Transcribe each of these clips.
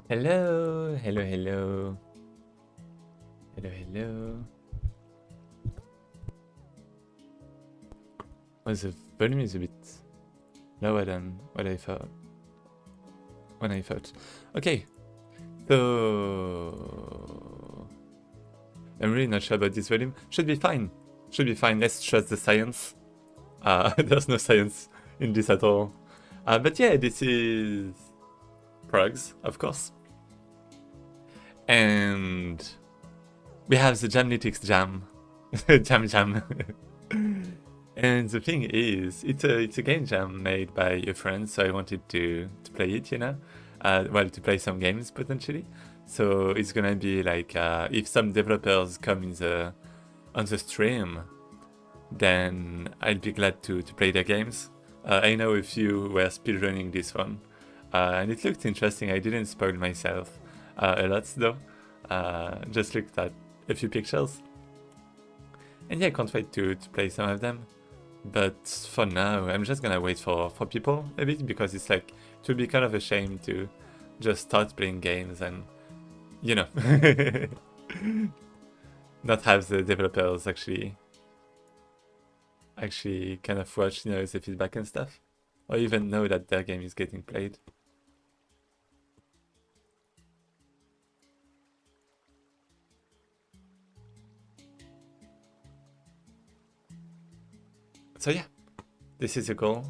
Hello, hello, hello. Hello, hello. Oh, the volume is a bit lower than what I thought. When I thought. Okay, so I'm really not sure about this volume. Should be fine. Should be fine. Let's trust the science. There's no science in this at all. But yeah, this is Progs, of course. And we have the Jamlyitics Jam. Jam. And the thing is, it's a game jam made by a friend, so I wanted to play it, you know? Well, to play some games, potentially. So it's gonna be like, if some developers come on the stream, then I'd be glad to play their games. I know a few were speedrunning this one, and it looked interesting. I didn't spoil myself a lot, though. Just looked at a few pictures. And yeah, I can't wait to play some of them. But for now, I'm just gonna wait for people a bit, because it's like, it would be kind of a shame to just start playing games and, you know, not have the developers actually kind of watch, you know, the feedback and stuff, or even know that their game is getting played. So yeah, this is the goal.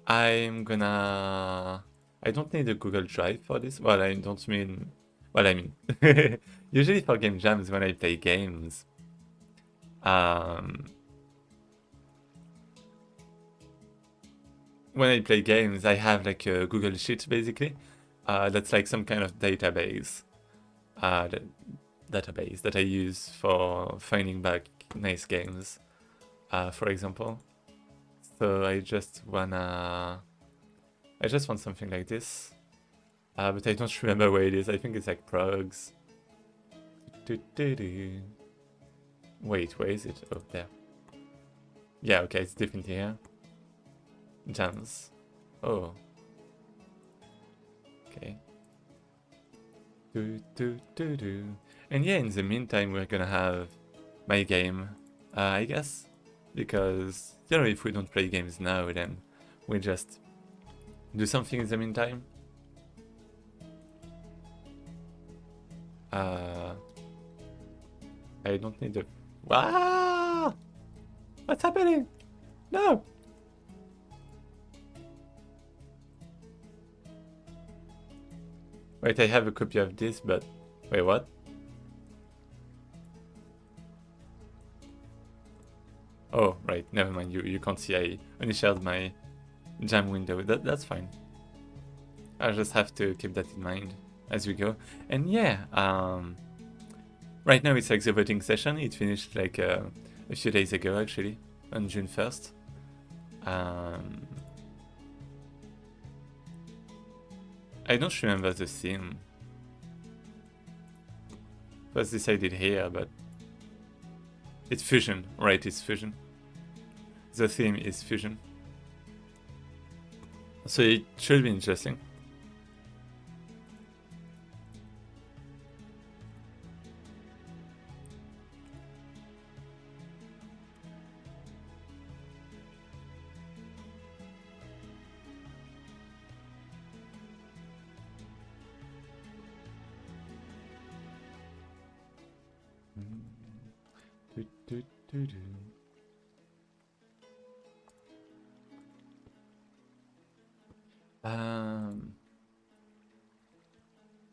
I don't need a Google Drive for this. Well, I don't mean... Well, I mean... Usually for game jams, when I play games... when I play games, I have like a Google Sheet, basically. That's like some kind of database. Database that I use for finding back nice games, for example. So I just want something like this, but I don't remember where it is. I think it's like Progs. Wait, where is it? Oh, there. Yeah, okay, it's definitely here. Jams. Oh. Okay. And yeah, in the meantime, we're gonna have my game, I guess. Because, you know, if we don't play games now, then we just do something in the meantime. I don't need the... Ah! What's happening? No! Wait, I have a copy of this, but... Wait, what? Oh, right, never mind, you can't see, I only shared my jam window. That's fine. I'll just have to keep that in mind as we go. And yeah, right now it's like the voting session. It finished like a few days ago, actually, on June 1st. I don't remember the theme. It was decided here, but it's fusion, right? It's fusion. The theme is fusion. So it should be interesting.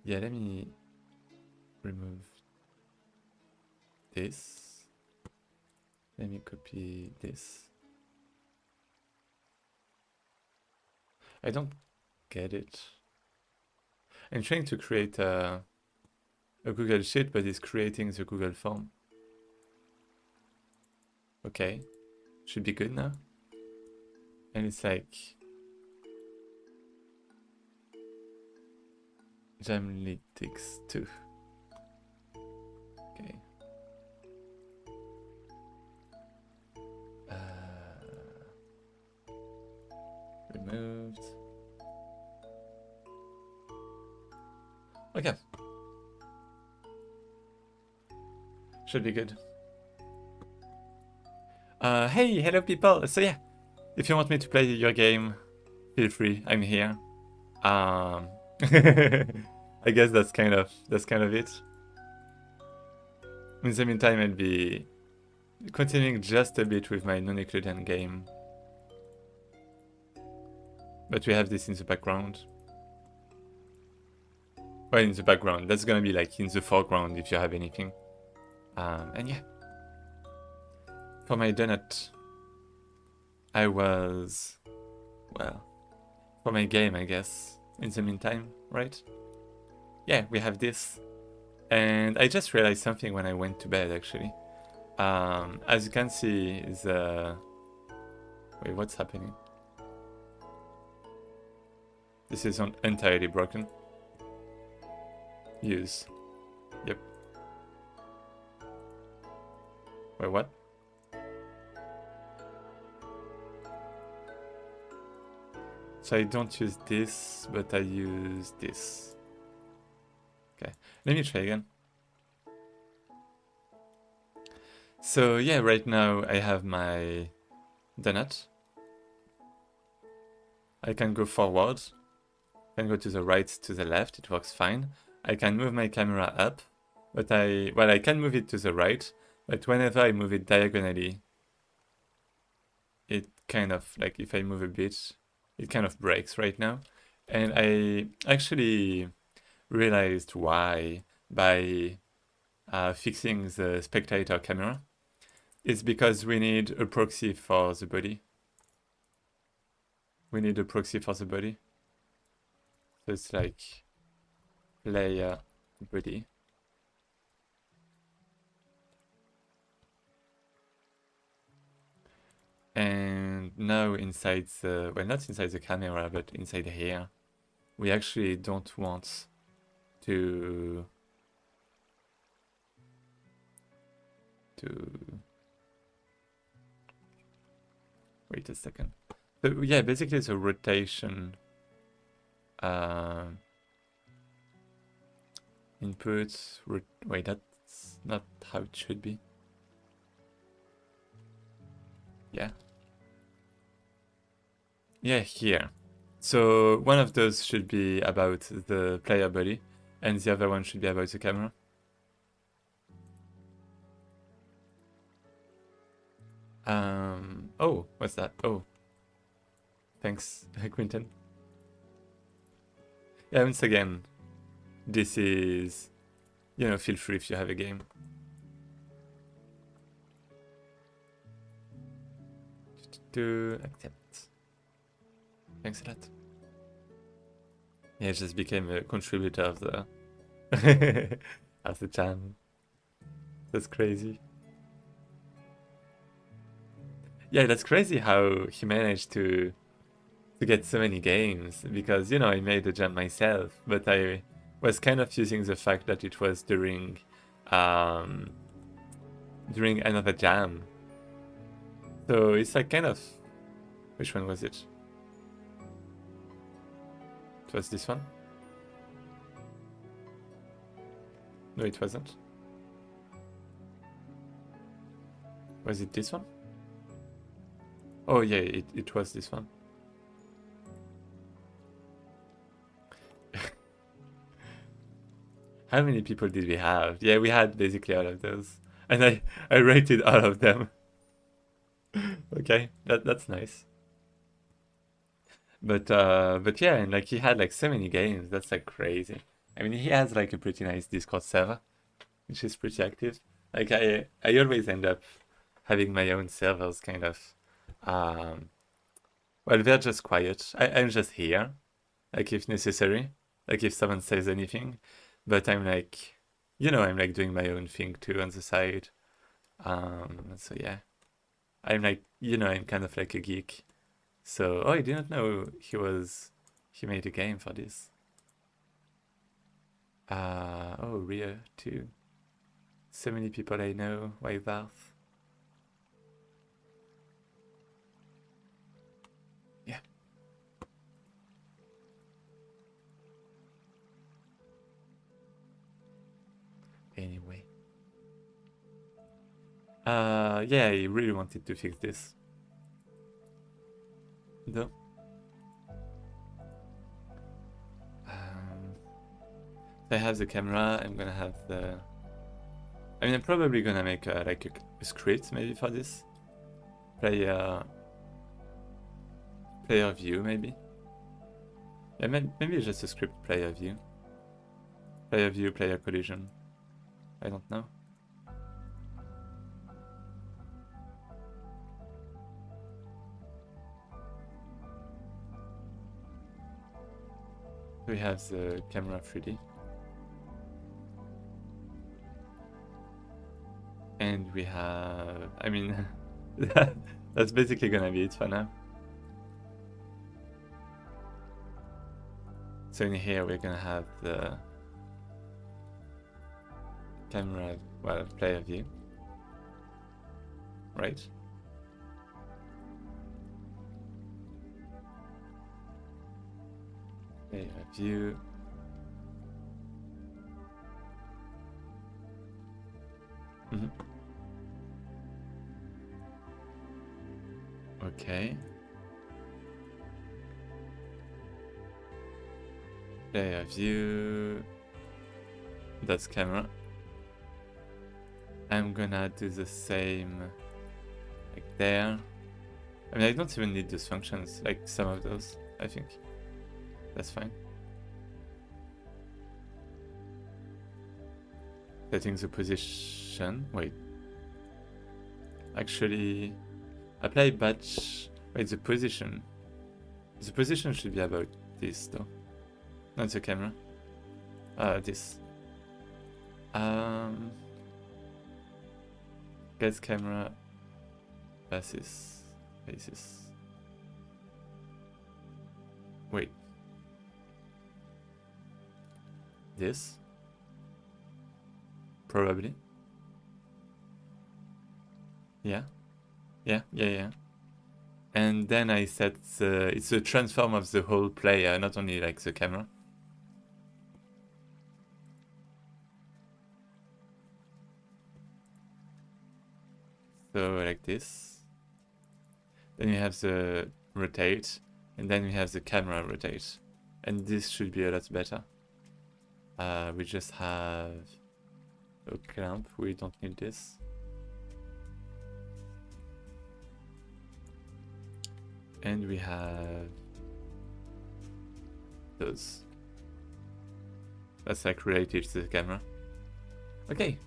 Yeah, let me remove this. Let me copy this. I don't get it. I'm trying to create a Google Sheet, but it's creating the Google form. Okay, should be good now. And it's like Jamlyitics 2. Okay. Removed. Okay. Should be good. Hey, hello people. So yeah, if you want me to play your game, feel free. I'm here. I guess that's kind of it. In the meantime, I'll be continuing just a bit with my non-Euclidean game. But we have this in the background. Well, in the background. That's gonna be like in the foreground if you have anything. And yeah. For my donut, I was... well, for my game, I guess, in the meantime, right? Yeah, we have this. And I just realized something when I went to bed, actually. As you can see, the... wait, what's happening? This is entirely broken. Use. Yep. Wait, what? So I don't use this, but I use this. Okay, let me try again. So yeah, right now I have my donut. I can go forward. I can go to the right, to the left. It works fine. I can move my camera up, but I can move it to the right, but whenever I move it diagonally, it kind of, like, if I move a bit, it kind of breaks right now. And I actually realized why by fixing the spectator camera. It's because we need a proxy for the body. We need a proxy for the body. So it's like player body. And now inside the, well, not inside the camera, but inside here, we actually don't want to wait a second. So yeah, basically it's a rotation input. Wait, that's not how it should be. Yeah. Yeah, here. So one of those should be about the player body, and the other one should be about the camera. Oh, what's that? Oh. Thanks, Quinton. Yeah, once again, this is, you know, feel free if you have a game. To accept. Thanks a lot. Yeah, I just became a contributor of the of the channel. That's crazy. Yeah, that's crazy how he managed to get so many games, because, you know, I made the jam myself, but I was kind of using the fact that it was during another jam. So it's like kind of, which one was it? It was this one? No, it wasn't. Was it this one? Oh yeah, it was this one. How many people did we have? Yeah, we had basically all of those. And I rated all of them. Okay, that's nice. But yeah, and like he had like so many games, that's like crazy. I mean, he has like a pretty nice Discord server, which is pretty active. Like I always end up having my own servers kind of. Well, they're just quiet. I'm just here, like if necessary, like if someone says anything. But I'm like, you know, I'm like doing my own thing too on the side. So yeah, I'm like, you know, I'm kind of like a geek. So, oh, I didn't know he made a game for this. Oh, Rio too. So many people I know, Wybarth. Yeah. Yeah, I really wanted to fix this. Though. So I have the camera, I'm gonna have the... I mean, I'm probably gonna make like a script maybe for this. Player view maybe. Yeah, maybe just a script player view. Player view, player collision. I don't know. We have the camera 3D. And we have... I mean, that's basically gonna be it for now. So in here we're gonna have the camera, well, player view, right? Player view. Okay. Player view. That's camera. I'm gonna do the same like there. I mean, I don't even need those functions, like some of those, I think. That's fine. Setting the position. Wait. Actually, apply batch. Wait, the position. The position should be about this though. Not the camera. This. Get camera. Basis. Wait. This? Probably. Yeah. And then I set it's a transform of the whole player, not only like the camera. So like this. Then you have the rotate, and then we have the camera rotate. And this should be a lot better. We just have a clamp, we don't need this. And we have those. That's like related to the camera. Okay.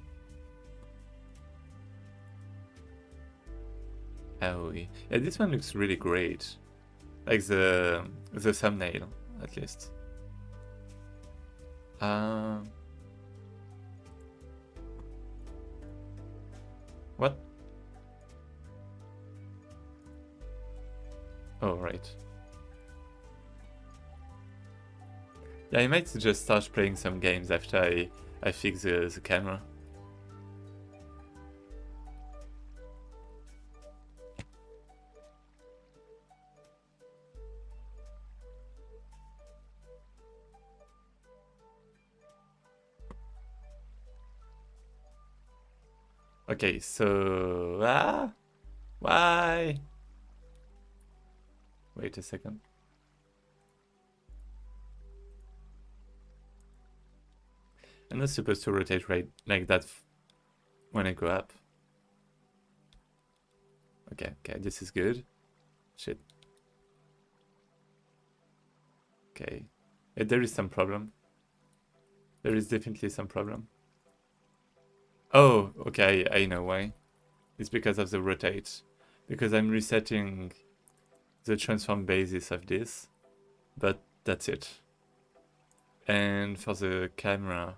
Oh, yeah, this one looks really great. Like the thumbnail, at least. What? Oh, right. Yeah, I might just start playing some games after I fix the camera. Okay, so... Why? Wait a second. I'm not supposed to rotate right like that when I go up. Okay, this is good. Shit. Okay. Yeah, there is some problem. There is definitely some problem. Oh, okay, I know why. It's because of the rotate. Because I'm resetting the transform basis of this, but that's it. And for the camera,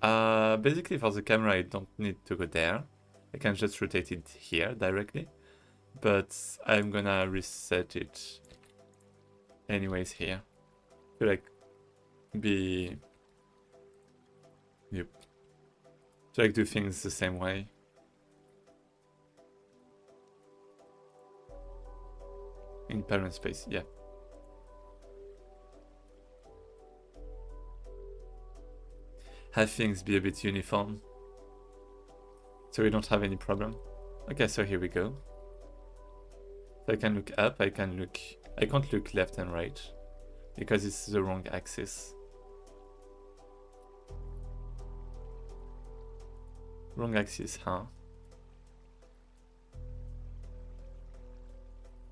basically for the camera I don't need to go there. I can just rotate it here directly, but I'm gonna reset it anyways here to like be, yep, to like do things the same way. In parent space, yeah. Have things be a bit uniform. So we don't have any problem. Okay, so here we go. So I can look up, I can't look left and right because it's the wrong axis. Wrong axis, huh?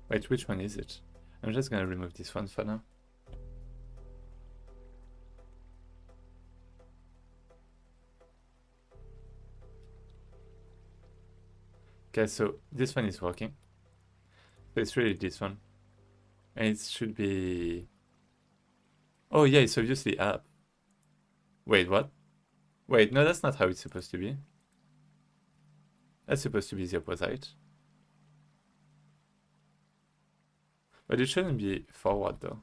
Wait, which one is it? I'm just gonna remove this one for now. Okay, so this one is working. So it's really this one. And it should be... Oh yeah, it's obviously up. Wait, what? Wait, no, that's not how it's supposed to be. That's supposed to be the opposite. But it shouldn't be forward though.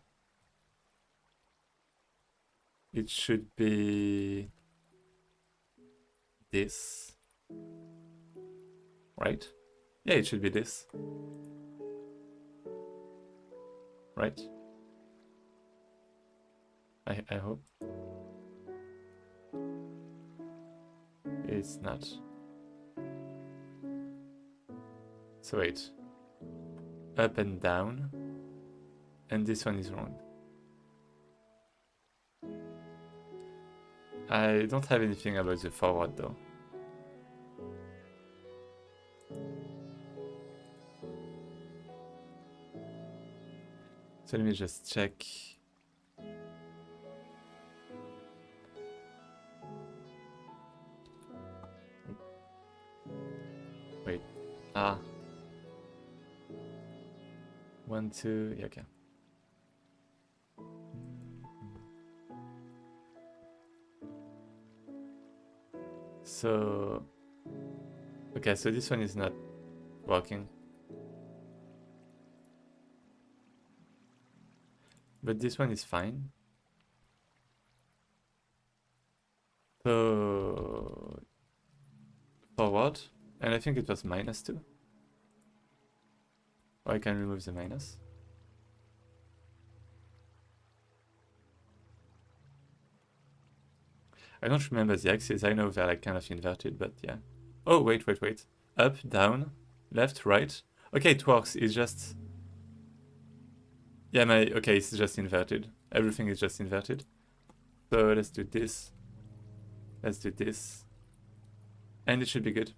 It should be this. Right? Yeah, it should be this. Right? I hope. It's not. So wait. Up and down. And this one is wrong. I don't have anything about the forward though. So let me just check. Wait. Ah. 1, 2, yeah, okay. So, okay, so this one is not working. But this one is fine. So, forward, and I think it was -2. Or I can remove the minus. I don't remember the axes. I know they're like kind of inverted, but yeah. Oh, wait. Up, down, left, right. Okay, it works. It's just... Yeah, okay, it's just inverted. Everything is just inverted. So let's do this. Let's do this. And it should be good.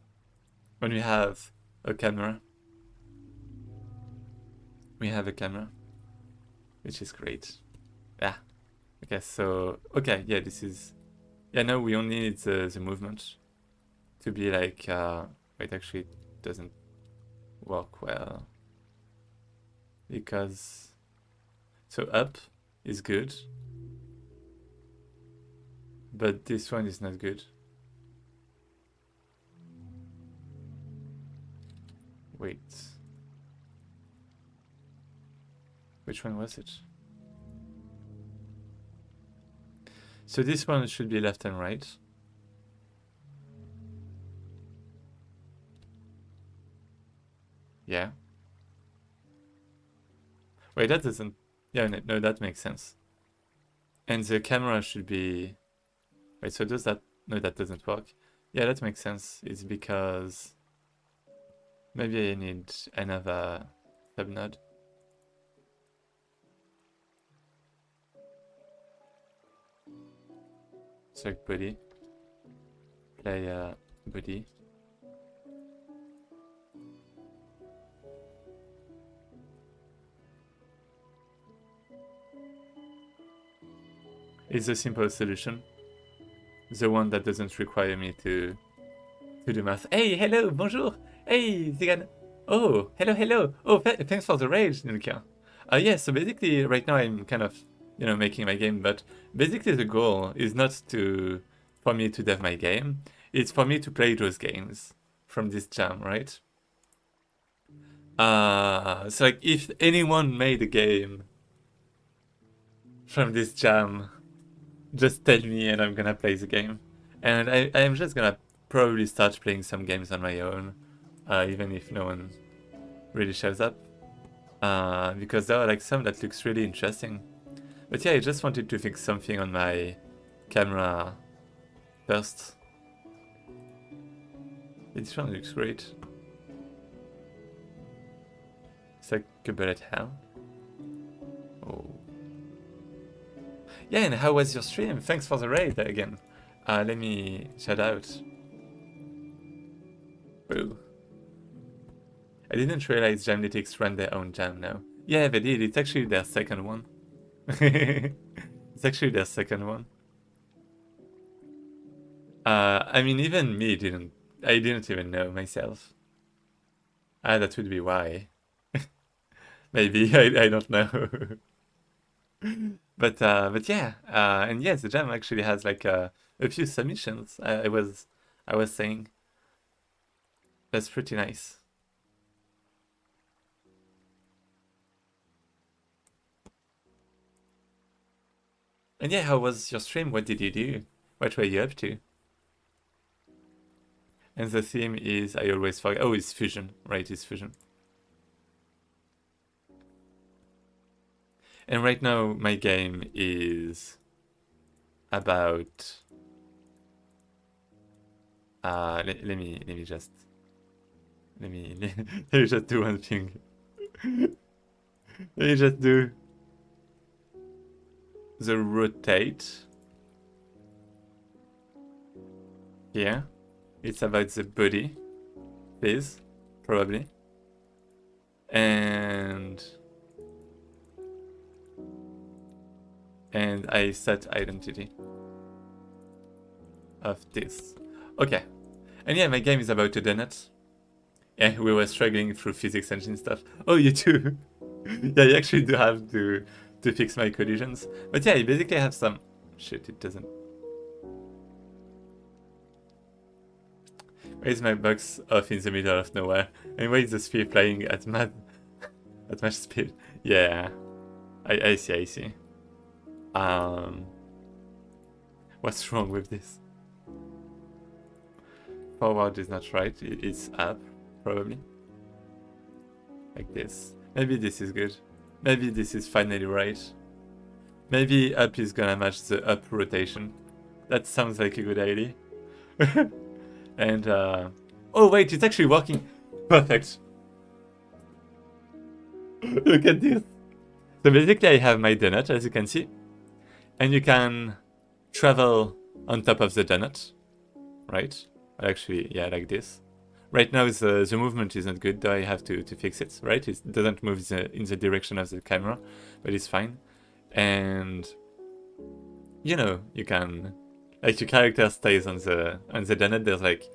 When we have a camera. We have a camera. Which is great. Yeah. Okay, so... Okay, yeah, this is... Yeah, no, we only need the movement to be like... Wait, actually, it doesn't work well. Because... So up is good. But this one is not good. Wait. Which one was it? So this one should be left and right. Yeah. Wait, that doesn't... Yeah, no, that makes sense. And the camera should be... Wait, so does that... No, that doesn't work. Yeah, that makes sense. It's because... Maybe I need another subnode. Select body. Player body. It's a simple solution. The one that doesn't require me to do math. Hey, hello, bonjour. Hey, Zigan. Oh, hello. Oh, thanks for the rage, Nilka. Yeah, so basically right now I'm kind of, you know, making my game, but basically the goal is not for me to dev my game. It's for me to play those games from this jam, right? So like if anyone made a game from this jam, just tell me and I'm gonna play the game. And I'm just gonna probably start playing some games on my own, even if no one really shows up. Because there are like some that looks really interesting. But yeah, I just wanted to fix something on my camera first. This one looks great. It's like a bullet hell. Oh. Yeah, and how was your stream? Thanks for the raid again. Let me shout out. Boo. I didn't realize Jamlyitics ran their own jam now. Yeah, they did. It's actually their second one. It's actually their second one. I mean, even me I didn't even know myself. That would be why. Maybe, I don't know. But yeah, and yes, the jam actually has like a few submissions. I was saying that's pretty nice. And yeah, how was your stream? What did you do? What were you up to? And the theme is, I always forget. Oh, it's fusion, right? It's fusion. And right now, my game is about. Let me just let me just do one thing. Let me just do the rotate here. It's about the body phase, probably, and I set identity of this. Okay, and yeah, my game is about a donut. Yeah, we were struggling through physics engine stuff. Oh, you too. Yeah, you actually do have to fix my collisions. But yeah, you basically have some shit. It doesn't. Why is my box off in the middle of nowhere? And why is the sphere flying at much speed? Yeah, I see. What's wrong with this? Forward is not right. It's up, probably. Like this. Maybe this is good. Maybe this is finally right. Maybe up is gonna match the up rotation. That sounds like a good idea. And oh wait, it's actually working. Perfect. Look at this. So basically I have my donut, as you can see. And you can travel on top of the donut. Right? Actually, yeah, like this. Right now the movement isn't good, though I have to fix it, right? It doesn't move in the direction of the camera, but it's fine. And you know, you can, like, your character stays on the donut. There's like,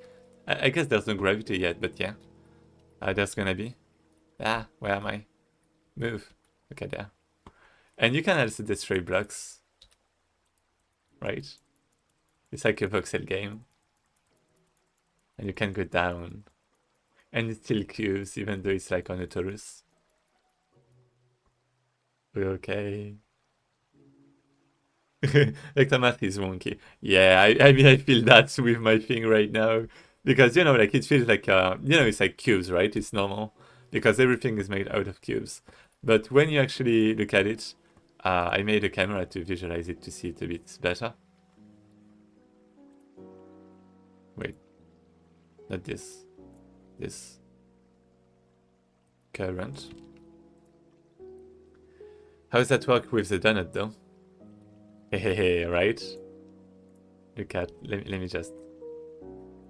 I guess there's no gravity yet, but yeah, there's gonna be. Where am I? Move. Okay, there. And you can also destroy blocks, right? It's like a voxel game. And you can go down. And it still cubes, even though it's like on a torus. We're okay. Like the math is wonky. Yeah, I mean, I feel that with my thing right now. Because, you know, like it feels like, you know, it's like cubes, right? It's normal. Because everything is made out of cubes. But when you actually look at it, I made a camera to visualize it, to see it a bit better. Wait. Not this. This. Current. How does that work with the donut, though? Hey, right? Look at, let me just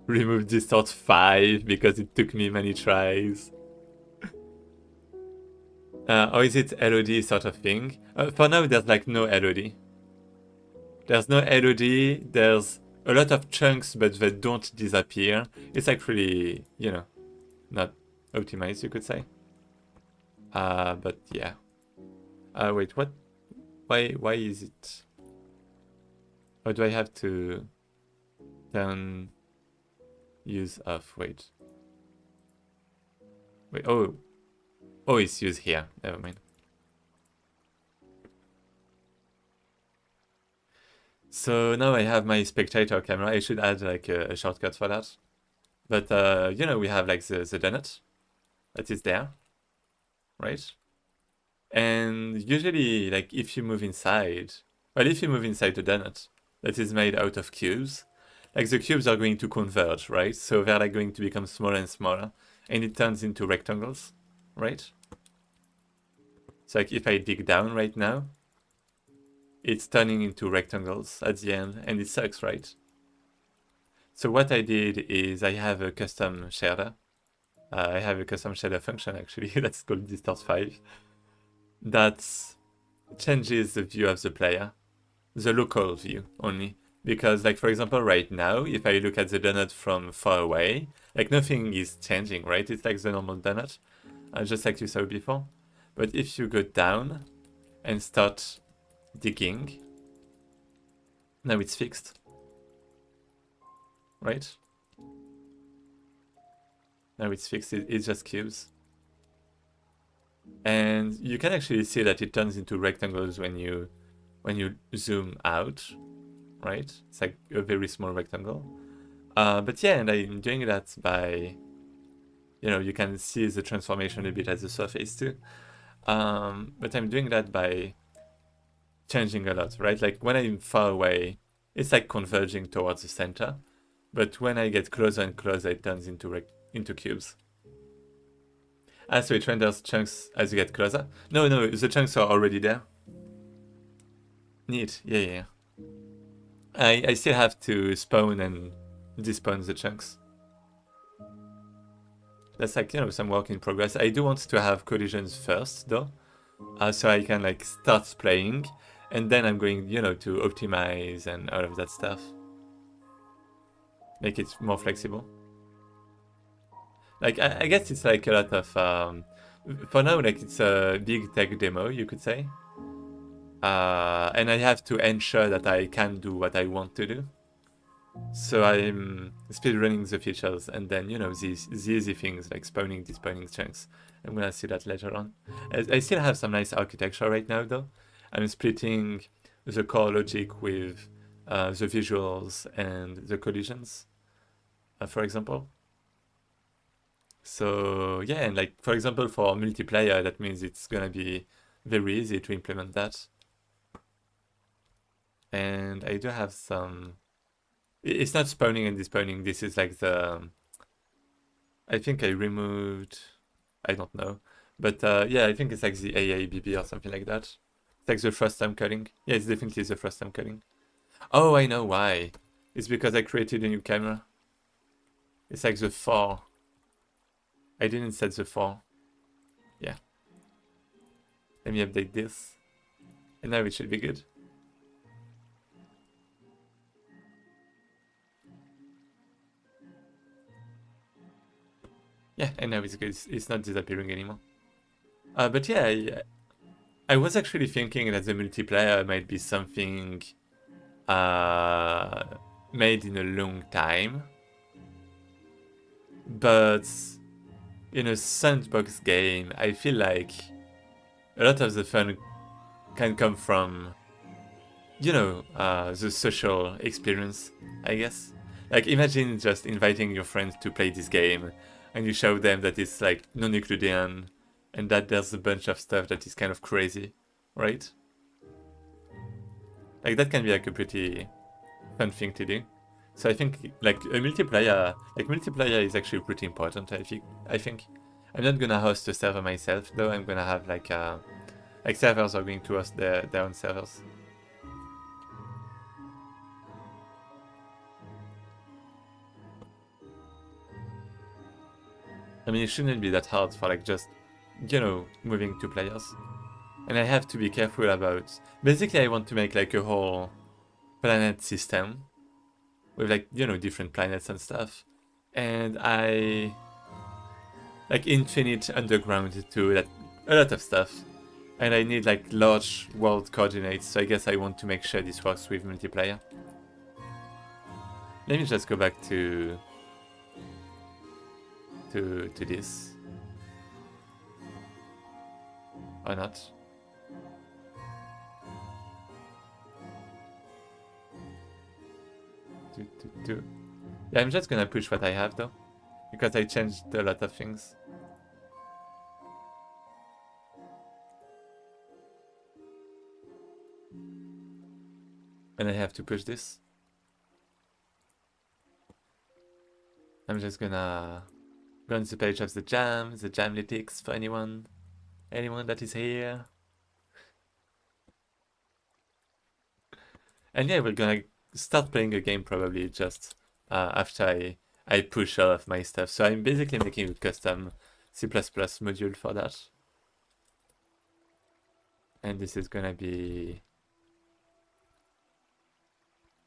remove distort 5 because it took me many tries. Or is it LOD sort of thing? For now, there's like no LOD. There's no LOD, there's a lot of chunks, but they don't disappear. It's like really, you know, not optimized, you could say. But yeah. Wait, what? Why is it? Or do I have to turn use off? Wait, oh, it's used here. Never mind. So now I have my spectator camera. I should add like a shortcut for that. But you know, we have like the donut that is there, right? And usually, like, if you move inside, well, if you move inside the donut that is made out of cubes, like the cubes are going to converge, right? So they're like going to become smaller and smaller, and it turns into rectangles, right? So like if I dig down right now, it's turning into rectangles at the end, and it sucks, right? So what I did is I have a custom shader. I have a custom shader function actually that's called distort5 that changes the view of the player, the local view only. Because like for example right now, if I look at the donut from far away, like nothing is changing, right? It's like the normal donut, just like you saw before. But if you go down and start digging, now it's fixed, right? Now it's fixed, it's just cubes. And you can actually see that it turns into rectangles when you zoom out, right? It's like a very small rectangle. But yeah, and I'm doing that by, you can see the transformation a bit at the surface too. But I'm doing that by changing a lot, right? Like when I'm far away, it's like converging towards the center. But when I get closer and closer, it turns into cubes. So it renders chunks as you get closer. No, the chunks are already there. Neat, yeah. I still have to spawn and despawn the chunks. That's like, some work in progress. I do want to have collisions first, though. So I can, like, start playing. And then I'm going, to optimize and all of that stuff. Make it more flexible. Like, I guess it's like a lot of... for now, like, it's a big tech demo, you could say. And I have to ensure that I can do what I want to do. So I'm speedrunning the features, and then, these easy things like spawning, despawning chunks. I'm gonna see that later on. I still have some nice architecture right now, though. I'm splitting the core logic with the visuals and the collisions, for example. So yeah, and like, for example, for multiplayer, that means it's gonna be very easy to implement that. And I do have some... It's not spawning and despawning, this is like the... I think I removed... I don't know. But yeah, I think it's like the AABB or something like that. It's like the first time cutting. Yeah, it's definitely the first time cutting. Oh, I know why. It's because I created a new camera. It's like the 4. I didn't set the 4. Yeah. Let me update this. And now it should be good. Yeah, and now it's good. It's not disappearing anymore. But yeah, I was actually thinking that the multiplayer might be something made in a long time. But in a sandbox game, I feel like a lot of the fun can come from, the social experience, I guess. Like, imagine just inviting your friends to play this game, and you show them that it's like non-Euclidean, and that there's a bunch of stuff that is kind of crazy, right? Like, that can be like a pretty fun thing to do. So I think like multiplayer is actually pretty important. I think I'm not gonna host a server myself, though. I'm gonna have like servers are going to host their own servers. I mean, it shouldn't be that hard for like just, moving 2 players. And I have to be careful about... Basically, I want to make like a whole planet system with like, different planets and stuff. And I... like infinite underground too, like a lot of stuff. And I need like large world coordinates, so I guess I want to make sure this works with multiplayer. Let me just go back to this. Or not. Yeah, I'm just gonna push what I have though, because I changed a lot of things. And I have to push this. I'm just gonna go on the page of the Jamlyitics for anyone that is here. And yeah, we're gonna start playing a game probably just after I push all of my stuff. So I'm basically making a custom C++ module for that. And this is gonna be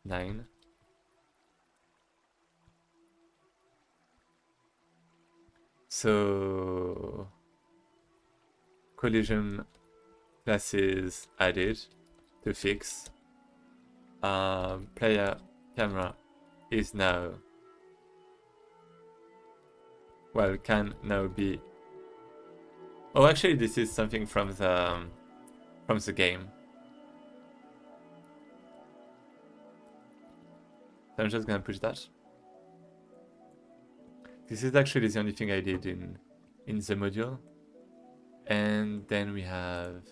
9. So collision classes added to fix. Player camera is now, well, can now be. Oh, actually, this is something from the game. So I'm just gonna push that. This is actually the only thing I did in the module. And then we have,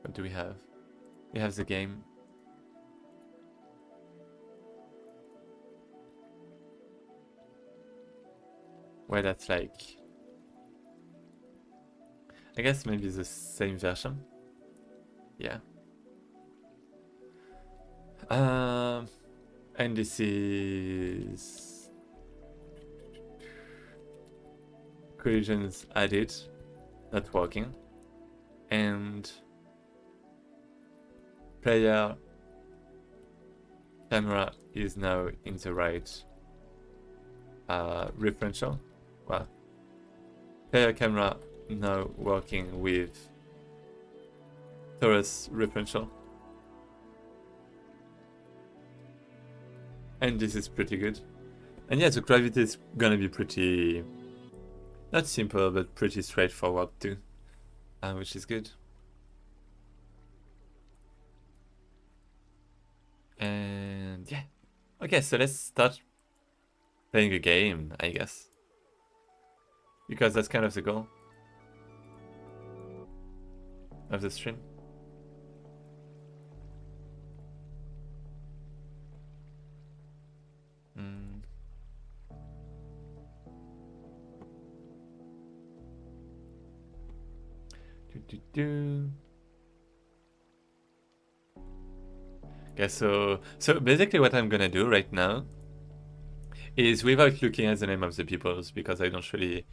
what do we have? We have the game. Where that's like, I guess maybe the same version. Yeah. And this is collisions added, not working, and player camera is now in the right referential. Well, player camera now working with torus referential. And this is pretty good. And yeah, the gravity is gonna be pretty, not simple, but pretty straightforward too, which is good. And yeah, okay, so let's start playing a game, I guess, because that's kind of the goal of the stream. Okay, so basically what I'm gonna do right now is, without looking at the name of the peoples, because I don't really,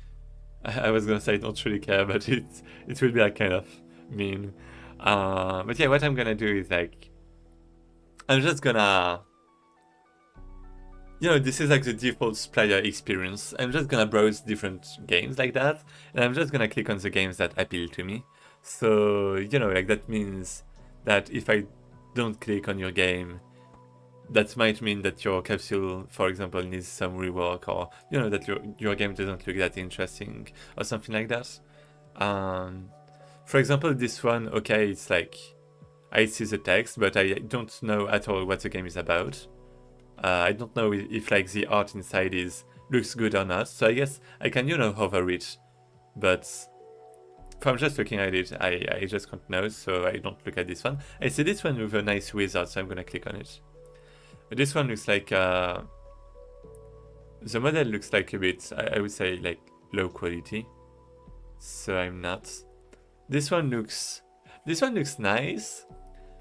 I was gonna say I don't really care, but it will be like kind of mean. But yeah, what I'm gonna do is like, I'm just gonna, you know, this is like the default player experience. I'm just gonna browse different games like that, and I'm just gonna click on the games that appeal to me. So, you know, like that means that if I don't click on your game, that might mean that your capsule, for example, needs some rework, or, you know, that your game doesn't look that interesting, or something like that. For example, this one, okay, it's like, I see the text, but I don't know at all what the game is about. I don't know if like the art inside looks good or not, so I guess I can, you know, hover it, but from just looking at it, I just can't know, so I don't look at this one. I see this one with a nice wizard, so I'm gonna click on it. But this one looks like, the model looks like a bit, I would say, like low quality, so I'm not. This one looks nice,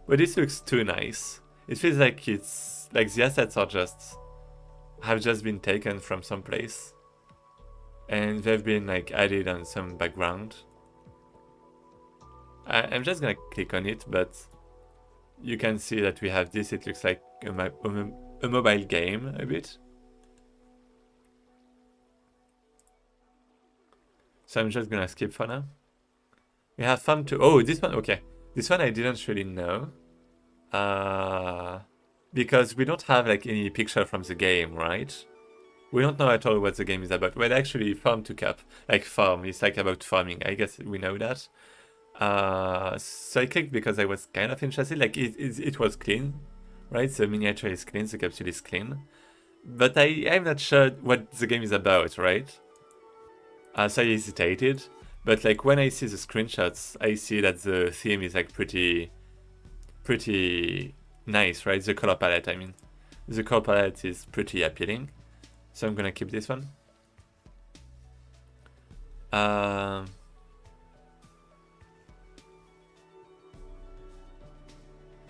but this looks too nice. It feels like it's like the assets have just been taken from some place, and they've been like added on some background. I'm just gonna click on it, but you can see that we have this. It looks like a mobile game a bit. So I'm just gonna skip for now. We have Farm 2. Oh, this one, okay. This one I didn't really know. Because we don't have like any picture from the game, right? We don't know at all what the game is about. Well, actually, Farm to Cap, like farm, it's like about farming. I guess we know that. So I clicked because I was kind of interested. Like it was clean, right? The miniature is clean, the capsule is clean, but I'm not sure what the game is about, right? So I hesitated, but like when I see the screenshots, I see that the theme is like pretty nice, right? The color palette, I mean. The color palette is pretty appealing, so I'm gonna keep this one.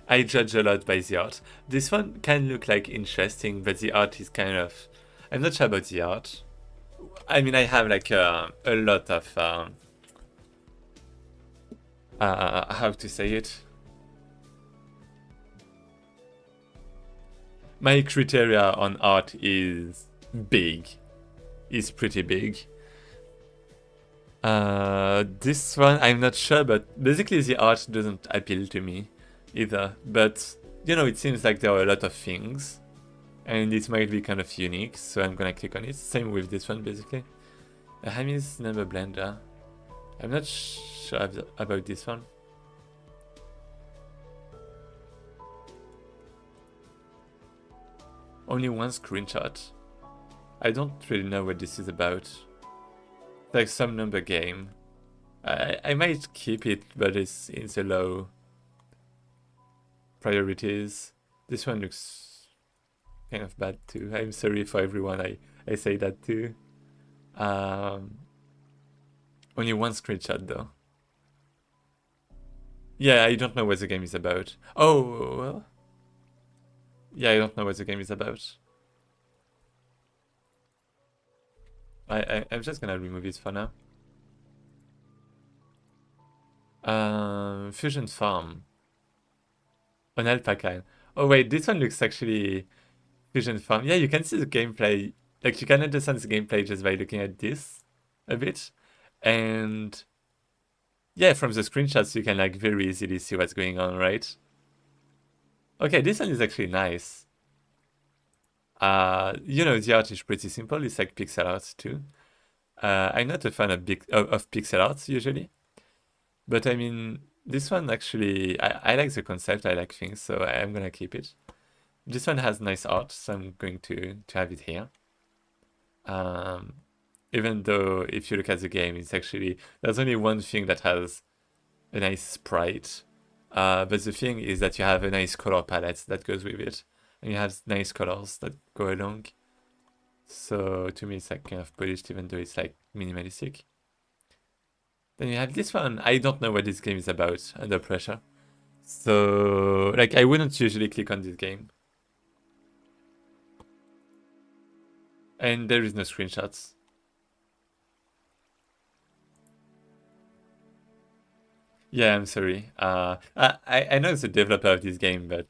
I judge a lot by the art. This one can look like interesting, but the art is kind of... I'm not sure about the art. I mean, I have like a lot of... how to say it? My criteria on art is big. Is pretty big. This one, I'm not sure, but basically the art doesn't appeal to me either. But, you know, it seems like there are a lot of things. And it might be kind of unique, so I'm gonna click on it. Same with this one, basically. A Hami's number blender. I'm not sure about this one. Only one screenshot. I don't really know what this is about. Like some number game. I might keep it, but it's in the low priorities. This one looks kind of bad too. I'm sorry for everyone I say that too. Only one screenshot though. Yeah, I don't know what the game is about. Oh, well. Yeah, I don't know what the game is about. I'm just gonna remove it for now. Fusion Farm. On Alpaca. Oh wait, this one looks actually... Fusion Farm. Yeah, you can see the gameplay. Like, you can understand the gameplay just by looking at this a bit. And... yeah, from the screenshots you can like very easily see what's going on, right? Okay, this one is actually nice. You know, the art is pretty simple. It's like pixel art too. I'm not a fan of pixel art usually, but I mean, this one actually, I like the concept. I like things, so I'm gonna keep it. This one has nice art, so I'm going to have it here. Even though if you look at the game, it's actually, there's only one thing that has a nice sprite. But the thing is that you have a nice color palette that goes with it. And you have nice colors that go along. So to me it's like kind of polished, even though it's like minimalistic. Then you have this one. I don't know what this game is about, Under Pressure. So like I wouldn't usually click on this game. And there is no screenshots. Yeah, I'm sorry. I know the developer of this game, but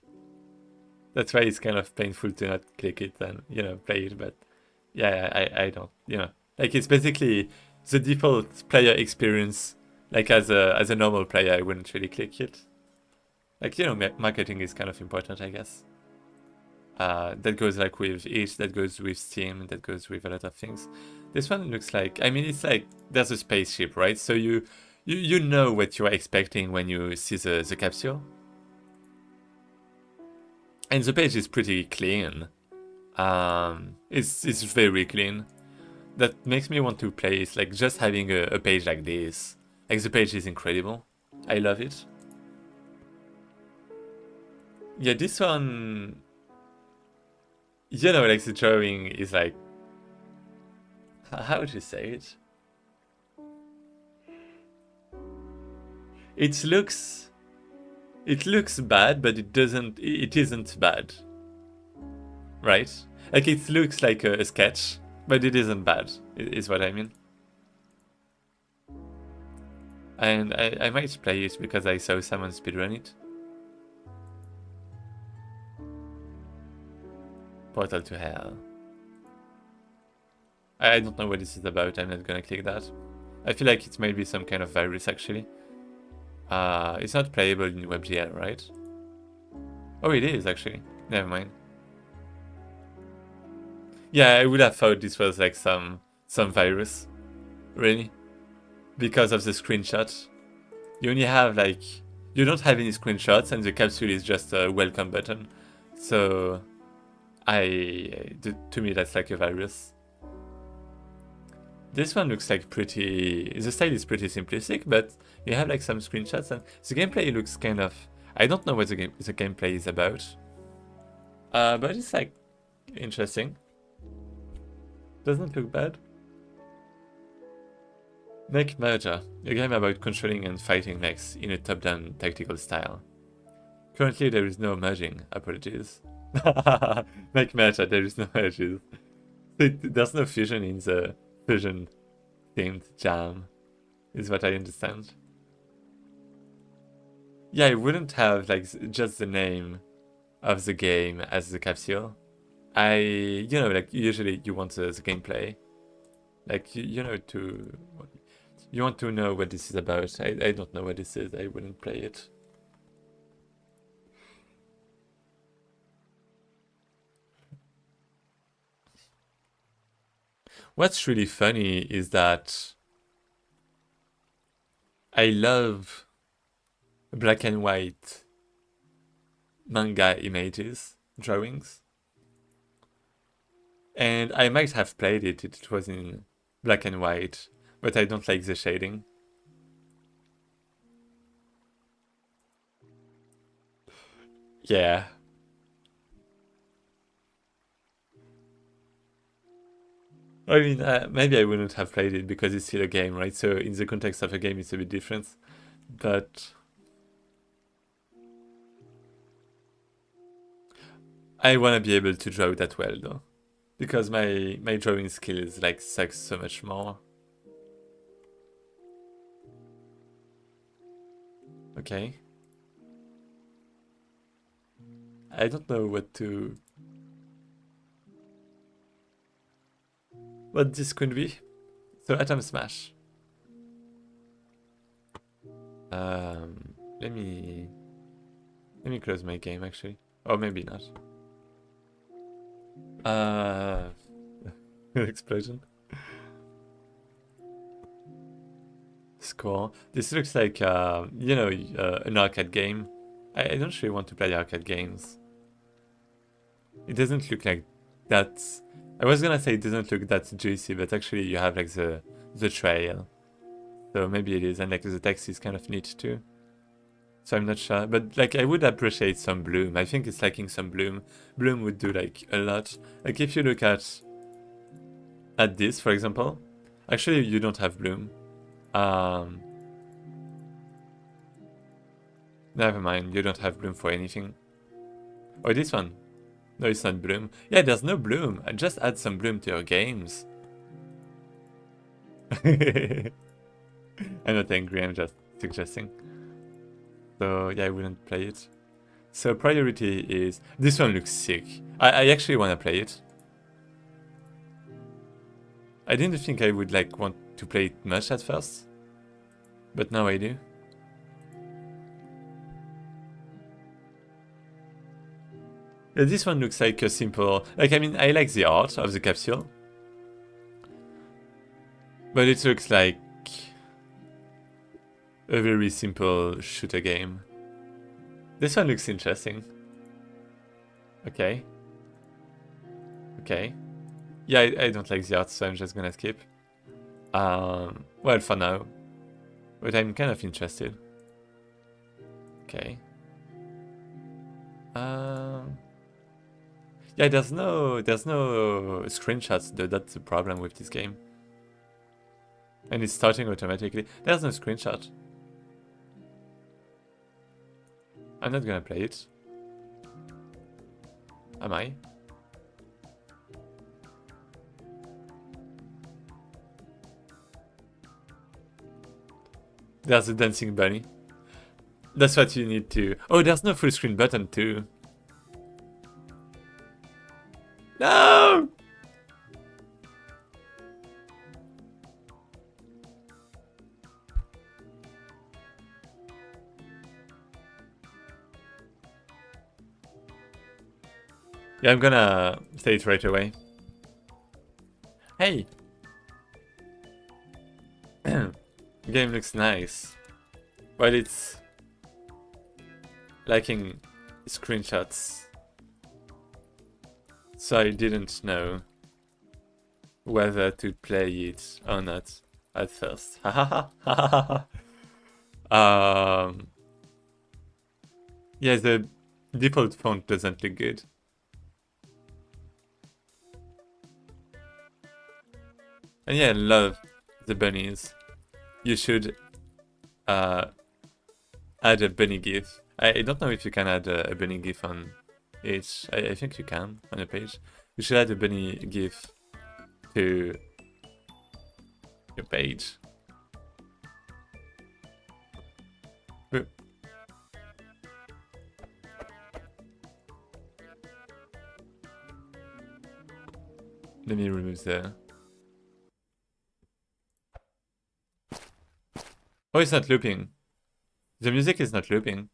that's why it's kind of painful to not click it and, you know, play it. But yeah, I don't, you know, like it's basically the default player experience. Like as a normal player, I wouldn't really click it. Like, you know, marketing is kind of important, I guess. That goes like with itch, that goes with Steam, that goes with a lot of things. This one looks like, I mean, it's like there's a spaceship, right? So you know what you are expecting when you see the capsule. And the page is pretty clean. It's very clean. That makes me want to play. It's like just having a page like this. Like the page is incredible. I love it. Yeah, this one, you know, like the drawing is like, how would you say it? It looks bad, but it isn't bad. Right? Like it looks like a sketch, but it isn't bad, is what I mean. And I might play it because I saw someone speedrun it. Portal to Hell. I don't know what this is about, I'm not gonna click that. I feel like it might be some kind of virus actually. It's not playable in WebGL, right? Oh, it is actually. Never mind. Yeah, I would have thought this was like some virus. Really? Because of the screenshot. You only have like... You don't have any screenshots and the capsule is just a welcome button. So... to me that's like a virus. This one looks like pretty... The style is pretty simplistic, but you have like some screenshots and the gameplay looks kind of... I don't know what the gameplay is about. But it's like interesting. Doesn't look bad. Mech Merger, a game about controlling and fighting mechs in a top-down tactical style. Currently there is no merging, apologies. Mech Merger, there is no merges. There's no fusion in the fusion-themed jam, is what I understand. Yeah, I wouldn't have like just the name of the game as the capsule. You know, like usually you want the gameplay. Like, you know, you want to know what this is about. I don't know what this is. I wouldn't play it. What's really funny is that I love black and white manga images, drawings. And I might have played it, it was in black and white, but I don't like the shading. Yeah. I mean, maybe I wouldn't have played it because it's still a game, right? So in the context of a game, it's a bit different. But I want to be able to draw that well, though. Because my drawing skills, like, sucks so much more. Okay. I don't know what this could be. So Atom Smash. Let me close my game actually. Or maybe not. Explosion. Score. This looks like you know, an arcade game. I don't really want to play arcade games. It doesn't look like that. I was gonna say it doesn't look that juicy, but actually you have like the trail. So maybe it is, and like the text is kind of neat too. So I'm not sure, but like I would appreciate some bloom. I think it's lacking some bloom. Bloom would do like a lot. Like if you look at this, for example, actually you don't have bloom. Never mind, you don't have bloom for anything. Oh, this one. No, it's not bloom. Yeah, there's no bloom. Just add some bloom to your games. I'm not angry, I'm just suggesting. So yeah, I wouldn't play it. So priority is... This one looks sick. I actually want to play it. I didn't think I would like want to play it much at first. But now I do. Yeah, this one looks like a simple... Like, I mean, I like the art of the capsule. But it looks like a very simple shooter game. This one looks interesting. Okay. Okay. Yeah, I don't like the art, so I'm just gonna skip. Well, for now. But I'm kind of interested. Okay. Yeah, there's no screenshots, though. That's the problem with this game. And it's starting automatically. There's no screenshot. I'm not gonna play it. Am I? There's a dancing bunny. That's what you need to... Oh, there's no full screen button too. No! Yeah, I'm gonna say it right away. Hey! Game looks nice. But it's lacking screenshots. So I didn't know whether to play it or not at first. Yeah, the default font doesn't look good. And yeah, I love the bunnies. You should add a bunny GIF. I don't know if you can add a bunny GIF on each. I think you can on a page. You should add a bunny GIF to your page. Ooh. Let me remove the... Oh, it's not looping. The music is not looping.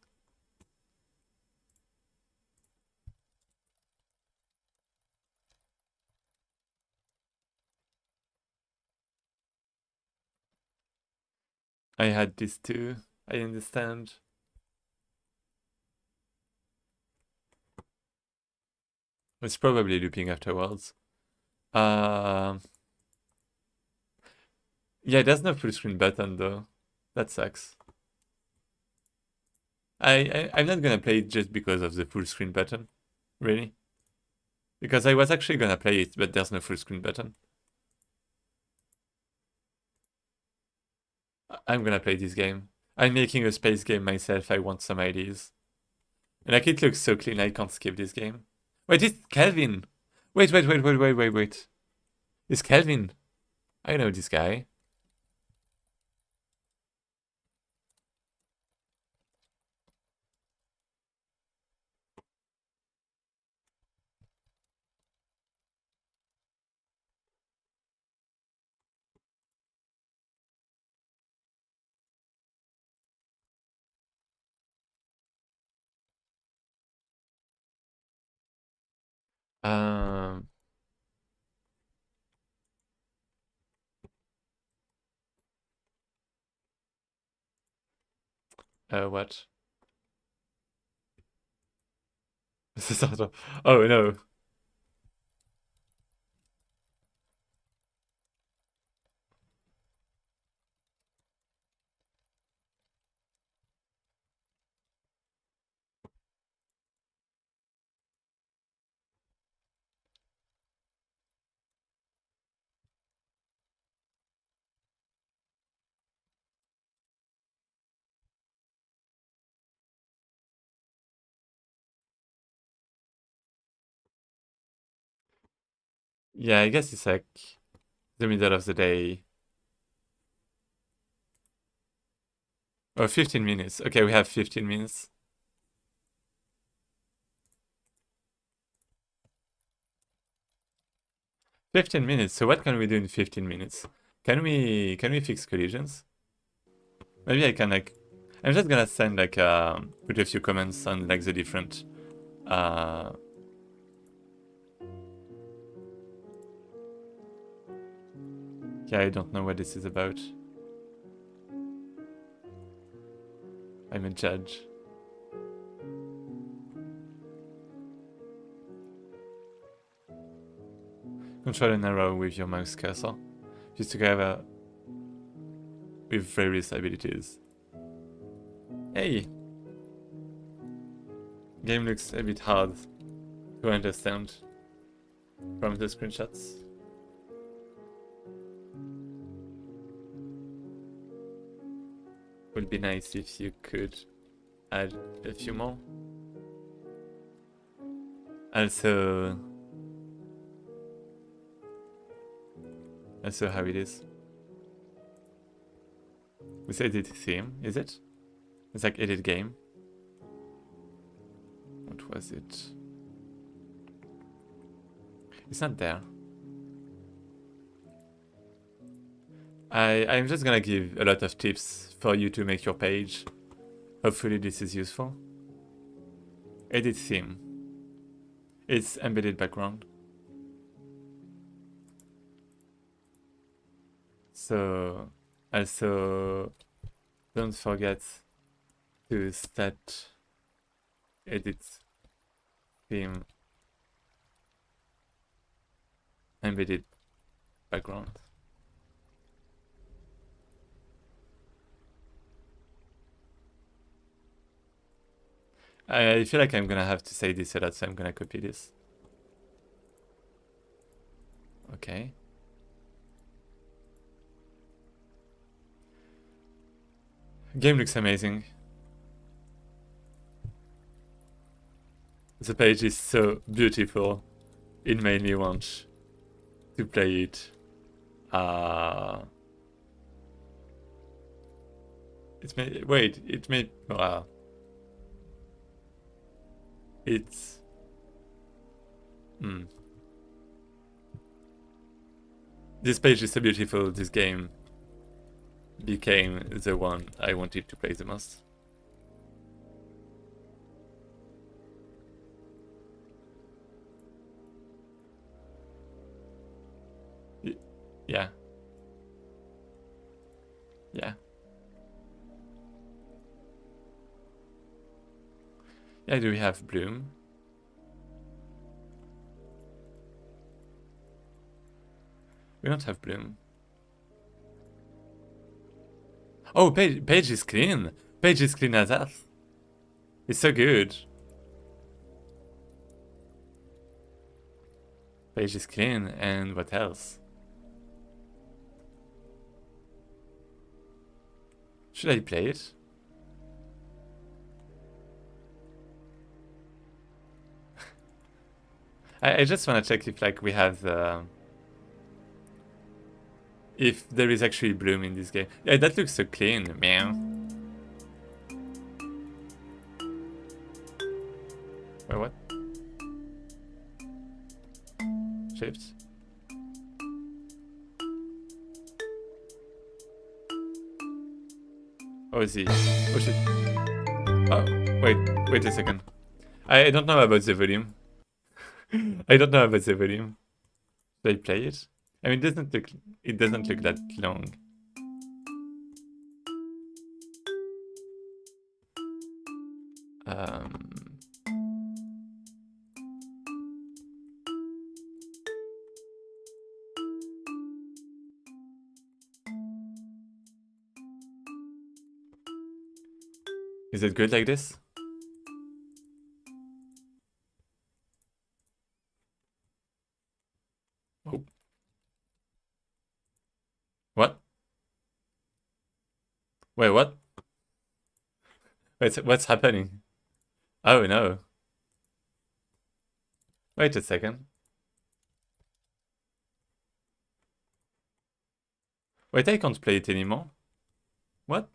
I had this too. I understand. It's probably looping afterwards. Yeah, there's no full screen button though. That sucks. I'm not gonna play it just because of the full screen button. Really. Because I was actually gonna play it, but there's no full screen button. I'm gonna play this game. I'm making a space game myself, I want some ideas. And like, it looks so clean, I can't skip this game. Wait, it's Kelvin! Wait. It's Kelvin. I know this guy. Um... What? Oh no. Yeah, I guess it's like the middle of the day. Oh, 15 minutes. Okay, we have 15 minutes. So what can we do in 15 minutes? Can we fix collisions? Maybe I can like... I'm just gonna send like put a few comments on like the different yeah, I don't know what this is about. I'm a judge. Control an arrow with your mouse cursor. Just together with various abilities. Hey! Game looks a bit hard to understand from the screenshots. Would be nice if you could add a few more. Also how it is. We said edit theme, is it? It's like edit game. What was it? It's not there. I'm just gonna give a lot of tips for you to make your page. Hopefully this is useful. Edit theme. It's embedded background. So also don't forget to set edit theme embedded background. I feel like I'm gonna have to say this a lot, so I'm gonna copy this. Okay. Game looks amazing. The page is so beautiful. It made me want to play it. It made, wait, it made, wow. It's, This page is so beautiful. This game became the one I wanted to play the most. Yeah. Yeah. Yeah, do we have Bloom? We don't have Bloom. Oh, page is clean. Page is clean as hell. It's so good. Page is clean, and what else? Should I play it? I just want to check if like we have if there is actually Bloom in this game. Yeah, that looks so clean. Meow. Wait, what? Shift. Oh, is he? Oh shit. Oh, wait a second. I don't know about the volume. I don't know about the volume. Should I play it? I mean, it doesn't look that long. Is it good like this? Oh. What? Wait, what? Wait, what's happening? Oh no. Wait a second. Wait, I can't play it anymore. What?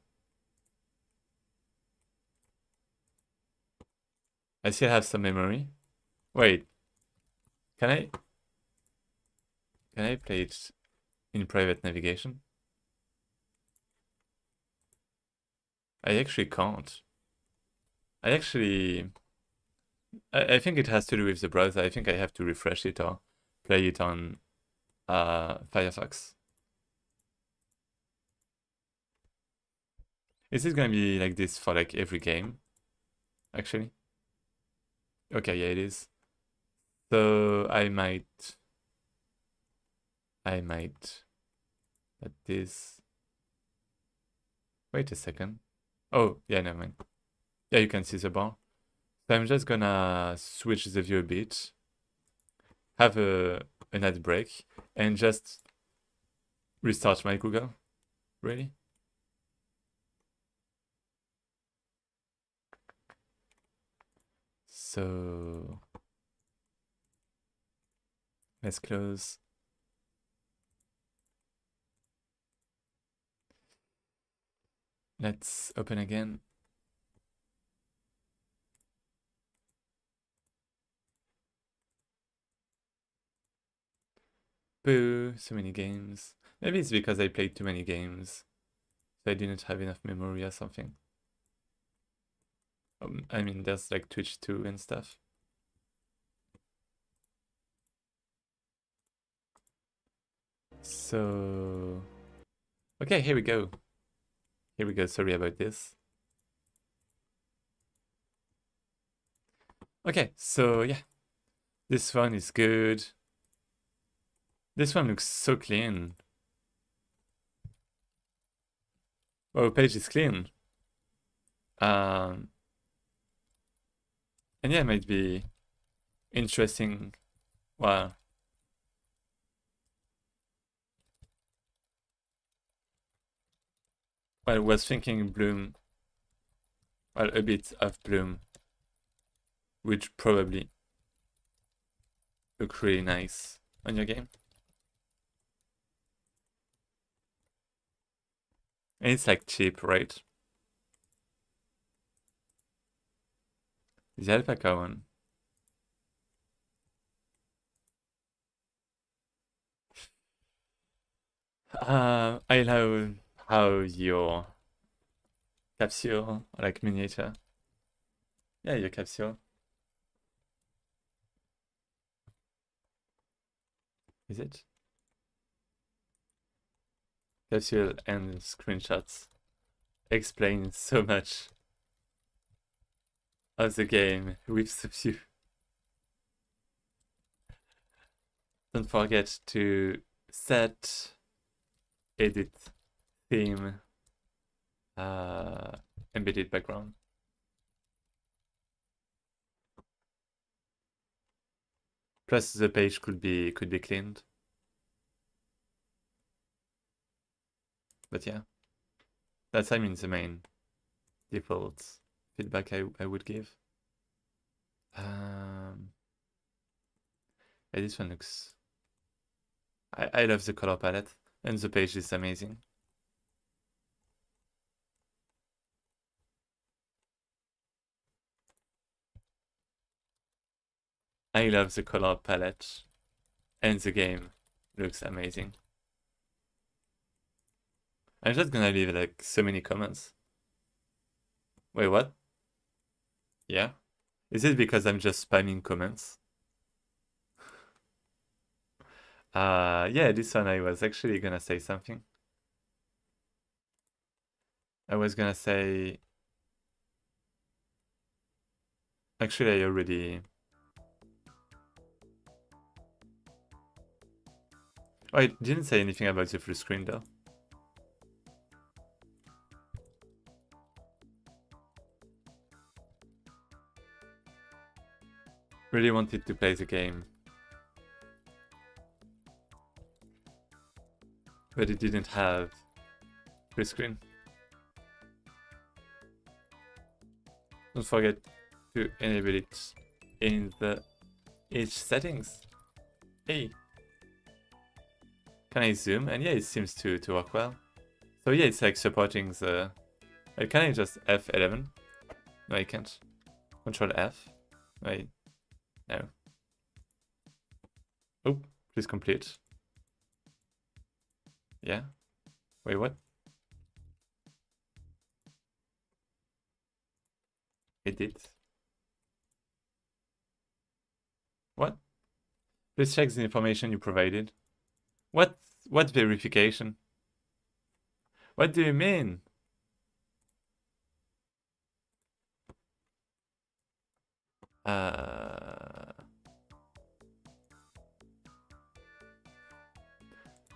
I still have some memory. Wait. Can I play it in private navigation? I actually can't. I think it has to do with the browser. I think I have to refresh it or play it on Firefox. Is it gonna be like this for like every game? Actually? Okay, yeah, it is. So I might let this. Wait a second. Oh, yeah, never mind. Yeah, you can see the bar. So I'm just gonna switch the view a bit, have an ad break, and just restart my Google. Really? So let's close. Let's open again. Boo, so many games. Maybe it's because I played too many games. So I didn't have enough memory or something. I mean, there's like Twitch 2 and stuff. So, okay, here we go. Here we go, sorry about this. Okay, so yeah. This one is good. This one looks so clean. Oh, page is clean. And yeah, it might be interesting. Well, I was thinking bloom, well, a bit of bloom, which probably look really nice on your game. And it's like cheap, right? The alpaca one. I love how your capsule, like miniature. Yeah, your capsule. Is it? Capsule and screenshots explain so much of the game with the view. Don't forget to set, edit, theme, embedded background. Plus the page could be cleaned. But yeah, that's I mean the main default feedback I would give. Yeah, this one looks. I love the color palette and the page is amazing. I love the color palette and the game looks amazing. I'm just gonna leave like so many comments. Wait, what? Yeah? Is it because I'm just spamming comments? Yeah, this one I was actually gonna say something. I was gonna say... Actually, I already... Oh, I didn't say anything about the full screen though. Really wanted to play the game. But it didn't have full screen. Don't forget to enable it in the each settings. Hey! Can I zoom? And yeah, it seems to work well. So yeah, it's like supporting the... Can I just F11? No, I can't. Control F? Wait. No. Oh, please complete. Yeah. Wait, what? Edit. What? Please check the information you provided. What verification? What do you mean?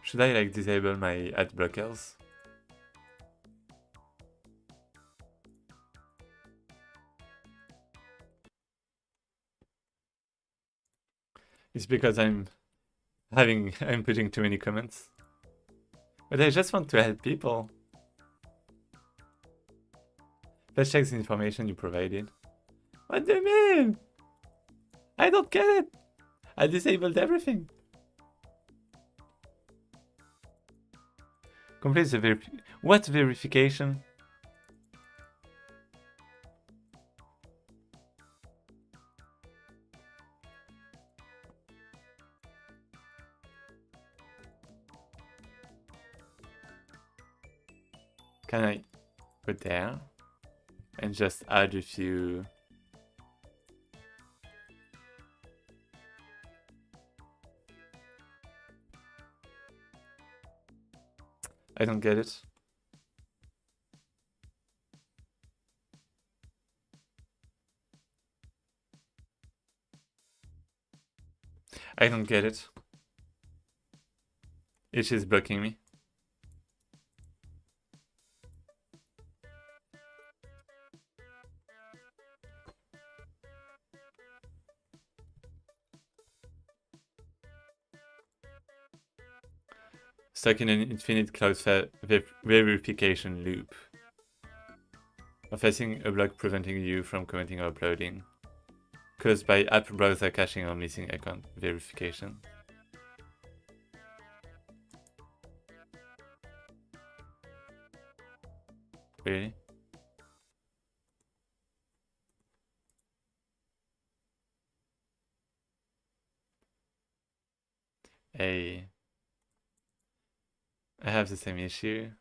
Should I like disable my ad blockers? It's because I'm putting too many comments. But I just want to help people. Let's check the information you provided. What do you mean? I don't get it. I disabled everything. Complete the what verification? Can I put there and just add a few? I don't get it. I don't get it. It is blocking me. stuck in an infinite closed verification loop. Or facing a block preventing you from commenting or uploading. Caused by app browser caching or missing account verification. Really? Hey. I have the same issue.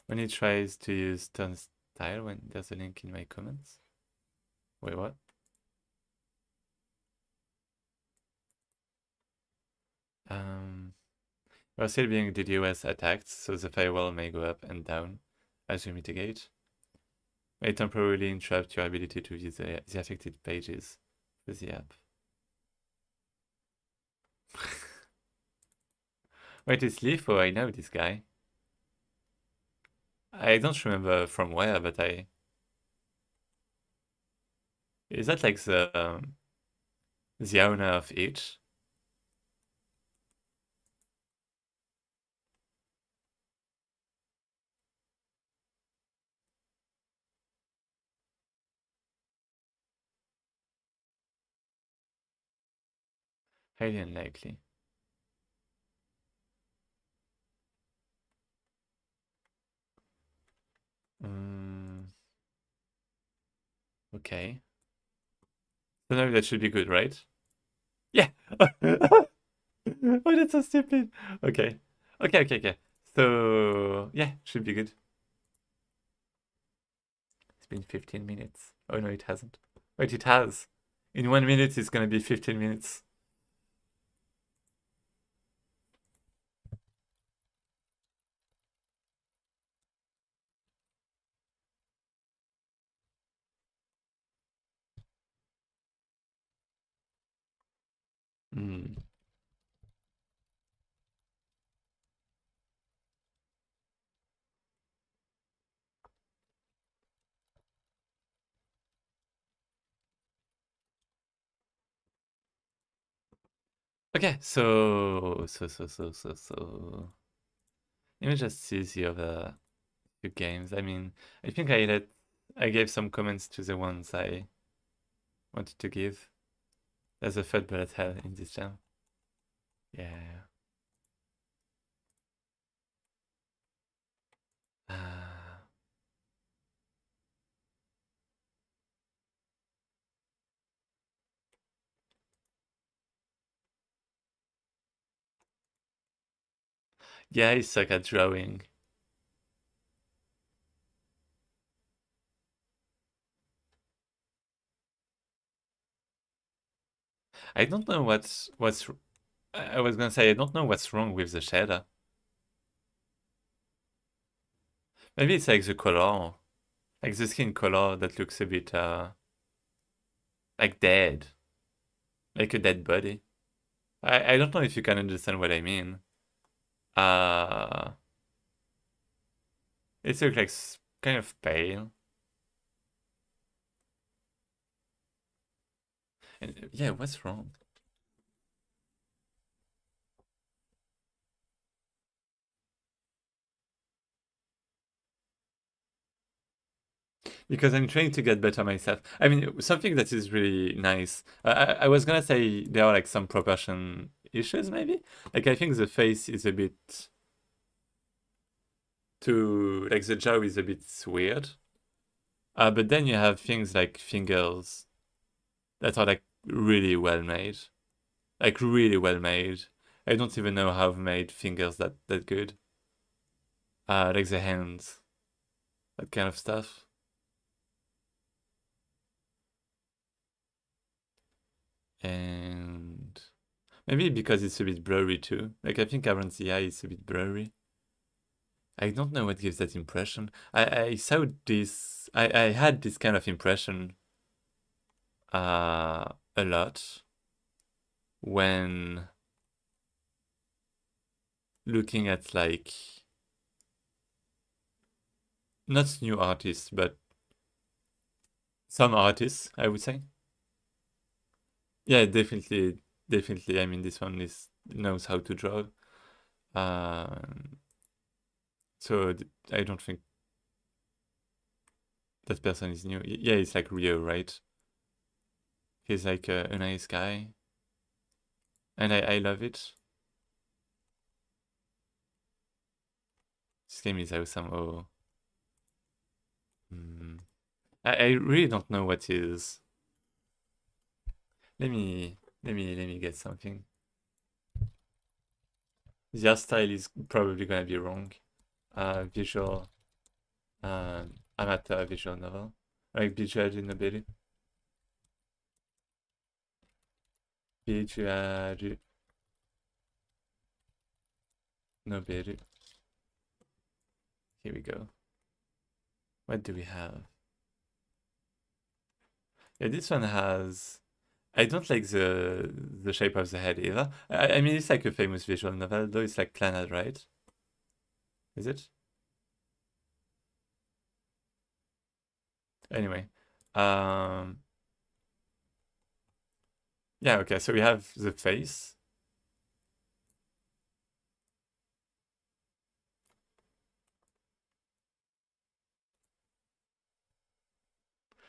When he tries to use turnstile when there's a link in my comments. Wait, what? We're still being DDoS attacked, so the firewall may go up and down as you mitigate. May temporarily interrupt your ability to view the affected pages with the app. Wait, it's Lifo, I know this guy. I don't remember from where, but I... Is that like the owner of each? Highly unlikely. Okay. So now that should be good, right? Yeah! Oh, that's so stupid. Okay. Okay. So, yeah, should be good. It's been 15 minutes. Oh, no, it hasn't. Wait, it has. In 1 minute, it's gonna be 15 minutes. Hmm. Okay, so... Let me just see the other few games. I mean, I think I gave some comments to the ones I wanted to give. There's a fat bullet hell in this jam. Yeah. Yeah, I suck at drawing. I don't know what's I was gonna say I don't know what's wrong with the shader. Maybe it's like the color, like the skin color that looks a bit like dead, like a dead body. I don't know if you can understand what I mean. It looks like kind of pale. And yeah, what's wrong? Because I'm trying to get better myself. I mean, something that is really nice. I was gonna say there are like some proportion issues, maybe. Like I think the face is a bit too, like the jaw is a bit weird. But then you have things like fingers that are like really well made, like really well made. I don't even know how I've made fingers that good. Like the hands, that kind of stuff. And maybe because it's a bit blurry too. Like I think around the eye is a bit blurry. I don't know what gives that impression. I saw this. I had this kind of impression a lot when looking at like not new artists, but some artists, I would say. Yeah, definitely definitely. I mean, this one knows how to draw. So I don't think that person is new. Yeah, it's like Rio, right? He's like a nice guy, and I love it. This game is awesome. Oh, I really don't know what is. Let me get something. The art style is probably gonna be wrong. Visual, amateur visual novel, like visual nobody. Visual nobody. Here we go. What do we have? Yeah, this one has. I don't like the shape of the head either. I mean, it's like a famous visual novel, though. It's like Clannad, right? Is it? Anyway, um, yeah. Okay, so we have the face.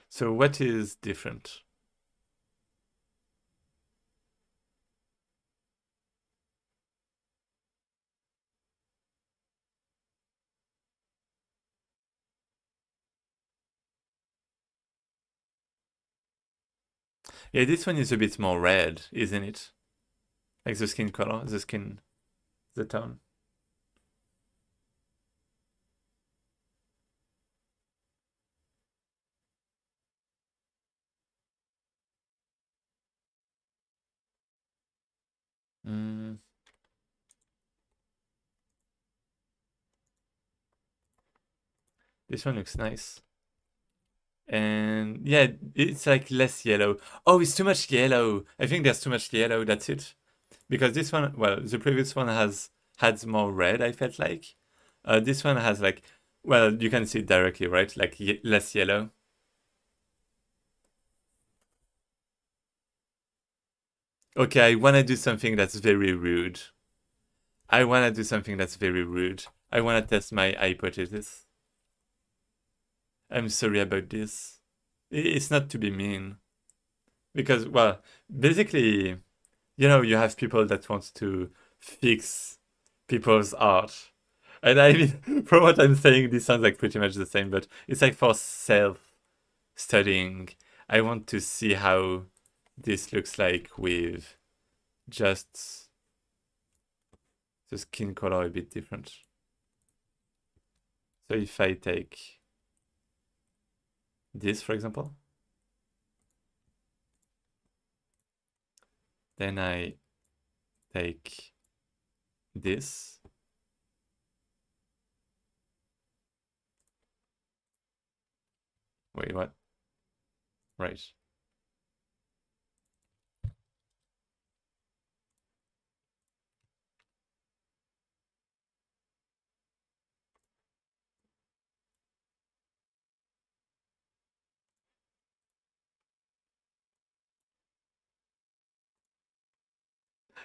So what is different? Yeah, this one is a bit more red, isn't it? Like the skin color, the tone. Mm, this one looks nice. And yeah, it's like less yellow. Oh, it's too much yellow. I think there's too much yellow, that's it. Because this one, well, the previous one had more red, I felt like. This one has like, well, you can see it directly, right? Like less yellow. Okay, I want to do something that's very rude. I want to do something that's very rude. I want to test my hypothesis. I'm sorry about this. It's not to be mean. Because, well, basically, you have people that want to fix people's art. And I mean, from what I'm saying, this sounds like pretty much the same, but it's like for self-studying. I want to see how this looks like with just the skin color a bit different. So if I take this, for example, then I take this. Wait, what? Right.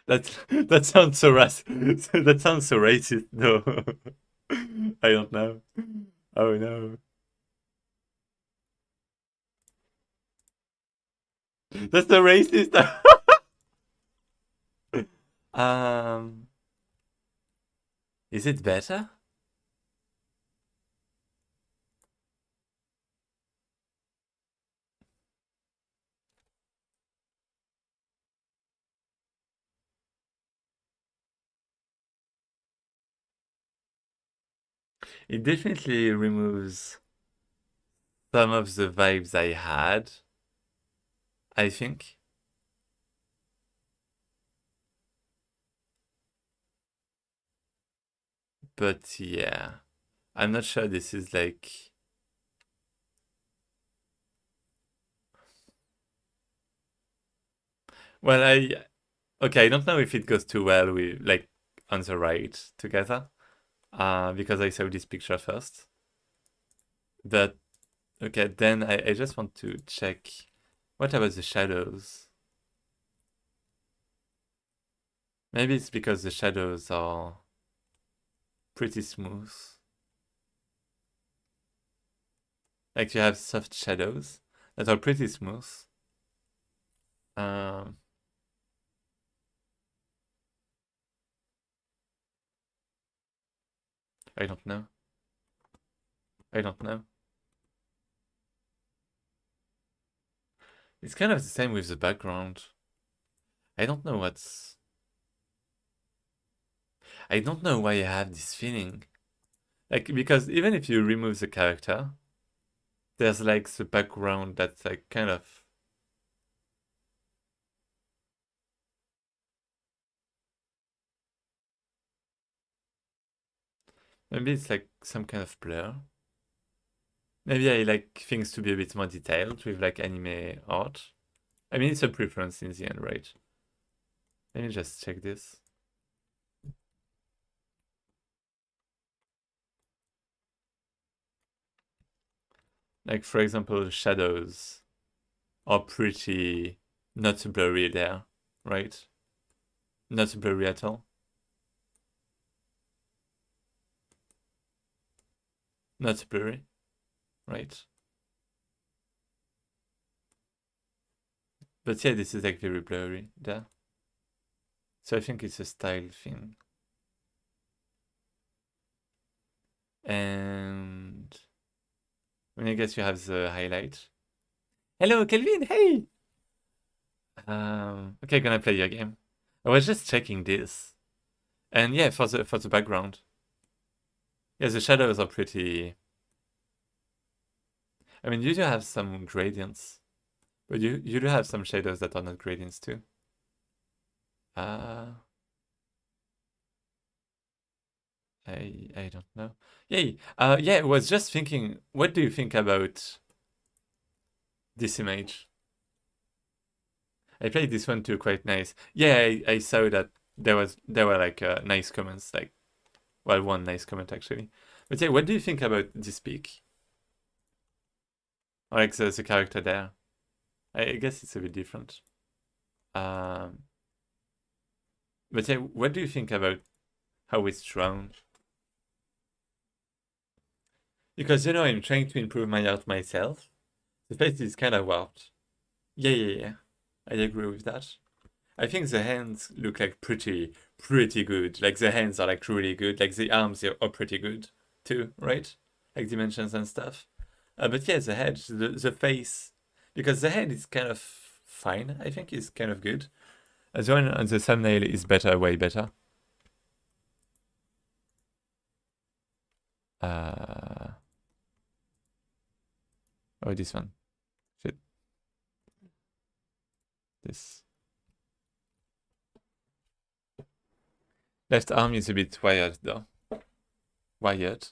That sounds so that sounds so racist. No, I don't know. Oh no, that's the racist. um, is it better? It definitely removes some of the vibes I had, I think. But yeah, I'm not sure this is like. Well, okay, I don't know if it goes too well with like on the right together. Because I saw this picture first. But okay, then I just want to check what about the shadows? Maybe it's because the shadows are pretty smooth. Like you have soft shadows that are pretty smooth. Um, I don't know. I don't know. It's kind of the same with the background. I don't know what's... I don't know why I have this feeling. Like, because even if you remove the character, there's like the background that's like kind of... Maybe it's like some kind of blur. Maybe I like things to be a bit more detailed with like anime art. I mean, it's a preference in the end, right? Let me just check this. Like, for example, shadows are pretty not blurry there, right? Not blurry at all. Not blurry, right? But yeah, this is like very blurry there. So I think it's a style thing. And I guess you have the highlight. Hello, Kelvin. Hey. Okay, gonna play your game. I was just checking this, and yeah, for the background, yeah, the shadows are pretty. I mean, you do have some gradients, but you do have some shadows that are not gradients too. Uh, I don't know. Yay. Yeah, I was just thinking, what do you think about this image? I played this one too, quite nice. Yeah, I saw that there were like nice comments, like well, one nice comment actually. But yeah, what do you think about this pic? Or like the character there? I guess it's a bit different. Um, but yeah, what do you think about how it's drawn? Because you know I'm trying to improve my art myself. The face is kind of warped. Yeah. I agree with that. I think the hands look like pretty good. Like the hands are like really good. Like the arms are pretty good too, right? Like dimensions and stuff. But yeah, the head, the face, because the head is kind of fine. I think is kind of good. The one on the thumbnail is better, way better. Oh, this one. Shit. This. Left arm is a bit wired though. Wired?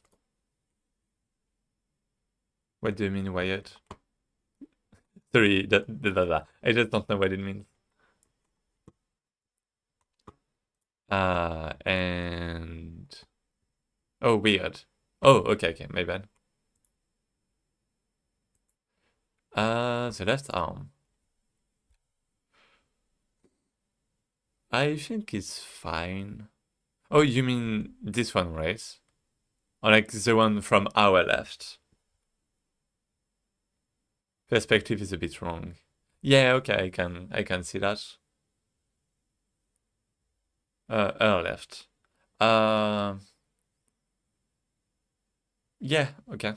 What do you mean wired? Sorry, I just don't know what it means. And... Oh, weird. Oh, okay, my bad. The left arm. I think it's fine. Oh, you mean this one, right? Or like the one from our left? Perspective is a bit wrong. Yeah, okay, I can see that. Our left. Yeah, okay.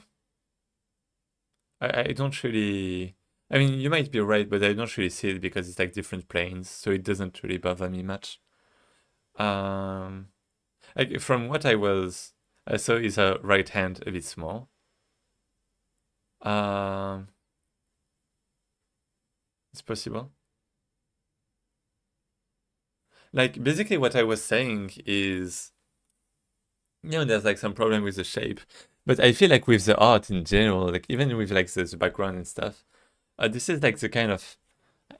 I don't really... I mean, you might be right, but I don't really see it because it's like different planes, so it doesn't really bother me much. Like from what I saw is a right hand a bit small. It's possible. Like basically what I was saying is, you know, there's like some problem with the shape, but I feel like with the art in general, like even with like the background and stuff, this is like the kind of,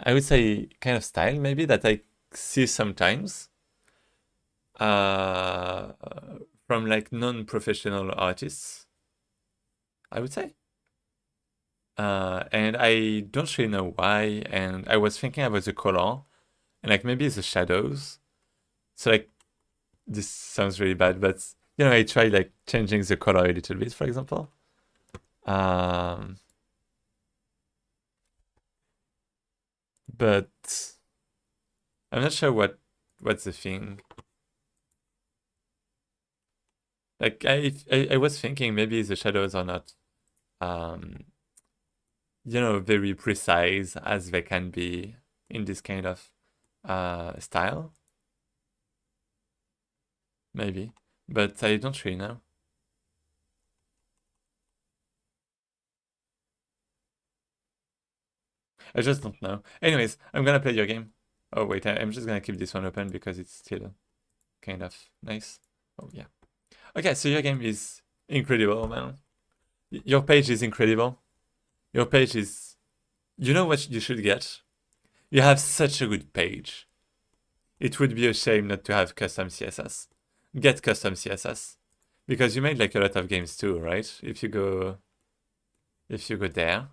I would say, kind of style maybe that I see sometimes from like non-professional artists, I would say. And I don't really know why. And I was thinking about the color and like maybe the shadows. So like, this sounds really bad, but you know, I tried like changing the color a little bit, for example. But I'm not sure what's the thing. Like I was thinking maybe the shadows are not you know, very precise as they can be in this kind of style. Maybe. But I don't really know. I just don't know. Anyways, I'm gonna play your game. Oh wait, I'm just gonna keep this one open because it's still kind of nice. Oh yeah. Okay, so your game is incredible, man. Your page is incredible. Your page is... You know what you should get? You have such a good page. It would be a shame not to have custom CSS. Get custom CSS. Because you made like a lot of games too, right? If you go there.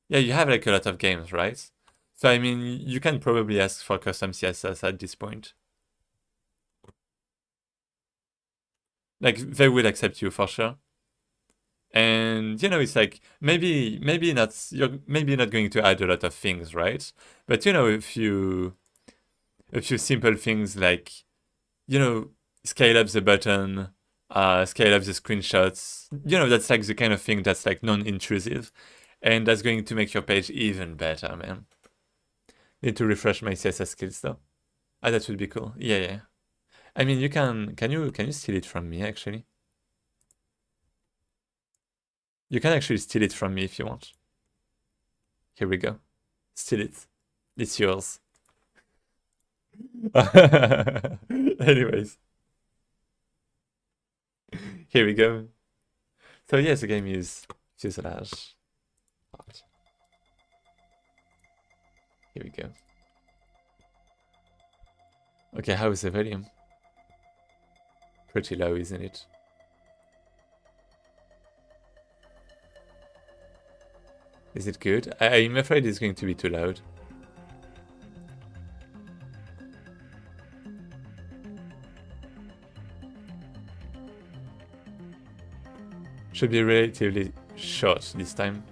Yeah, you have like a lot of games, right? So I mean, you can probably ask for custom CSS at this point. Like, they will accept you for sure. And you know, it's like maybe not, you're maybe not going to add a lot of things, right? But you know, a few simple things like, you know, scale up the button, scale up the screenshots. You know, that's like the kind of thing that's like non-intrusive, and that's going to make your page even better, man. Need to refresh my CSS skills though. Ah, that would be cool. Yeah, yeah. I mean, you can you steal it from me actually? You can actually steal it from me if you want. Here we go. Steal it. It's yours. Anyways. Here we go. So yes, the game is fuselage. Here we go. Okay, how is the volume? Pretty low, isn't it? Is it good? I'm afraid it's going to be too loud. Should be relatively short this time.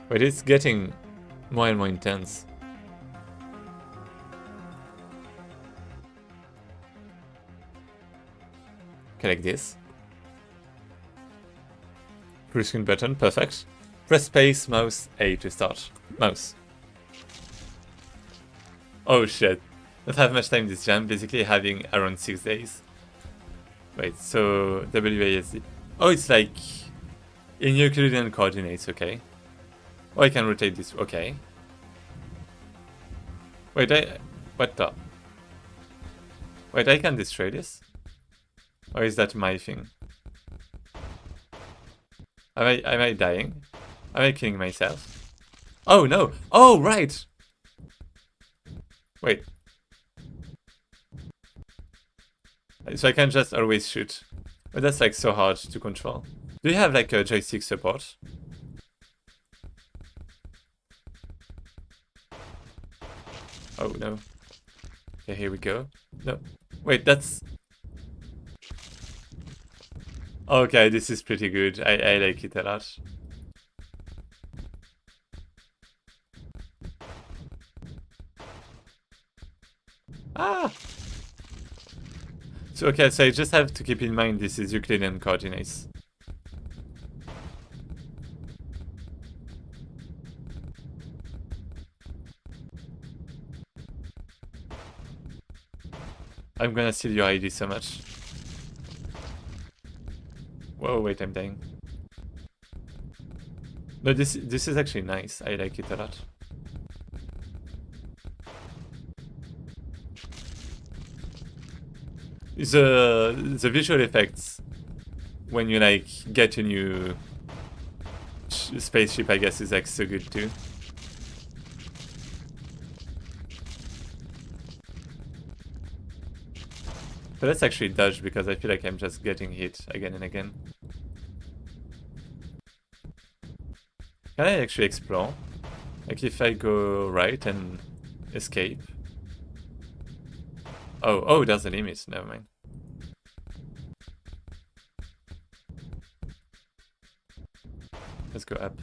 But it's getting more and more intense. Okay, like this. Full screen button, perfect. Press space, mouse, A to start. Mouse. Oh shit. Don't have much time this jam, basically having around 6 days. Wait, so WASD. Oh, it's like in Euclidean coordinates, okay. Oh, I can rotate this, okay. Wait, what the? Wait, I can destroy this? Or is that my thing? Am I dying? Am I killing myself? Oh no! Oh, right! Wait. So I can just always shoot. But that's like so hard to control. Do you have like a joystick support? Oh no. Okay, here we go. No. Wait, that's... Okay, this is pretty good. I like it a lot. Ah! So okay, so I just have to keep in mind this is Euclidean coordinates. I'm gonna steal your ID so much. Whoa, wait, I'm dying. No, this is actually nice. I like it a lot. The visual effects when you like get a new spaceship, I guess, is like so good too. But let's actually dodge because I feel like I'm just getting hit again and again. Can I actually explore? Like if I go right and escape? Oh, there's a limit. Never mind. Let's go up,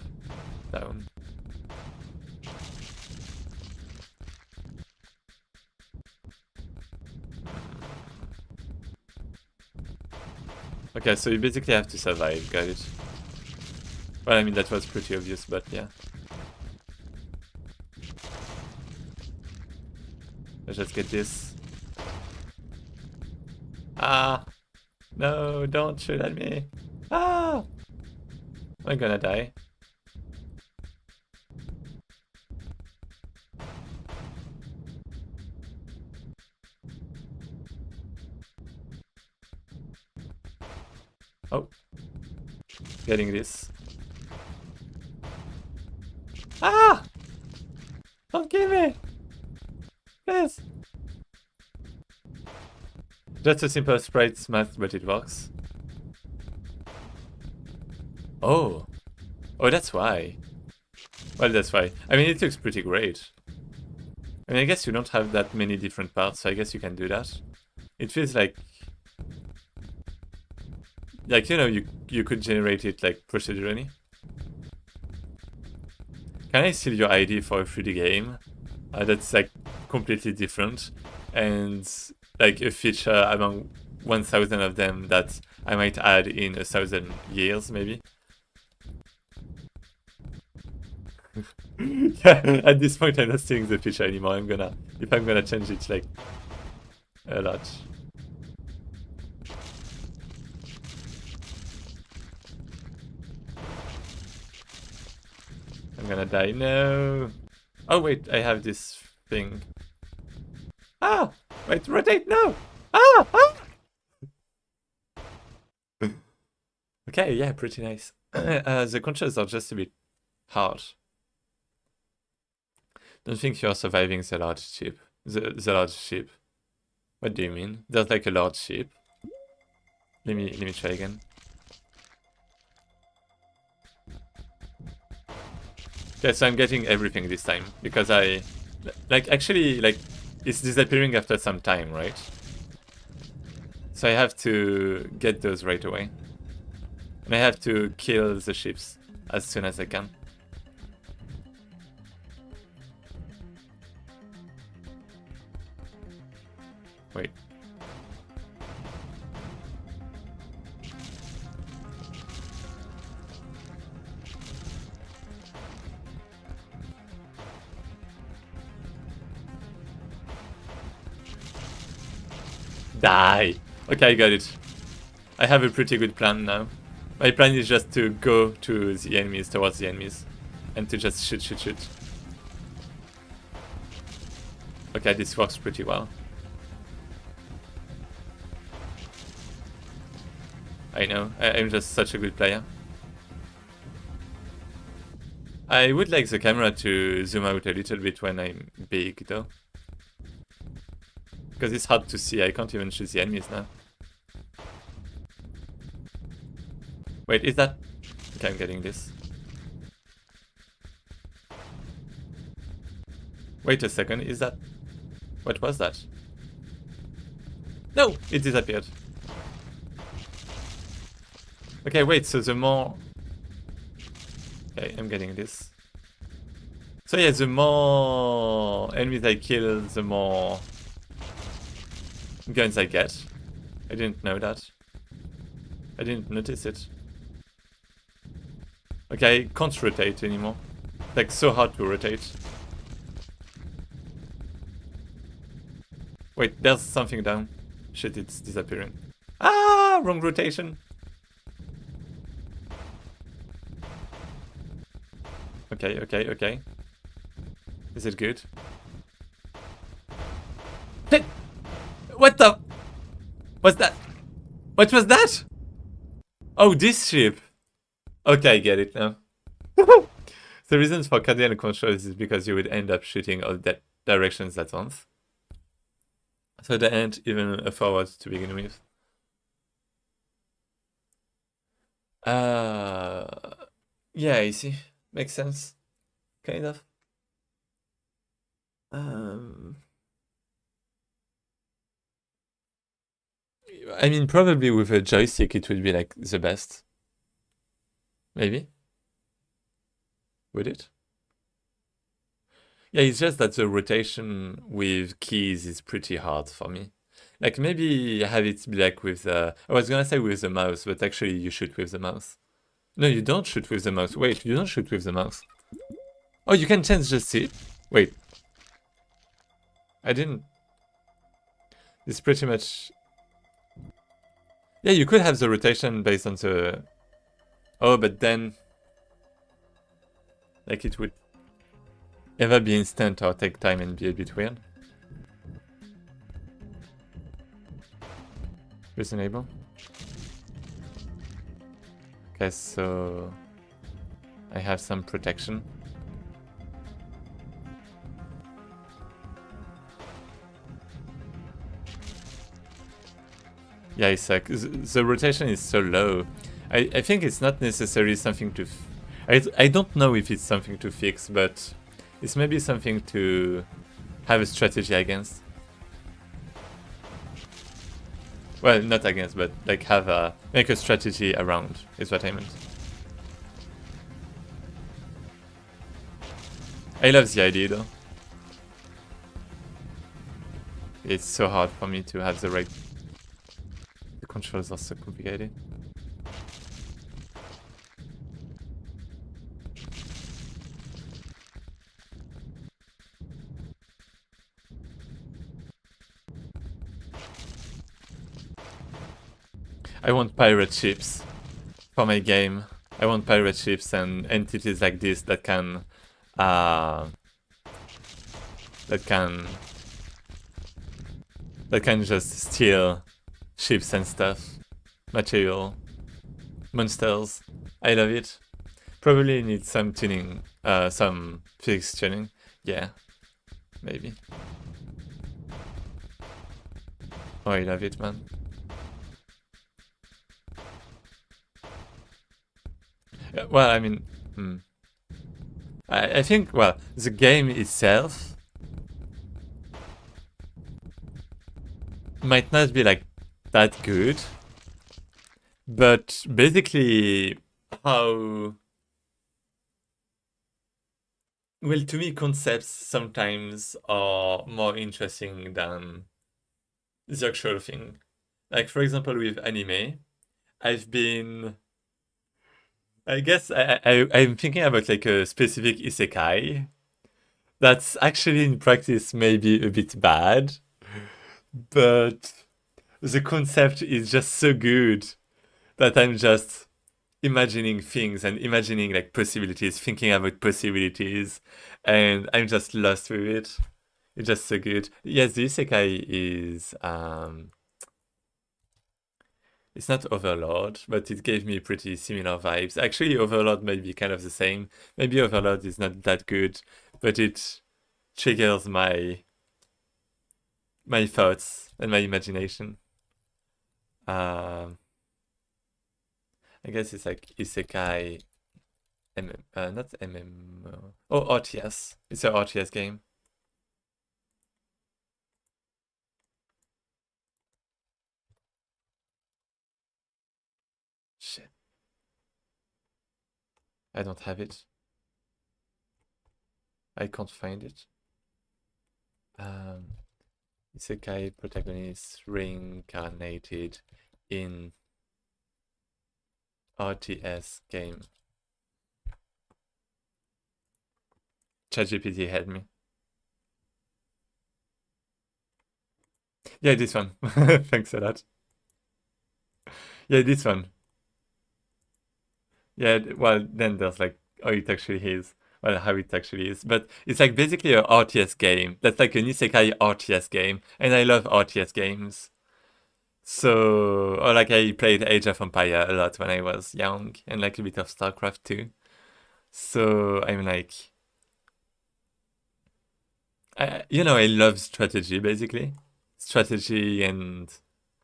down. Okay, so you basically have to survive, got it. Well, I mean, that was pretty obvious, but yeah. Let's just get this. Ah! No, don't shoot at me! Ah! I'm gonna die. Oh. Getting this. Ah! Don't kill me! Please! Just a simple sprite math, but it works. Oh. Oh, that's why. Well, that's why. I mean, it looks pretty great. I mean, I guess you don't have that many different parts, so I guess you can do that. It feels like, you know, you could generate it, like, procedurally. Can I steal your ID for a 3D game? That's, like, completely different. And, like, a feature among 1,000 of them that I might add in 1,000 years, maybe. Yeah, at this point I'm not stealing the feature anymore. If I'm gonna change it, like, a lot. I'm gonna die. No. Oh wait, I have this thing. Ah! Wait, rotate! No! Ah! Ah! Okay, yeah, pretty nice. The controls are just a bit hard. Don't think you're surviving the large ship. The large ship. What do you mean? There's like a large ship. Let me try again. Okay, so I'm getting everything this time because actually it's disappearing after some time, right? So I have to get those right away. And I have to kill the ships as soon as I can. Wait. Die! Okay, I got it. I have a pretty good plan now. My plan is just to go to the enemies, towards the enemies. And to just shoot. Okay, this works pretty well. I know, I'm just such a good player. I would like the camera to zoom out a little bit when I'm big, though. Because it's hard to see, I can't even shoot the enemies now. Wait, is that... Okay, I'm getting this. Wait a second, is that... What was that? No! It disappeared. Okay, wait, so the more... Okay, I'm getting this. So yeah, the more enemies I kill, the more guns I get. I didn't know that. I didn't notice it. Okay, I can't rotate anymore. Like, so hard to rotate. Wait, there's something down. Shit, it's disappearing. Ah, wrong rotation. Okay. Is it good? What the? What's that? What was that? Oh, this ship. Okay, I get it now. The reasons for cardinal controls is because you would end up shooting all that directions at once. So they aren't even forward to begin with. Yeah, I see. Makes sense. Kind of. I mean, probably with a joystick it would be like the best. Maybe? Would it? Yeah, it's just that the rotation with keys is pretty hard for me. Like maybe have it be like with the... I was gonna say with the mouse, but actually you shoot with the mouse. No, you don't shoot with the mouse. Wait, you don't shoot with the mouse. Oh, you can change the seat? Wait. I didn't... It's pretty much... Yeah, you could have the rotation based on the... Oh, but then... Like it would either be instant or take time and be a bit weird. Reasonable. Okay, so... I have some protection. Yeah, it's like... The rotation is so low. I think it's not necessarily something to... I don't know if it's something to fix, but... It's maybe something to have a strategy against. Well, not against, but like have a... Make a strategy around, is what I meant. I love the idea though. It's so hard for me to have the right... The controls are so complicated. I want pirate ships for my game. I want pirate ships and entities like this that can just steal ships and stuff, material, monsters. I love it. Probably need some tuning, some physics tuning. Yeah, maybe. Oh, I love it, man. Well, I mean, I think, well, the game itself might not be like that good, but basically how... Well, to me, concepts sometimes are more interesting than the actual thing. Like, for example, with anime, I've been... I guess I'm thinking about like a specific isekai that's actually in practice maybe a bit bad, but the concept is just so good that I'm just imagining things and imagining like possibilities, thinking about possibilities, and I'm just lost with it. It's just so good. Yes, the isekai is it's not Overlord, but it gave me pretty similar vibes. Actually, Overlord might be kind of the same. Maybe Overlord is not that good, but it triggers my thoughts and my imagination. I guess it's like Isekai, not MMO. Oh, RTS. It's an RTS game. Shit. I don't have it. I can't find it. Isekai protagonist reincarnated in RTS game. ChatGPT helped me. Yeah, this one. Thanks a lot. Yeah, this one. Yeah, well, then there's like, oh, it actually is. Well, how it actually is. But it's like basically an RTS game. That's like an isekai RTS game. And I love RTS games. So, or like I played Age of Empire a lot when I was young. And like a bit of StarCraft too. So I'm like... I love strategy, basically. Strategy and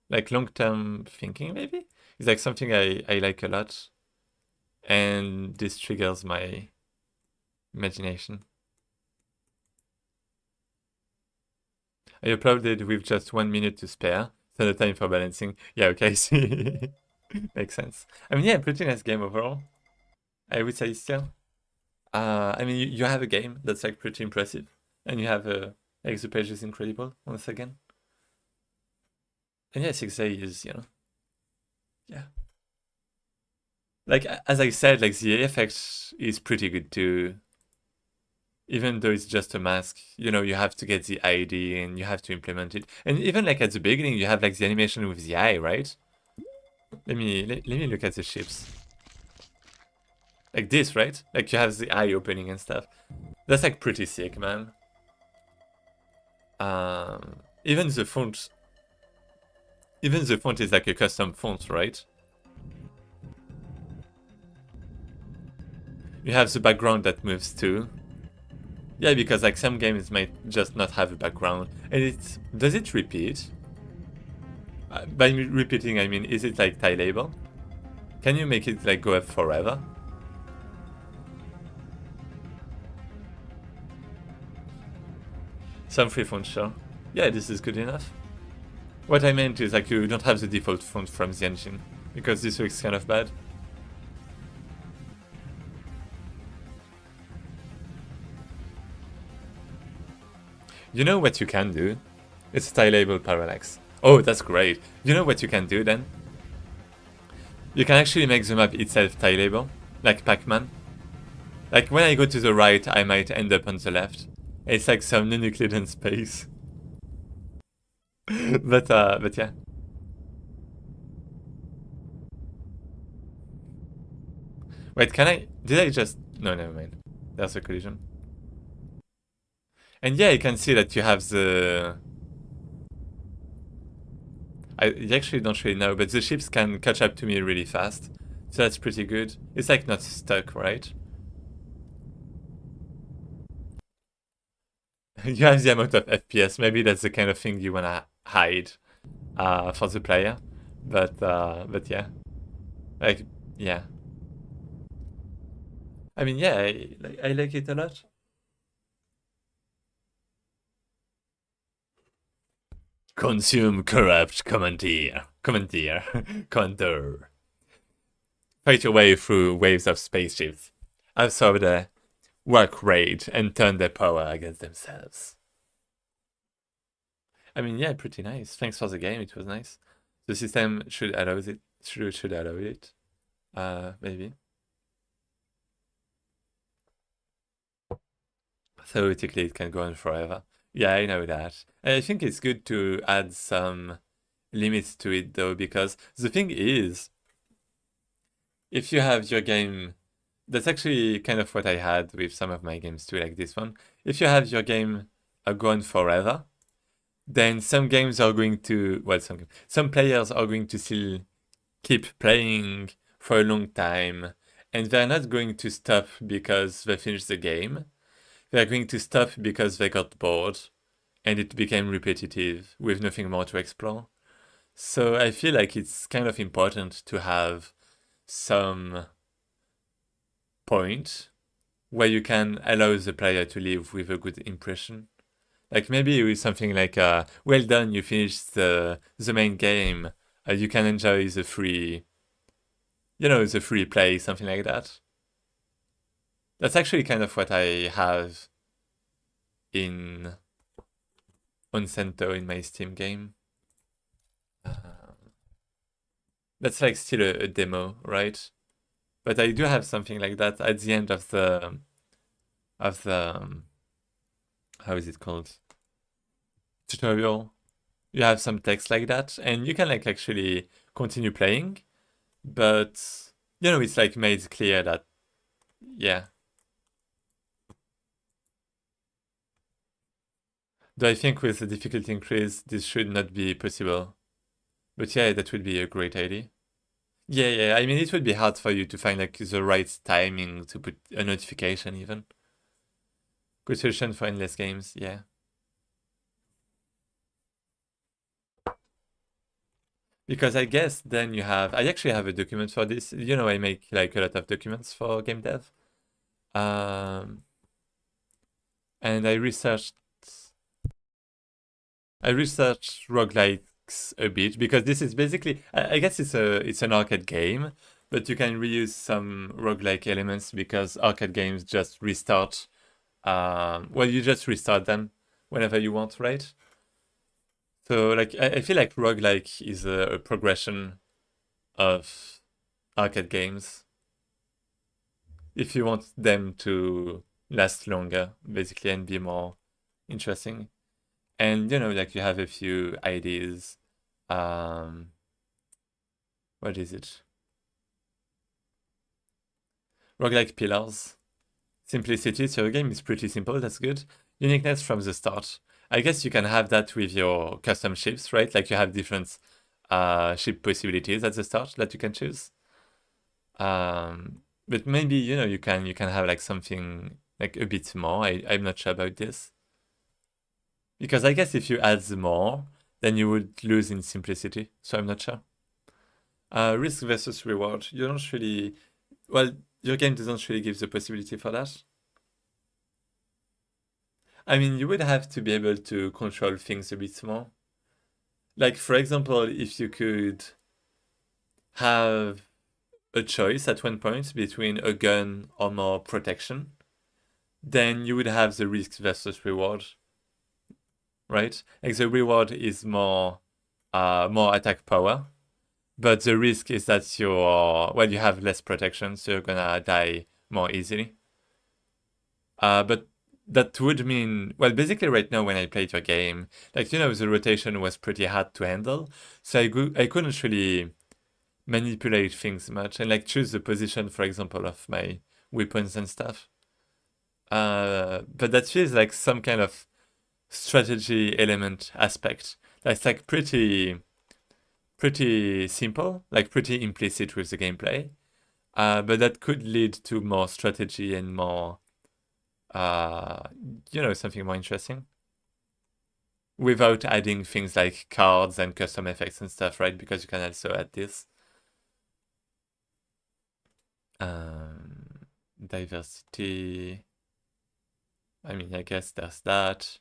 like long-term thinking, maybe? It's like something I like a lot. And this triggers my imagination. I uploaded with just 1 minute to spare, Spend the time for balancing. Yeah, okay, see. Makes sense. I mean, yeah, pretty nice game overall. I would say still. I mean, you have a game that's like pretty impressive, and you have like the page is incredible once again. And yeah, 6A is, yeah. Like as I said, like the effect is pretty good too. Even though it's just a mask, you have to get the ID and you have to implement it. And even like at the beginning, you have like the animation with the eye, right? Let me look at the ships. Like this, right? Like you have the eye opening and stuff. That's like pretty sick, man. Even the font is like a custom font, right? You have the background that moves too. Yeah, because like some games might just not have a background. And does it repeat? By repeating, I mean, is it like tileable? Can you make it like go up forever? Some free font, sure. Yeah, this is good enough. What I meant is like you don't have the default font from the engine, because this looks kind of bad. You know what you can do? It's tileable parallax. Oh, that's great. You know what you can do then? You can actually make the map itself tileable, like Pac-Man. Like when I go to the right, I might end up on the left. It's like some non-Euclidean space. but yeah. Wait, did I just... No, never mind. There's a collision. And yeah, you can see that you have the... I actually don't really know, but the ships can catch up to me really fast. So that's pretty good. It's like not stuck, right? You have the amount of FPS. Maybe that's the kind of thing you wanna hide for the player. But yeah. Like, yeah. I mean, yeah, I like it a lot. Consume corrupt commentator. Fight your way through waves of spaceships. Absorb the work rage and turn their power against themselves. I mean, yeah, pretty nice. Thanks for the game. It was nice. The system should allow it. Should allow it. Maybe. Theoretically, it can go on forever. Yeah, I know that. I think it's good to add some limits to it, though, because the thing is, if you have your game... That's actually kind of what I had with some of my games too, like this one. If you have your game go on forever, then some games are going to... Well, some players are going to still keep playing for a long time, and they're not going to stop because they finished the game. They're going to stop because they got bored and it became repetitive with nothing more to explore. So I feel like it's kind of important to have some point where you can allow the player to leave with a good impression. Like maybe with something like, well done, you finished the main game, you can enjoy the free, the free play, something like that. That's actually kind of what I have in Onsento in my Steam game. That's like still a demo, right? But I do have something like that at the end of the how is it called? Tutorial. You have some text like that, and you can like actually continue playing, but it's like made clear that, yeah. Do I think with the difficulty increase, this should not be possible? But yeah, that would be a great idea. Yeah, I mean, it would be hard for you to find like the right timing to put a notification even. Good solution for endless games, yeah. Because I guess then I actually have a document for this. I make like a lot of documents for game dev. And I researched roguelikes risks a bit because this is basically, I guess it's an arcade game, but you can reuse some roguelike elements because arcade games just restart. Well, you just restart them whenever you want, right? So like I feel like roguelike is a progression of arcade games if you want them to last longer, basically, and be more interesting. And like you have a few ideas. What is it? Roguelike pillars. Simplicity, so your game is pretty simple, that's good. Uniqueness from the start. I guess you can have that with your custom ships, right? Like you have different ship possibilities at the start that you can choose. But maybe, you can have like something like a bit more. I'm not sure about this. Because I guess if you add more, then you would lose in simplicity. So I'm not sure. Risk versus reward. You don't really... Well, your game doesn't really give the possibility for that. I mean, you would have to be able to control things a bit more. Like, for example, if you could have a choice at one point between a gun or more protection, then you would have the risk versus reward, right? Like the reward is more attack power, but the risk is that you have less protection, so you're gonna die more easily. But that would mean, well, basically right now when I played your game, like, the rotation was pretty hard to handle, so I couldn't really manipulate things much and like choose the position, for example, of my weapons and stuff. But that feels like some kind of strategy element aspect. That's like pretty simple, like pretty implicit with the gameplay. But that could lead to more strategy and more, something more interesting. Without adding things like cards and custom effects and stuff, right? Because you can also add this. Diversity. I mean, I guess there's that.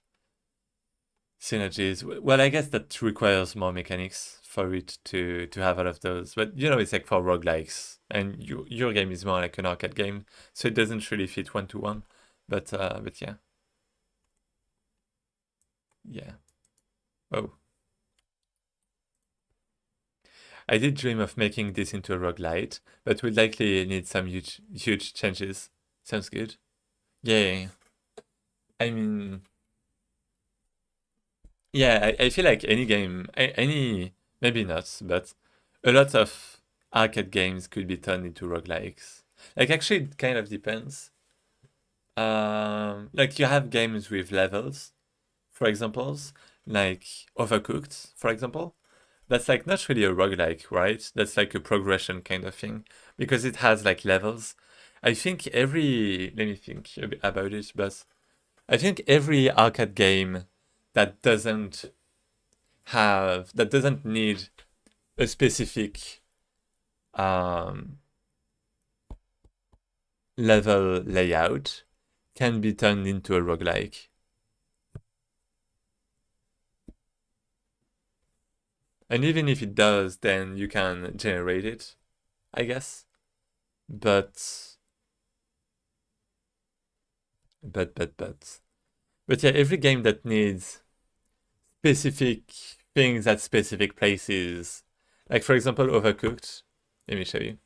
Synergies. Well, I guess that requires more mechanics for it to have all of those. But it's like for roguelikes, and your game is more like an arcade game, so it doesn't really fit one to one. But yeah. Yeah. Oh. I did dream of making this into a roguelite, but would likely need some huge changes. Sounds good. Yeah. I mean, yeah, I feel like any game, any, maybe not, but a lot of arcade games could be turned into roguelikes. Like, actually, it kind of depends. Like, you have games with levels, for examples, like Overcooked, for example. That's like not really a roguelike, right? That's like a progression kind of thing because it has like levels. I think let me think a bit about it, but I think every arcade game that doesn't need a specific level layout can be turned into a roguelike. And even if it does, then you can generate it, I guess. But yeah, every game that needs specific things at specific places, like for example, Overcooked. Let me show you.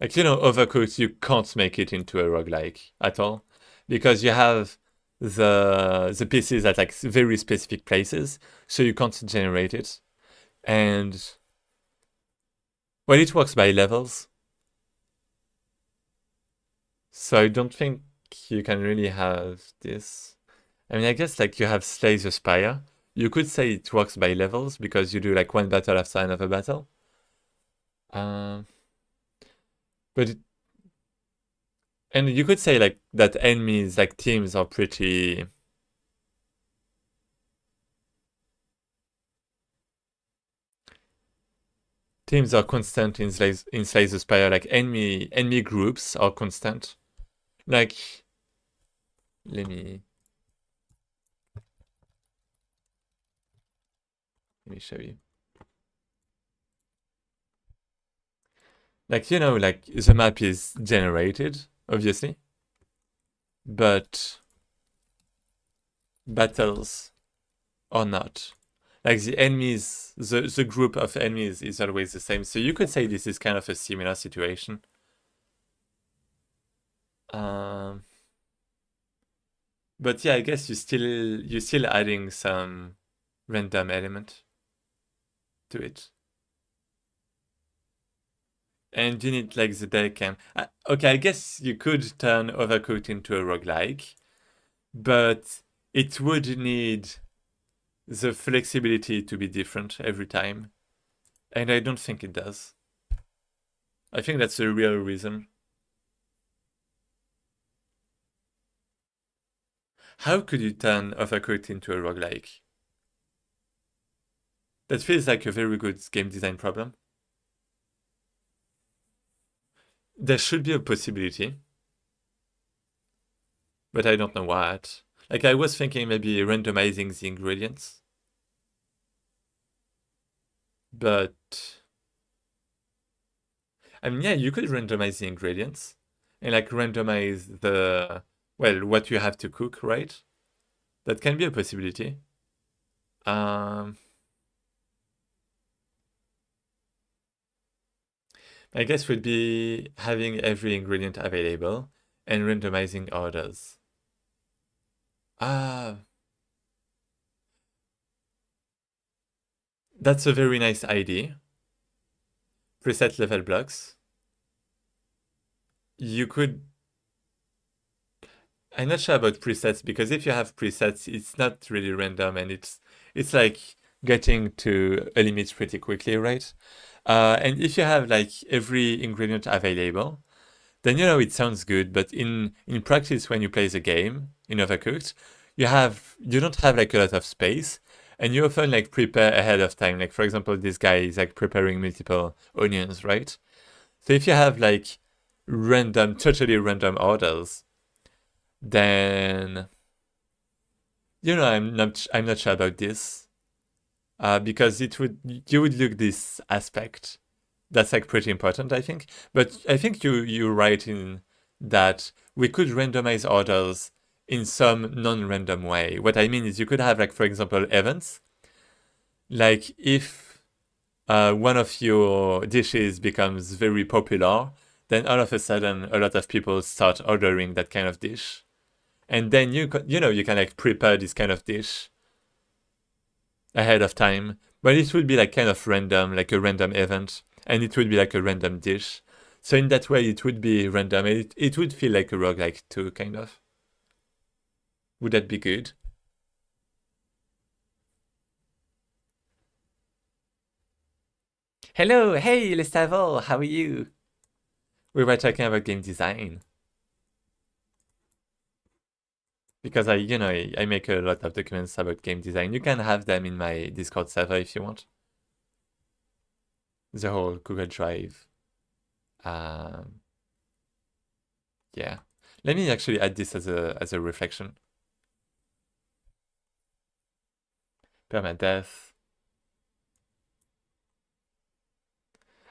Like, Overcooked, you can't make it into a roguelike at all because you have the pieces at like very specific places, so you can't generate it. And well, it works by levels, so I don't think you can really have this. I mean, I guess like you have Slay the Spire. You could say it works by levels because you do like one battle after another battle. But and you could say like that enemies, like teams, are pretty. Teams are constant in Slay the Spire. Like enemy groups are constant. Like Let me show you. Like, you know, like the map is generated, obviously, but battles are not. Like the enemies, the group of enemies is always the same. So you could say this is kind of a similar situation. But yeah, I guess you're still adding some random element to it. And you need like the deck and okay, I guess you could turn Overcooked into a roguelike, but it would need the flexibility to be different every time. And I don't think it does. I think that's the real reason. How could you turn Overcooked into a roguelike? That feels like a very good game design problem. There should be a possibility, but I don't know what. Like I was thinking maybe randomizing the ingredients, but I mean, yeah, you could randomize the ingredients and like randomize the, well, what you have to cook, right? That can be a possibility. I guess would be having every ingredient available and randomizing orders. That's a very nice idea. Preset level blocks. You could... I'm not sure about presets because if you have presets, it's not really random and it's like getting to a limit pretty quickly, right? And if you have like every ingredient available, then you know it sounds good. But in practice, when you play the game in Overcooked, you don't have like a lot of space, and you often like prepare ahead of time. Like for example, this guy is like preparing multiple onions, right? So if you have like random, totally random orders, then you know I'm not sure about this because you would look this aspect. That's like pretty important, I think. But I think you're right in that we could randomize orders in some non-random way. What I mean is you could have like, for example, events. Like if one of your dishes becomes very popular, then all of a sudden a lot of people start ordering that kind of dish. And then you can like prepare this kind of dish ahead of time. But it would be like kind of random, like a random event. And it would be like a random dish. So in that way, it would be random. It would feel like a roguelike too, kind of. Would that be good? Hello, hey, Lestavo, how are you? We were talking about game design. Because I make a lot of documents about game design. You can have them in my Discord server if you want. The whole Google Drive. Yeah. Let me actually add this as a reflection. Permadeath.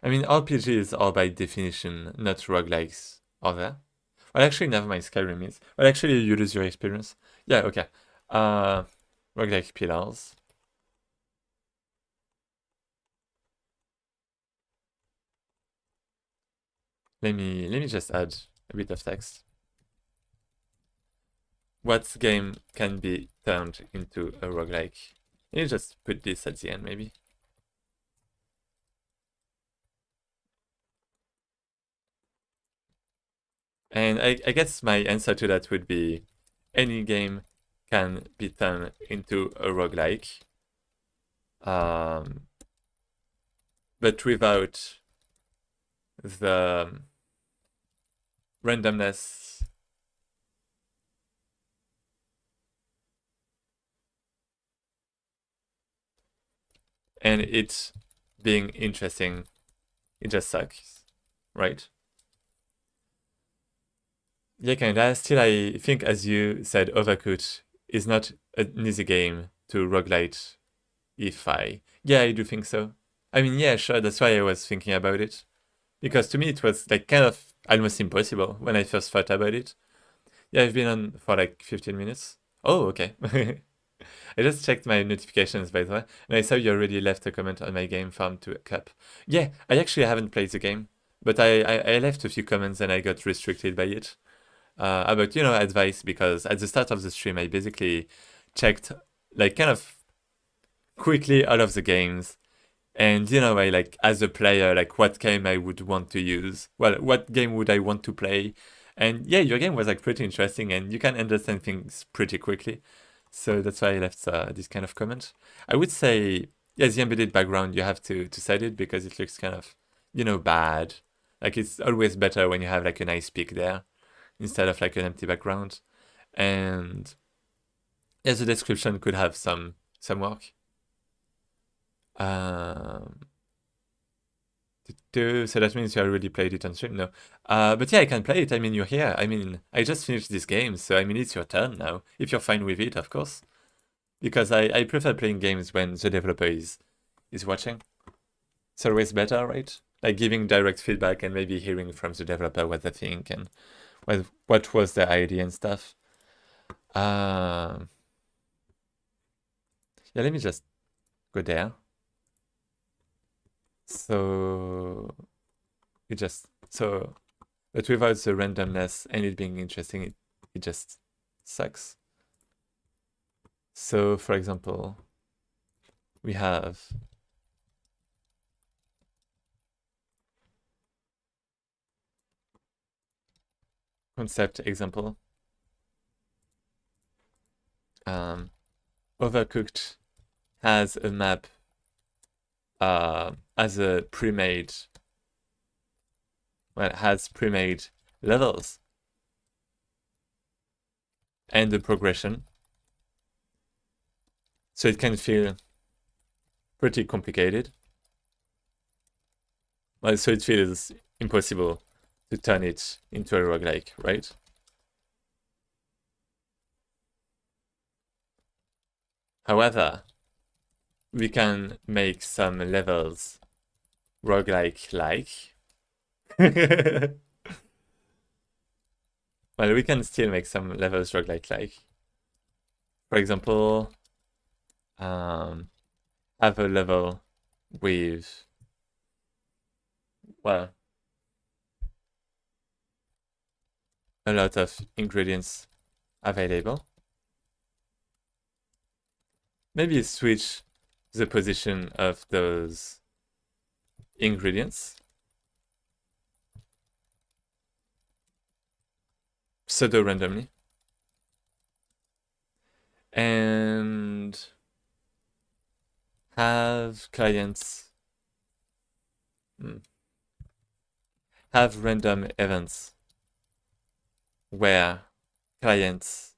I mean, RPGs are by definition not roguelikes, are there? Well, actually, never mind, Skyrim is. Well, actually, you lose your experience. Yeah, okay. Roguelike pillars. Let me just add a bit of text. What game can be turned into a roguelike? Let me just put this at the end, maybe. And I guess my answer to that would be any game can be turned into a roguelike. But without the randomness and it being interesting, it just sucks, right? Yeah, kinda. Still, I think, as you said, Overcooked is not an easy game to roguelite. Yeah, I do think so. I mean, yeah, sure. That's why I was thinking about it, because to me it was like kind of almost impossible when I first thought about it. Yeah, I've been on for like 15 minutes. Oh, okay. I just checked my notifications, by the way, and I saw you already left a comment on my game Farm to Cup. Yeah, I actually haven't played the game, but I left a few comments and I got restricted by it. About, advice, because at the start of the stream, I basically checked, like, kind of quickly all of the games. And, I, like, as a player, like, what game I would want to use. Well, what game would I want to play? And yeah, your game was, like, pretty interesting, and you can understand things pretty quickly. So that's why I left this kind of comment. I would say, yeah, the embedded background, you have to set it because it looks kind of, bad. Like, it's always better when you have, like, a nice peak there instead of, like, an empty background. And yeah, the description could have some work. So that means you already played it on stream? No. But yeah, I can play it. I mean, you're here. I mean, I just finished this game, so I mean, it's your turn now. If you're fine with it, of course. Because I prefer playing games when the developer is watching. It's always better, right? Like giving direct feedback and maybe hearing from the developer what they think and what was their idea and stuff. Yeah, let me just go there. So but without the randomness and it being interesting, it just sucks. So for example, we have concept example. Overcooked has a map as a pre-made, well, it has pre-made levels and the progression. So it can feel pretty complicated. Well, so it feels impossible to turn it into a roguelike, right? However, we can make some levels roguelike-like. Well, we can still make some levels roguelike-like. For example, have a level with, well, a lot of ingredients available. Maybe switch the position of those ingredients pseudo randomly, and have clients have random events where clients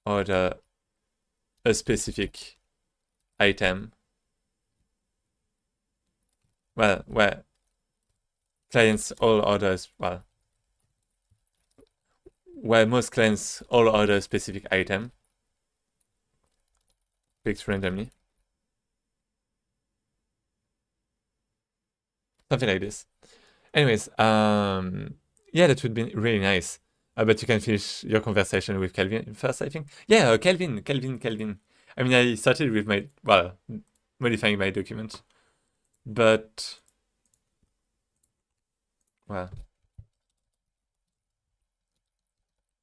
order a specific item, well, where clients all orders, well, where most clients all order a specific item picked randomly. Something like this. Anyways, yeah, that would be really nice. But you can finish your conversation with Kelvin first, I think. Yeah, Kelvin. I mean, I started with modifying my document. But, well,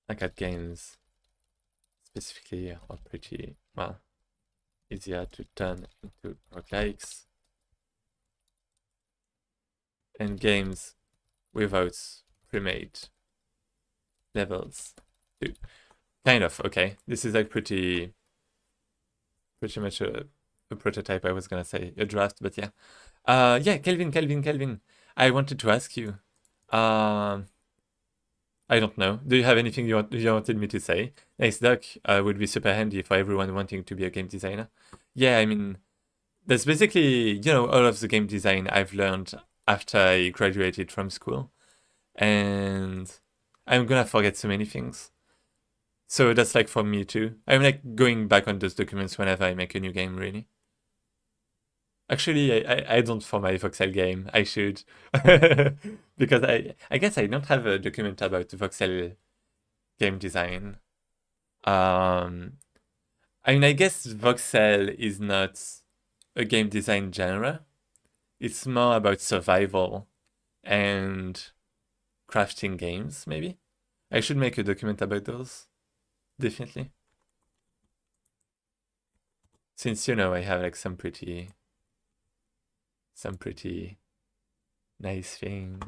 arcade games specifically are pretty, well, easier to turn into roguelikes. And games without pre-made levels too. Kind of, okay. This is like pretty much a prototype. I was gonna say a draft, but yeah. Yeah, Kelvin. I wanted to ask you. I don't know. Do you have anything you wanted me to say? Nice Duck would be super handy for everyone wanting to be a game designer. Yeah, I mean, that's basically, all of the game design I've learned after I graduated from school. And I'm gonna forget so many things. So that's like for me too. I'm like going back on those documents whenever I make a new game, really. Actually, I don't for my voxel game. I should. Because I guess I don't have a document about voxel game design. I mean, I guess voxel is not a game design genre. It's more about survival and crafting games, maybe. I should make a document about those. Definitely. Since, you know, I have like some pretty nice thing.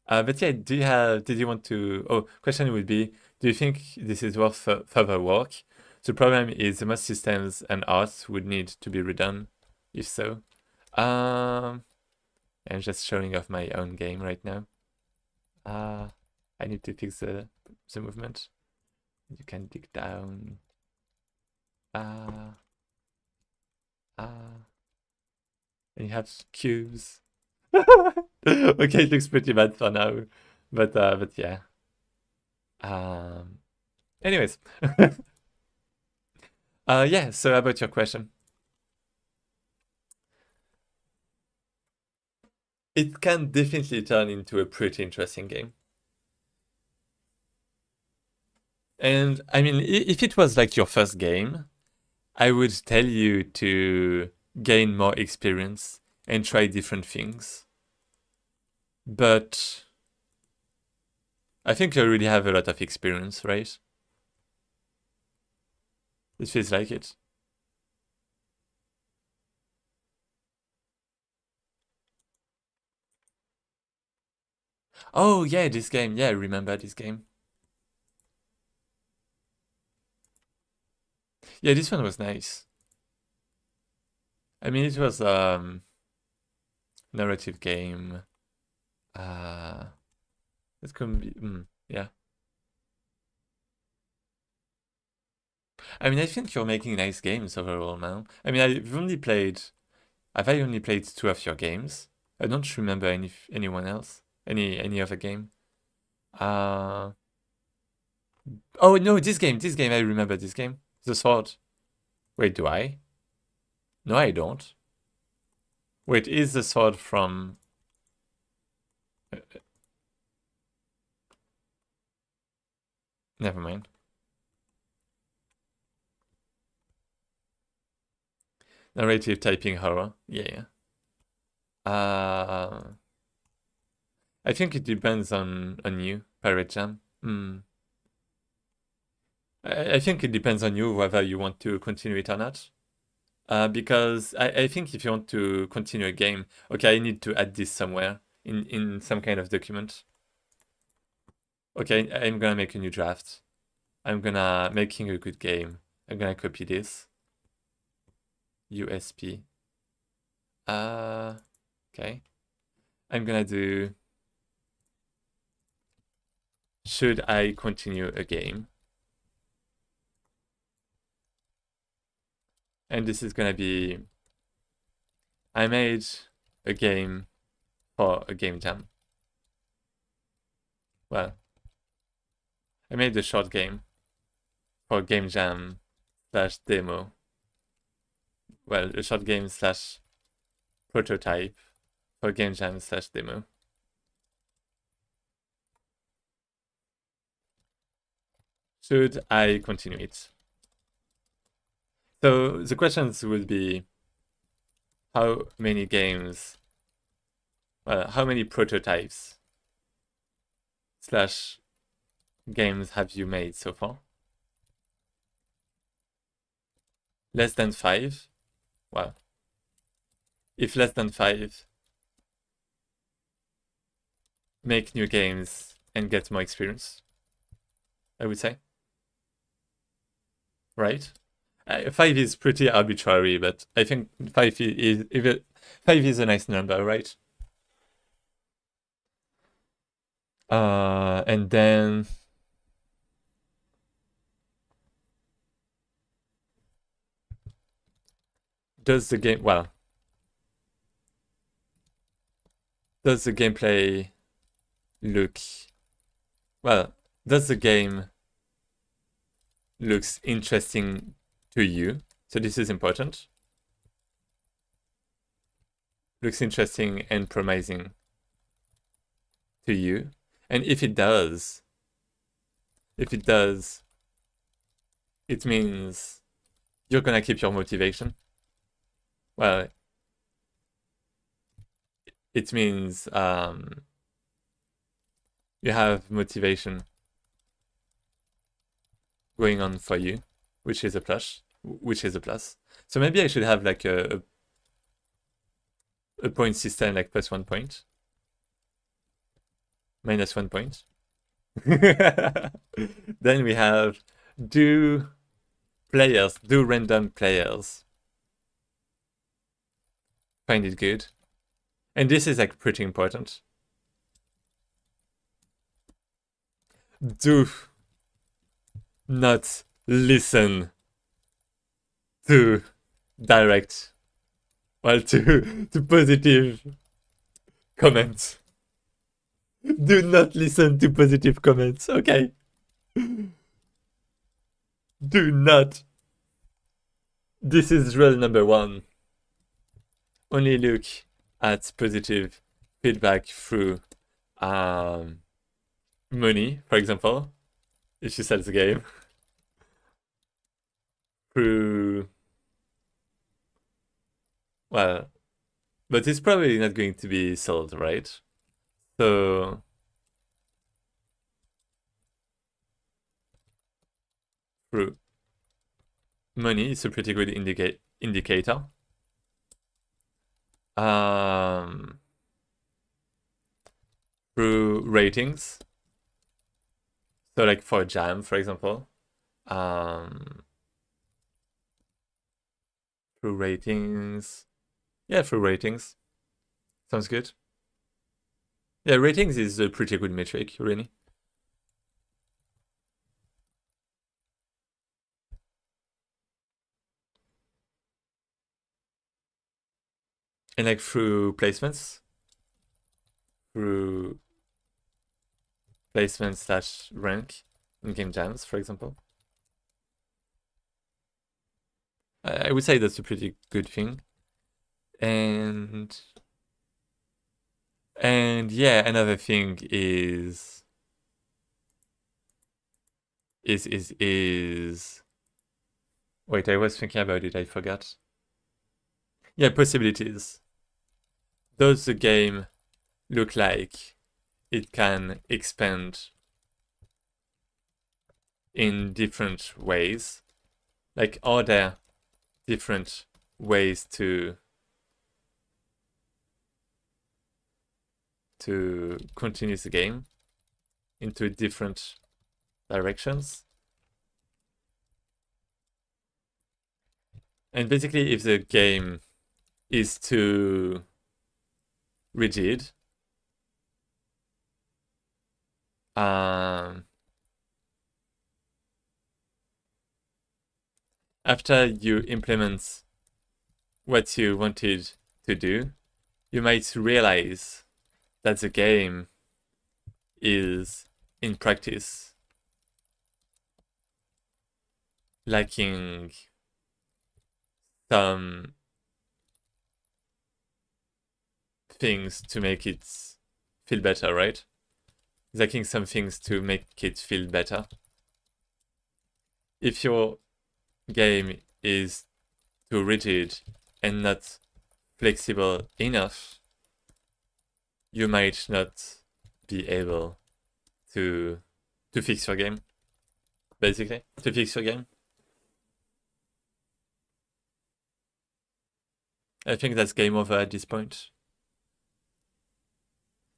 But yeah, did you want to, question would be, do you think this is worth further work? The problem is the most systems and art would need to be redone, if so. I'm just showing off my own game right now. I need to fix the movement. You can dig down. And you have cubes. Okay, it looks pretty bad for now, but yeah. Anyways, yeah. So about your question, it can definitely turn into a pretty interesting game. And I mean, if it was like your first game, I would tell you to gain more experience and try different things. But I think you already have a lot of experience, right? It feels like it. Oh, yeah, this game. Yeah, I remember this game. Yeah, this one was nice. I mean, it was narrative game. It could be, yeah. I mean, I think you're making nice games overall now. I mean, I've only played two of your games. I don't remember anyone else, any other game. Oh no, this game, I remember this game. The Sword. Wait, do I? No, I don't. Wait, is the sword from... Never mind. Narrative typing horror. Yeah. I think it depends on you, Pirate Jam. I think it depends on you whether you want to continue it or not. Because I think if you want to continue a game, okay, I need to add this somewhere in some kind of document. Okay, I'm gonna make a new draft. I'm gonna making a good game. I'm gonna copy this. USP. Okay. I'm gonna do, should I continue a game? And this is gonna be, I made a game for a game jam. Well, I made a short game for game jam / demo. Well, a short game / prototype for game jam / demo. Should I continue it? So the questions would be, how many games, how many prototypes / games have you made so far? Less than 5? Well, if less than 5, make new games and get more experience, I would say. Right? 5 is pretty arbitrary, but I think 5 is a nice number, right? And then does the gameplay look Well, does the game looks interesting to you? So this is important. Looks interesting and promising to you. And if it does, it means you're gonna keep your motivation. Well, it means you have motivation going on for you, which is a plus. So maybe I should have like a point system, like +1 point, -1 point. Then we have do random players find it good? And this is like pretty important. Do not listen to direct, well, to positive comments. Do not listen to positive comments, okay? Do not. This is rule number 1. Only look at positive feedback through money, for example, if you sell the game. Through, well, but it's probably not going to be sold, right? So through money is a pretty good indicator. Through ratings. So like for Jam, for example, through ratings. Yeah, through ratings. Sounds good. Yeah, ratings is a pretty good metric, really. And like through placements. Through placement / rank in game jams, for example. I would say that's a pretty good thing. And yeah, another thing is wait, I was thinking about it, I forgot. Yeah, possibilities. Does the game look like it can expand in different ways? Like, are there different ways to continue the game into different directions? And basically, if the game is too rigid, after you implement what you wanted to do, you might realize that the game is, in practice, lacking some things to make it feel better, right? Lacking some things to make it feel better. If your game is too rigid and not flexible enough, you might not be able to fix your game, basically, to fix your game. I think that's game over at this point.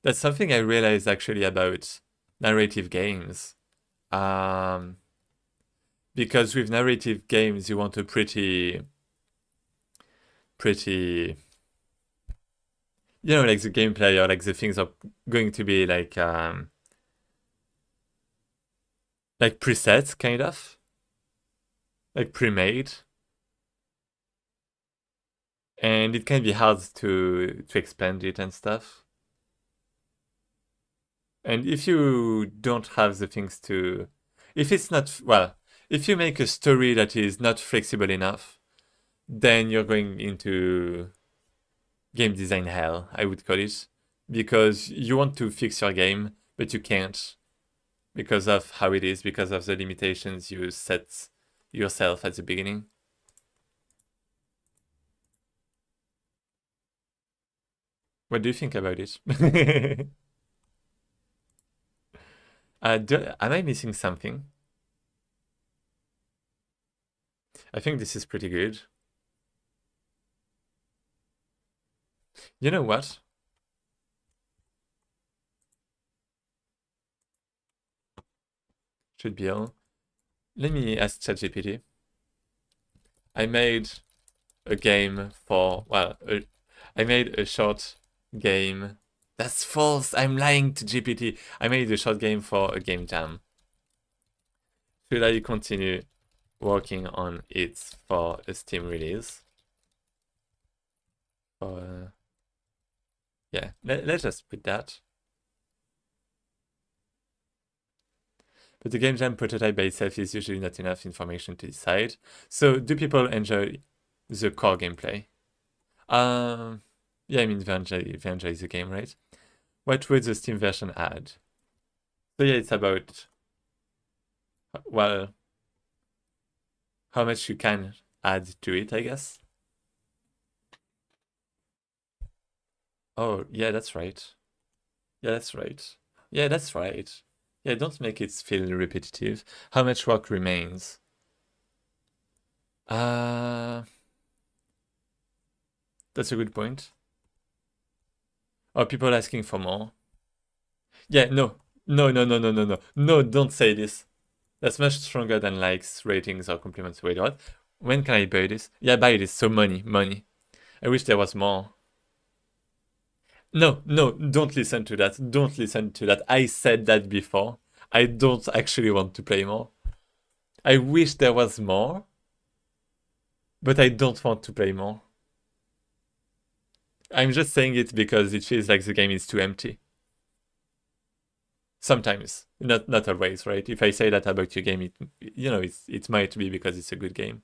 That's something I realized actually about narrative games. Because with narrative games, you want a pretty, you know, like the gameplay or like the things are going to be like presets, kind of, like pre-made, and it can be hard to expand it and stuff. And if you don't have the things to, if it's not, well, if you make a story that is not flexible enough, then you're going into game design hell, I would call it, because you want to fix your game, but you can't because of how it is, because of the limitations you set yourself at the beginning. What do you think about it? Am I missing something? I think this is pretty good. You know what? Should be all. Let me ask ChatGPT. I made a game for, well, I made a short game. That's false. I'm lying to GPT. I made a short game for a game jam. Should I continue working on it for a Steam release? Yeah, let's just put that. But the game jam prototype by itself is usually not enough information to decide. So do people enjoy the core gameplay? Yeah, I mean, they enjoy the game, right? What would the Steam version add? So yeah, it's about, well, how much you can add to it, I guess. Oh, yeah, that's right. Yeah, that's right. Yeah, that's right. Yeah, don't make it feel repetitive. How much work remains? That's a good point. Are people asking for more? Yeah, no. No, no, no, no, no, no. No, don't say this. That's much stronger than likes, ratings, or compliments. Wait, what? When can I buy this? Yeah, buy this. So money, money. I wish there was more. No, no, don't listen to that. Don't listen to that. I said that before. I don't actually want to play more. I wish there was more, but I don't want to play more. I'm just saying it because it feels like the game is too empty. Sometimes, not always, right? If I say that about your game, it might be because it's a good game.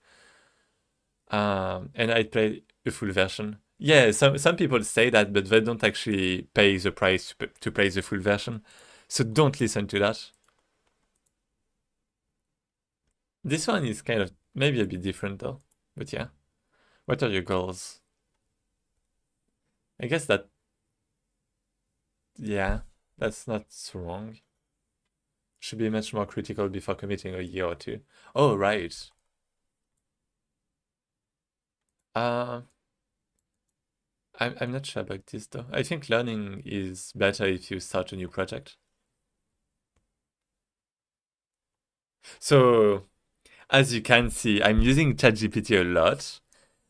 And I play a full version. Yeah, some people say that, but they don't actually pay the price to play the full version. So don't listen to that. This one is kind of maybe a bit different though. But yeah. What are your goals? I guess that, yeah, that's not so wrong. Should be much more critical before committing a year or two. Oh, right. Uh, I'm not sure about this though. I think learning is better if you start a new project. So, as you can see, I'm using ChatGPT a lot,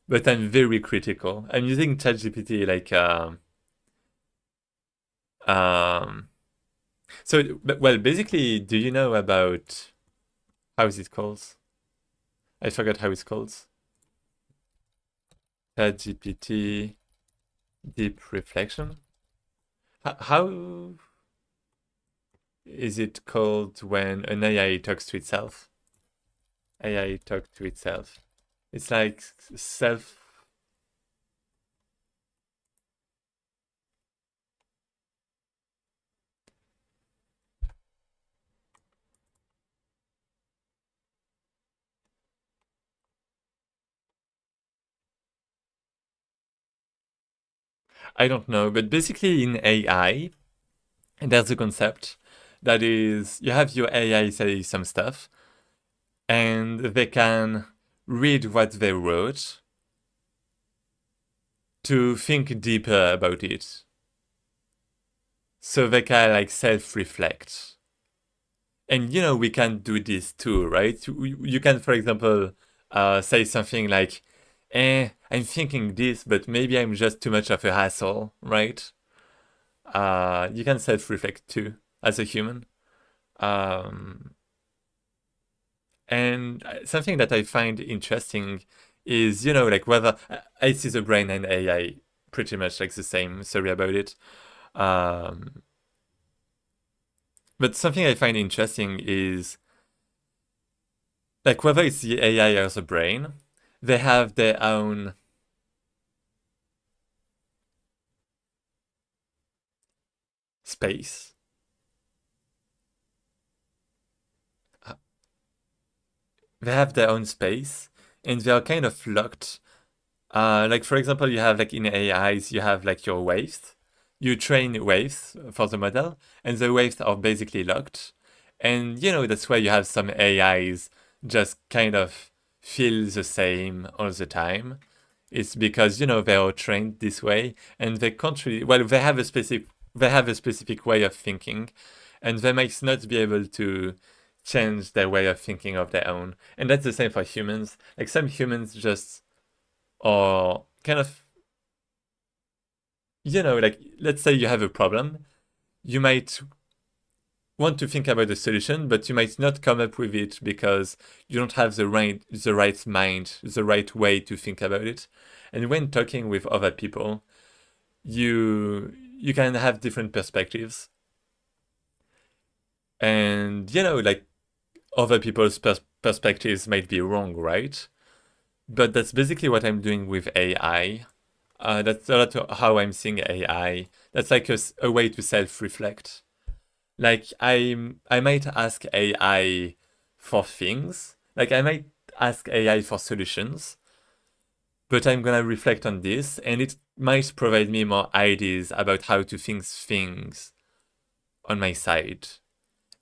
but I'm very critical. I'm using ChatGPT like, so, well, basically, do you know about, how is it called? I forgot how it's called. ChatGPT Deep Reflection. How is it called when an AI talks to itself? AI talk to itself. It's like self. I don't know, but basically in AI, there's a concept that is you have your AI say some stuff, and they can read what they wrote to think deeper about it. So they can like self-reflect. And we can do this too, right? You can, for example, say something like, I'm thinking this, but maybe I'm just too much of a hassle, right? You can self-reflect too as a human. And something that I find interesting is, like whether I see the brain and AI pretty much like the same. Sorry about it. But something I find interesting is, like, whether it's the AI or the brain, they have their own space. They have their own space, and they are kind of locked. Like, for example, you have, like, in AIs, you have, like, your waves. You train waves for the model, and the waves are basically locked. And, that's why you have some AIs just kind of feel the same all the time. It's because, they are trained this way, and they can't really, well, they have a specific way of thinking, and they might not be able to change their way of thinking of their own. And that's the same for humans. Like, some humans just are kind of, like, let's say you have a problem, you might want to think about the solution, but you might not come up with it because you don't have the right mind, the right way to think about it. And when talking with other people, you can have different perspectives. And, like, other people's perspectives might be wrong, right? But that's basically what I'm doing with AI. That's a lot of how I'm seeing AI. That's like a way to self-reflect. Like, I might ask AI for things. Like, I might ask AI for solutions. But I'm gonna reflect on this, and it might provide me more ideas about how to fix things on my side.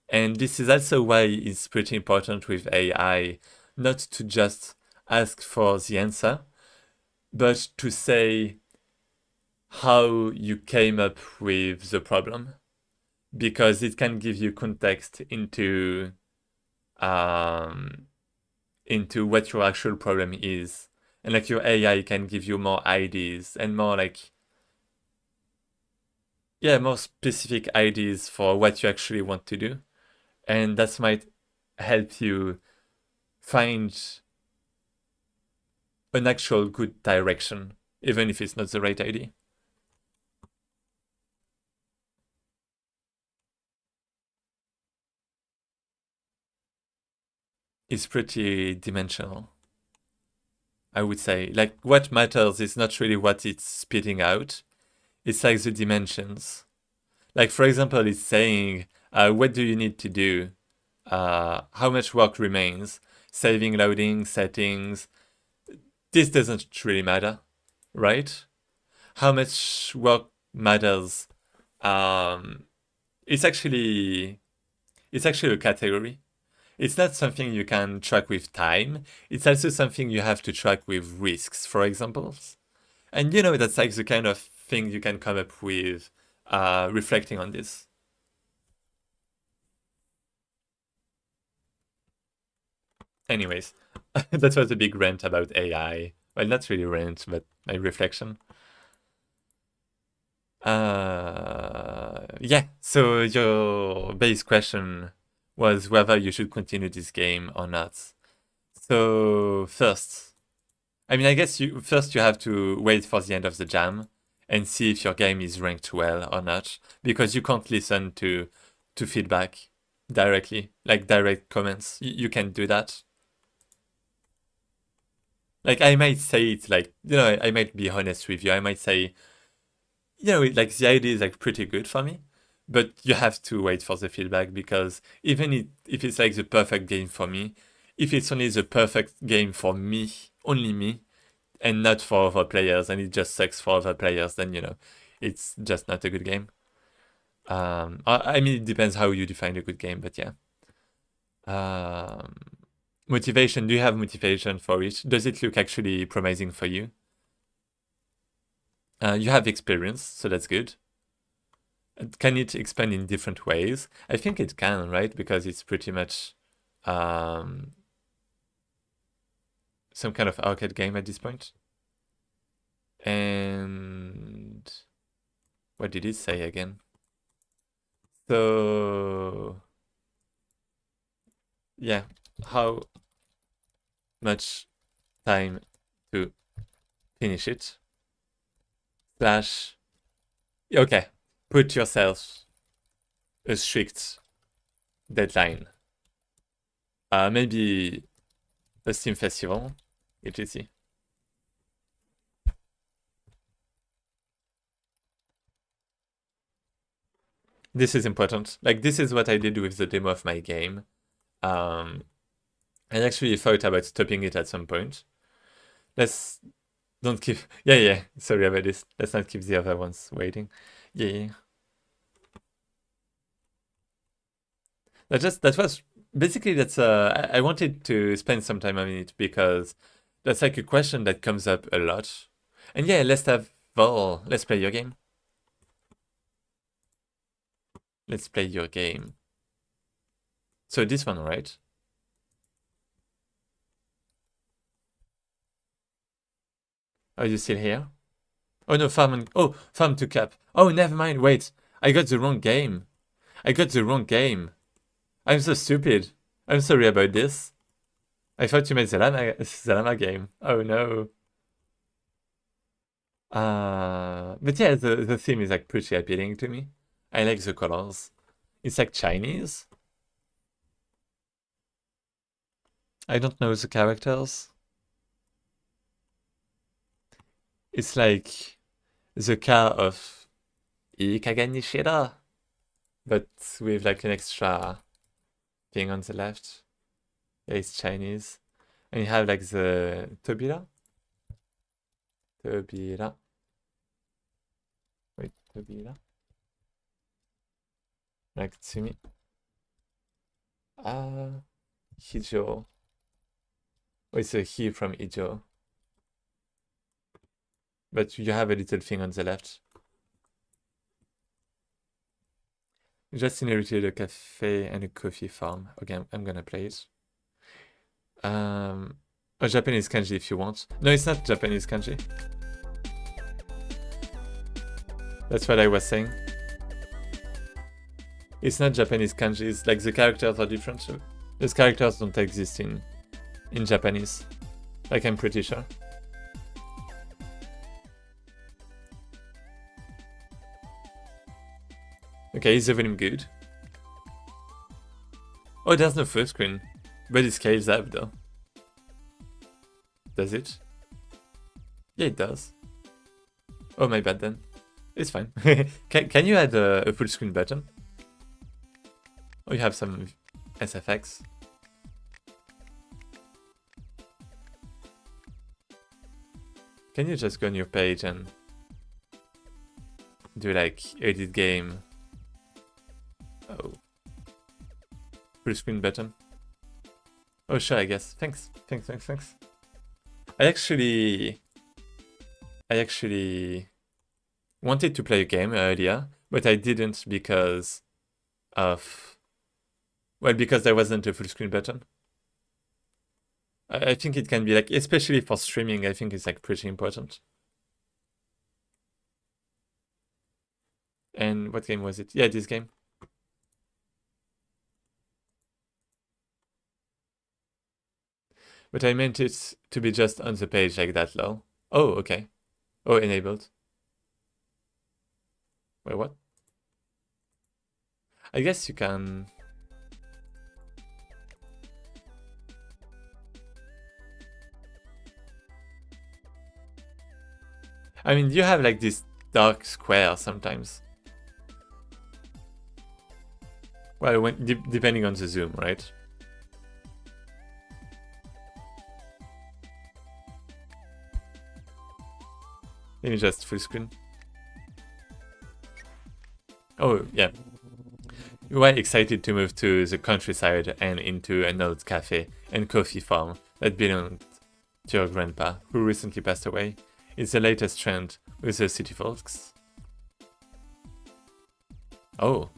And this is also why it's pretty important with AI not to just ask for the answer, but to say how you came up with the problem, because it can give you context into what your actual problem is. And like, your AI can give you more ideas and more, like, more specific ideas for what you actually want to do. And that might help you find an actual good direction, even if it's not the right idea. It's pretty dimensional, I would say. Like, what matters is not really what it's spitting out. It's like the dimensions. Like, for example, it's saying, what do you need to do? How much work remains? Saving, loading, settings. This doesn't really matter, right? How much work matters? It's actually a category. It's not something you can track with time. It's also something you have to track with risks, for example. And that's like the kind of thing you can come up with reflecting on this. Anyways, that was a big rant about AI. Well, not really rant, but my reflection. Yeah, so your base question was whether you should continue this game or not. So first, I mean, I guess you have to wait for the end of the jam and see if your game is ranked well or not, because you can't listen to feedback directly, like direct comments. You can do that. Like, I might say it, like, I might be honest with you. I might say, like, the idea is, like, pretty good for me, but you have to wait for the feedback, because even if it's like the perfect game for me, if it's only the perfect game for me, only me, and not for other players, and it just sucks for other players, then it's just not a good game. I mean, it depends how you define a good game, but yeah. Motivation. Do you have motivation for it? Does it look actually promising for you? You have experience, so that's good. Can it expand in different ways? I think it can, right? Because it's pretty much some kind of arcade game at this point. And what did it say again? So yeah, how much time to finish it? Slash, okay, put yourself a strict deadline. Maybe a Steam festival, etc. This is important. Like, this is what I did with the demo of my game. I actually thought about stopping it at some point. Let's don't keep... Yeah, sorry about this. Let's not keep the other ones waiting. Yeah. That was... Basically, that's... I wanted to spend some time on it because that's like a question that comes up a lot. And yeah, let's play your game. Let's play your game. So this one, right? Are you still here? Oh no, farm to cap. Oh, never mind. Wait, I got the wrong game. I'm so stupid. I'm sorry about this. I thought you made the llama game. Oh no. But yeah, the theme is like pretty appealing to me. I like the colors. It's like Chinese. I don't know the characters. It's like the car of Ikaga Nishida, but with like an extra thing on the left. Yeah, it's Chinese. And you have like the Tobira. Wait, Tobira. Like Tsumi. Hijo. Oh, it's a he from Ijo. But you have a little thing on the left. You just inherited a cafe and a coffee farm. Okay, I'm gonna play it. A Japanese kanji if you want. No, it's not Japanese kanji. That's what I was saying. It's not Japanese kanji. It's like the characters are different. So those characters don't exist in Japanese. Like, I'm pretty sure. Okay, is the volume good? Oh, there's no full screen. But it scales up though. Does it? Yeah, it does. Oh, my bad then. It's fine. Can you add a full screen button? Oh, you have some SFX. Can you just go on your page and do like edit game? Oh. Full screen button. Oh, sure, I guess. Thanks. I actually wanted to play a game earlier, but I didn't because of... Well, because there wasn't a full screen button. I think it can be like, especially for streaming, I think it's like pretty important. And what game was it? Yeah, this game. But I meant it to be just on the page like that, lol. Oh, okay. Oh, enabled. Wait, what? I guess you can... I mean, you have like this dark square sometimes. Well, depending on the zoom, right? Let me just full screen. Oh, yeah. You were excited to move to the countryside and into an old cafe and coffee farm that belonged to your grandpa, who recently passed away. It's the latest trend with the city folks. Oh.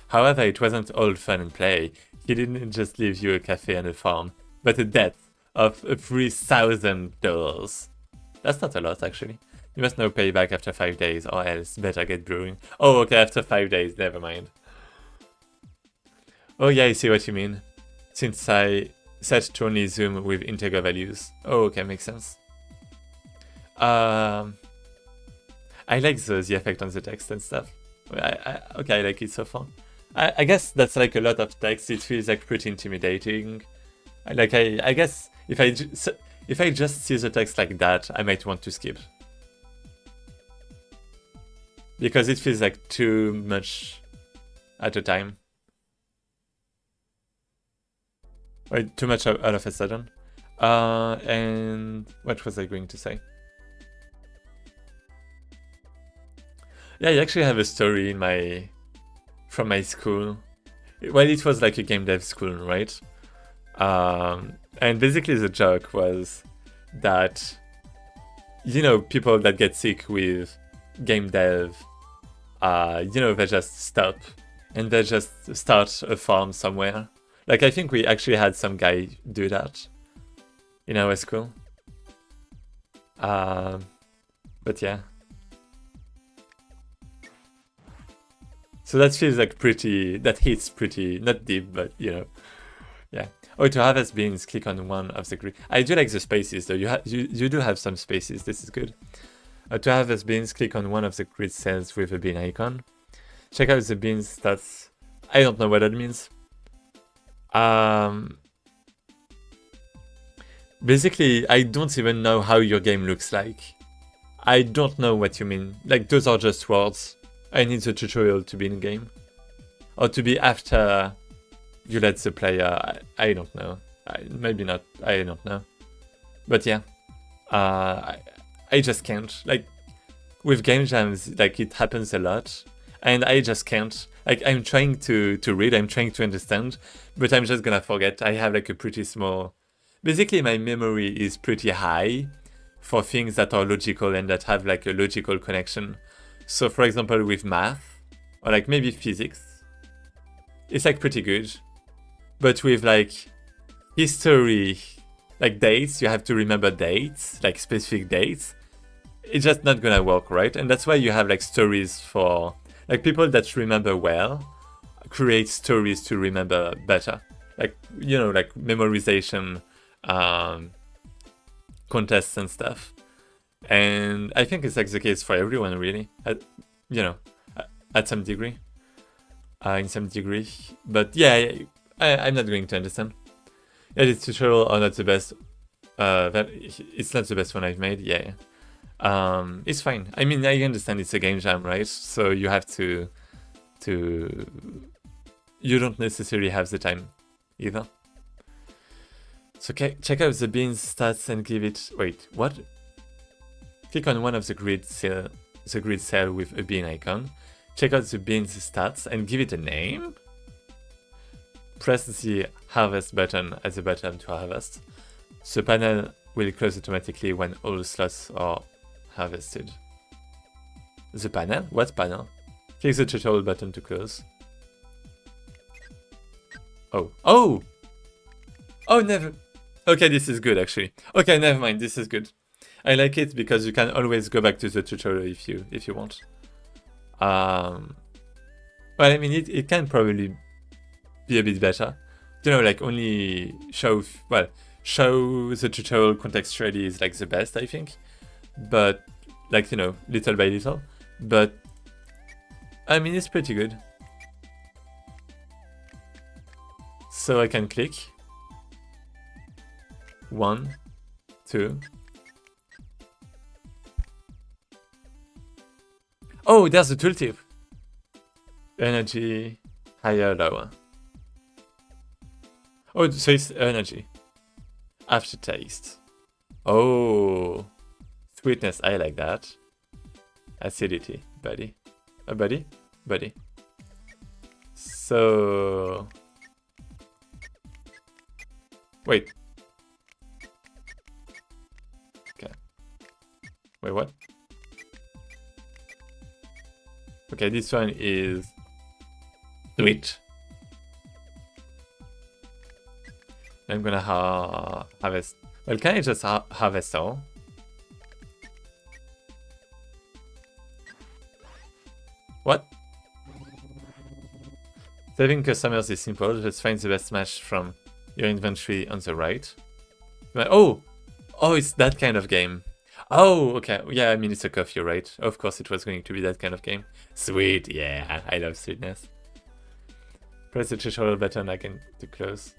However, it wasn't all fun and play. He didn't just leave you a cafe and a farm, but a debt of $3,000. That's not a lot, actually. You must now pay back after 5 days, or else better get brewing. Oh, okay, after 5 days, never mind. Oh yeah, I see what you mean. Since I set to only zoom with integer values. Oh, okay, makes sense. I like the effect on the text and stuff. Okay, I like it so far. I guess that's like a lot of text. It feels like pretty intimidating. I guess if I just see the text like that, I might want to skip. Because it feels like too much at a time. Wait, too much all of a sudden. And what was I going to say? Yeah, I actually have a story in from my school. Well, it was like a game dev school, right? And basically the joke was that, you know, people that get sick with game dev, you know, they just stop and they just start a farm somewhere. Like, I think we actually had some guy do that in our school. But yeah. So that feels like that hits pretty, not deep, but you know, yeah. Oh, to harvest beans, click on one of the grid. I do like the spaces though, you do have some spaces, this is good. To harvest beans, click on one of the grid cells with a bean icon. Check out the bean stats. I don't know what that means. Basically, I don't even know how your game looks like. I don't know what you mean. Like, those are just words. I need the tutorial to be in game. Or to be after you let the player... I don't know. Maybe not. I don't know. But yeah. I just can't. Like, with game jams, like, it happens a lot. And I just can't. Like, I'm trying to read, I'm trying to understand, but I'm just gonna forget. I have like a pretty small... Basically, my memory is pretty high for things that are logical and that have like a logical connection. So for example, with math, or like maybe physics, it's like pretty good. But with like history, like dates, you have to remember dates, like specific dates. It's just not gonna work, right? And that's why you have like stories for... Like, people that remember well create stories to remember better. Like, you know, like memorization contests and stuff. And I think it's like the case for everyone, really. You know, at some degree. In some degree. But yeah, I'm not going to understand. Yeah, this tutorial are not the best. It's not the best one I've made, yeah. It's fine. I mean, I understand it's a game jam, right? So you have to you don't necessarily have the time either. So check out the beans stats and give it... Wait, what? Click on one of the grid cell with a bean icon. Check out the beans stats and give it a name. Press the harvest button at the bottom to harvest. The panel will close automatically when all slots are harvested. The panel? What panel? Click the tutorial button to close. Oh. Oh! Oh, never... Okay, this is good, actually. Okay, never mind, this is good. I like it because you can always go back to the tutorial if you want. Well, I mean, it can probably be a bit better. You know, like, only show the tutorial contextually is, like, the best, I think. But, like, you know, little by little. But, I mean, it's pretty good. So I can click. 1, 2. Oh, there's a tooltip. Energy, higher, lower. Oh, so it's energy. Aftertaste. Oh. Sweetness, I like that. Acidity, buddy. Buddy? Buddy. So... Wait. Okay. Wait, what? Okay, this one is sweet. I'm gonna harvest. Well, can I just harvest all? What? Saving customers is simple. Just find the best match from your inventory on the right. Oh! Oh, it's that kind of game. Oh, okay. Yeah, I mean, it's a coffee, right? Of course it was going to be that kind of game. Sweet, yeah. I love sweetness. Press the tutorial button again to close.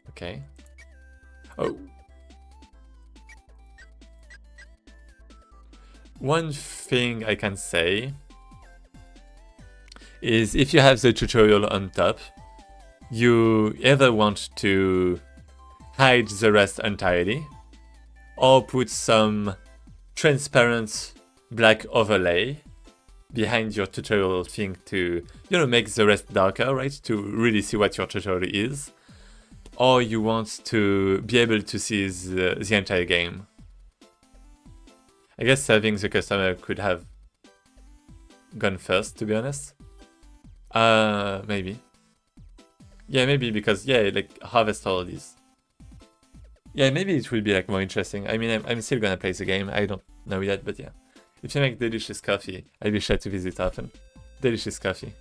Okay. Oh. One thing I can say is if you have the tutorial on top, you either want to hide the rest entirely or put some transparent black overlay behind your tutorial thing to, you know, make the rest darker, right? To really see what your tutorial is. Or you want to be able to see the entire game. I guess serving the customer could have gone first, to be honest. Maybe. Yeah, maybe because, yeah, like, harvest all of these. Yeah, maybe it will be, like, more interesting. I mean, I'm still gonna play the game. I don't know yet, but yeah. If you make delicious coffee, I'll be sure to visit often. Delicious coffee.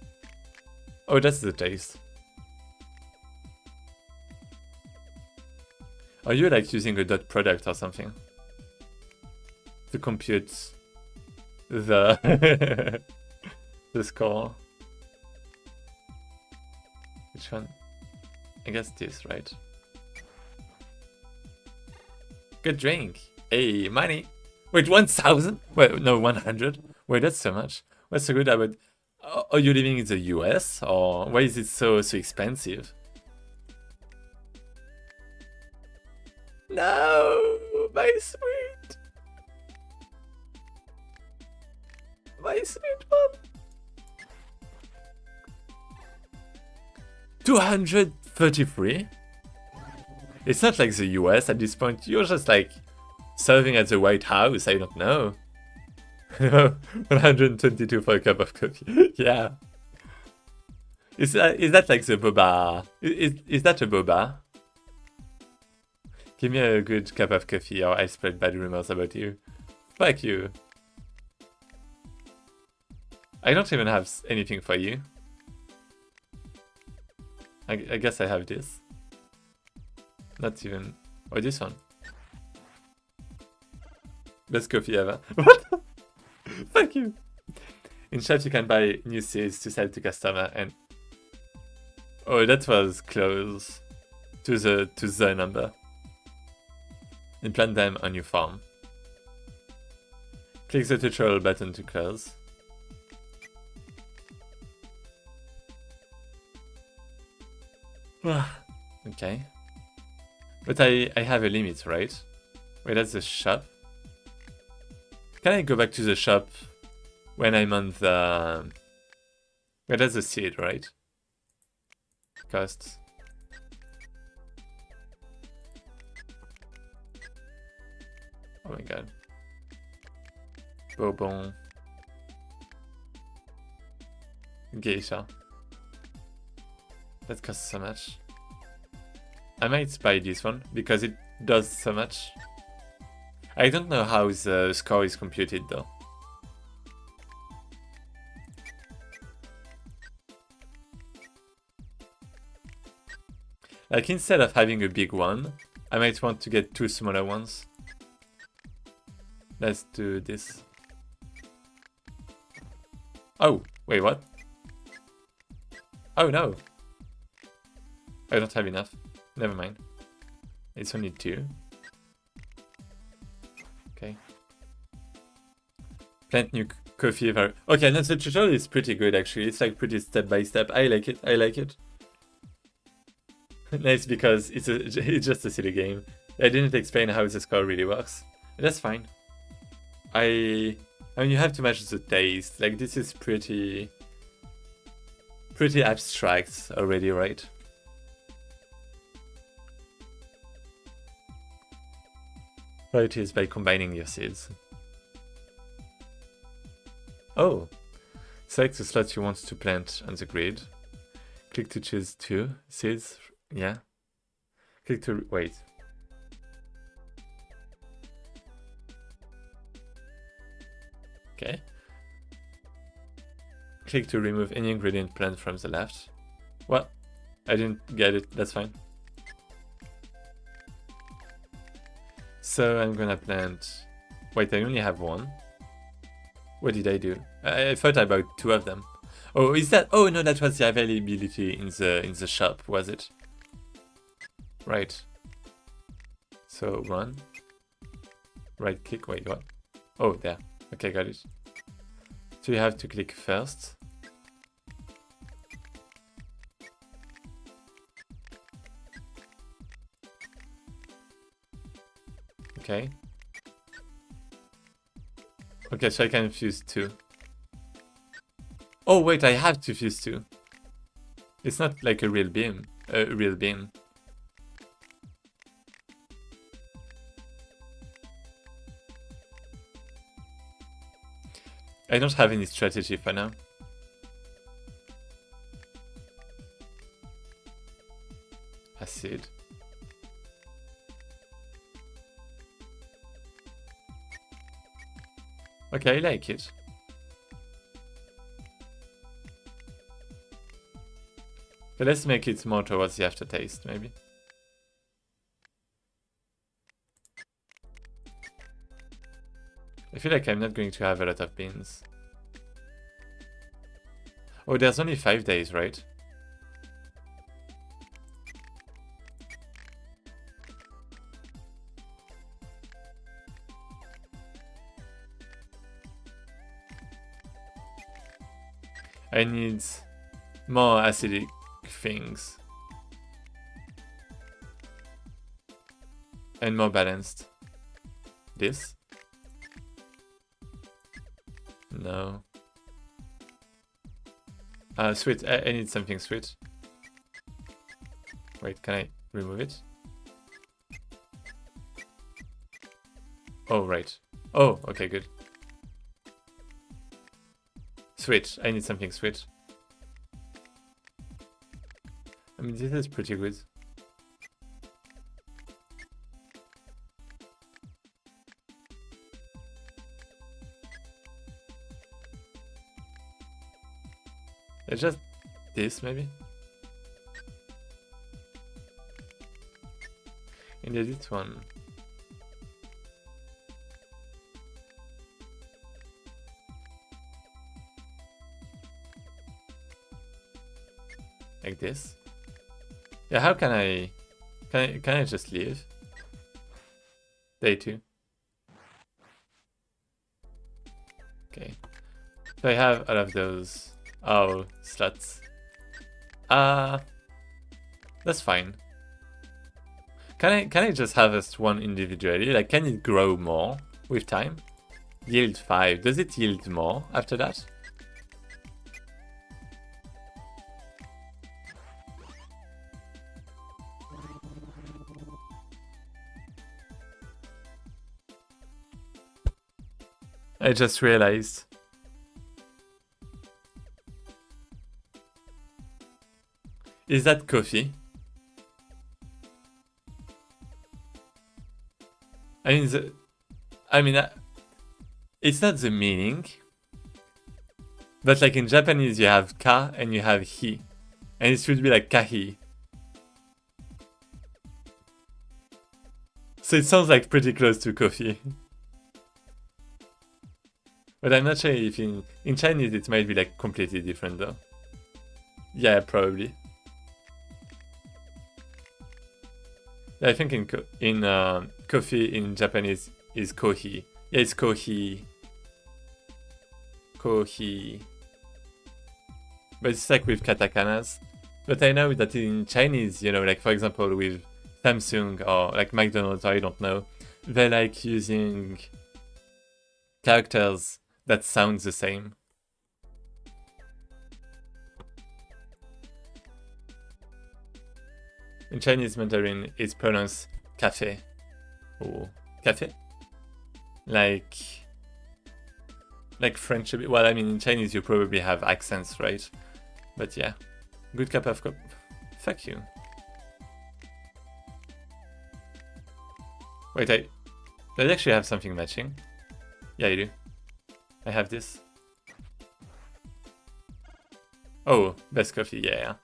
Oh, that's the taste. Are you, like, using a dot product or something to compute the the score? Which one? I guess this, right? Good drink. Hey, money. Wait, 1,000? Wait, no, 100. Wait, that's so much. What's so good about? Are you living in the US, or why is it so expensive? No, my sweet. My sweet one. 233? It's not like the US at this point. You're just like serving at the White House. I don't know. 122 for a cup of coffee. Yeah. Is that like the boba? Is that a boba? Give me a good cup of coffee or I spread bad rumors about you. Fuck you. I don't even have anything for you. I guess I have this. Not even... or this one. Best coffee ever. What? Fuck you. In shop you can buy new seeds to sell to customer and... oh, that was close to the number. And plant them on your farm. Click the tutorial button to close. Okay. But I have a limit, right? Wait, that's the shop. Can I go back to the shop when I'm on the... wait, that's the seed, right? Costs. Oh my god. Bourbon. Geisha. That costs so much. I might buy this one because it does so much. I don't know how the score is computed though. Like instead of having a big one, I might want to get two smaller ones. Let's do this. Oh, wait, what? Oh no. I don't have enough. Never mind. It's only two. Okay. Plant new coffee. Okay, no, the tutorial is pretty good actually. It's like pretty step by step. I like it. I like it. Nice because it's just a silly game. I didn't explain how the score really works. That's fine. I mean, you have to match the taste. Like this is pretty abstract already, right? Priority is by combining your seeds. Oh, select the slot you want to plant on the grid. Click to choose two seeds. Yeah. Click to wait. Okay. Click to remove any ingredient plant from the left. What? I didn't get it. That's fine. So I'm gonna plant... wait, I only have one. What did I do? I thought I bought two of them. Oh, is that? Oh no, that was the availability in the shop, was it? Right. So run. Right click. Wait, what? Oh, there. Okay, got it. So you have to click first. Okay. Okay, so I can fuse 2. Oh wait, I have to fuse 2. It's not like a real beam. A real beam. I don't have any strategy for now. Acid. Okay, I like it. But let's make it more towards the aftertaste, maybe. I feel like I'm not going to have a lot of beans. Oh, there's only 5 days, right? I need more acidic things. And more balanced. This? No. Sweet. I need something sweet. Wait, can I remove it? Oh, right. Oh, okay, good. Sweet. I need something sweet. I mean, this is pretty good. It's just this, maybe? And this one. Like this? Yeah, how can I... Can I just leave? Day 2. Okay. So I have all of those... Oh, sluts. That's fine. Can I just harvest one individually? Like, can it grow more with time? Yield 5. Does it yield more after that? I just realized. Is that coffee? I mean, it's not the meaning. But like in Japanese, you have ka and you have hi. And it should be like kahi. So it sounds like pretty close to coffee. But I'm not sure if in Chinese it might be like completely different though. Yeah, probably. I think in coffee in Japanese is kohi. Yeah, it's kohi. Kohi. But it's like with katakanas. But I know that in Chinese, you know, like for example with Samsung or like McDonald's, or I don't know, they're like using characters that sound the same. In Chinese Mandarin, it's pronounced cafe or cafe, like French. Well, I mean, in Chinese you probably have accents, right? But yeah, good cup of coffee. Fuck you. Wait, I actually have something matching. Yeah, I do. I have this. Oh, best coffee. Yeah.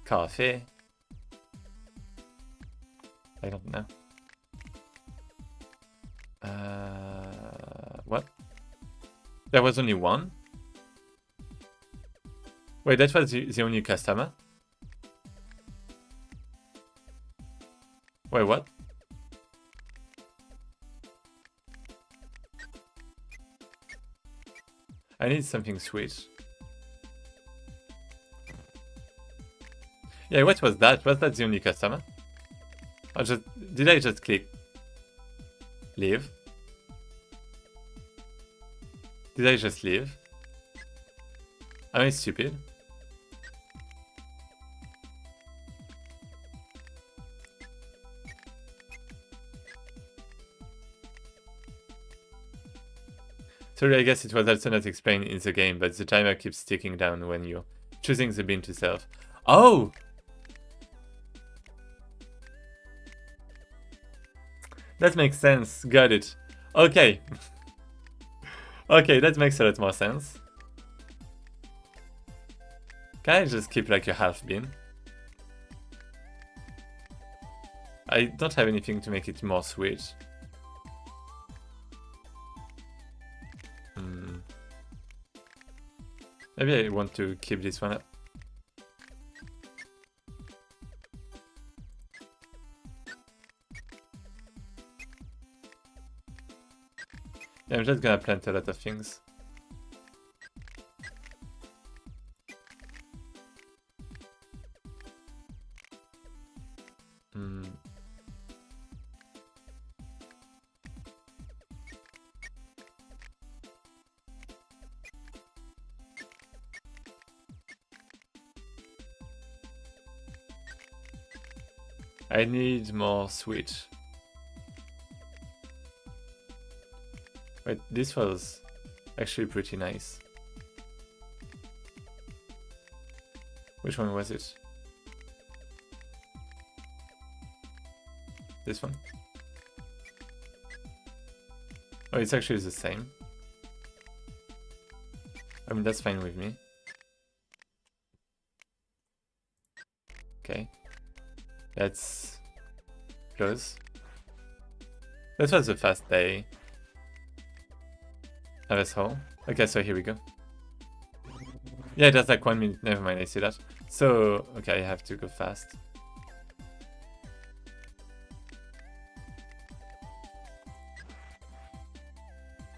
Coffee. I don't know. What? There was only one? Wait, that was the only customer? Wait, what? I need something sweet. Yeah, what was that? Was that the only customer? Did I just click leave? Did I just leave? Am I stupid? Sorry, I guess it was also not explained in the game, but the timer keeps ticking down when you're choosing the bean to serve. Oh! That makes sense. Got it. Okay. Okay, that makes a lot more sense. Can I just keep like a half bean? I don't have anything to make it more sweet. Maybe I want to keep this one up. Yeah, I'm just gonna plant a lot of things. I need more sweet. Wait, this was actually pretty nice. Which one was it? This one? Oh, it's actually the same. I mean, that's fine with me. Okay. Let's close. That was a fast day. Harvest hole. Okay, so here we go. Yeah, that's like 1 minute. Never mind, I see that. So, okay, I have to go fast.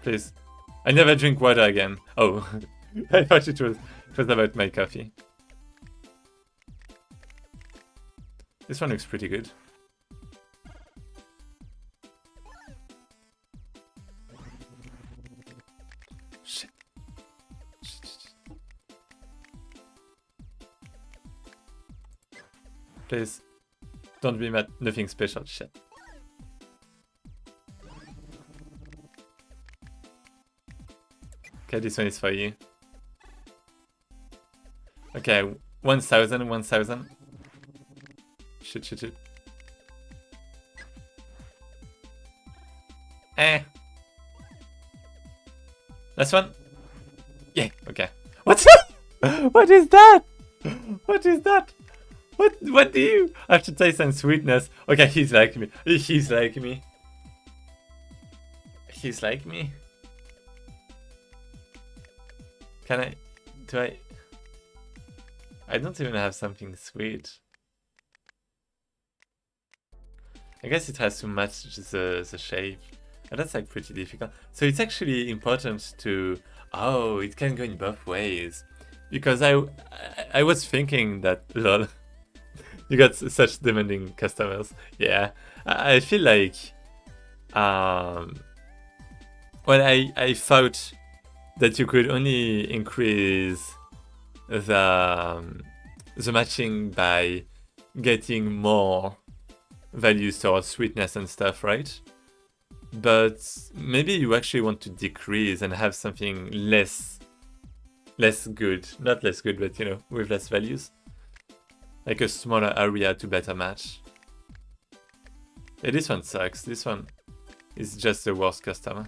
Please. I never drink water again. Oh, I thought it was about my coffee. This one looks pretty good. Shit. Please. Don't be mad. Nothing special. Shit. Okay, this one is for you. Okay, 1,000, 1,000. Shit. Last one? Yeah, okay. What's that? What is that? What is that? What do you have to taste some sweetness? Okay, he's like me. He's like me. He's like me. Can I... Do I... I don't even have something sweet. I guess it has to match the shape. And that's like pretty difficult. So it's actually important to... Oh, it can go in both ways. Because I was thinking that... Lol. You got such demanding customers. Yeah. I feel like... Well, I thought that you could only increase the matching by getting more values towards sweetness and stuff, right? But maybe you actually want to decrease and have something less good. Not less good, but you know, with less values. Like a smaller area to better match. Yeah, this one sucks. This one is just the worst customer.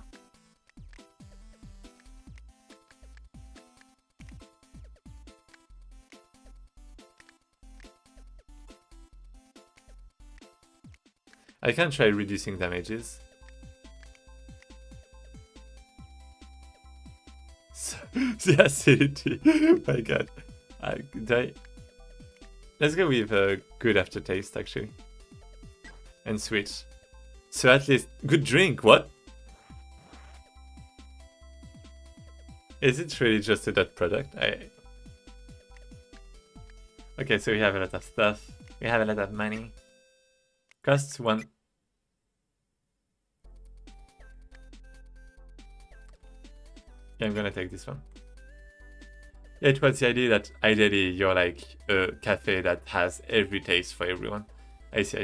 I can try reducing damages. The acidity. My god. Let's go with a good aftertaste, actually. And sweet. So at least... Good drink, what? Is it really just a dot product? Okay, so we have a lot of stuff. We have a lot of money. Costs 1. Yeah, I'm gonna take this one. Yeah, it was the idea that ideally you're like a cafe that has every taste for everyone. I see.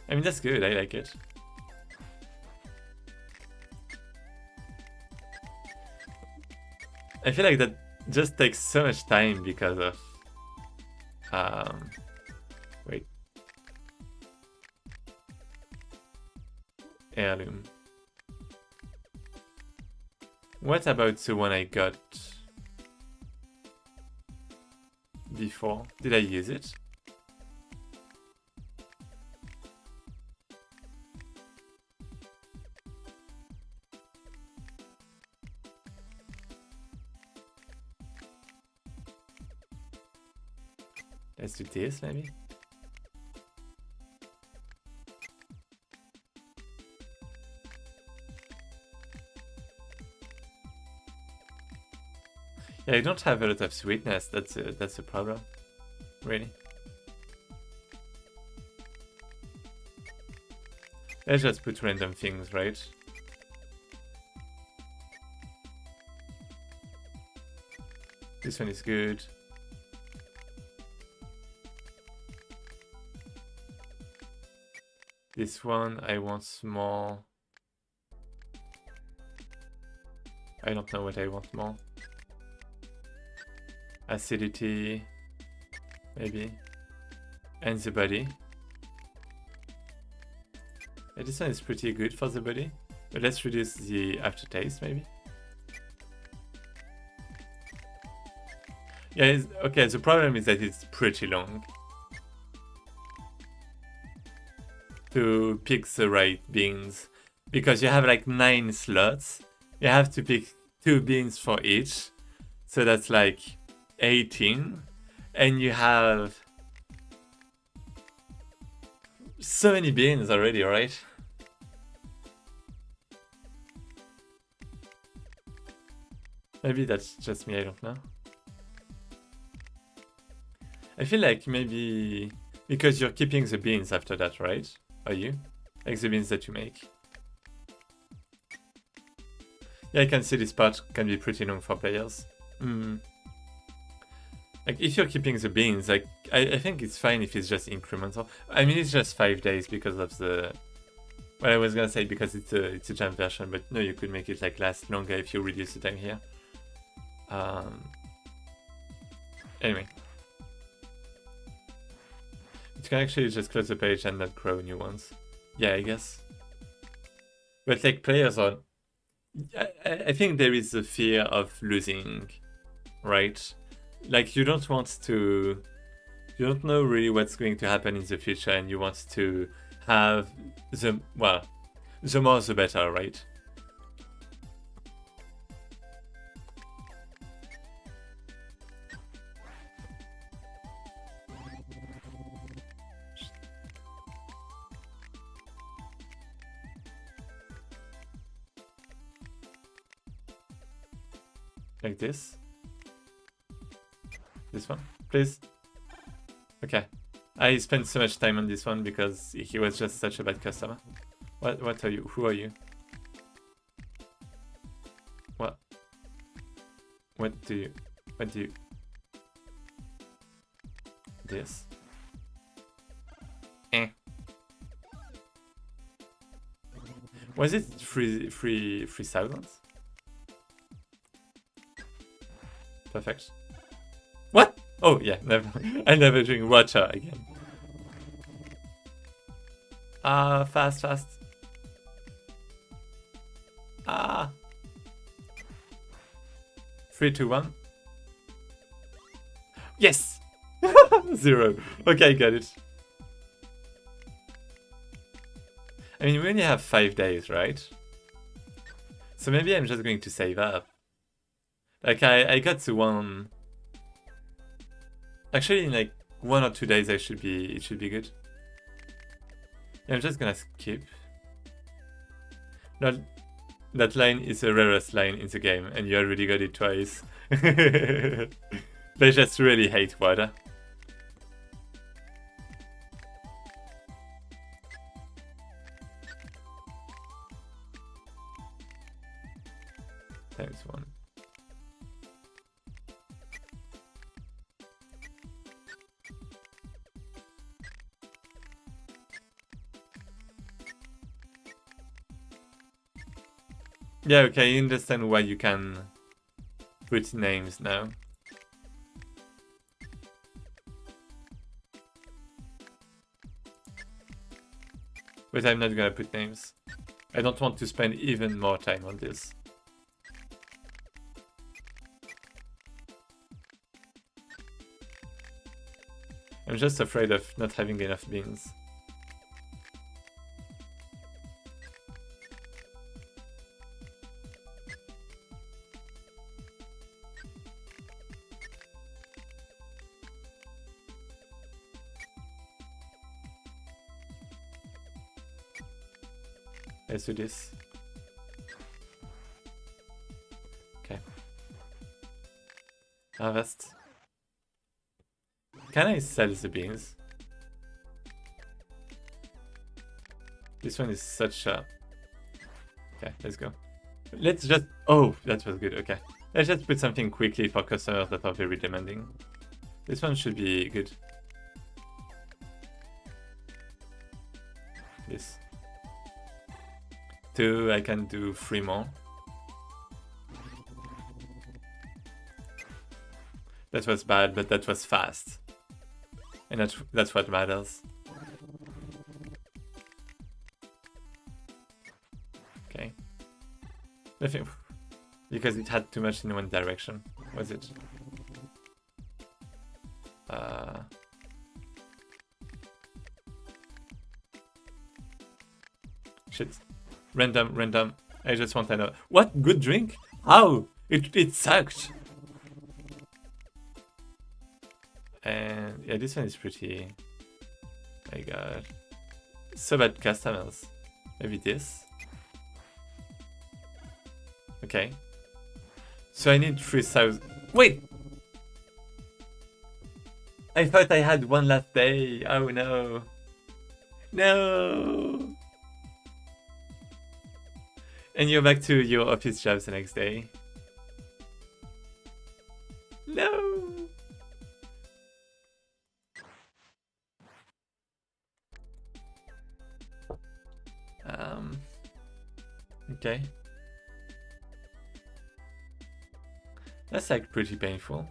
I mean, that's good, I like it. I feel like that just takes so much time because of... wait. Heirloom. What about the one I got before? Did I use it? Let's do this, maybe? Yeah, I don't have a lot of sweetness. That's a problem, really. Let's just put random things, right? This one is good. This one I want small. I don't know what I want more. Acidity, maybe, and the body. Yeah, this one is pretty good for the body, but let's reduce the aftertaste, maybe. Yeah, okay, the problem is that it's pretty long to pick the right beans, because you have like 9 slots. You have to pick 2 beans for each, so that's like 18, and you have so many beans already, right? Maybe that's just me, I don't know. I feel like maybe because you're keeping the beans after that, right? Are you? Like the beans that you make? Yeah, I can see this part can be pretty long for players. Like, if you're keeping the beans, like, I think it's fine if it's just incremental. I mean, it's just 5 days because of the... Well, I was gonna say because it's a jam version, but no, you could make it, like, last longer if you reduce the time here. Anyway. You can actually just close the page and not grow new ones. Yeah, I guess. But, like, players are... I think there is a fear of losing, right? Like, you don't want to... You don't know really what's going to happen in the future, and you want to have the... Well, the more the better, right? Like this. This one, please. Okay. I spent so much time on this one because he was just such a bad customer. What are you? Who are you? What? What do you... This? Was it 3,000? Perfect. What? Oh yeah, never. I never drink water again. Fast. 3, 2, 1. Yes! 0. Okay, got it. I mean, we only have 5 days, right? So maybe I'm just going to save up. Like I got to one. Actually, in like 1 or 2 days, it should be good. Yeah, I'm just gonna skip. No, that line is the rarest line in the game, and you already got it twice. They just really hate water. Times 1. Yeah, okay, I understand why you can put names now. But I'm not gonna put names. I don't want to spend even more time on this. I'm just afraid of not having enough beans. Let's do this. Okay. Harvest. Can I sell the beans? This one is such a... Okay, let's go. Let's just... Oh, that was good, okay. Let's just put something quickly for customers that are very demanding. This one should be good. This. 2, I can do 3 more. That was bad, but that was fast. And that's what matters. Okay. Nothing. Because it had too much in one direction, was it? Shit. Random. I just want to know. What? Good drink? How? It sucked. And yeah, this one is pretty... My god. So bad customers. Maybe this? Okay. So I need 3,000... Wait! I thought I had one last day. Oh no. No! And you're back to your office jobs the next day. No! Okay. That's like pretty painful.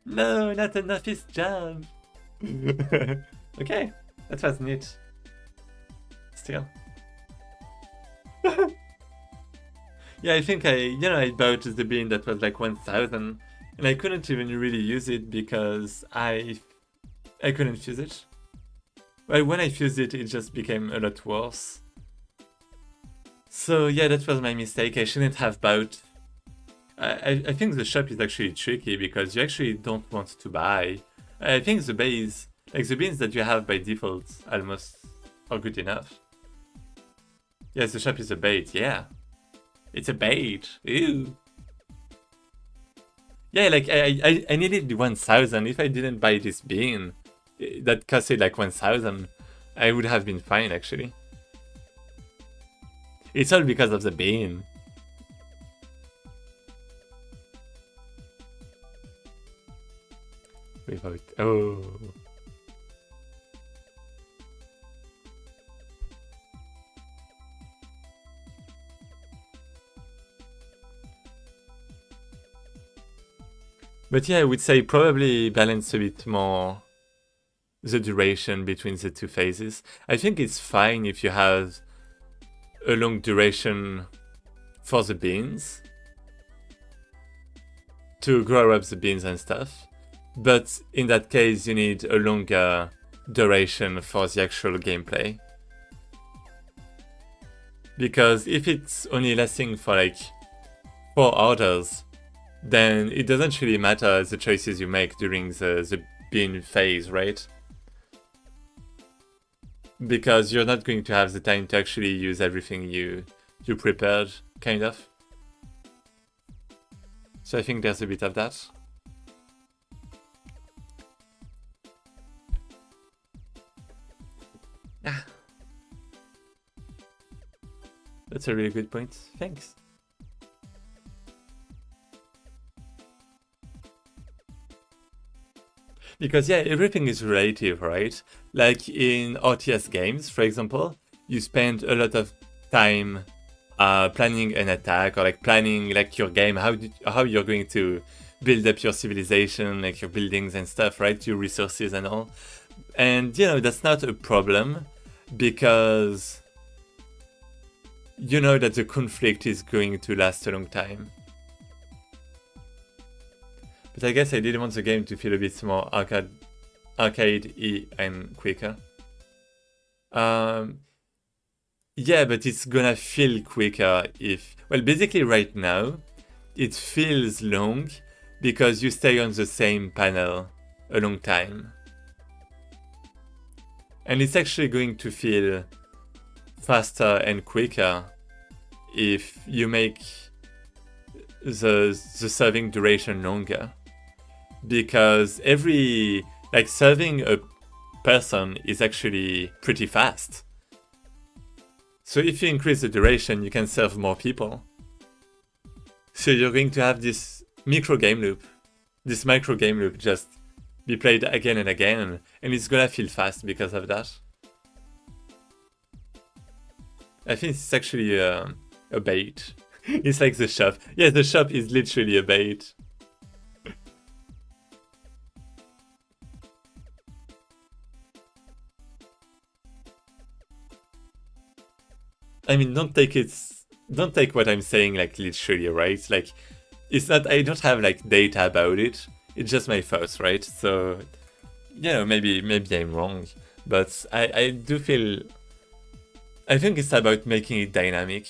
No, not an office job! Okay, that was neat. Still. Yeah, I think I bought the bean that was like 1,000, and I couldn't even really use it because I couldn't fuse it. Well, when I fused it, it just became a lot worse. So yeah, that was my mistake. I shouldn't have bought. I think the shop is actually tricky because you actually don't want to buy. I think the base, like the beans that you have by default, almost are good enough. Yes, the shop is a bait, yeah. It's a bait. Ew. Yeah, like I needed 1,000. If I didn't buy this bean that costed like 1,000, I would have been fine actually. It's all because of the bean. Without... Oh. But yeah, I would say probably balance a bit more the duration between the two phases. I think it's fine if you have a long duration for the beans to grow up the beans and stuff. But in that case, you need a longer duration for the actual gameplay. Because if it's only lasting for like for orders, then it doesn't really matter the choices you make during the bean phase, right? Because you're not going to have the time to actually use everything you prepared, kind of. So I think there's a bit of that. Ah. That's a really good point. Thanks. Because yeah, everything is relative, right? Like in RTS games, for example, you spend a lot of time planning an attack, or like planning like your game, how you're going to build up your civilization, like your buildings and stuff, right? Your resources and all. And you know, that's not a problem because you know that the conflict is going to last a long time. But I guess I did want the game to feel a bit more arcade-y and quicker. Yeah, but it's gonna feel quicker if... Well, basically right now, it feels long because you stay on the same panel a long time. And it's actually going to feel faster and quicker if you make the serving duration longer. Because serving a person is actually pretty fast. So if you increase the duration, you can serve more people. So you're going to have this micro game loop just be played again and again, and it's gonna feel fast because of that. I think it's actually a bait. It's like the shop. Yeah, the shop is literally a bait. I mean, don't take what I'm saying like literally, right? Like, it's not, I don't have like data about it. It's just my thoughts, right? So, you know, maybe I'm wrong, but I do feel, I think it's about making it dynamic.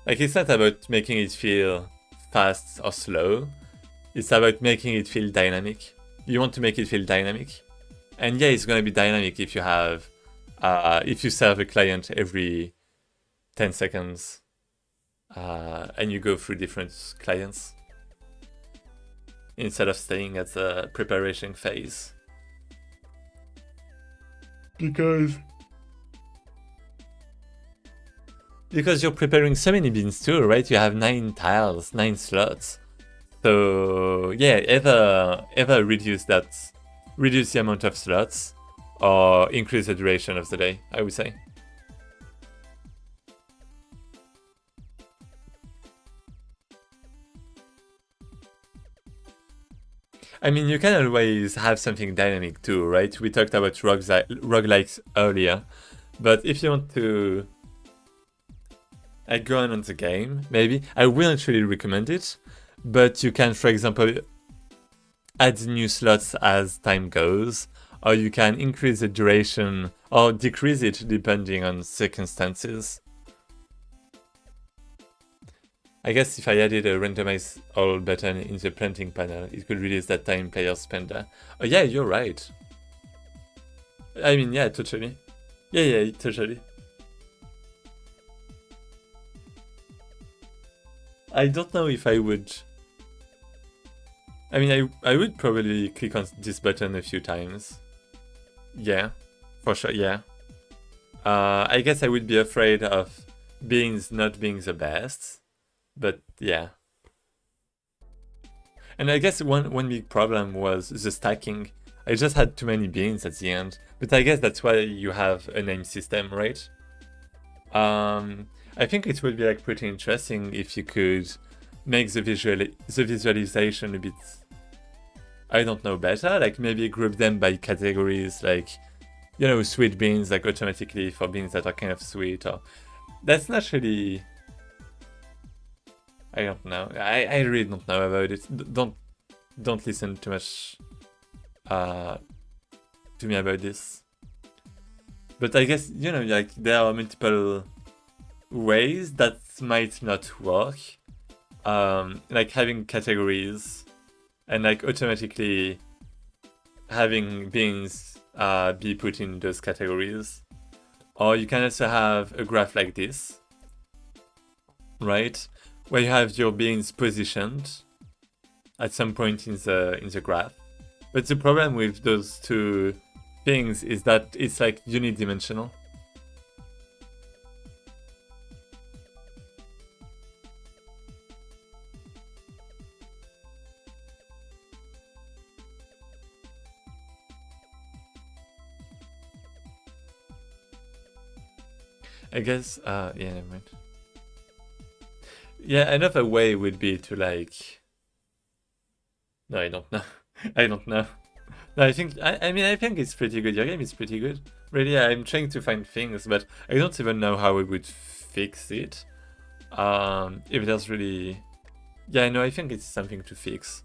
Like, it's not about making it feel fast or slow. It's about making it feel dynamic. You want to make it feel dynamic. And yeah, it's gonna be dynamic if you have if you serve a client every 10 seconds and you go through different clients instead of staying at the preparation phase. Because you're preparing so many beans too, right? You have 9 tiles, 9 slots. So yeah, either reduce the amount of slots or increase the duration of the day, I would say. I mean, you can always have something dynamic too, right? We talked about roguelikes earlier, but if you want to go on the game, maybe, I wouldn't really recommend it, but you can, for example, add new slots as time goes, or you can increase the duration or decrease it depending on circumstances. I guess if I added a randomize all button in the planting panel, it could reduce that time players spend there. Oh yeah, you're right. I mean, yeah, totally. Yeah, totally. I don't know if I would... I mean, I would probably click on this button a few times. Yeah, for sure, yeah. I guess I would be afraid of beans not being the best, but yeah. And I guess one big problem was the stacking. I just had too many beans at the end, but I guess that's why you have a name system, right? I think it would be like pretty interesting if you could make the visualization a bit, I don't know, better, like maybe group them by categories, like, you know, sweet beans, like automatically for beans that are kind of sweet, or that's not really, I don't know, I really don't know about it. Don't listen too much to me about this. But I guess, you know, like there are multiple ways that might not work like having categories and like automatically having beans be put in those categories. Or you can also have a graph like this, right? Where you have your beans positioned at some point in the graph. But the problem with those two things is that it's like unidimensional. I guess, yeah, never mind. Yeah, another way would be to like... No, I don't know. I don't know. No, I think, I mean, I think it's pretty good. Your game is pretty good. Really, I'm trying to find things, but I don't even know how we would fix it. If there's really... Yeah, no, I think it's something to fix.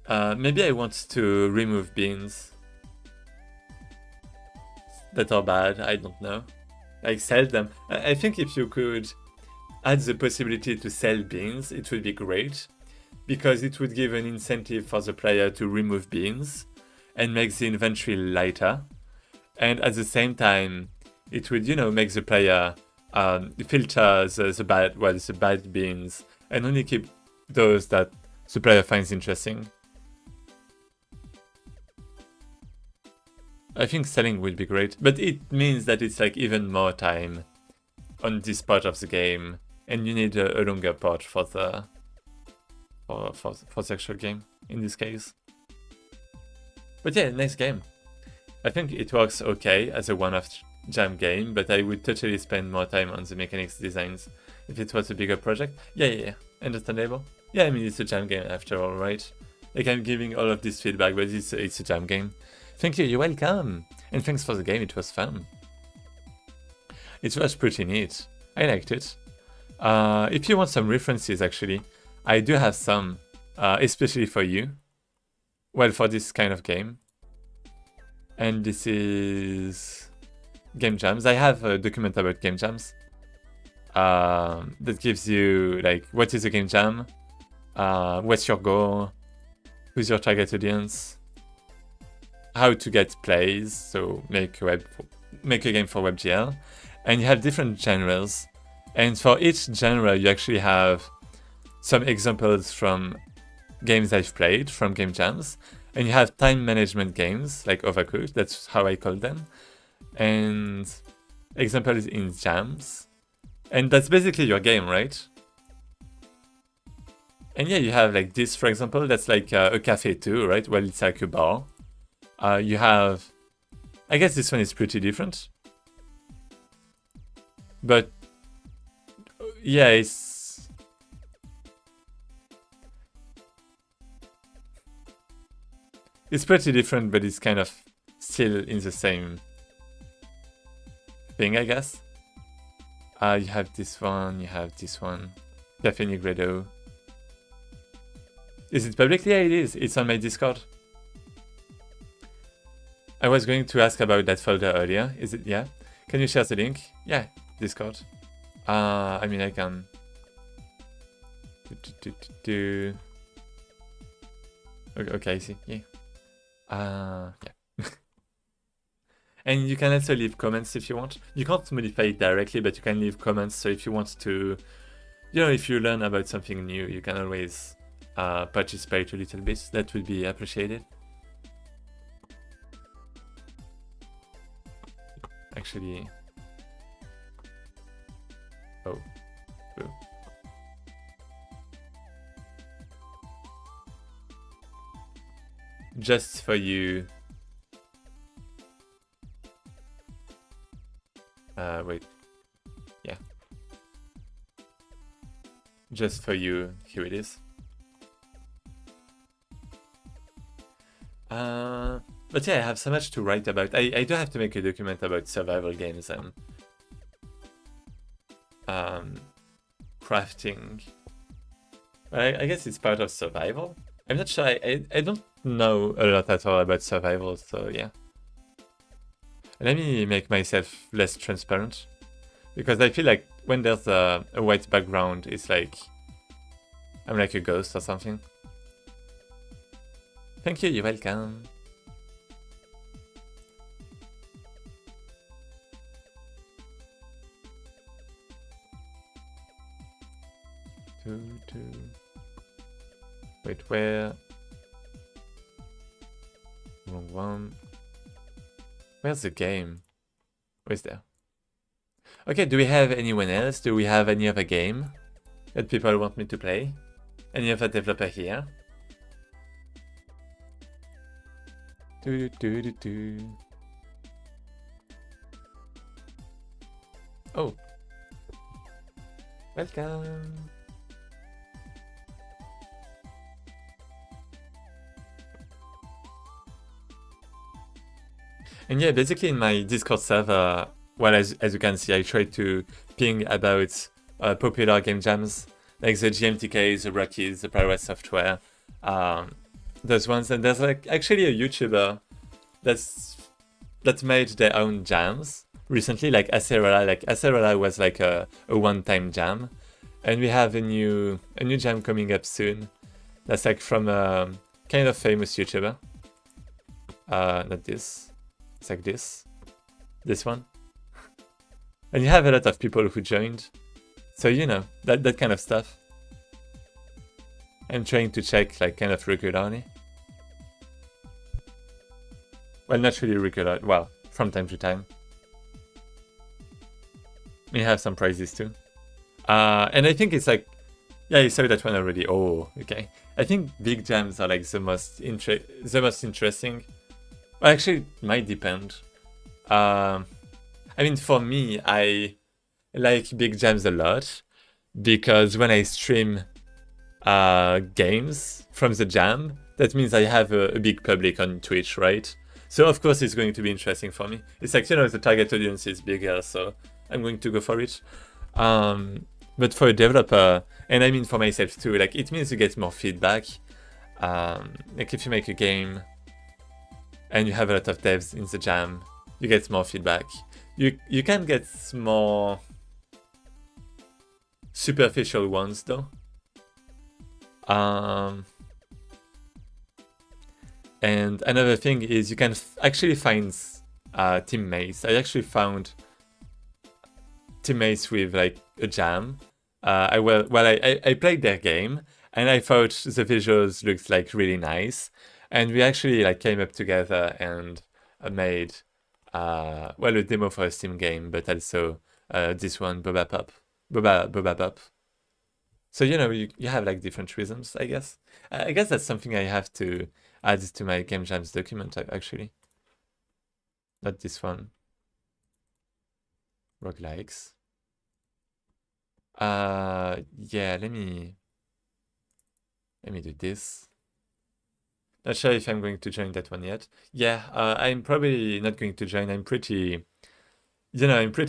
Maybe I want to remove beans that are bad, I don't know. Like sell them. I think if you could add the possibility to sell beans, it would be great. Because it would give an incentive for the player to remove beans and make the inventory lighter. And at the same time, it would, you know, make the player filter the bad beans and only keep those that the player finds interesting. I think selling would be great, but it means that it's like even more time on this part of the game, and you need a longer part for the actual game in this case. But yeah, nice game. I think it works okay as a one-off jam game, but I would totally spend more time on the mechanics designs if it was a bigger project. Yeah, understandable. Yeah, I mean, it's a jam game after all, right? Like, I'm giving all of this feedback, but it's a jam game. Thank you, you're welcome! And thanks for the game, it was fun. It was pretty neat. I liked it. If you want some references, actually, I do have some, especially for you. Well, for this kind of game. And this is game jams. I have a document about game jams that gives you like what is a game jam, what's your goal, who's your target audience, how to get plays, so make a game for WebGL, and you have different genres. And for each genre, you actually have some examples from games I've played from game jams. And you have time management games, like Overcooked, that's how I call them. And examples in jams. And that's basically your game, right? And yeah, you have like this, for example, that's like a cafe too, right? Well, it's like a bar. You have... I guess this one is pretty different. But... yeah, It's pretty different, but it's kind of still in the same thing, I guess. You have this one, you have this one. Café Negredo. Is it public? Yeah, it is. It's on my Discord. I was going to ask about that folder earlier. Is it? Yeah. Can you share the link? Yeah, Discord. I mean, I can... Okay, I see. Yeah. Yeah. And you can also leave comments if you want. You can't modify it directly, but you can leave comments. So if you want to, you know, if you learn about something new, you can always participate a little bit. That would be appreciated. Actually, oh, boo. Just for you. Wait. Yeah. Just for you. Here it is. But yeah, I have so much to write about. I do have to make a document about survival games and crafting. But I guess it's part of survival. I'm not sure. I don't know a lot at all about survival, so yeah. Let me make myself less transparent, because I feel like when there's a white background, it's like I'm like a ghost or something. Thank you, you're welcome. Wait, where? Wrong one. Where's the game? Where's there? Okay, do we have anyone else? Do we have any other game that people want me to play? Any other developer here? Oh. Welcome. And yeah, basically in my Discord server, well, as you can see, I try to ping about popular game jams, like the GMTKs, the Rockies, the Pirate Software, those ones. And there's like actually a YouTuber that's made their own jams recently, like Acerola. Like Acerola was like a one-time jam, and we have a new jam coming up soon. That's like from a kind of famous YouTuber. Not this. It's like this one. And you have a lot of people who joined. So, you know, that kind of stuff. I'm trying to check, like, kind of regularly. Well, not really regular. Well, from time to time. We have some prizes too. And I think it's like... Yeah, you saw that one already. Oh, okay. I think big jams are like the most interesting. Well, actually, it might depend. I mean, for me, I like big jams a lot because when I stream games from the jam, that means I have a big public on Twitch, right? So of course it's going to be interesting for me. It's like, you know, the target audience is bigger, so I'm going to go for it. But for a developer, and I mean for myself too, like it means you get more feedback. Like if you make a game and you have a lot of devs in the jam, you get more feedback. You can get more superficial ones though. And another thing is you can actually find teammates. I actually found teammates with like a jam. I played their game and I thought the visuals looked like really nice. And we actually like came up together and made a demo for a Steam game, but also this one, Boba Pop. So you know, you have like different rhythms, I guess. I guess that's something I have to add to my game jams document actually. Not this one. Roguelikes. Yeah, let me do this. Not sure if I'm going to join that one yet. Yeah, I'm probably not going to join. I'm pretty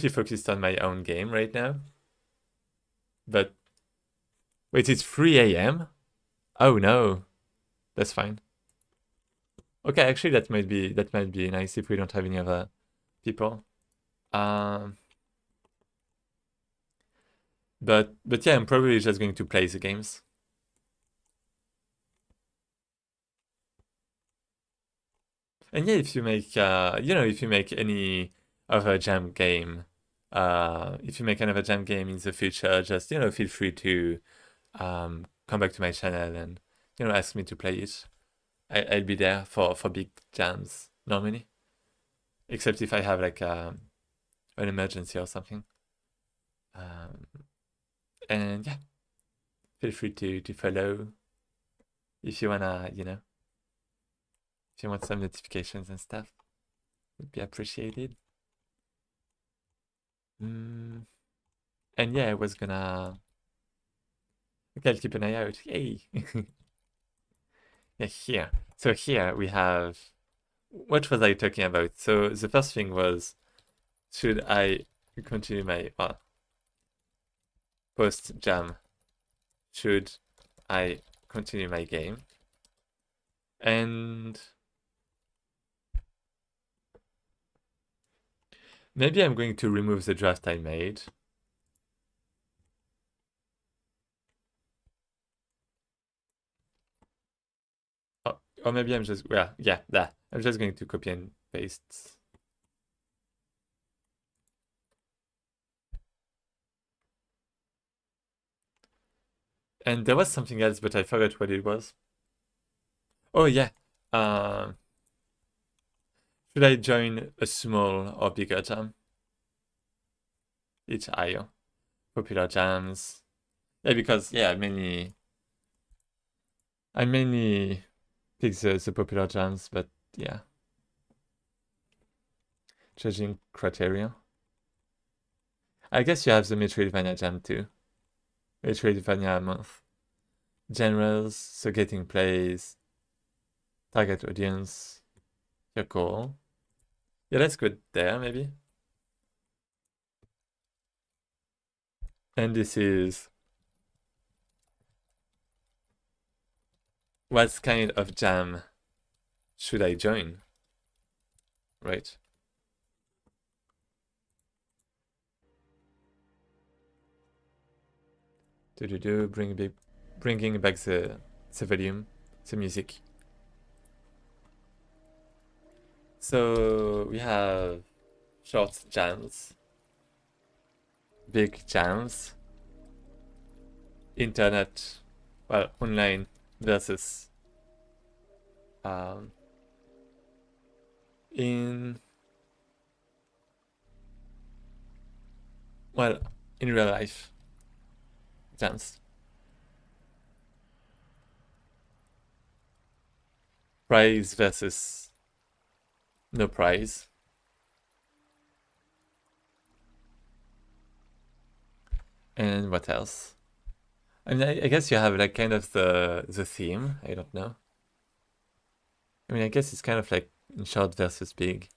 focused on my own game right now. But wait, it's 3 a.m.? Oh no. That's fine. Okay, actually that might be nice if we don't have any other people. But yeah, I'm probably just going to play the games. And yeah, if you make if you make any other jam game, if you make another jam game in the future, just feel free to come back to my channel and ask me to play it. I'll be there for big jams normally, except if I have like an emergency or something. And yeah, feel free to follow if you wanna, if you want some notifications and stuff, would be appreciated. And yeah, I was gonna. Okay, I'll keep an eye out. Yay! Yeah, here. So here we have. What was I talking about? So the first thing was, should I continue my post jam? Should I continue my game? And maybe I'm going to remove the draft I made. Or maybe I'm just, yeah, that. I'm just going to copy and paste. And there was something else, but I forgot what it was. Oh yeah. Should I join a small or bigger jam? Each IO. Popular jams. Yeah, because yeah, I mainly pick the popular jams, but yeah. Judging criteria. I guess you have the Metroidvania jam too. Metroidvania month. Genres, so getting plays, target audience, your goal. Yeah, let's go there maybe. And this is what kind of jam should I join? Right. Bringing back the volume, the music. So we have short jams, big jams, internet, well, online versus in real life jams. Prize versus no prize. And what else? I mean, I guess you have like kind of the theme. I don't know. I mean, I guess it's kind of like short versus big.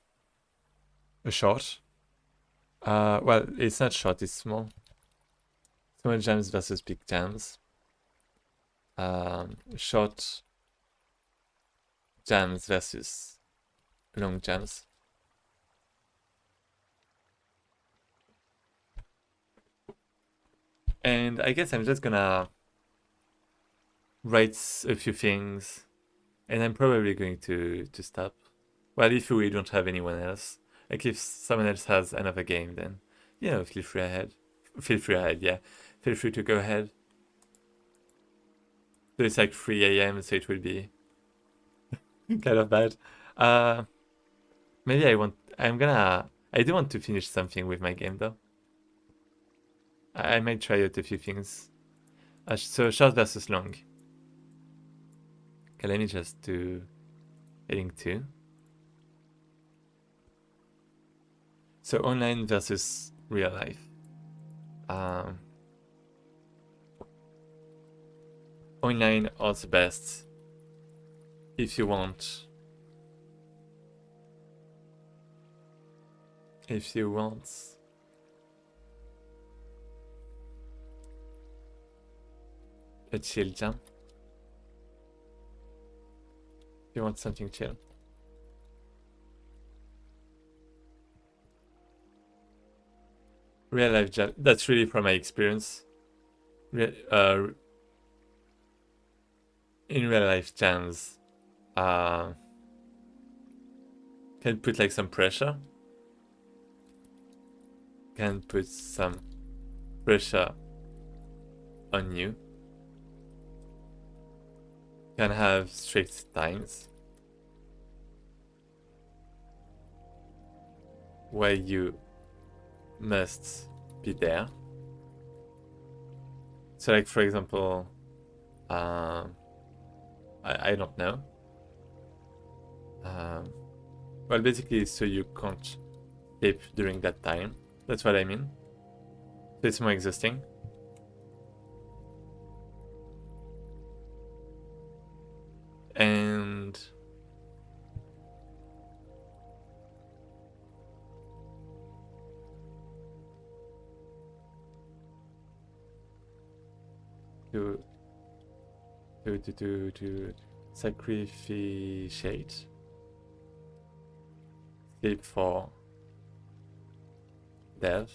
A short. Well, it's not short. It's small. Small jams versus big jams. Short jams versus long jams. And I guess I'm just gonna write a few things, and I'm probably going to stop. Well, if we don't have anyone else. Like if someone else has another game, then feel free ahead. Feel free ahead, yeah. Feel free to go ahead. So it's like 3 a.m., so it will be kind of bad. Maybe I do want to finish something with my game though. I might try out a few things. So short versus long. Okay, let me just do heading 2. So online versus real life. Online are the best if you want a chill jam. If you want something chill. Real life jam. That's really from my experience. In real life jams, can put like some pressure. Can put some pressure on you. Can have strict times where you must be there. So like for example, I don't know. Well, basically, so you can't sleep during that time. That's what I mean. So it's more exhausting. And to sacrificate sleep for death.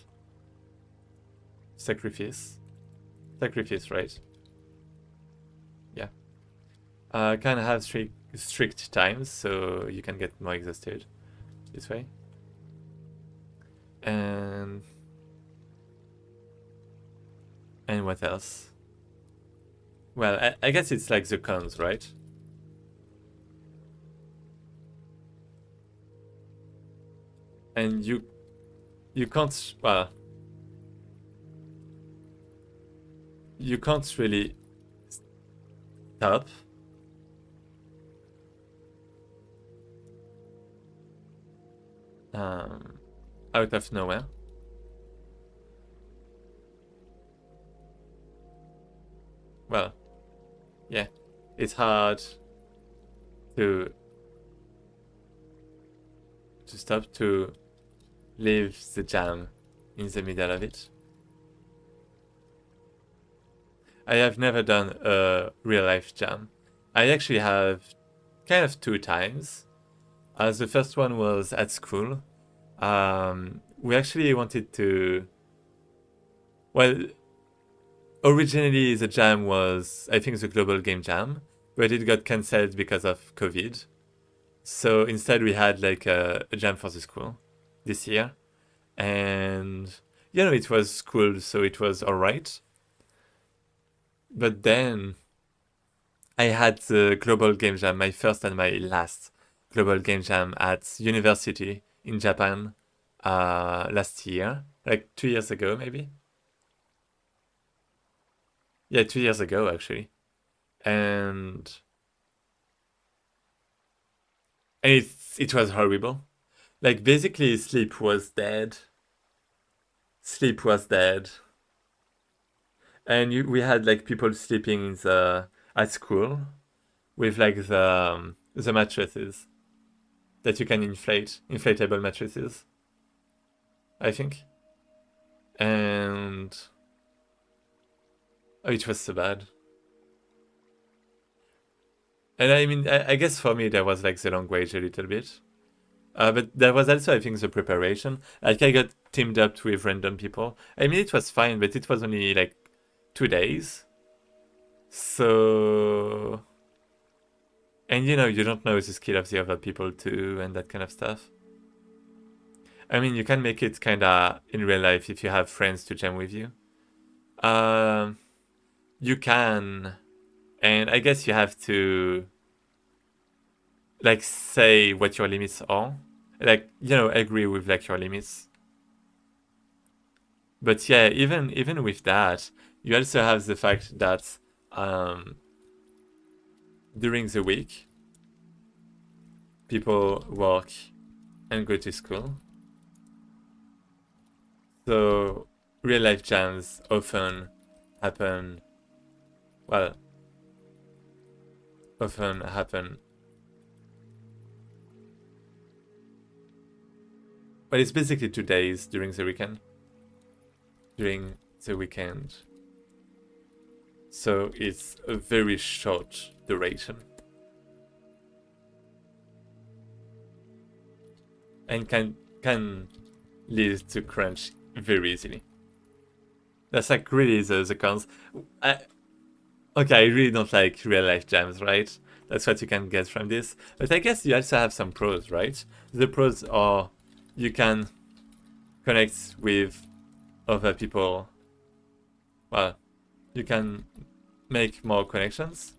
Sacrifice, right? Yeah. Can have strict strict times, so you can get more exhausted this way. And what else? Well, I guess it's like the cons, right? And you can't, well, you can't really stop. Out of nowhere. Well, yeah, it's hard to stop, to leave the jam in the middle of it. I have never done a real life jam. I actually have kind of 2 times. The first one was at school. We actually wanted to, well, originally the jam was, I think, the Global Game Jam, but it got cancelled because of COVID. So instead we had like a jam for the school this year. And, you know, it was cool, so it was alright. But then I had the Global Game Jam, my first and my last Global Game Jam at university in Japan last year, like 2 years ago, maybe. Yeah, 2 years ago, actually. And it was horrible. Like, basically, sleep was dead. Sleep was dead. And we had, like, people sleeping at school with, like, the mattresses that you can inflate, inflatable mattresses, I think. And oh, it was so bad. And I mean, I guess for me, there was like the language a little bit. But there was also, I think, the preparation. Like, I got teamed up with random people. I mean, it was fine, but it was only like 2 days. So. And you know, you don't know the skill of the other people too, and that kind of stuff. I mean, you can make it kinda in real life if you have friends to jam with you. You can, and I guess you have to like say what your limits are, like, you know, agree with like your limits. But yeah, even with that, you also have the fact that during the week people work and go to school, so real life jams often happen, well, often happen. But it's basically 2 days during the weekend. So it's a very short duration. And can lead to crunch very easily. That's like really the cons. Okay, I really don't like real life jams, right? That's what you can get from this. But I guess you also have some pros, right? The pros are you can connect with other people. Well, you can make more connections.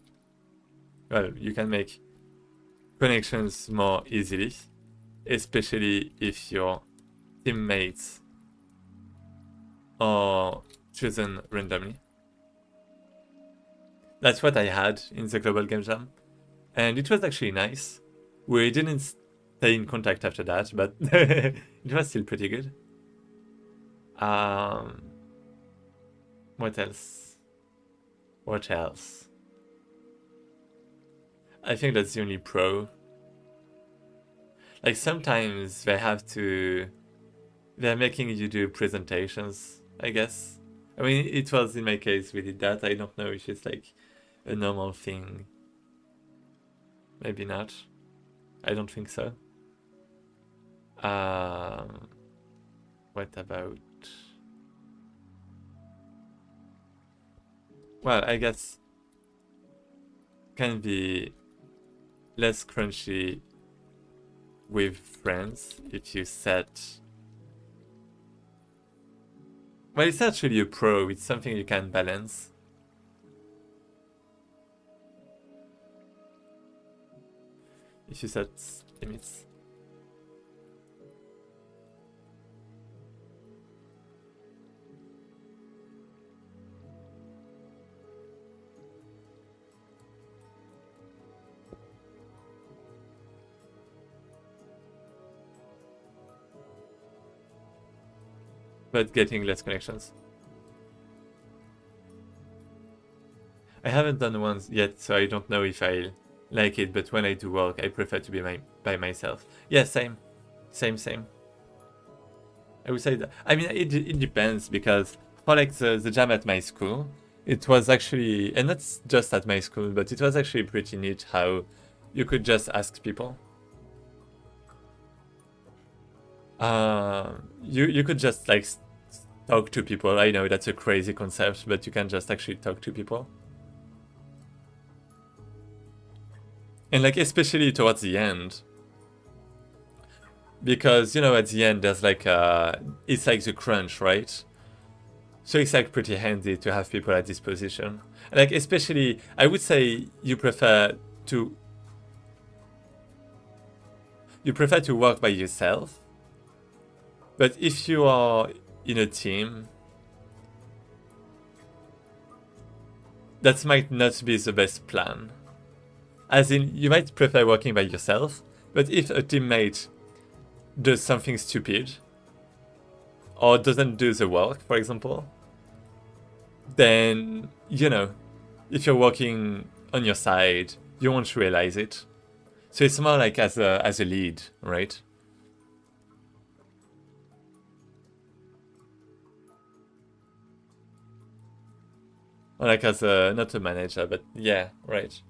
Well, you can make connections more easily, especially if your teammates are chosen randomly. That's what I had in the Global Game Jam, and it was actually nice. We didn't stay in contact after that, but it was still pretty good. What else? What else? I think that's the only pro. Like, sometimes they're making you do presentations, I guess. I mean, it was in my case we did that. I don't know if it's like a normal thing. Maybe not. I don't think so. What about? Well, I guess can be less crunchy with friends if you set... Well, it's not really a pro, it's something you can balance. If you set limits. But getting less connections. I haven't done one yet, so I don't know if I like it, but when I do work, I prefer to be by myself. Yeah, same. I would say that. I mean, it depends, because for like the jam at my school, it was actually, and not just at my school, but it was actually pretty neat how you could just ask people. You could just like talk to people. I know that's a crazy concept, but you can just actually talk to people. And like especially towards the end, because you know at the end there's like it's like the crunch, right? So it's like pretty handy to have people at disposition. Like especially, I would say you prefer to work by yourself. But if you are in a team, that might not be the best plan. As in, you might prefer working by yourself, but if a teammate does something stupid, or doesn't do the work, for example, then, you know, if you're working on your side, you won't realize it. So it's more like as a lead, right? Or like as a, not a manager, but yeah, right.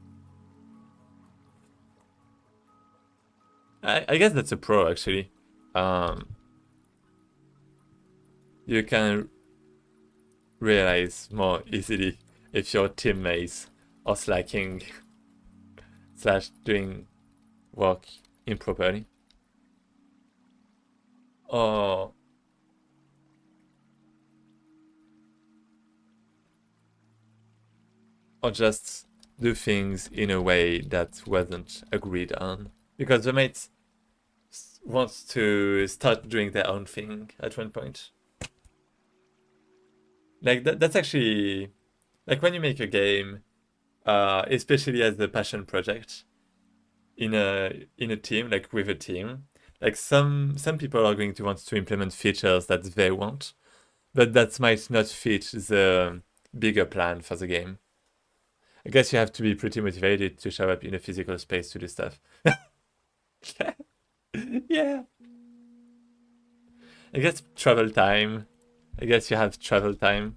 I guess that's a pro, actually. You can realize more easily if your teammates are slacking / doing work improperly. Or just do things in a way that wasn't agreed on. Because the mates wants to start doing their own thing at one point. Like that's actually like when you make a game, especially as a passion project in a team, like with a team, like some people are going to want to implement features that they want, but that might not fit the bigger plan for the game. I guess you have to be pretty motivated to show up in a physical space to do stuff. Yeah. I guess travel time. I guess you have travel time.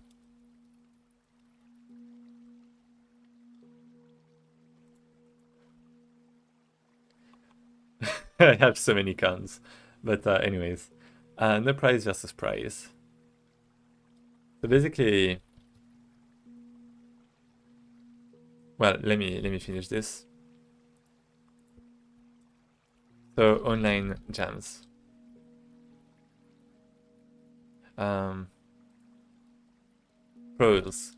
I have so many cons. But anyways. No prize versus prize. So basically... Well, let me finish this. So online jams. Pros.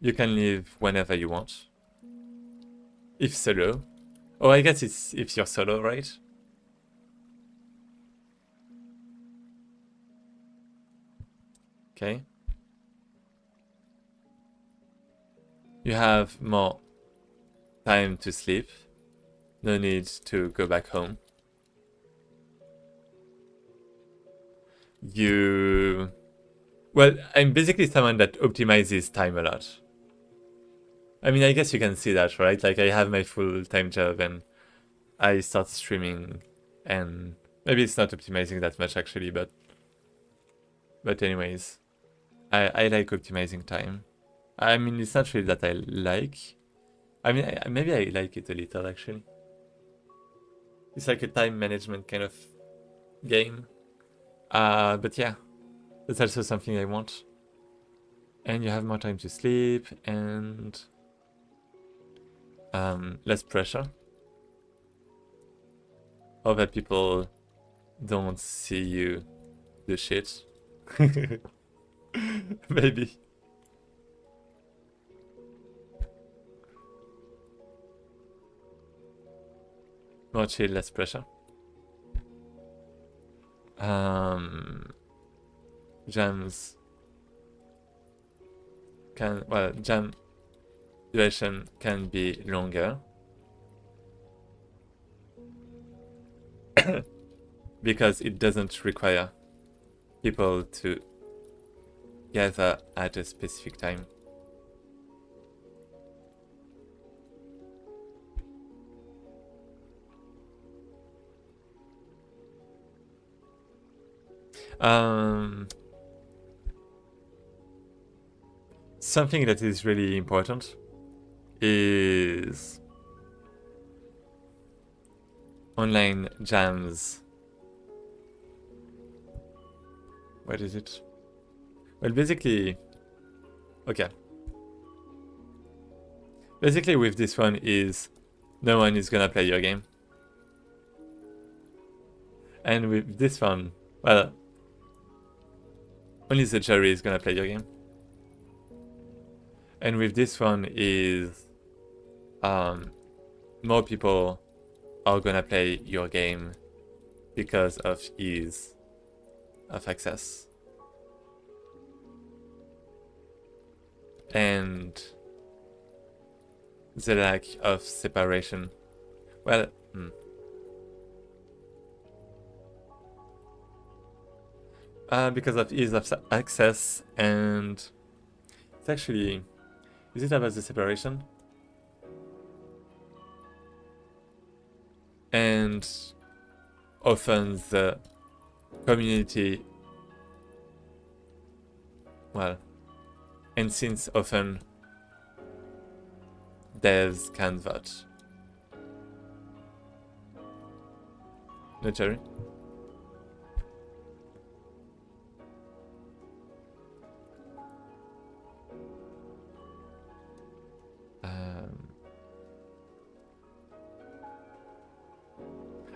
You can leave whenever you want. If solo. Oh, I guess it's if you're solo, right? Okay. You have more time to sleep. No need to go back home. Well, I'm basically someone that optimizes time a lot. I mean, I guess you can see that, right? Like, I have my full-time job and I start streaming, and maybe it's not optimizing that much, actually, but anyways, I like optimizing time. I mean, it's not really that I like. I mean, maybe I like it a little, actually. It's like a time management kind of game. But yeah, that's also something I want. And you have more time to sleep, and less pressure. Other people don't see you do shit. Maybe. More chill, less pressure. Jams can, well, jam duration can be longer because it doesn't require people to gather at a specific time. Something that is really important is online jams. What is it? Well, basically, okay. Basically with this one is no one is gonna play your game. And with this one, well, only the jury is gonna play your game. And with this one is more people are gonna play your game because of ease of access. And the lack of separation. Well, because of ease of access, and it's actually, is it about the separation? And often the community, well, and since often devs can vote. No, Jerry?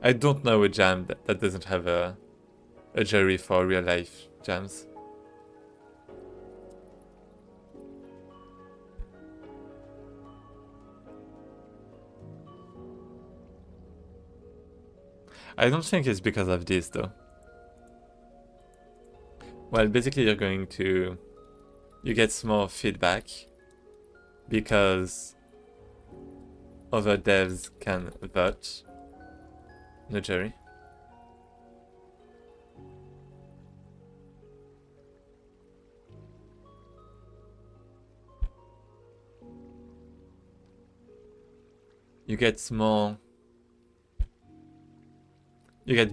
I don't know a jam that doesn't have a jury for real life jams. I don't think it's because of this though. Well, basically you get more feedback because other devs can vote. No, Jerry. You get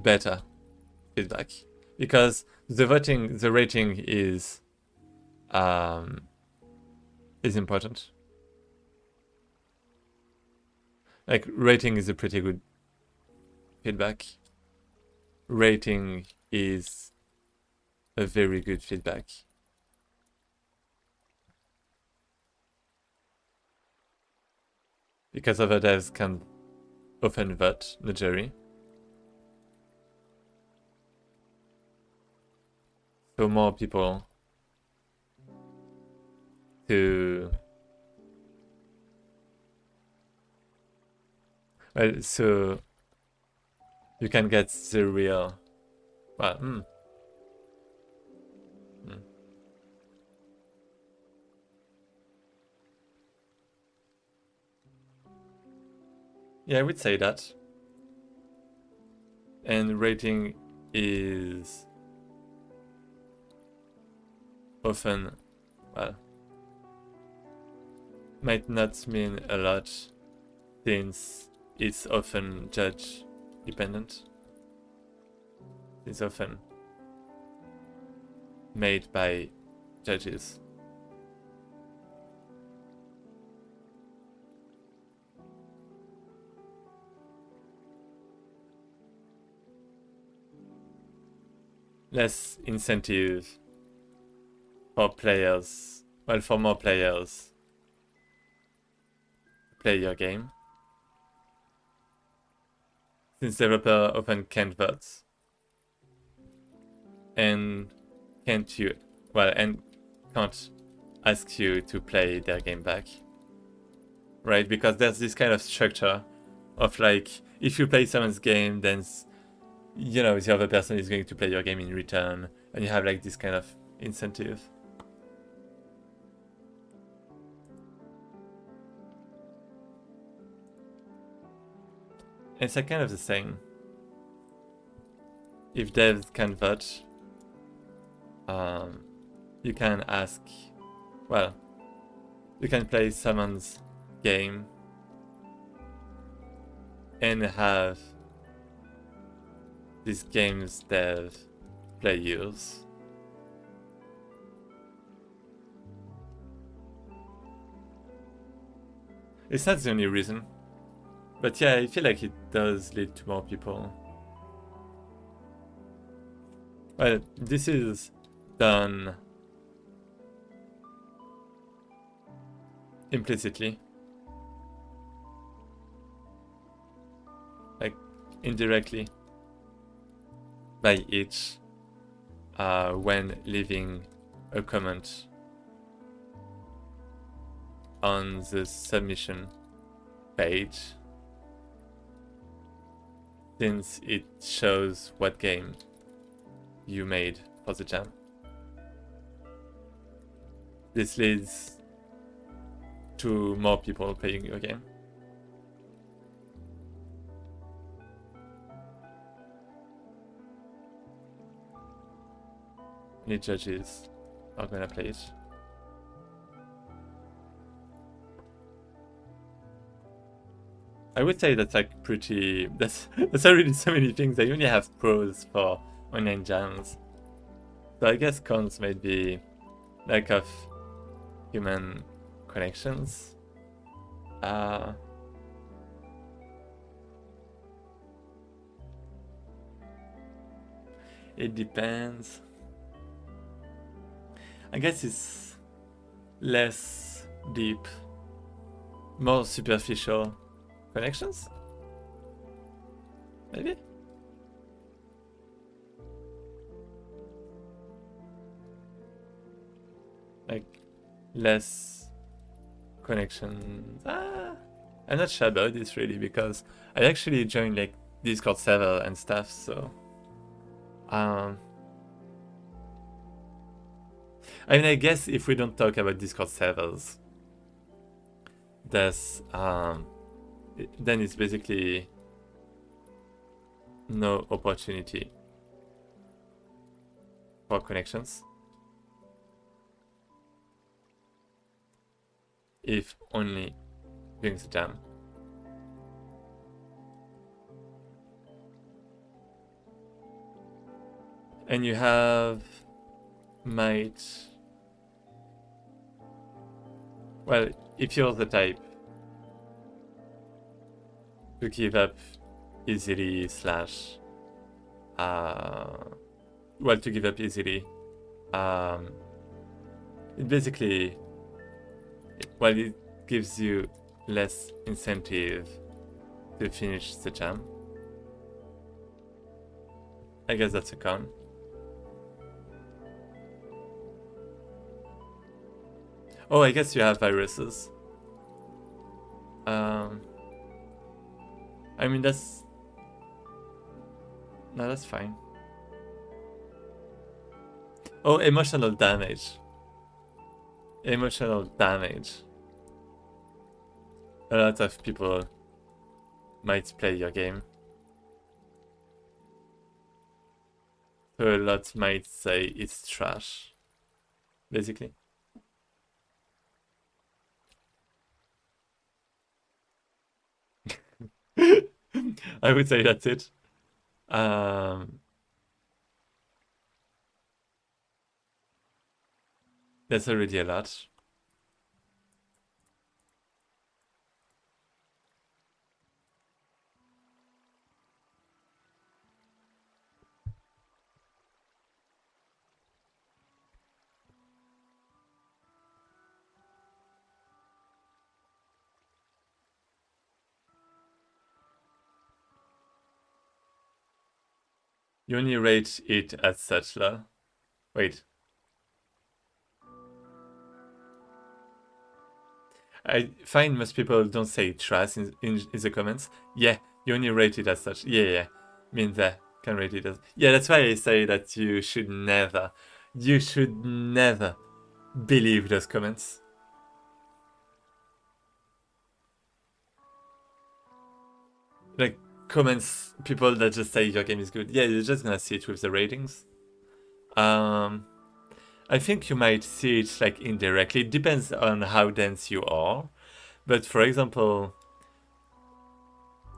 better feedback because the rating is important. Like, rating is a pretty good feedback. Rating is a very good feedback. Because other devs can often vote the jury. So more people to... Well, so you can get the real... Well, Yeah, I would say that. And rating is often, well, might not mean a lot since it's often judge dependent. It's often made by judges. Less incentive for players, well, for more players play your game, since developer often can't vote and and can't ask you to play their game back, right? Because there's this kind of structure of like, if you play someone's game, then the other person is going to play your game in return, and you have like this kind of incentive. It's like kind of the same. If devs can vote, you can ask, well, you can play someone's game and have this game's dev play yours. It's not the only reason, but yeah, I feel like it does lead to more people. Well, this is done implicitly, like indirectly, by each when leaving a comment on the submission page, since it shows what game you made for the jam. This leads to more people playing your game. Any judges are gonna play it. I would say that's like pretty. That's already so many things. I only have pros for online jams. So I guess cons might be lack of human connections. It depends. I guess it's less deep, more superficial connections? Maybe? Like, less connections. I'm not sure about this really, because I actually joined like Discord server and stuff, so I mean, I guess if we don't talk about Discord servers, there's then it's basically no opportunity for connections, if only during the jam. And you well, if you're the type to give up easily to give up easily, it basically, it gives you less incentive to finish the jam. I guess that's a con. Oh, I guess you have viruses. I mean, that's fine. Oh, emotional damage. Emotional damage. A lot of people might play your game. So a lot might say it's trash, basically. I would say that's it. That's already a lot. You only rate it as such, lol. Wait. I find most people don't say trash in the comments. Yeah, you only rate it as such. Yeah. Means that can rate it as. Yeah, that's why I say that you should never believe those comments. Like, comments, people that just say your game is good. Yeah, you're just gonna see it with the ratings. I think you might see it like indirectly. It depends on how dense you are. But for example,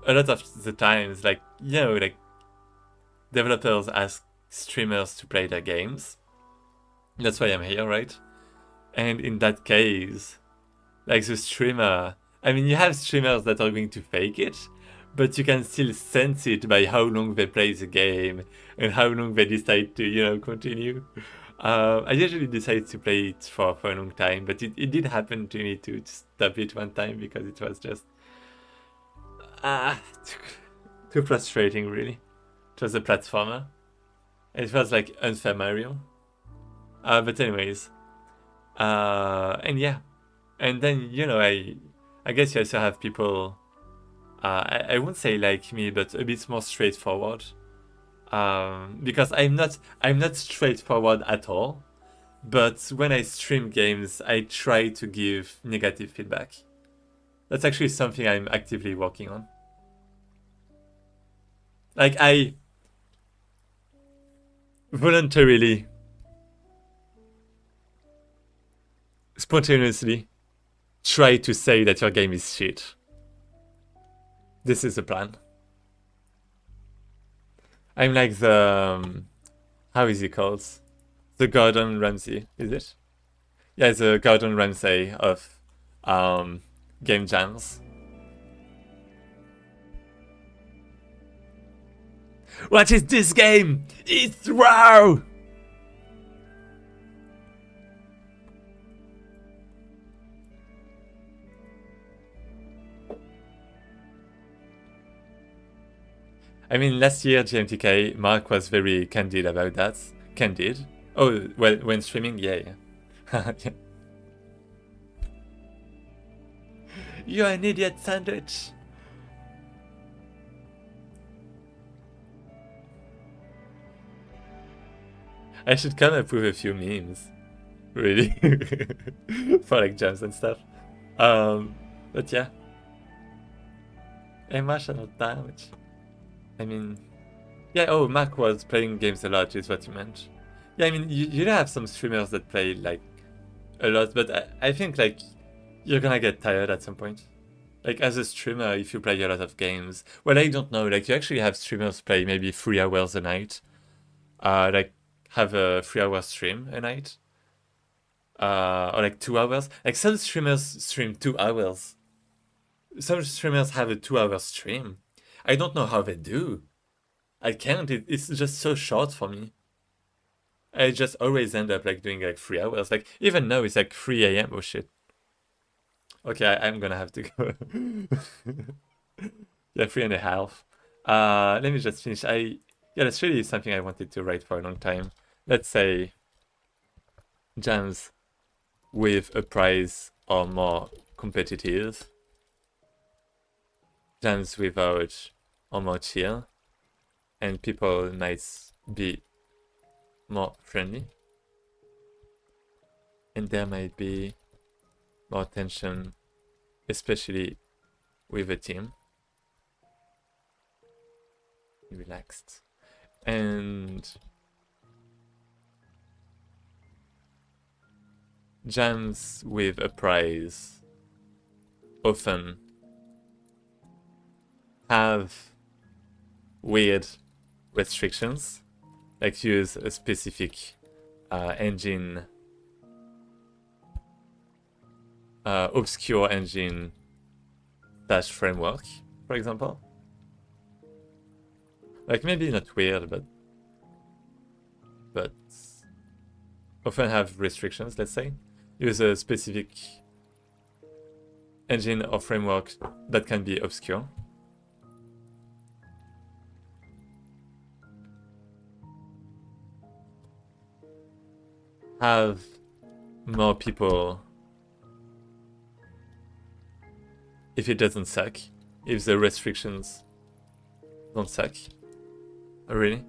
a lot of the times, like, like developers ask streamers to play their games. That's why I'm here, right? And in that case, like the streamer, I mean, you have streamers that are going to fake it, but you can still sense it by how long they play the game and how long they decide to, continue. I usually decide to play it for a long time, but it did happen to me to stop it one time because it was just too frustrating, really. It was a platformer. It was like unfair Mario. But anyways, and yeah, and then I guess you also have people. I won't say like me, but a bit more straightforward. Because I'm not straightforward at all. But when I stream games, I try to give negative feedback. That's actually something I'm actively working on. Like, I voluntarily, spontaneously try to say that your game is shit. This is the plan. I'm like the... how is he called? The Gordon Ramsay, is it? Yeah, the Gordon Ramsay of game jams. What is this game? It's wow! I mean, last year, GMTK, Mark was very candid about that. Candid? Oh, well, when streaming, yeah. You're an idiot sandwich. I should come up with a few memes. Really. For like jams and stuff. But yeah. Emotional damage. I mean... yeah, oh, Mark was playing games a lot, is what you meant. Yeah, I mean, you have some streamers that play, like, a lot, but I think, like, you're gonna get tired at some point. Like, as a streamer, if you play a lot of games... well, I don't know, like, you actually have streamers play maybe 3 hours a night. Like, have a 3-hour stream a night. Or like 2 hours. Like, some streamers stream 2 hours. Some streamers have a 2-hour stream. I don't know how they do. I can't. It's just so short for me. I just always end up like doing like 3 hours. Like, even now it's like 3 a.m. Oh shit. Okay, I'm gonna have to go. Yeah, 3.5. Let me just finish. Yeah, that's really something I wanted to write for a long time. Let's say jams with a prize are more competitive. Jams without are more chill. And people might be more friendly. And there might be more tension, especially with a team. Relaxed. And jams with a prize often have weird restrictions, like use a specific engine, obscure engine dash framework, for example. Like, maybe not weird, but often have restrictions, let's say. Use a specific engine or framework that can be obscure. have more people if it doesn't suck, if the restrictions don't suck. Really?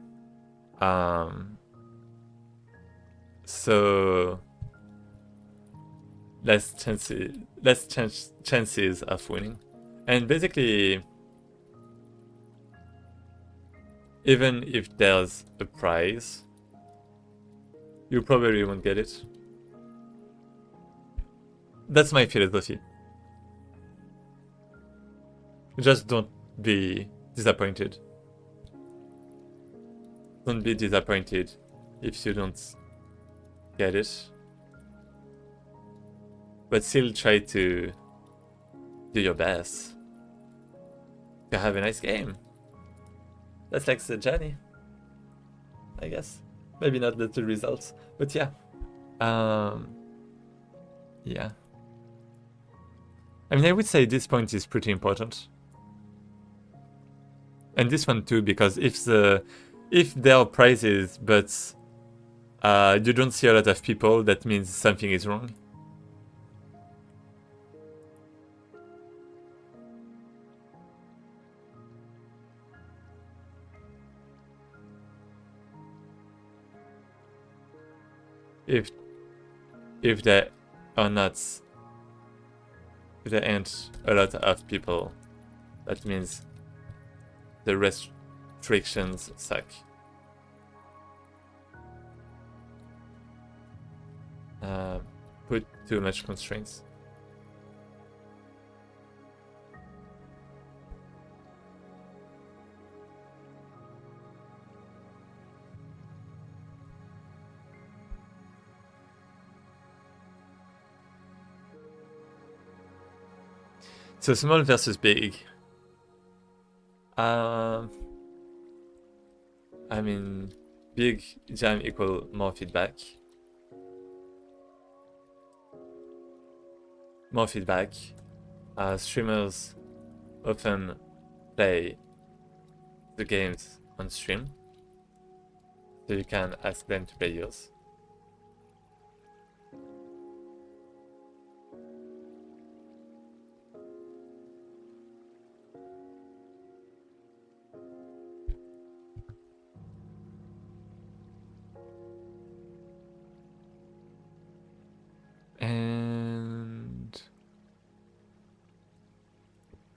So less chances of winning. And basically, even if there's a prize, you probably won't get it. That's my philosophy. Just don't be disappointed. Don't be disappointed if you don't get it. But still try to do your best to have a nice game. That's like the journey, I guess. Maybe not the results, but yeah. Yeah. I mean, I would say this point is pretty important. And this one too, because if there are prizes but you don't see a lot of people, that means something is wrong. If there are not, if there ain't a lot of people, that means the restrictions suck. Put too much constraints. So small versus big. I mean, big jam equal more feedback. More feedback. Streamers often play the games on stream, so you can ask them to play yours. And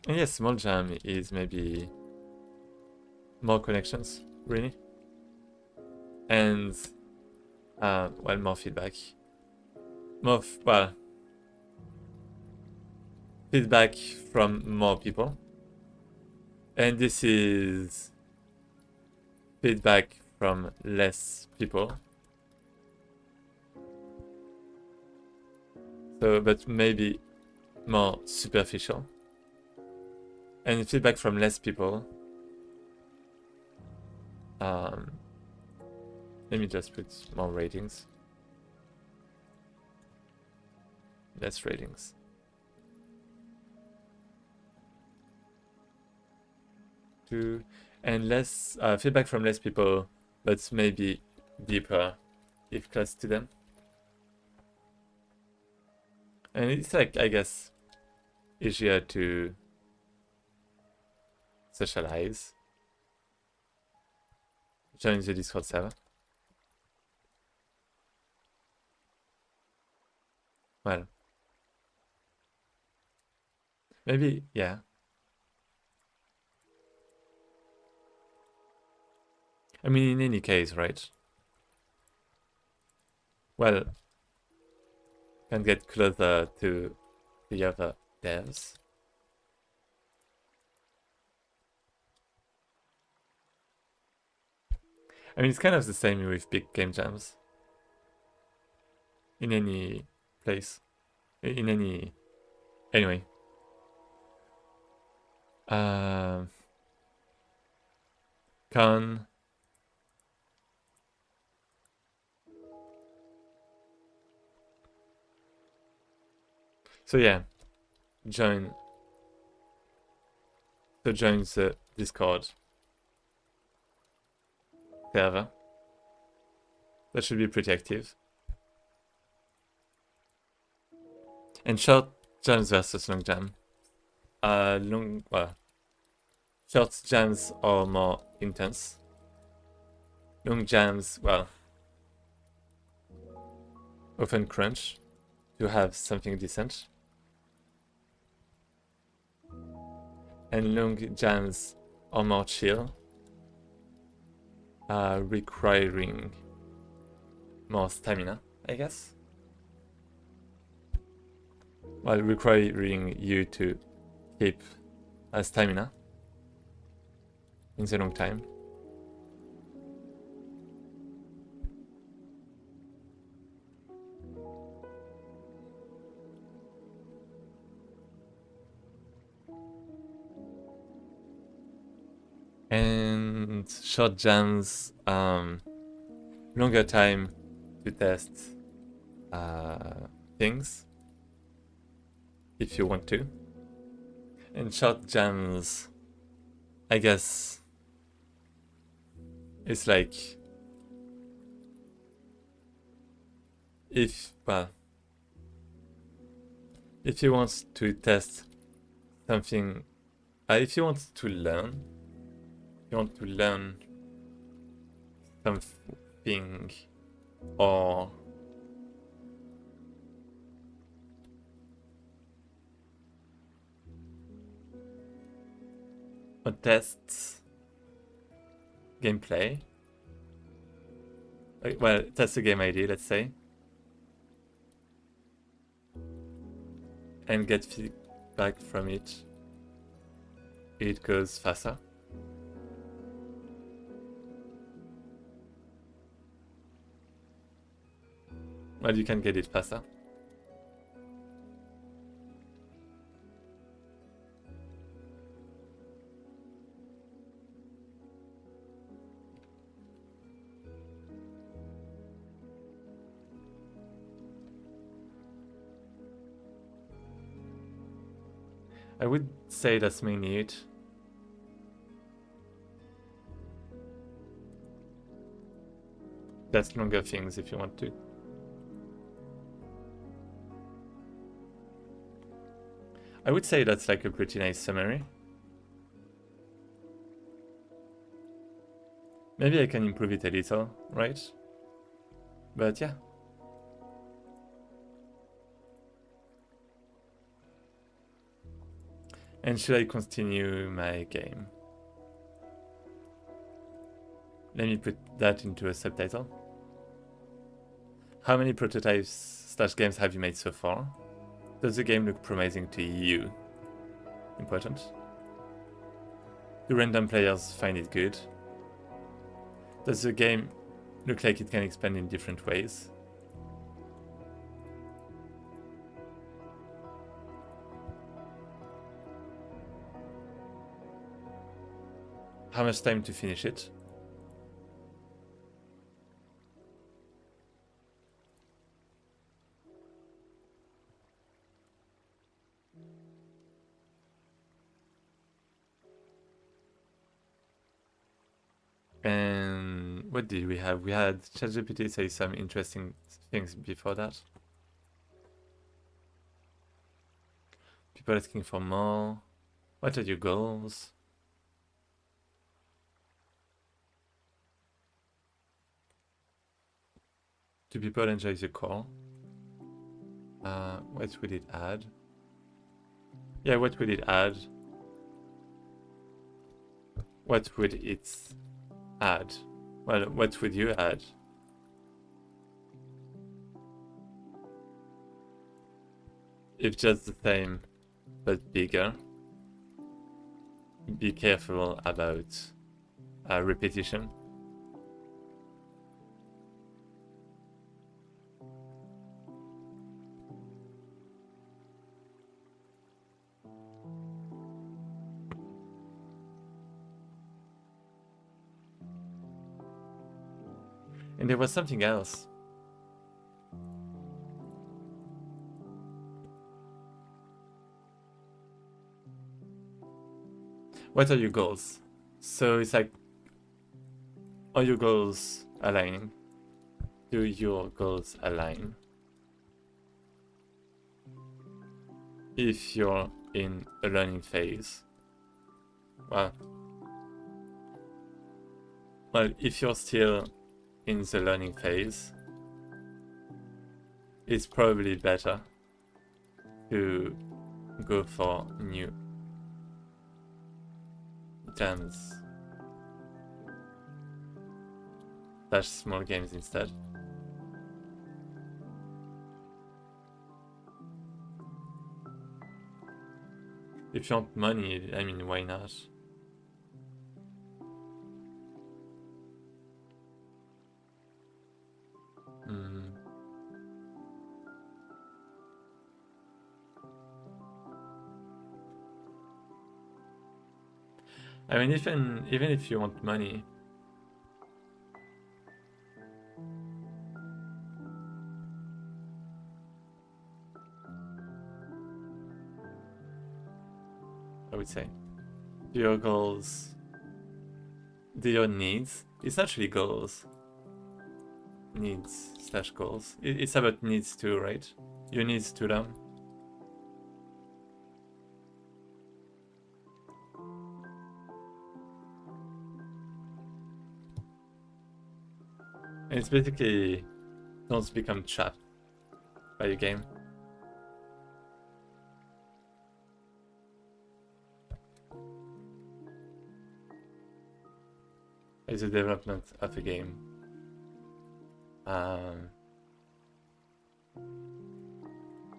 yes, small jam is maybe more connections, really, and well, more feedback, feedback from more people, and this is feedback from less people. So, but maybe more superficial. And feedback from less people. Let me just put more ratings. Less ratings. And less feedback from less people, but maybe deeper if close to them. And it's like, I guess, easier to socialize. Join the Discord server. Well, maybe, yeah. I mean, in any case, right? Well, can get closer to the other devs. I mean, it's kind of the same with big game jams. In any place. In any... Anyway. Con... So yeah, join the Discord server. That should be pretty active. And short jams versus long jam. Short jams are more intense. Long jams, well, often crunch to have something decent. And long jams are more chill, requiring more stamina, I guess. Well, requiring you to keep stamina in the long time. And short jams, longer time to test things if you want to. And short jams, I guess, it's like if you want to test something, if you want to learn something or test gameplay, well, test the game ID, let's say, and get feedback from it, it goes faster. Well, you can get it faster. I would say that's mainly it. That's longer things if you want to. I would say that's like a pretty nice summary. Maybe I can improve it a little, right? But yeah. And should I continue my game? Let me put that into a subtitle. How many prototypes / games have you made so far? Does the game look promising to you? Important. Do random players find it good? Does the game look like it can expand in different ways? How much time to finish it? And what did we have? We had ChatGPT say some interesting things before that. People asking for more. What are your goals? Do people enjoy the call? What would it add? Yeah, what would it add? What would it add? Well, what would you add? If just the same, but bigger. Be careful about repetition. And there was something else. What are your goals? So it's like, are your goals aligning? Do your goals align? if you're in a learning phase. Well, if you're still in the learning phase, it's probably better to go for new jams / small games instead. If you want money, I mean, why not? I mean, even if you want money, I would say, your goals, your needs. It's not really goals. Needs / goals. It's about needs too, right? Your needs to them. And it's basically don't become trapped by your game. It's the development of a game.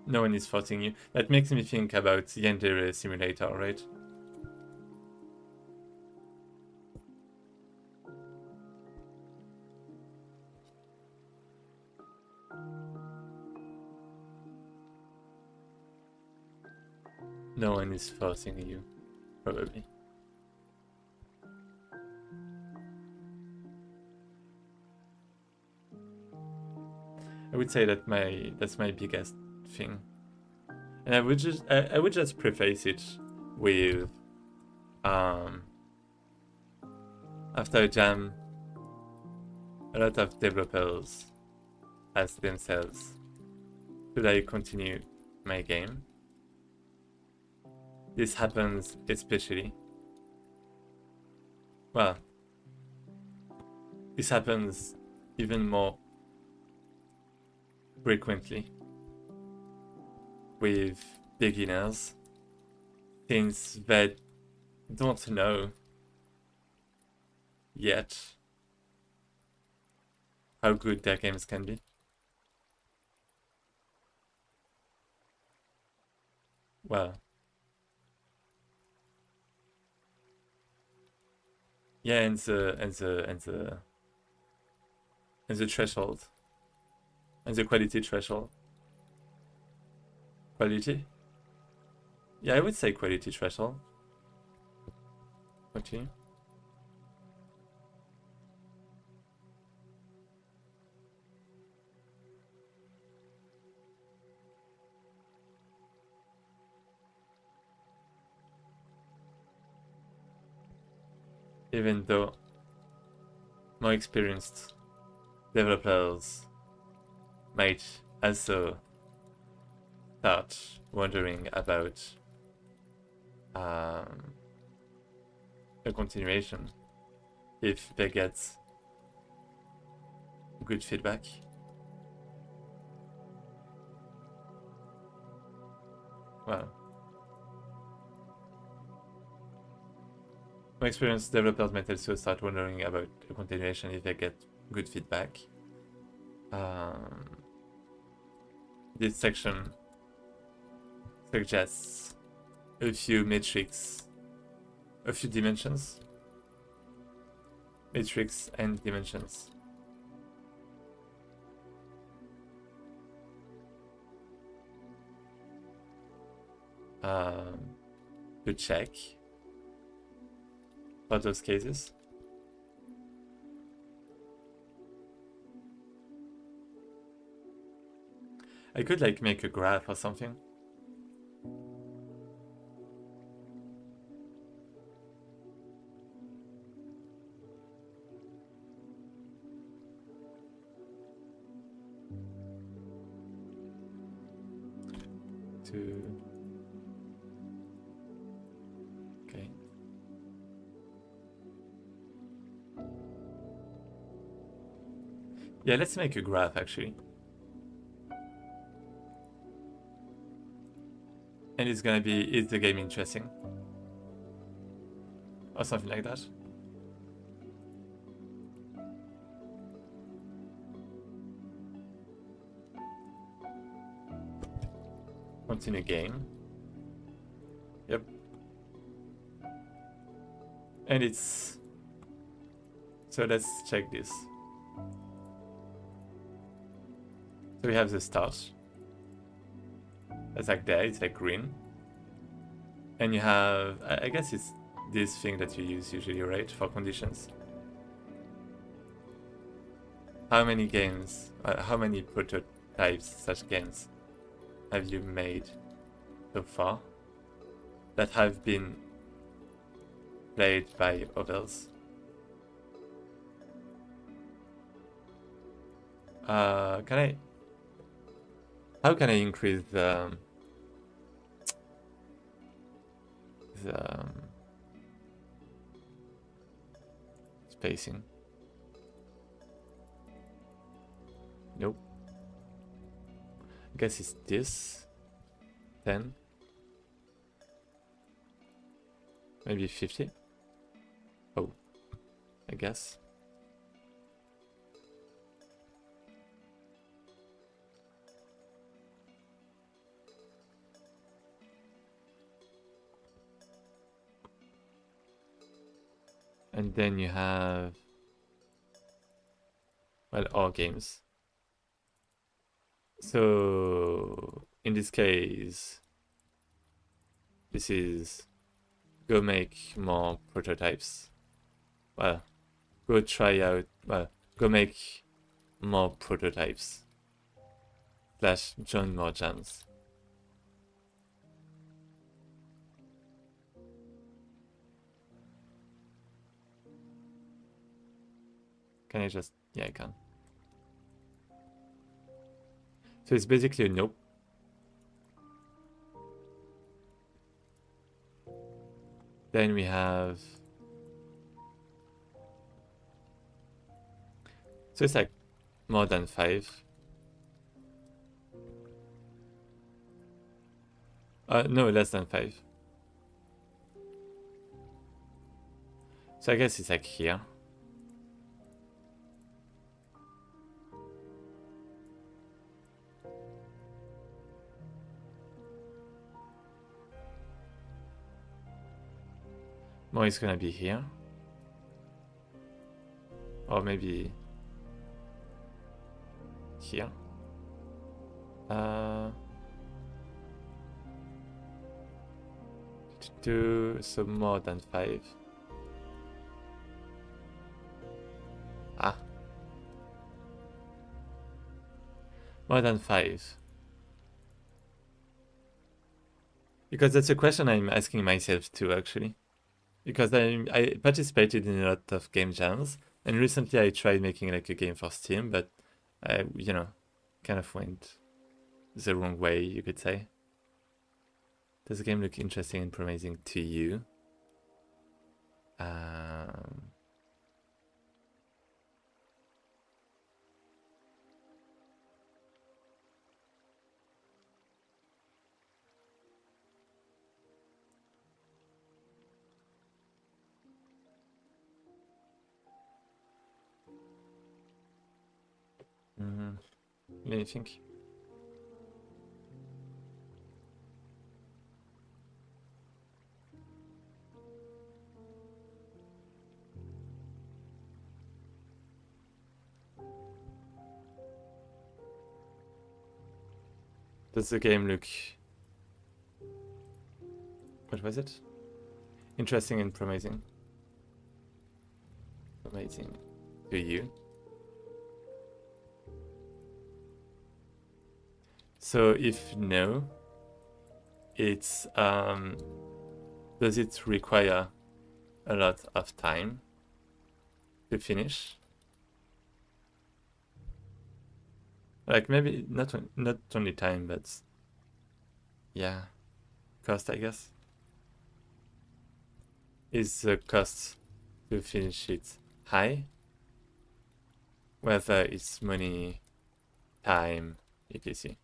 No one is forcing you. That makes me think about Yandere Simulator, right? No one is forcing you, probably. I would say that that's my biggest thing, and I would just preface it with, after a jam, a lot of developers ask themselves, should I continue my game? This happens especially, well, this happens even more frequently with beginners, since they don't know yet how good their games can be. Well, yeah, and the threshold, and the quality threshold. Quality? Yeah, I would say quality threshold. Okay. Even though more experienced developers might also start wondering about a continuation if they get good feedback. Well, more experienced developers might also start wondering about a continuation if they get good feedback. This section suggests a few metrics, a few dimensions, metrics and dimensions. To check for those cases. I could like make a graph or something. Yeah, let's make a graph actually. And it's gonna be, is the game interesting? Or something like that. Continue game. Yep. And it's... So let's check this. So we have the start. That's like there, it's like green. And you have, I guess it's this thing that you use usually, right? For conditions. How many games, how many prototypes, such games, have you made so far that have been played by others? How can I increase the spacing? Nope. I guess it's this. 10. Maybe 50. Oh, I guess. And then you have, well, all games. So in this case, this is go make more prototypes. Well, go try out, well, go make more prototypes. / join more jams. Can I just, yeah, I can. So it's basically a nope. Then we have, so it's like more than 5. No, less than 5. So I guess it's like here. More is gonna be here. Or maybe here. Do some more than 5. Ah. More than 5. Because that's a question I'm asking myself too, actually. Because I participated in a lot of game jams, and recently I tried making like a game for Steam, but I, you know, kind of went the wrong way, you could say. Does the game look interesting and promising to you? What do you think? Does the game look... What was it? Interesting and promising. Amazing. To you? So if no, it's does it require a lot of time to finish? Like maybe not only time, but yeah, cost, I guess. Is the cost to finish it high? whether it's money, time, etc.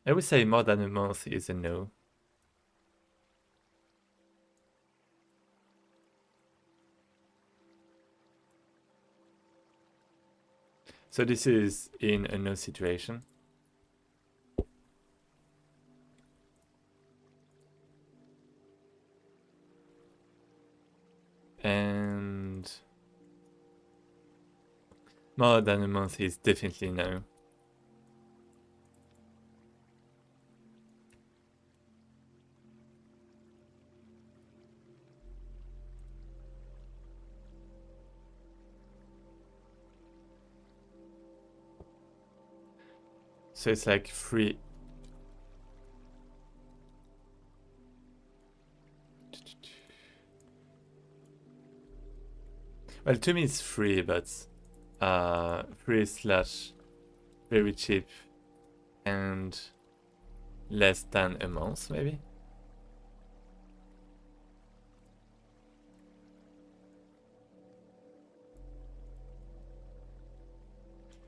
I would say more than a month is a no. So this is in a no situation. And more than a month is definitely no. So it's like free. Well, to me it's free, but free slash very cheap and less than a month maybe.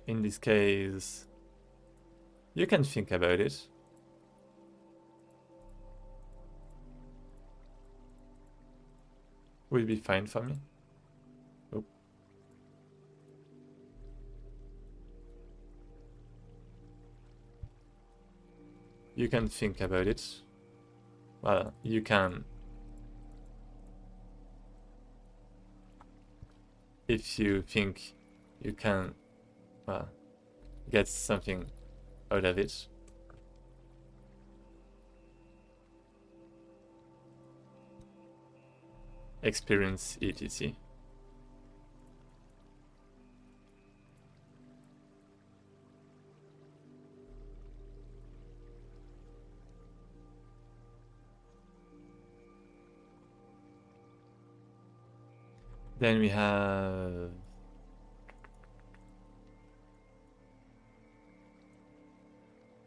In this case, you can think about it. Will be fine for me. Oh. You can think about it. Well, you can. If you think you can, well, get something out of it. Experience etc. Then we have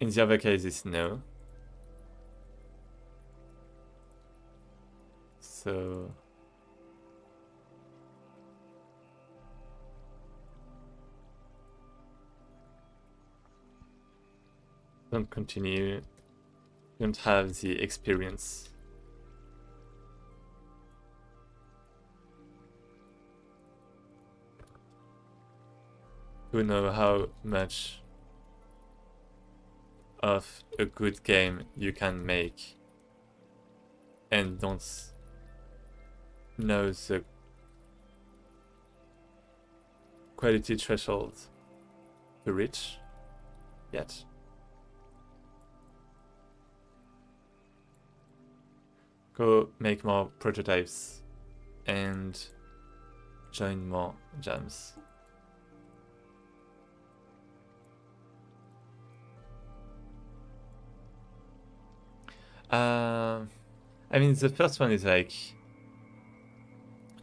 in the other case it's no. So don't continue. You don't have the experience. To know how much of a good game you can make and don't know the quality threshold to reach yet. Go make more prototypes and join more jams. I mean, the first one is like,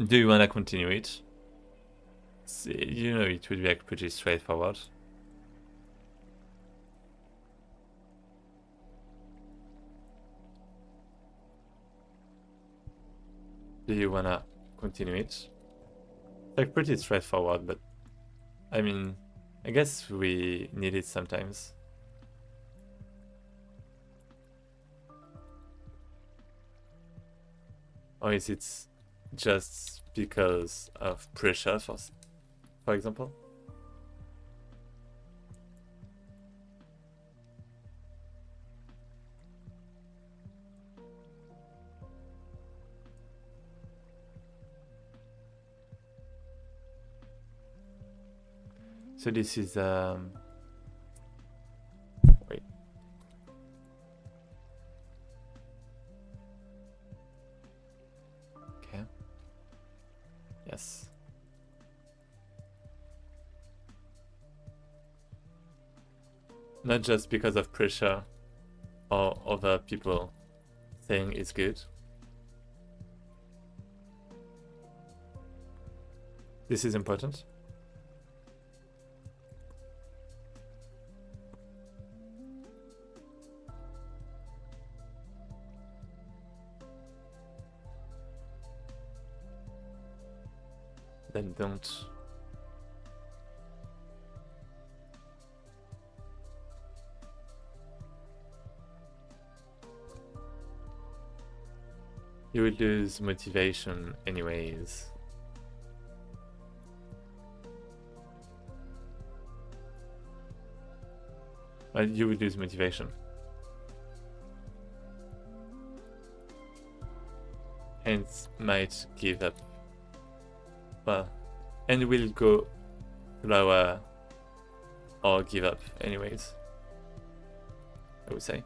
do you want to continue it? You know, it would be like pretty straightforward. Do you want to continue it? It's like pretty straightforward, but I mean, I guess we need it sometimes. Or is it just because of pressure, for example? So this is wait. Okay. Yes. Not just because of pressure or other people thing is good. This is important. Then don't. You will lose motivation anyways. Well, you will lose motivation. And might give up. Well, and will go lower or give up anyways, I would say.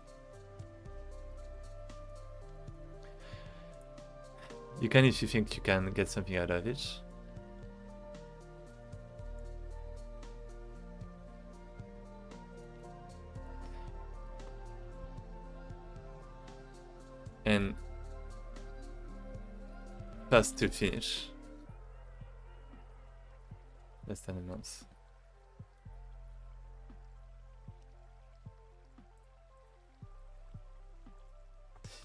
You can if you think you can get something out of it. And fast to finish. Less than a month.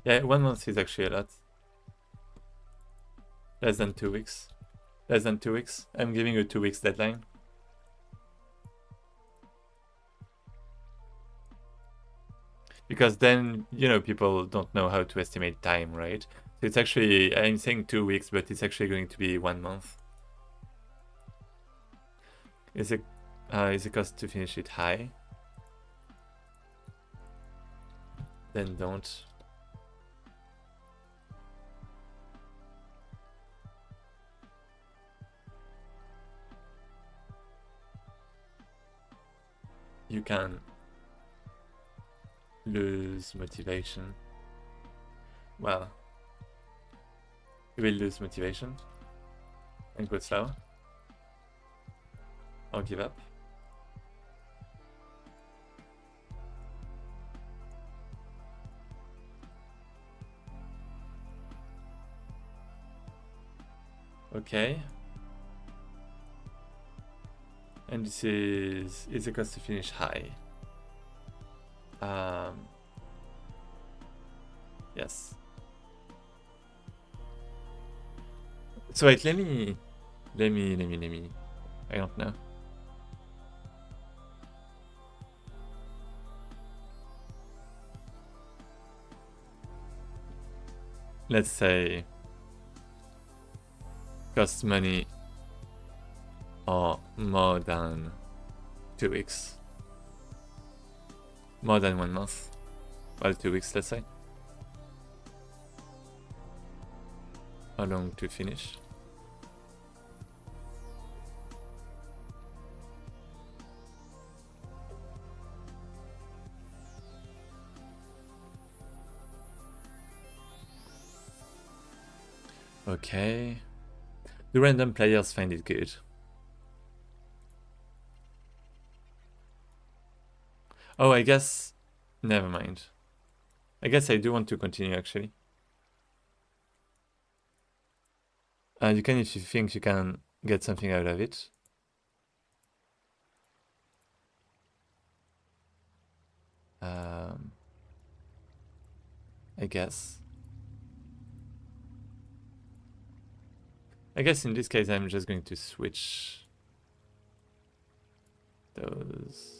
Yeah, 1 month is actually a lot. Less than 2 weeks. Less than 2 weeks. I'm giving you 2 weeks deadline. Because then, you know, people don't know how to estimate time, right? So it's actually, I'm saying 2 weeks, but it's actually going to be 1 month. Is the cost to finish it high? Then don't. You can lose motivation. Well, you will lose motivation and go slow or give up. Okay. And this is the cost to finish high. Yes. So wait, let me. I don't know. Let's say costs money or more than 2 weeks. More than 1 month. Well, 2 weeks, let's say. How long to finish? Okay. Do random players find it good? Oh, I guess... Never mind. I guess I do want to continue, actually. You can if you think you can get something out of it. I guess. I guess in this case I'm just going to switch those.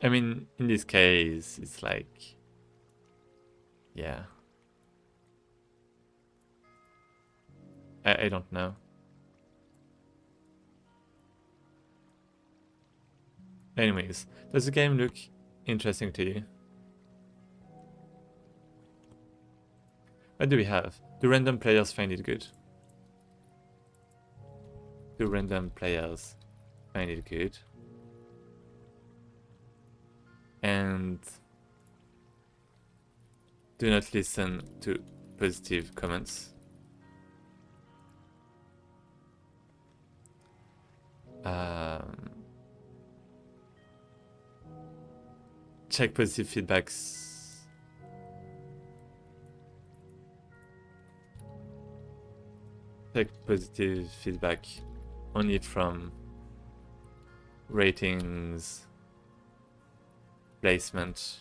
I mean, in this case, it's like, yeah. I don't know. Anyways, does the game look interesting to you? What do we have? Do random players find it good? Do random players find it good? And do not listen to positive comments. Check positive feedbacks. Check positive feedback only from ratings, placement,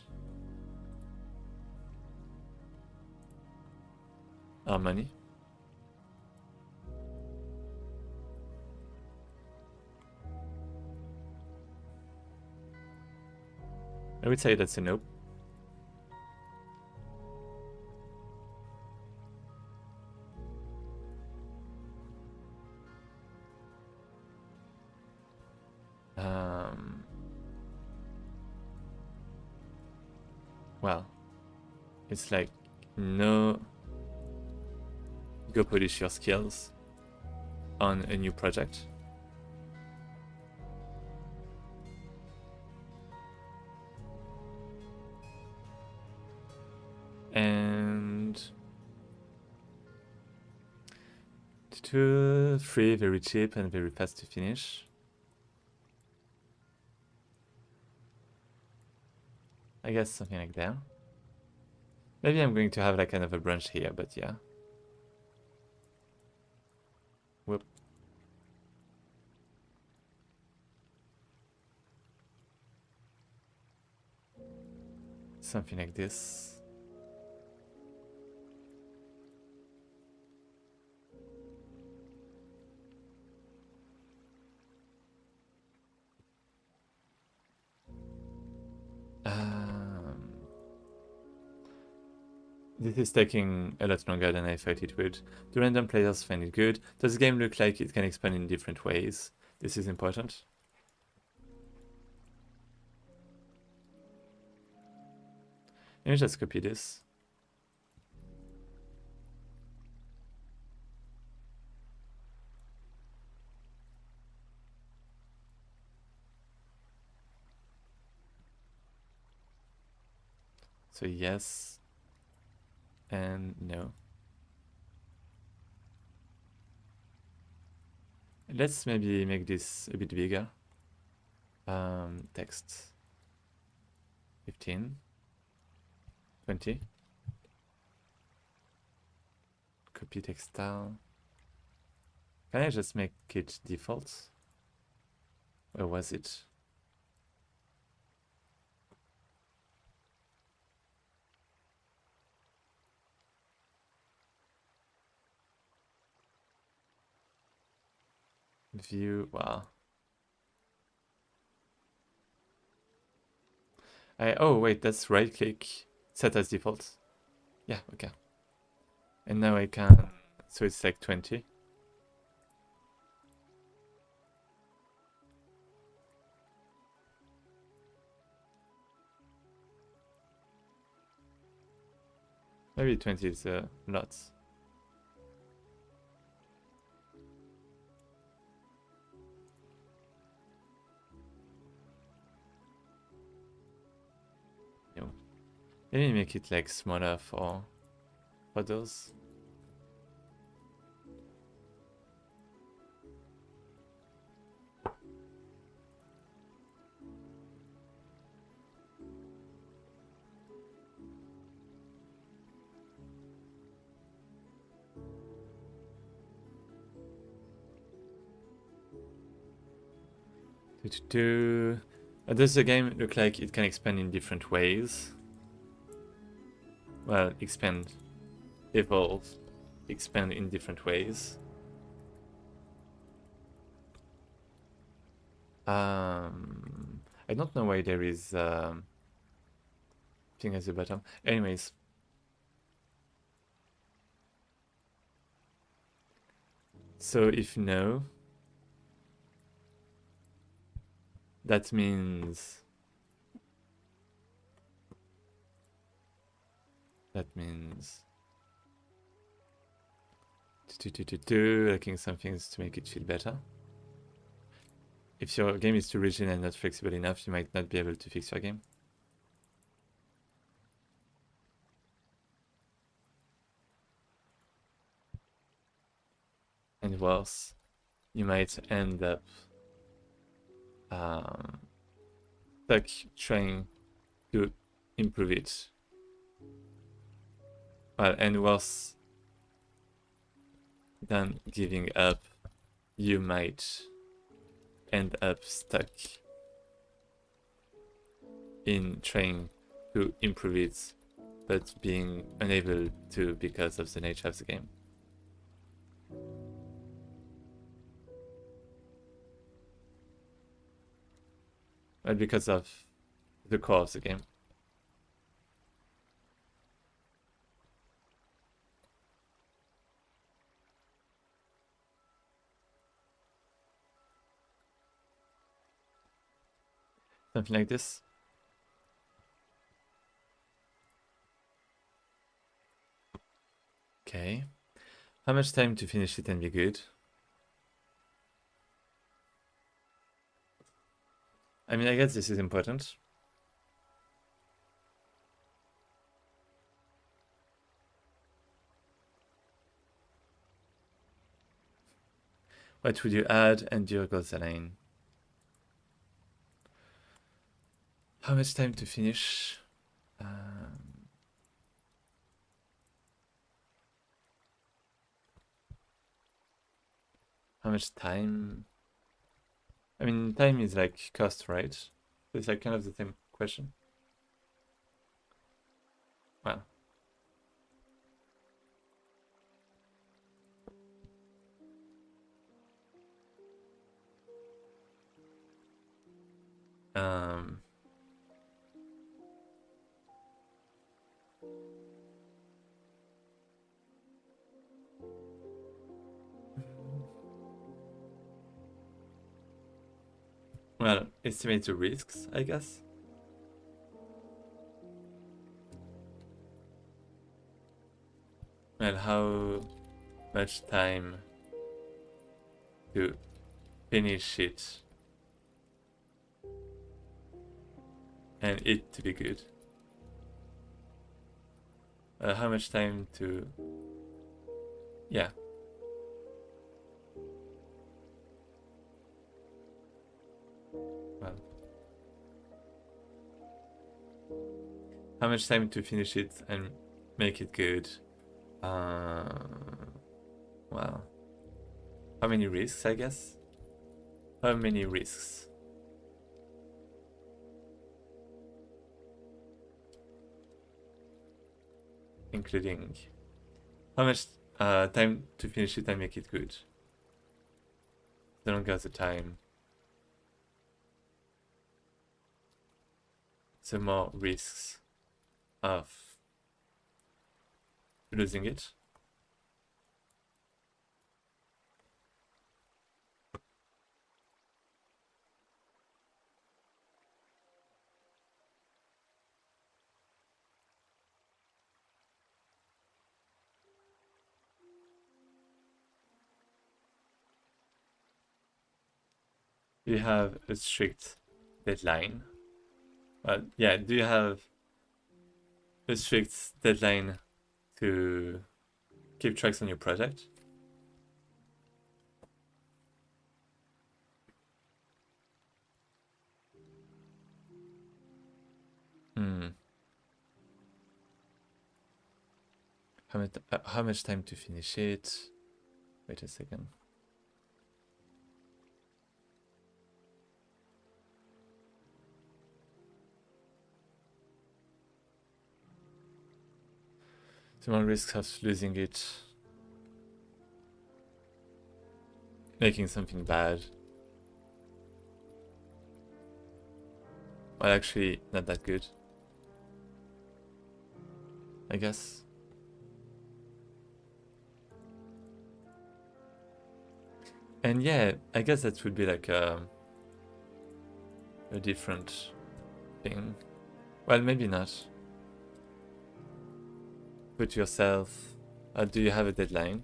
or money. I would say that's a nope. Well, it's like no, go polish your skills on a new project. And 2, 3, very cheap and very fast to finish. I guess something like that. Maybe I'm going to have like kind of a brunch here, but yeah. Whoop. Something like this. This is taking a lot longer than I thought it would. Do random players find it good? Does the game look like it can expand in different ways? This is important. Let me just copy this. So yes and no. Let's maybe make this a bit bigger. Text 15, 20. Copy text style. Can I just make it default? Where was it? View, wow. Oh wait, that's right click, set as default. Yeah, okay. And now I can, so it's like 20. Maybe 20 is a lot. No. Maybe make it like smaller for others. Does the game look like it can expand in different ways? Well, expand, evolve, expand in different ways. I don't know why there is thing at the bottom. Anyways. So if no, that means looking some things to make it feel better. if your game is too rigid and not flexible enough, you might not be able to fix your game. And worse, you might end up stuck trying to improve it. Well, and worse than giving up, you might end up stuck in trying to improve it, but being unable to because of the nature of the game. Well, because of the core of the game. Something like this. Okay. How much time to finish it and be good? I mean, I guess this is important. What would you add and your goals align? How much time to finish? How much time? I mean, time is like cost, right? So it's like kind of the same question. Well. Well, estimate the risks, I guess. Well, how much time to finish it and it to be good? How much time to... Yeah. Well. How much time to finish it and make it good? Well. How many risks, I guess? How many risks? Including how much time to finish it and make it good? The longer the time, the more risks of losing it. You have a strict deadline. Yeah, do you have a strict deadline to keep tracks on your project? How much time to finish it? Wait a second. Small risks of losing it, making something bad. Well, actually, not that good, I guess. And yeah, I guess that would be like a different thing. Well, maybe not. Put yourself... do you have a deadline?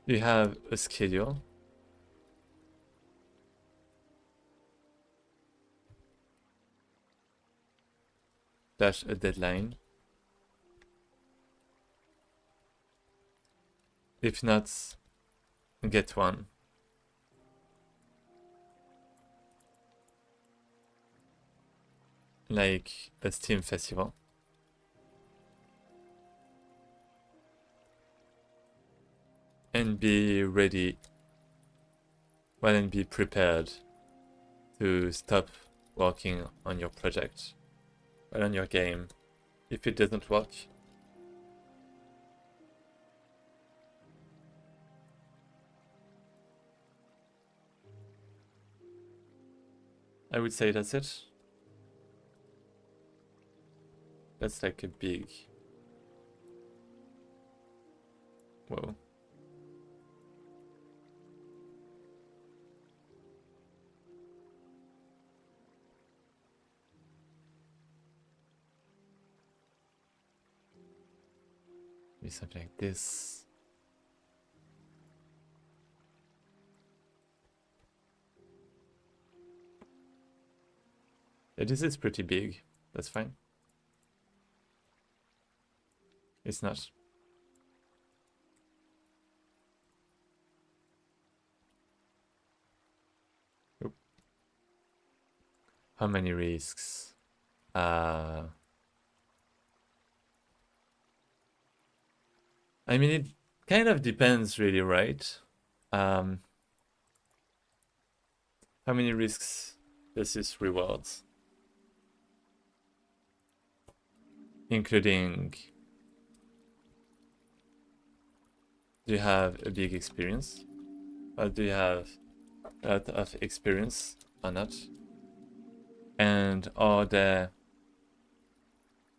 You have a schedule. Dash a deadline. If not, get one. Like a Steam festival. And be ready, well, and be prepared to stop working on your project, or on your game, if it doesn't work. I would say that's it. That's like a big... Whoa. Maybe something like this. Yeah, this is pretty big. That's fine. It's not. Oop. How many risks? I mean, it kind of depends, really, right? How many risks versus rewards? Including, do you have a big experience? Or do you have a lot of experience or not? And are there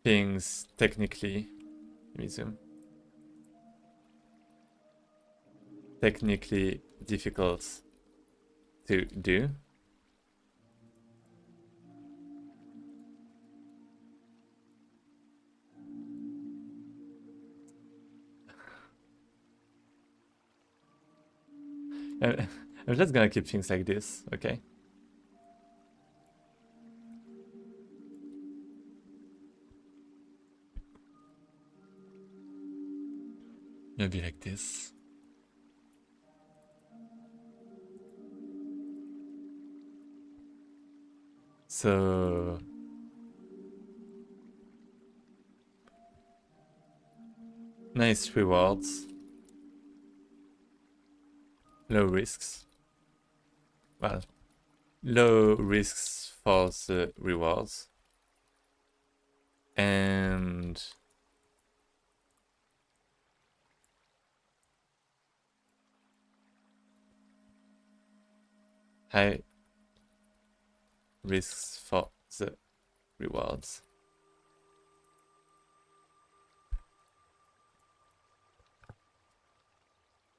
things technically, let me zoom, technically difficult to do? I'm just gonna keep things like this, okay? Maybe like this. So nice rewards, low risks. Well, low risks for the rewards, and high risks for the rewards.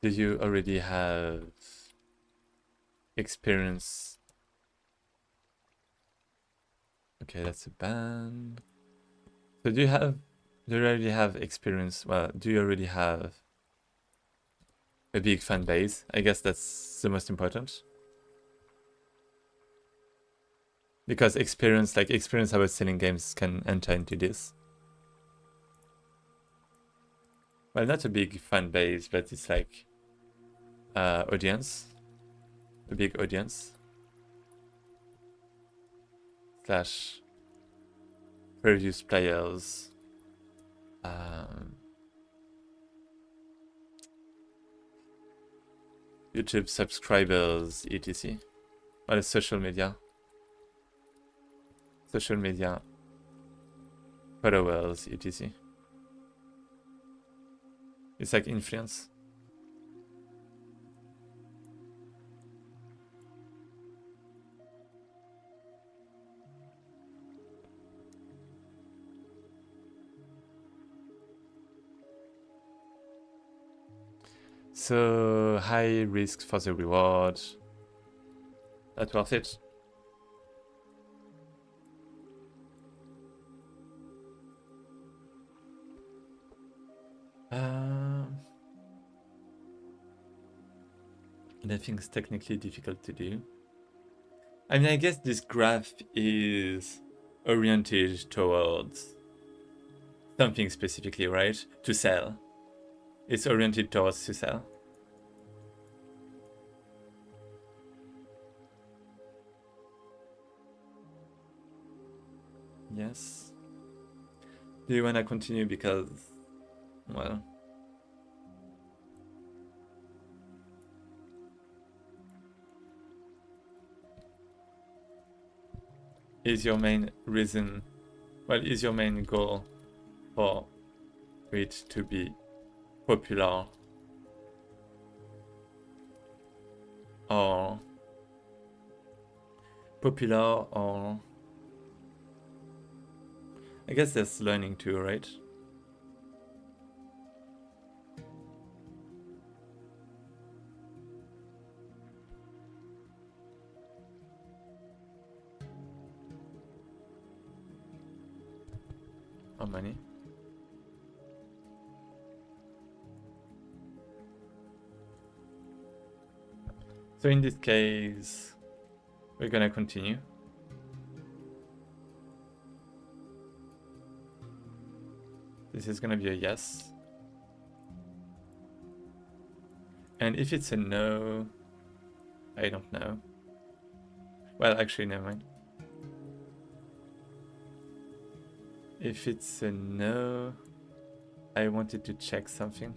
Do you already have experience? Okay, that's a ban. So do you already have experience? Well, do you already have a big fan base? I guess that's the most important. Because experience about selling games can enter into this. Well, not a big fan base, but it's like audience, a big audience slash previous players, YouTube subscribers, etc. Well, social media followers, etc. It's like influence. So high risk for the reward. That's worth it. And I think it's technically difficult to do. I mean, I guess this graph is oriented towards something specifically, right? To sell. It's oriented towards to sell. Yes. Do you want to continue because, well, is your main reason, well, is your main goal for it to be popular or I guess there's learning too, right? Or money. So in this case, we're gonna continue. This is gonna be a yes. And if it's a no, I don't know. Well, actually, never mind. If it's a no, I wanted to check something.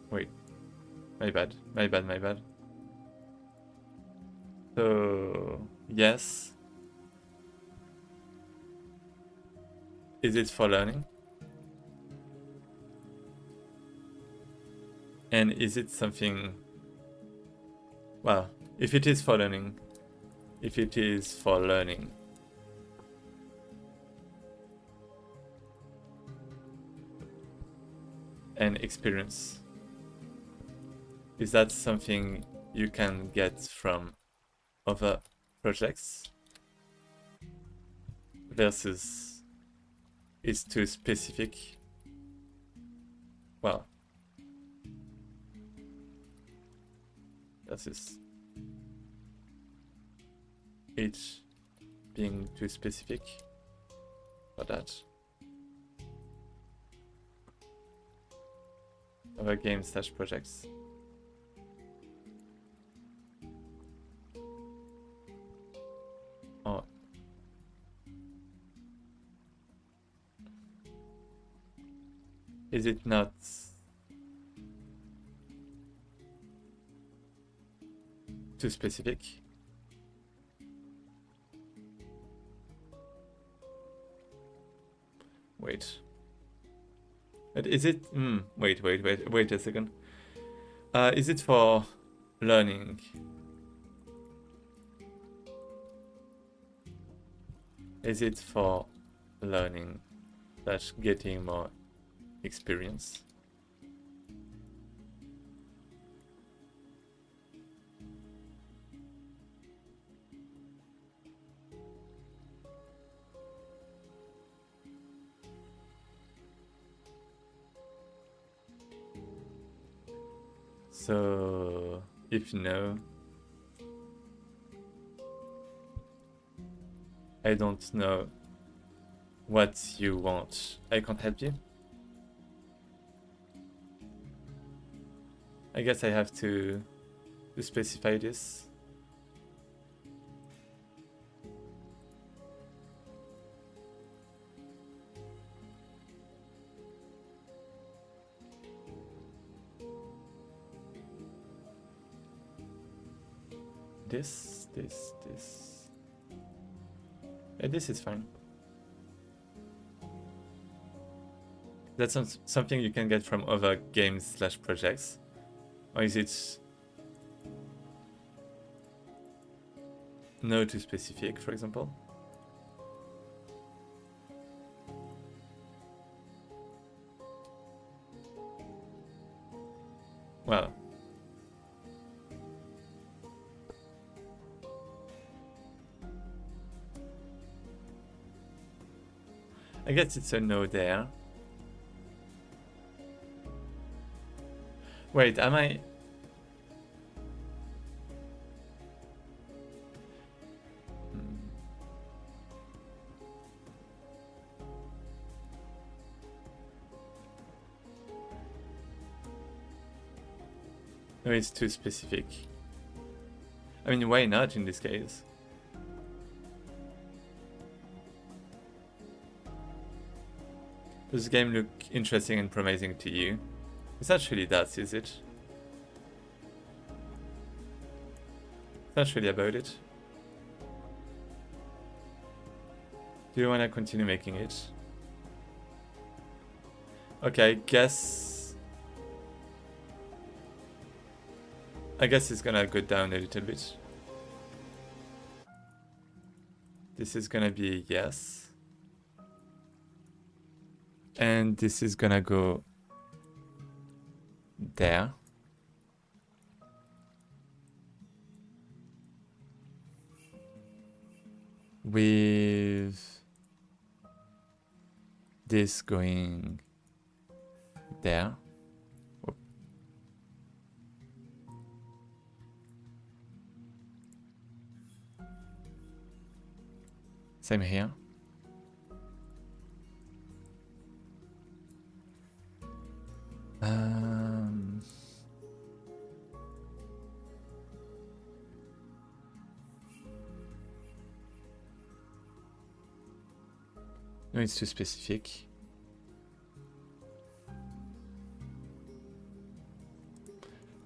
Wait, my bad. So, yes. Is it for learning? And is it something, well, if it is for learning, and experience, is that something you can get from other projects versus it's too specific? Well, versus each being too specific for that. Other games / projects. Oh. Is it not too specific? Wait. But is it... wait a second. Is it for learning? Is it for learning / getting more experience? So, if no, I don't know what you want. I can't help you. I guess I have to specify this. This. Yeah, this is fine. That's something you can get from other games / projects. Or is it no too specific, for example? Well, I guess it's a no there. Wait, am I... No, it's too specific. I mean, why not in this case? Does the game look interesting and promising to you? It actually does, is it? It's not really about it. Do you want to continue making it? Okay, I guess it's gonna go down a little bit. This is gonna be yes. And this is gonna go there. With this going there. Whoop. Same here. No, it's too specific.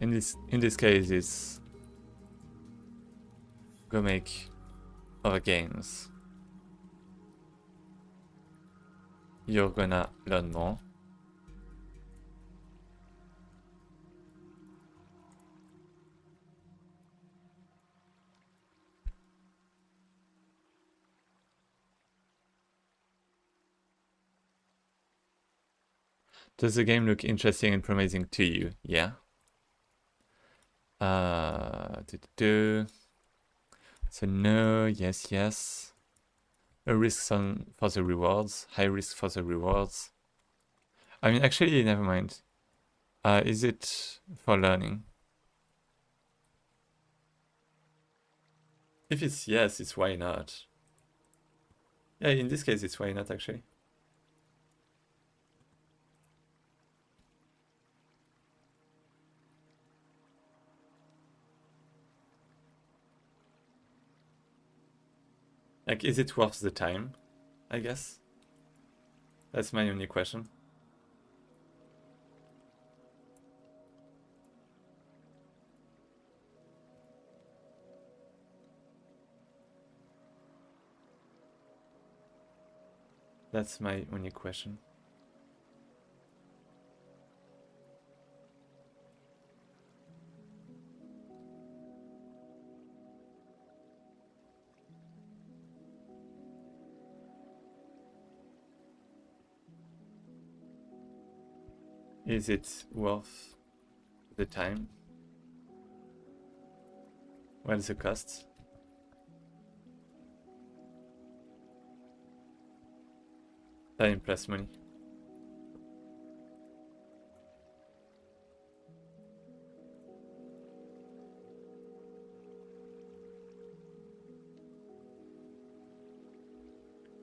In this case, it's go make other games. You're gonna learn more. Does the game look interesting and promising to you? Yeah. So no, yes, yes. A risk for the rewards, high risk for the rewards. I mean, actually, never mind. Is it for learning? If it's yes, it's why not. Yeah, in this case, it's why not actually. Like, is it worth the time? I guess. That's my only question. That's my only question. Is it worth the time? What's the cost? Time plus money.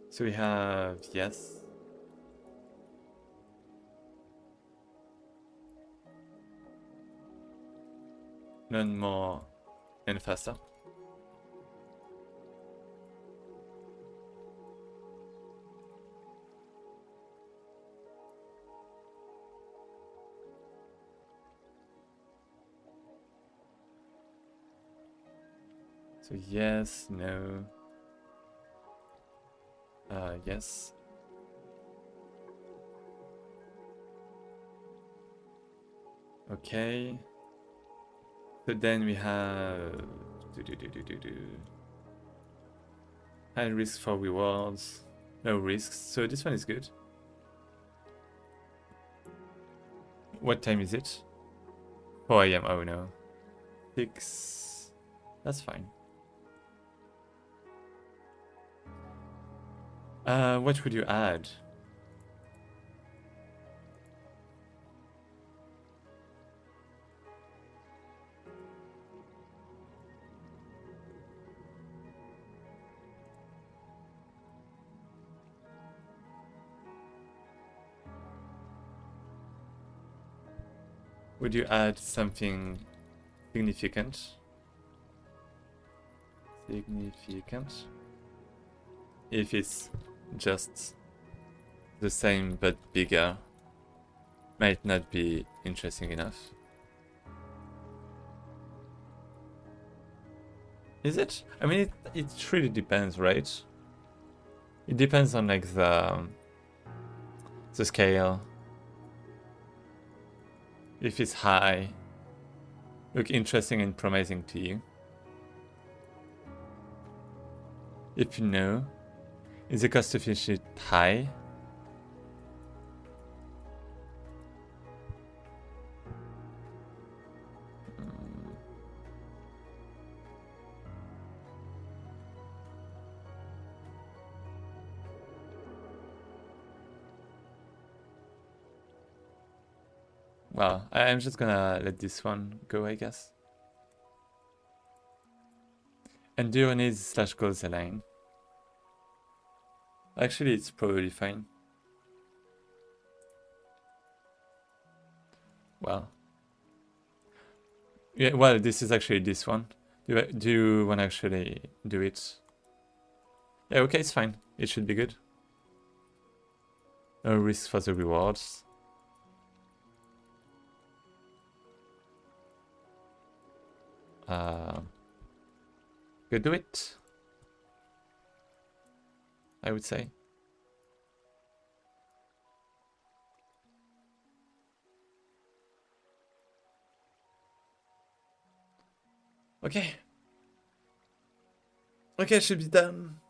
So we have yes. Learn more and faster. So yes, no. Yes. Okay. So then we have high risk for rewards, no risks. So this one is good. What time is it? 4 AM. Oh no. 6. That's fine. What would you add? Would you add something significant? Significant. If it's just the same but bigger, might not be interesting enough. Is it? I mean, it really depends, right? It depends on like the scale. If it's high, look interesting and promising to you. If you know, is the cost to finish it high? Well, I'm just gonna let this one go, I guess. Endure needs / goals align. Actually, it's probably fine. Well. Yeah, well, this is actually this one. Do you want to actually do it? Yeah, okay, it's fine. It should be good. No risk for the rewards. Go do it, I would say. Okay. Okay, it should be done.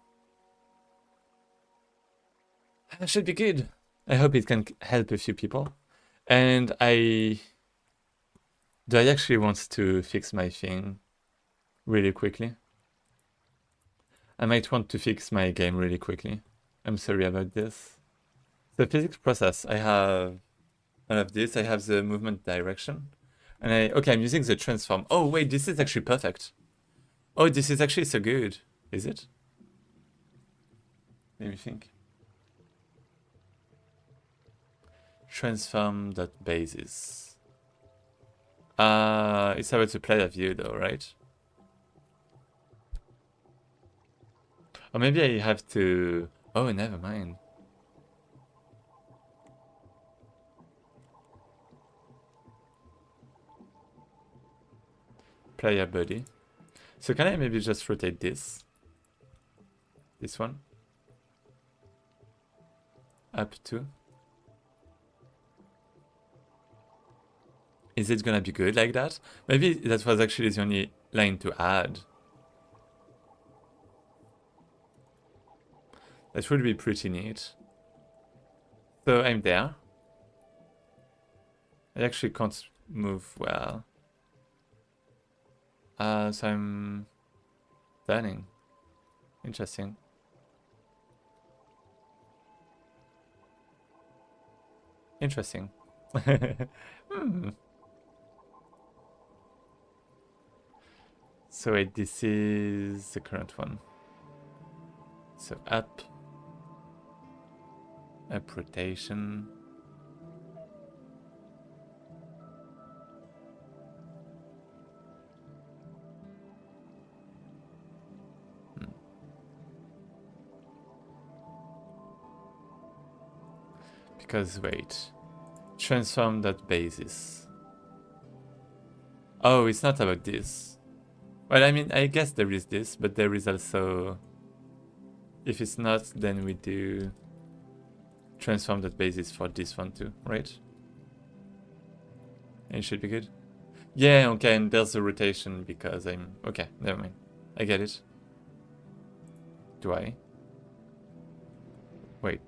It should be good. I hope it can help a few people. And do I actually want to fix my thing really quickly? I might want to fix my game really quickly. I'm sorry about this. The physics process, I have all of this. I have the movement direction. And okay, I'm using the transform. Oh, wait, this is actually perfect. Oh, this is actually so good. Is it? Let me think. Transform.basis. It's about the player view though, right? Or maybe I have to... Oh, never mind. Player body. So can I maybe just rotate this? This one? Up to? Is it gonna be good like that? Maybe that was actually the only line to add. That would be pretty neat. So I'm there. I actually can't move well. So I'm turning. Interesting. Interesting. So wait, this is the current one. So up rotation. Because wait, transform that basis. Oh, it's not about this. Well, I mean, I guess there is this, but there is also, if it's not, then we do transform that basis for this one too, right? And it should be good. Yeah, okay, and there's a rotation because I'm... Okay, never mind. I get it. Do I? Wait.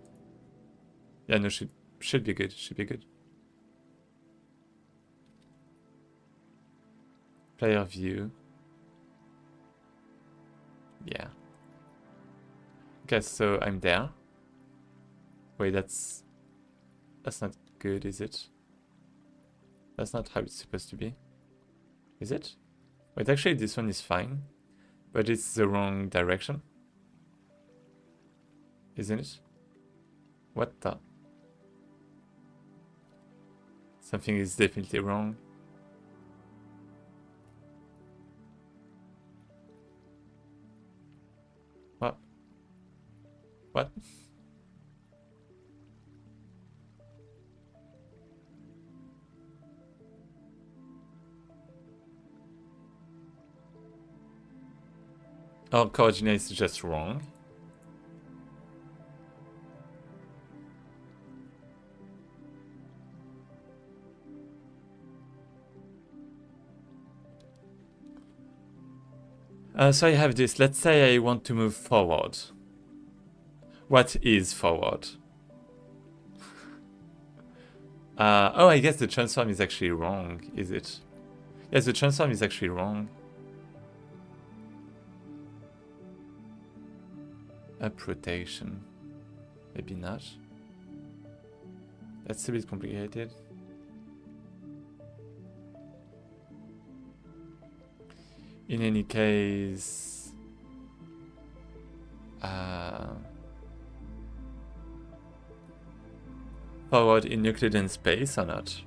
Yeah, no, should be good. Should be good. Player view. Yeah. Okay, so I'm there. Wait, that's not good, is it? That's not how it's supposed to be. Is it? Wait, actually this one is fine. But it's the wrong direction. Isn't it? What the? Something is definitely wrong. Oh, coordinates just wrong. So I have this. Let's say I want to move forward. What is forward? Oh, I guess the transform is actually wrong, is it? Yes, the transform is actually wrong. Up rotation. Maybe not. That's a bit complicated. In any case... forward in Euclidean space or not?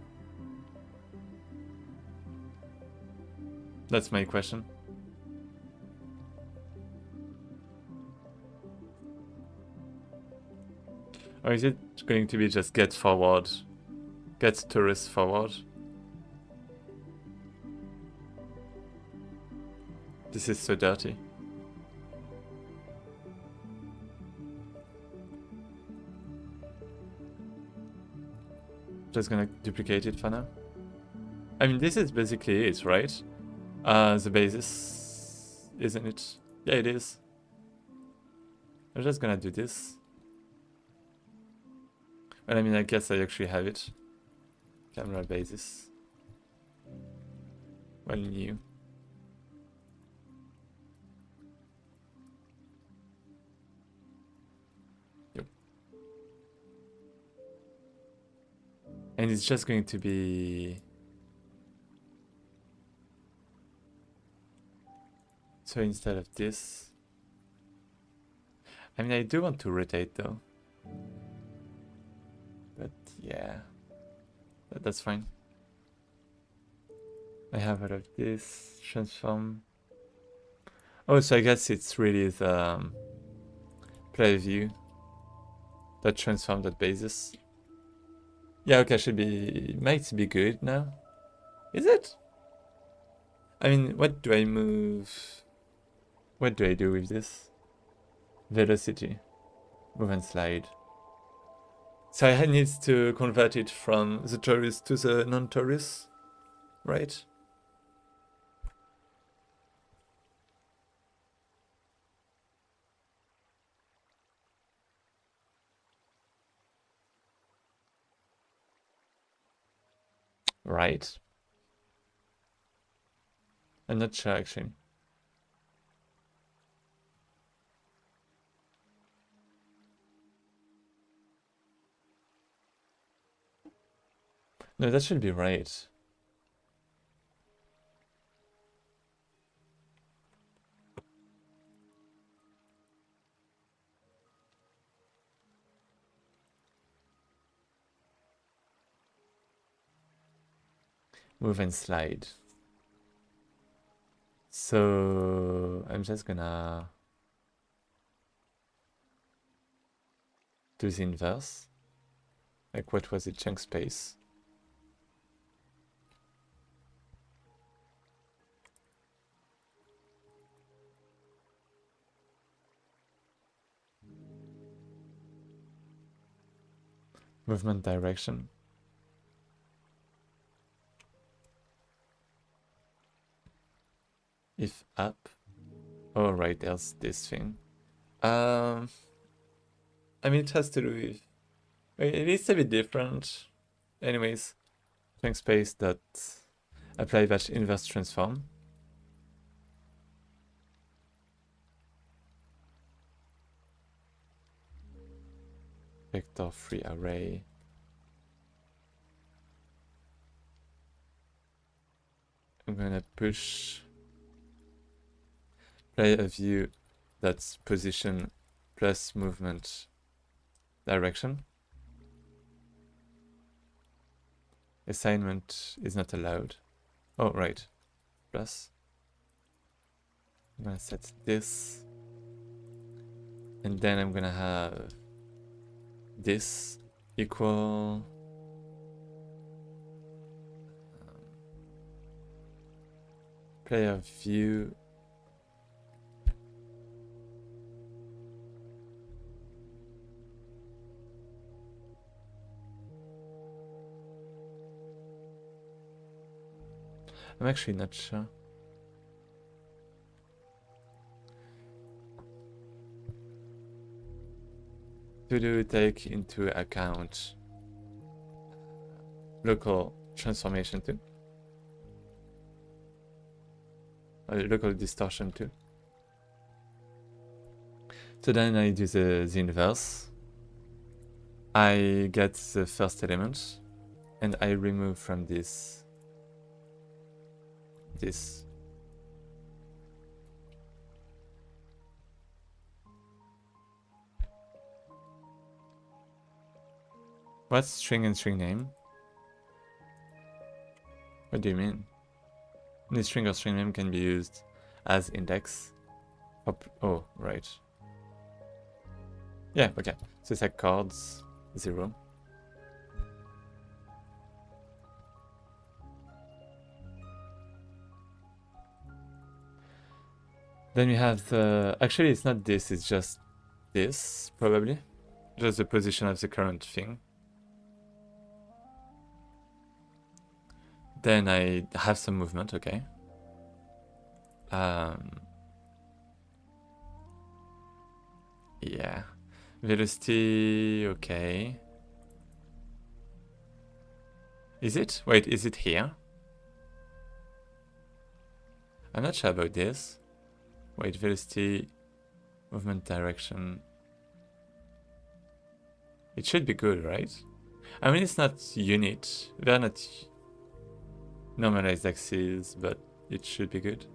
That's my question. Or is it going to be just get forward? Get tourists forward? This is so dirty. Just gonna duplicate it for now. I mean, this is basically it, right? The basis, isn't it? Yeah, it is. I'm just gonna do this. Well, I mean, I guess I actually have it. Camera basis. Well, new. Yep. And it's just going to be... So instead of this... I mean, I do want to rotate though. But yeah, that's fine. I have all of this, transform. Oh, so I guess it's really the play view that transform that basis. Yeah, okay, might be good now. Is it? I mean, what do I move? What do I do with this? Velocity. Move and slide. So I need to convert it from the torus to the non-torus, right? Right. I'm not sure actually. No, that should be right. Move and slide. So I'm just gonna do the inverse. Like, what was it? Chunk space. Movement direction. If up. Oh, right, there's this thing. I mean, it has to do with... It is a bit different. Anyways, chunk space that apply that inverse transform. Vector free array. I'm gonna push play a view that's position plus movement direction. Assignment is not allowed. Oh, right. Plus. I'm gonna set this. And then I'm gonna have this equal player view I'm actually not sure. To take into account local transformation too. Local distortion too. So then I do the inverse. I get the first element and I remove from this. What's string and string name? What do you mean? Any string or string name can be used as index. Oh, right. Yeah, okay. So it's like chords 0. Then we have the... Actually, it's not this, it's just this, probably. Just the position of the current thing. Then I have some movement, okay. Yeah. Velocity, okay. Is it? Wait, is it here? I'm not sure about this. Wait, velocity, movement direction. It should be good, right? I mean, it's not unit. They're not normalized axes, but it should be good.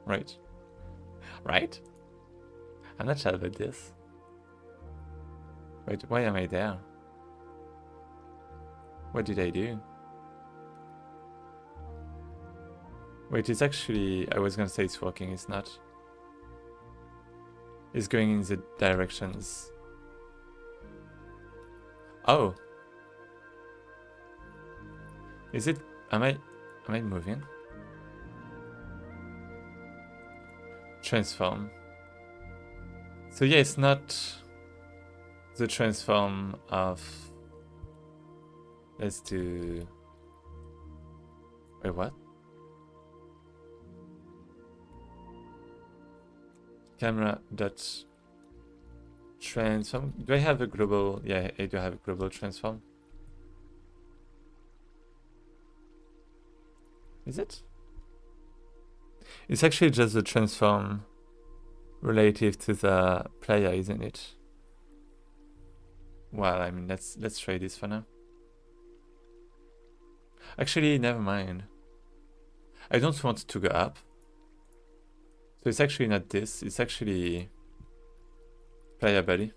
Right? Right? I'm not sure about this. Wait, why am I there? What did I do? Wait, it's actually... I was gonna say it's working, it's not. It's going in the directions. Oh! Is it... Am I moving? Transform. So yeah, it's not the transform of... Let's do... Wait, what? Camera dot transform. Do I have a global? Yeah, I do have a global transform. Is it? It's actually just the transform relative to the player, isn't it? Well, I mean, let's try this for now. Actually, never mind. I don't want to go up. So it's actually not this, it's actually player body.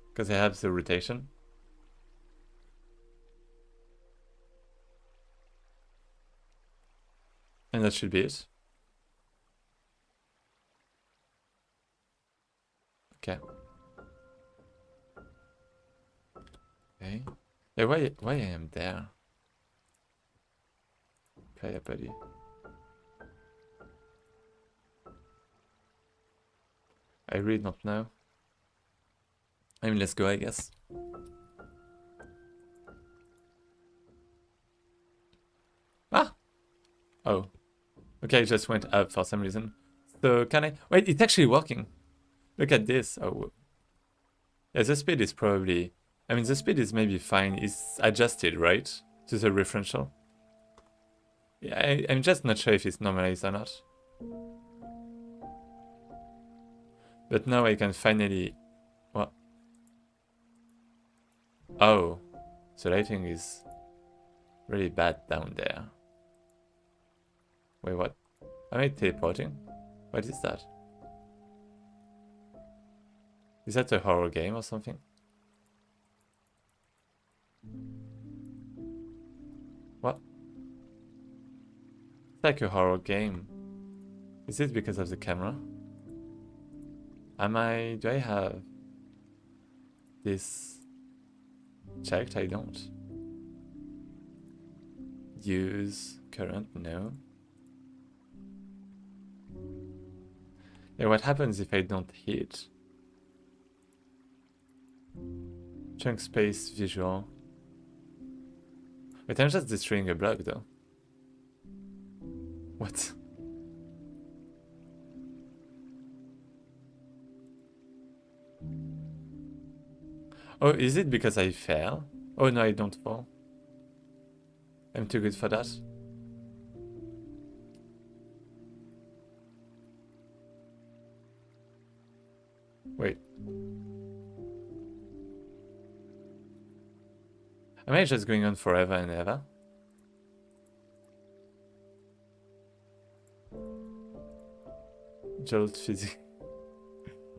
Because I have the rotation. And that should be it. Okay. Okay. Yeah, why I am there? Player body. I really don't know. I mean, let's go, I guess. Ah! Oh. Okay, it just went up for some reason. So can I... Wait, it's actually working. Look at this. Oh. Yeah, the speed is probably... I mean, the speed is maybe fine. It's adjusted, right? To the referential. Yeah, I'm just not sure if it's normalized or not. But now I can finally... What? Oh. The lighting is really bad down there. Wait, what? Am I teleporting? What is that? Is that a horror game or something? What? It's like a horror game. Is it because of the camera? Do I have this checked? I don't. Use current, no. Yeah, what happens if I don't hit? Chunk space visual. Wait, I'm just destroying a block though. What? Oh, is it because I fell? Oh no, I don't fall. I'm too good for that. Wait. Am I just going on forever and ever? Jolt physics.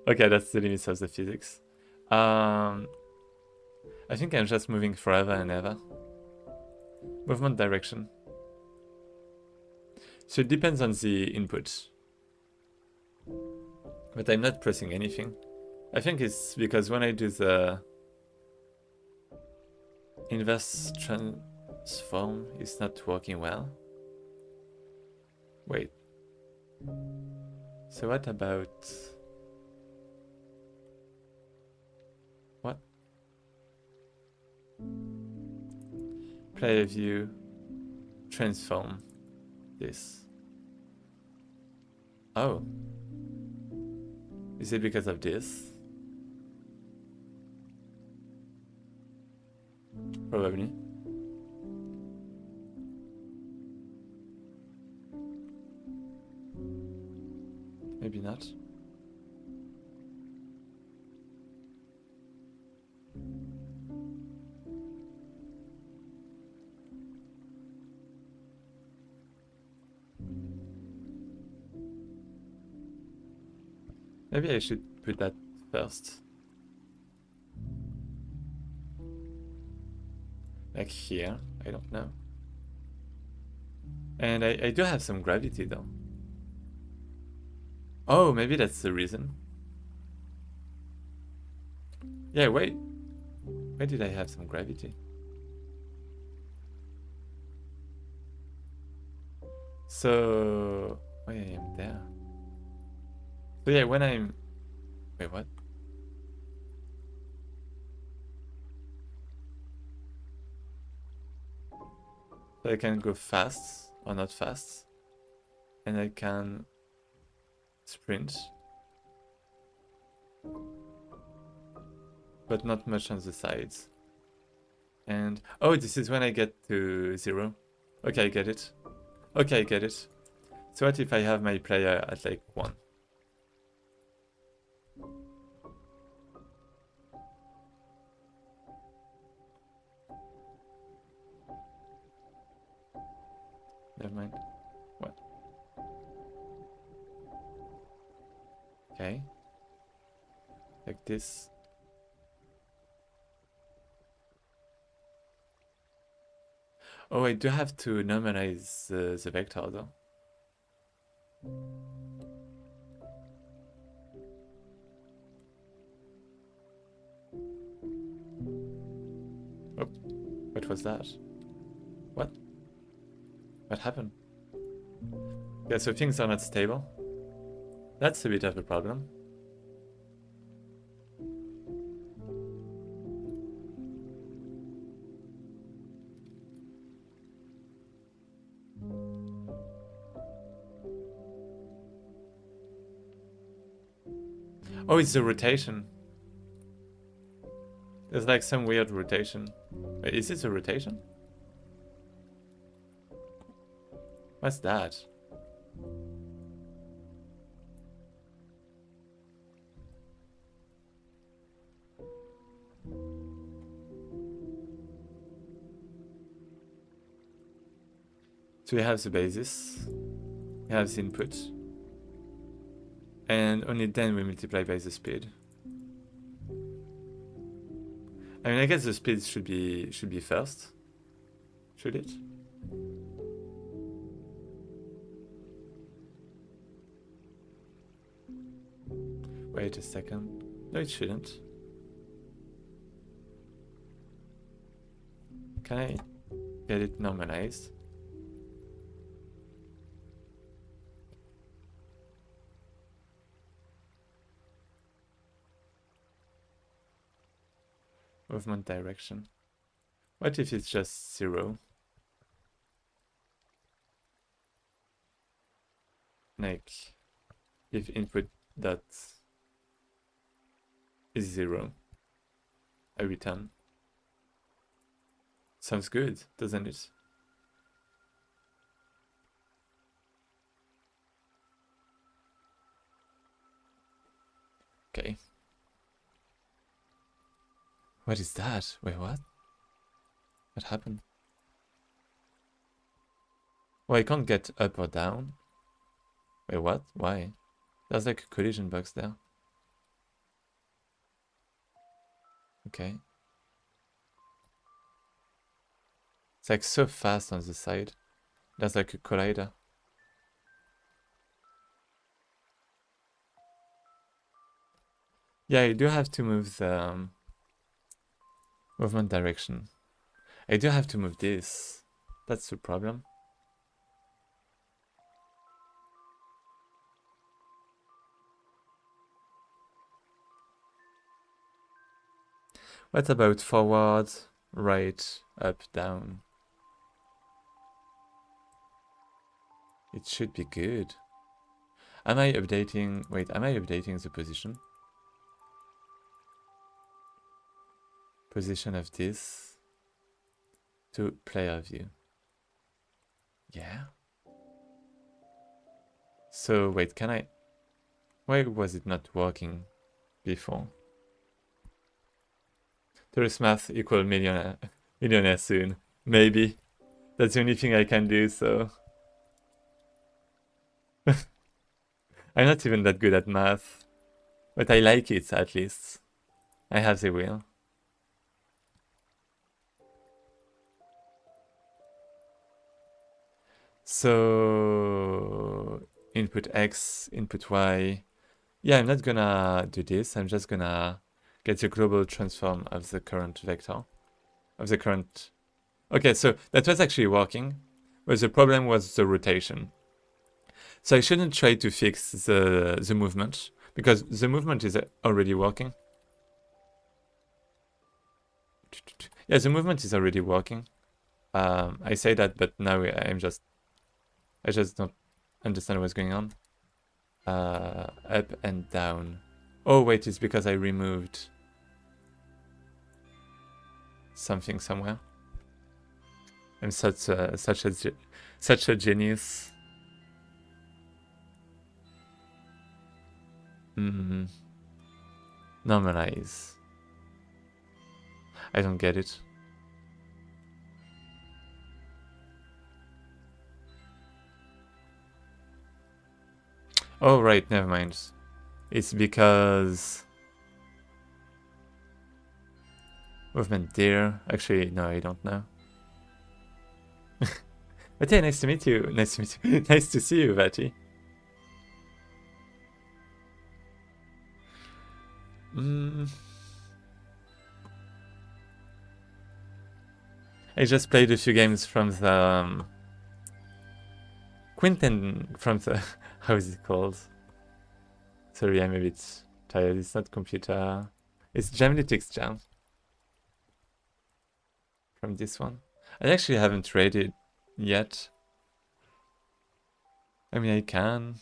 Okay, that's the limits of the physics. I think I'm just moving forever and ever. Movement direction. So it depends on the input. But I'm not pressing anything. I think it's because when I do the inverse transform, it's not working well. Wait. So what about... What? Player view, transform this. Oh. Is it because of this? Probably. Maybe not. Maybe I should put that first. Like here, I don't know. And I do have some gravity though. Oh, maybe that's the reason. Yeah, wait. Why did I have some gravity? So... why I am there? So yeah, when I'm... Wait, what? So I can go fast, or not fast. And I can sprint. But not much on the sides. And... oh, this is when I get to 0. Okay, I get it. Okay, I get it. So what if I have my player at like 1? Never mind. What? Okay. Like this. Oh, I do have to normalize the vector though. Oh, what was that? What? What happened? Yeah, so things are not stable. That's a bit of a problem. Oh, it's the rotation. There's like some weird rotation. Wait, is this a rotation? What's that? So we have the basis, we have the input, and only then we multiply by the speed. I mean, I guess the speed should be first. Should it? Wait a second. No, it shouldn't. Can I get it normalized? Movement direction. What if it's just 0? Like, if input dot is 0, I return. Sounds good, doesn't it? Okay. What is that? Wait, what? What happened? Well, I can't get up or down. Wait, what? Why? There's like a collision box there. Okay. It's like so fast on the side. There's like a collider. Yeah, I do have to move the movement direction. I do have to move this. That's the problem. What about forward, right, up, down? It should be good. Am I updating? Wait, am I updating the position? Position of this to player view. Yeah. So wait, can I? Why was it not working before? Tourist math equal millionaire soon. Maybe. That's the only thing I can do, so. I'm not even that good at math. But I like it, at least. I have the will. So input X, input Y. Yeah, I'm not gonna do this. I'm just gonna get the global transform of the current vector. Of the current... Okay, so that was actually working. But the problem was the rotation. So I shouldn't try to fix the movement, because the movement is already working. Yeah, the movement is already working. I say that, but now I just don't understand what's going on. Up and down. Oh wait, it's because I removed something somewhere. I'm such a genius. Normalize. I don't get it. Oh right, never mind. It's because movement there. Actually, no, I don't know. But yeah, nice to meet you. Nice to meet you. Nice to see you, Vati. I just played a few games from the from the how is it called? Sorry, I'm a bit tired. It's not computer. It's Jamlyitics Jam. From this one. I actually haven't read it yet. I mean, I can.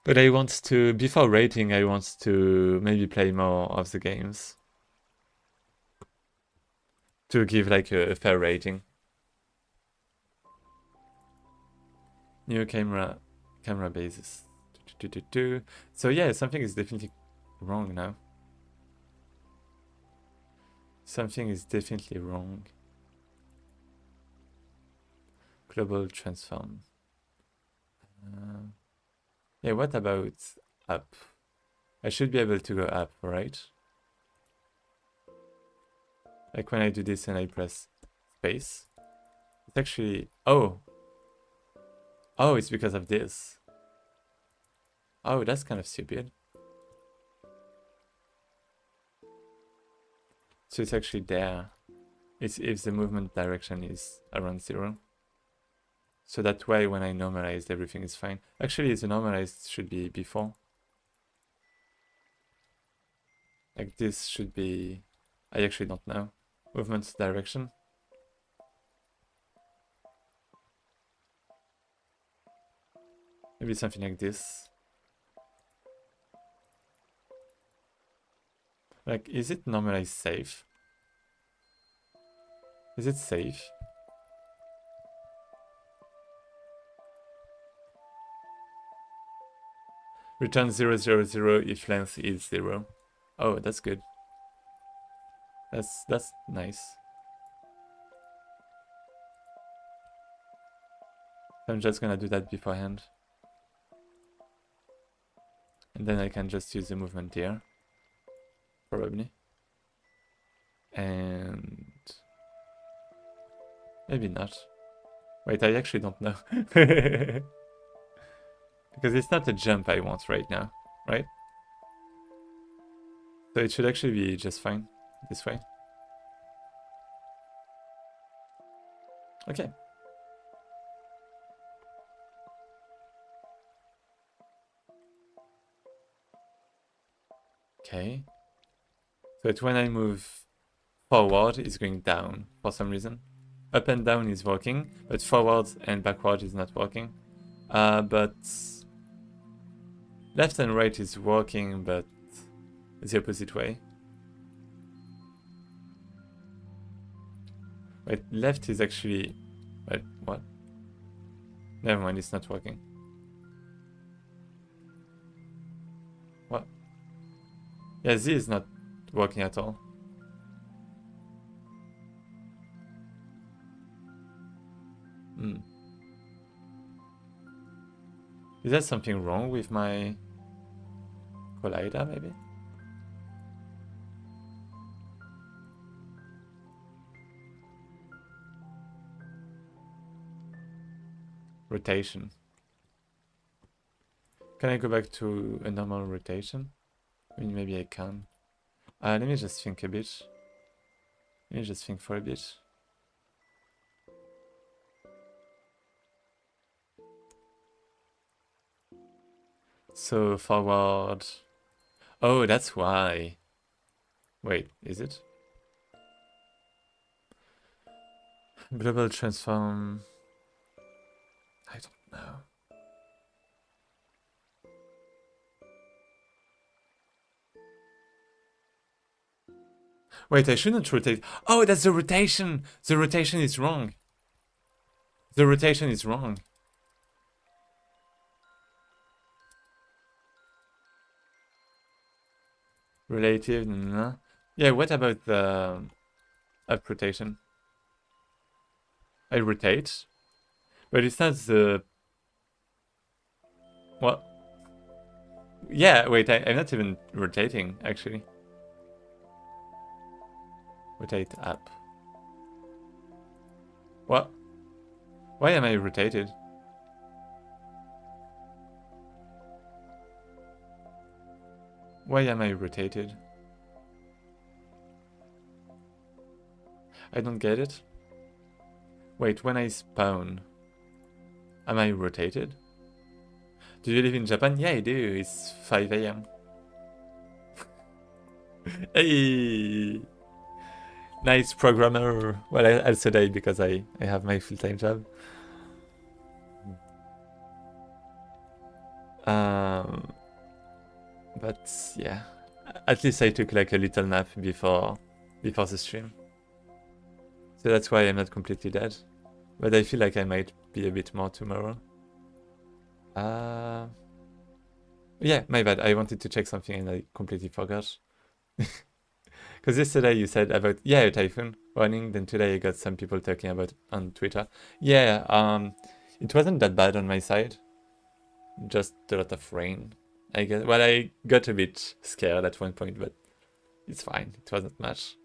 But I want to, before rating, I want to maybe play more of the games. To give like a fair rating. New camera basis. So yeah, something is definitely wrong now. Something is definitely wrong. Global transform. Yeah, what about up? I should be able to go up, right? Like when I do this and I press space. It's actually... Oh! Oh, it's because of this. Oh, that's kind of stupid. So it's actually there. It's if the movement direction is around 0. So that way when I normalized, everything is fine. Actually, the normalized should be before. Like this should be, I actually don't know. Movement direction. Maybe something like this. Like, is it normalized safe? Is it safe? Return 0, 0, 0 if length is 0. Oh, that's good. That's nice. I'm just gonna do that beforehand. And then I can just use the movement here. Probably. And maybe not. Wait, I actually don't know. Because it's not a jump I want right now, right? So it should actually be just fine this way. Okay. Okay. So it's when I move forward, it's going down for some reason. Up and down is working, but forward and backward is not working. But left and right is working, but the opposite way. Wait, left is actually... Wait, what? Never mind, it's not working. What? Yeah, Z is not working at all. Is there something wrong with my collider, maybe? Rotation. Can I go back to a normal rotation? I mean, maybe I can. Let me just think a bit. Let me just think for a bit. So forward. Oh, that's why. Wait, is it? Global transform. I don't know. Wait, I shouldn't rotate. Oh, that's the rotation. The rotation is wrong. The rotation is wrong. Relative, nah. Yeah, what about the up rotation? I rotate, but it's not the... What? Yeah, wait, I'm not even rotating, actually. Rotate up. What? Why am I rotated? Why am I rotated? I don't get it. Wait, when I spawn, am I rotated? Do you live in Japan? Yeah, I do. It's 5 AM. Hey! Nice programmer. Well, I'll say that because I have my full-time job. But yeah, at least I took like a little nap before the stream. So that's why I'm not completely dead. But I feel like I might be a bit more tomorrow. Yeah, my bad. I wanted to check something and I completely forgot. Because yesterday you said about, yeah, a typhoon warning. Then today I got some people talking about on Twitter. Yeah, it wasn't that bad on my side. Just a lot of rain, I guess. Well, I got a bit scared at one point, but it's fine. It wasn't much.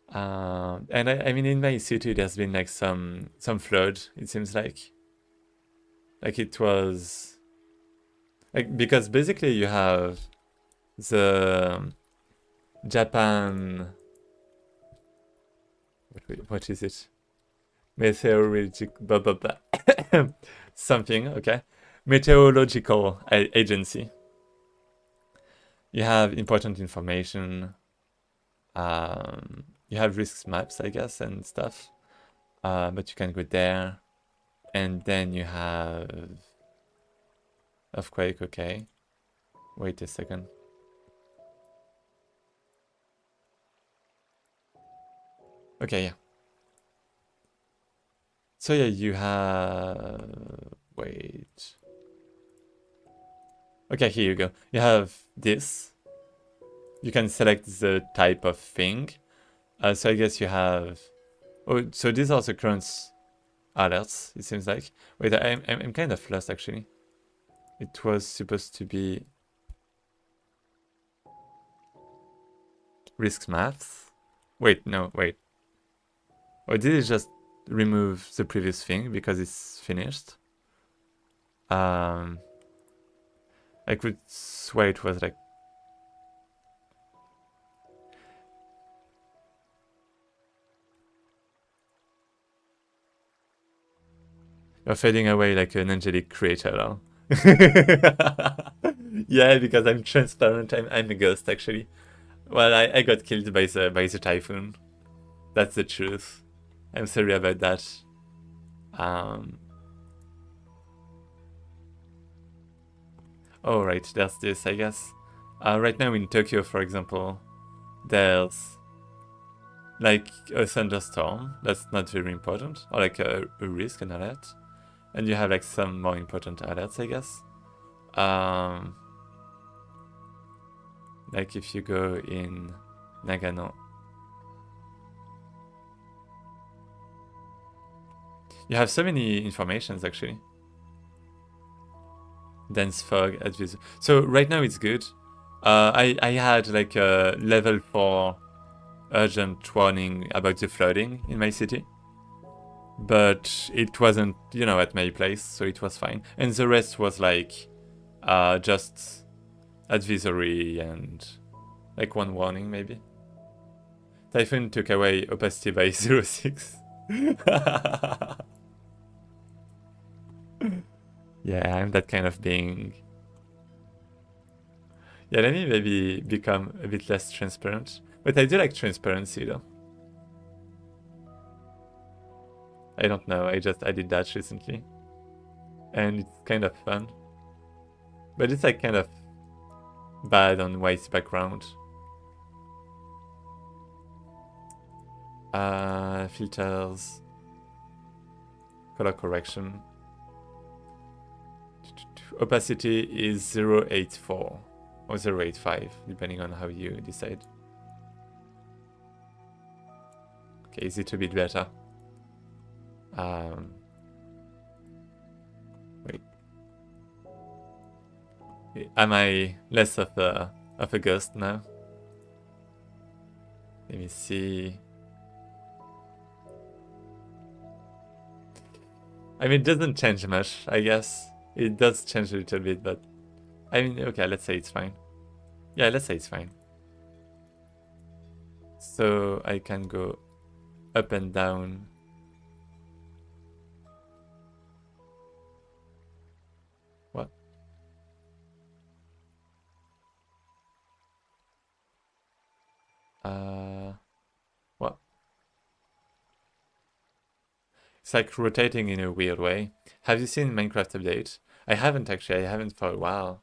And I mean, in my city, there's been like some flood. It seems like it was like, because basically you have the Japan. What is it? Meteorological, blah, blah, blah. Something, okay. Meteorological agency. You have important information. You have risks maps, I guess, and stuff. But you can go there. And then you have earthquake, okay. Wait a second. Okay, yeah. So yeah, you have... Wait. Okay, here you go. You have this. You can select the type of thing. So I guess you have... Oh, so these are the current alerts, it seems like. Wait, I'm kind of lost, actually. It was supposed to be... Risk maths? Wait, no, wait. Or did it just remove the previous thing because it's finished? I could swear it was like... You're fading away like an angelic creator. Yeah, because I'm transparent. I'm a ghost, actually. Well, I got killed by the typhoon. That's the truth. I'm sorry about that. Oh, right, there's this, I guess. Right now in Tokyo, for example, there's like a thunderstorm. That's not very important. Or like a risk, an alert. And you have like some more important alerts, I guess. Like if you go in Nagano. You have so many informations, actually. Dense fog at visual. So right now it's good. I had like a level 4 urgent warning about the flooding in my city. But it wasn't, you know, at my place, so it was fine. And the rest was like just advisory and like one warning maybe. Typhoon took away opacity by 0.6. Yeah, I'm that kind of being. Yeah, let me maybe become a bit less transparent. But I do like transparency though. I don't know, I did that recently. And it's kind of fun. But it's like kind of bad on white background. Filters. Color correction. Opacity is 0.84 or 0.85, depending on how you decide. Okay, is it a bit better? Wait. Am I less of a ghost now? Let me see. I mean, it doesn't change much, I guess. It does change a little bit, but... I mean, okay, let's say it's fine. Yeah, let's say it's fine. So I can go up and down. What? What? It's like rotating in a weird way. Have you seen Minecraft Update? I haven't actually, I haven't for a while.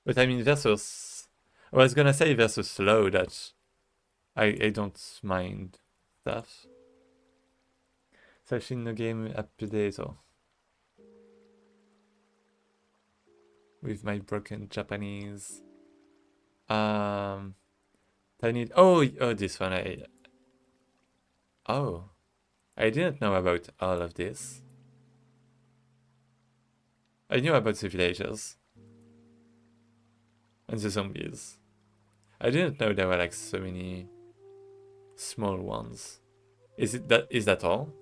But I mean versus... I was gonna say versus slow that I don't mind stuff. Session no game update with my broken Japanese. I need... Oh, this one Oh, I didn't know about all of this. I knew about the villagers and the zombies. I didn't know there were like so many small ones. Is that all?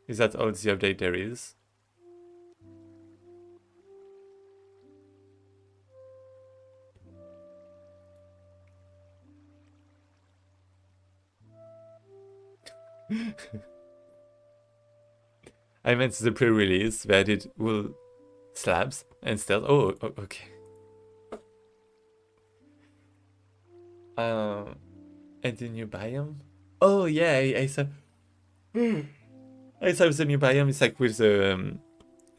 Is that all the update there is? I meant the pre-release where I did wool slabs instead. Okay. And the new biome? Oh yeah, I saw. I saw the new biome. It's like with the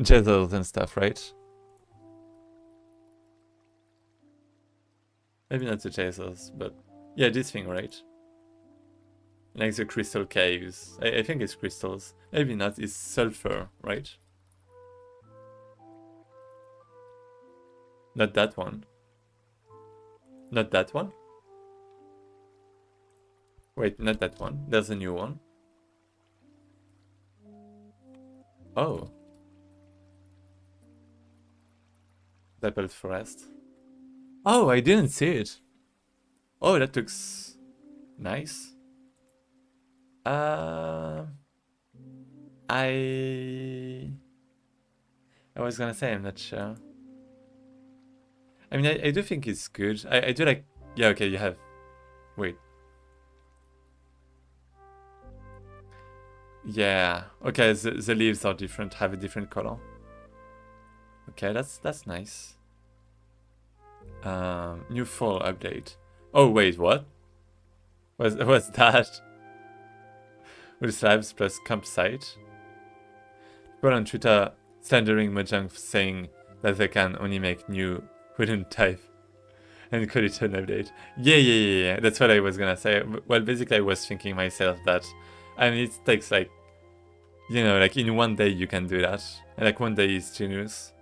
geysers and stuff, right? Maybe not the geysers, but yeah, this thing, right? Like the crystal caves. I think it's crystals. Maybe not. It's sulfur, right? Not that one. Not that one? Wait, not that one. There's a new one. Oh. Dappled forest. Oh, I didn't see it. Oh, that looks nice. I was gonna say I'm not sure. I mean, I do think it's good. I do like. Yeah, okay, you have. Wait. Yeah. Okay, the leaves are different. Have a different color. Okay, that's nice. New fall update. Oh wait, what? What's that? With slabs plus campsite. People on Twitter slandering Mojang saying that they can only make new wooden type and call it an update. Yeah. That's what I was gonna say. Well, basically, I was thinking myself that, I mean, it takes like, you know, like in one day you can do that, and like one day is genius.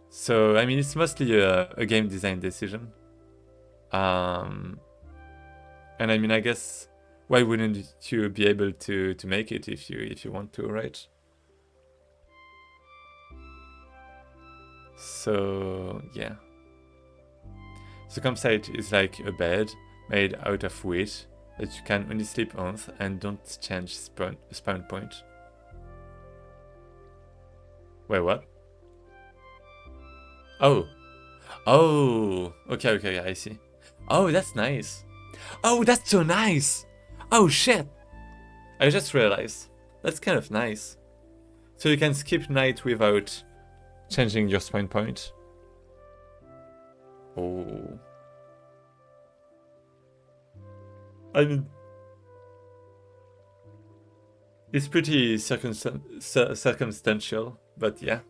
So I mean, it's mostly a game design decision. And I mean, I guess why wouldn't you be able to make it if you want to, right? So yeah. The campsite is like a bed made out of wood that you can only sleep on and don't change spawn point. Wait, what? Oh. Okay, I see. Oh, that's nice. Oh, that's so nice. Oh shit. I just realized. That's kind of nice. So you can skip night without changing your spawn point. Oh. I mean, it's pretty circumstantial, but yeah.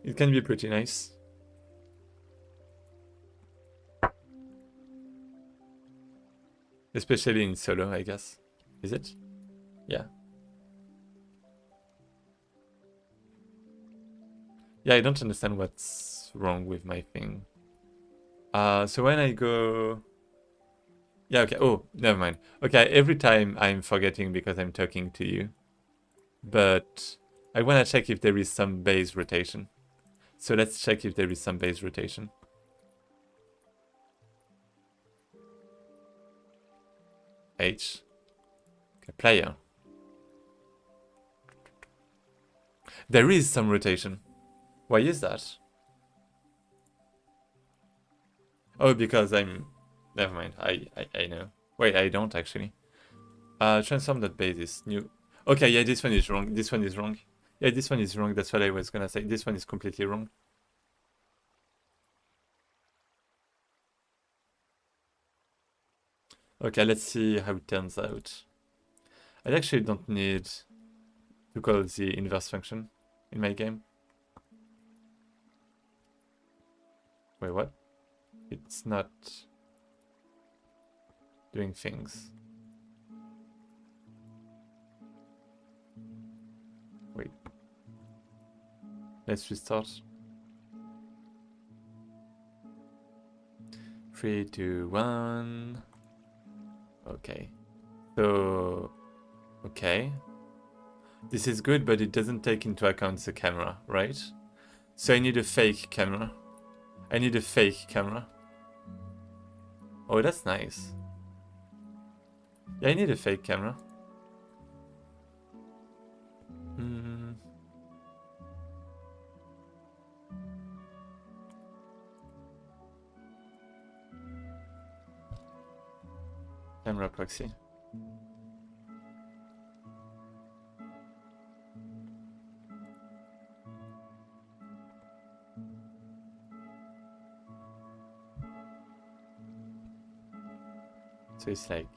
It can be pretty nice. Especially in solo, I guess. Is it? Yeah. Yeah, I don't understand what's wrong with my thing. So when I go... Yeah, okay. Oh, never mind. Okay, every time I'm forgetting because I'm talking to you. But I want to check if there is some base rotation. So let's check if there is some base rotation. H. Okay, player. There is some rotation. Why is that? Oh, because I'm... Never mind, I know. Wait, I don't actually. Transform.base is new. Okay, yeah, this one is wrong. This one is wrong. Yeah, this one is wrong. That's what I was gonna say. This one is completely wrong. Okay, let's see how it turns out. I actually don't need to call the inverse function in my game. Wait, what? It's not doing things. Wait. Let's restart. 3, 2, 1. Okay. So, okay. This is good, but it doesn't take into account the camera, right? So I need a fake camera. I need a fake camera. Oh, that's nice. Yeah, I need a fake camera. Camera proxy. So it's like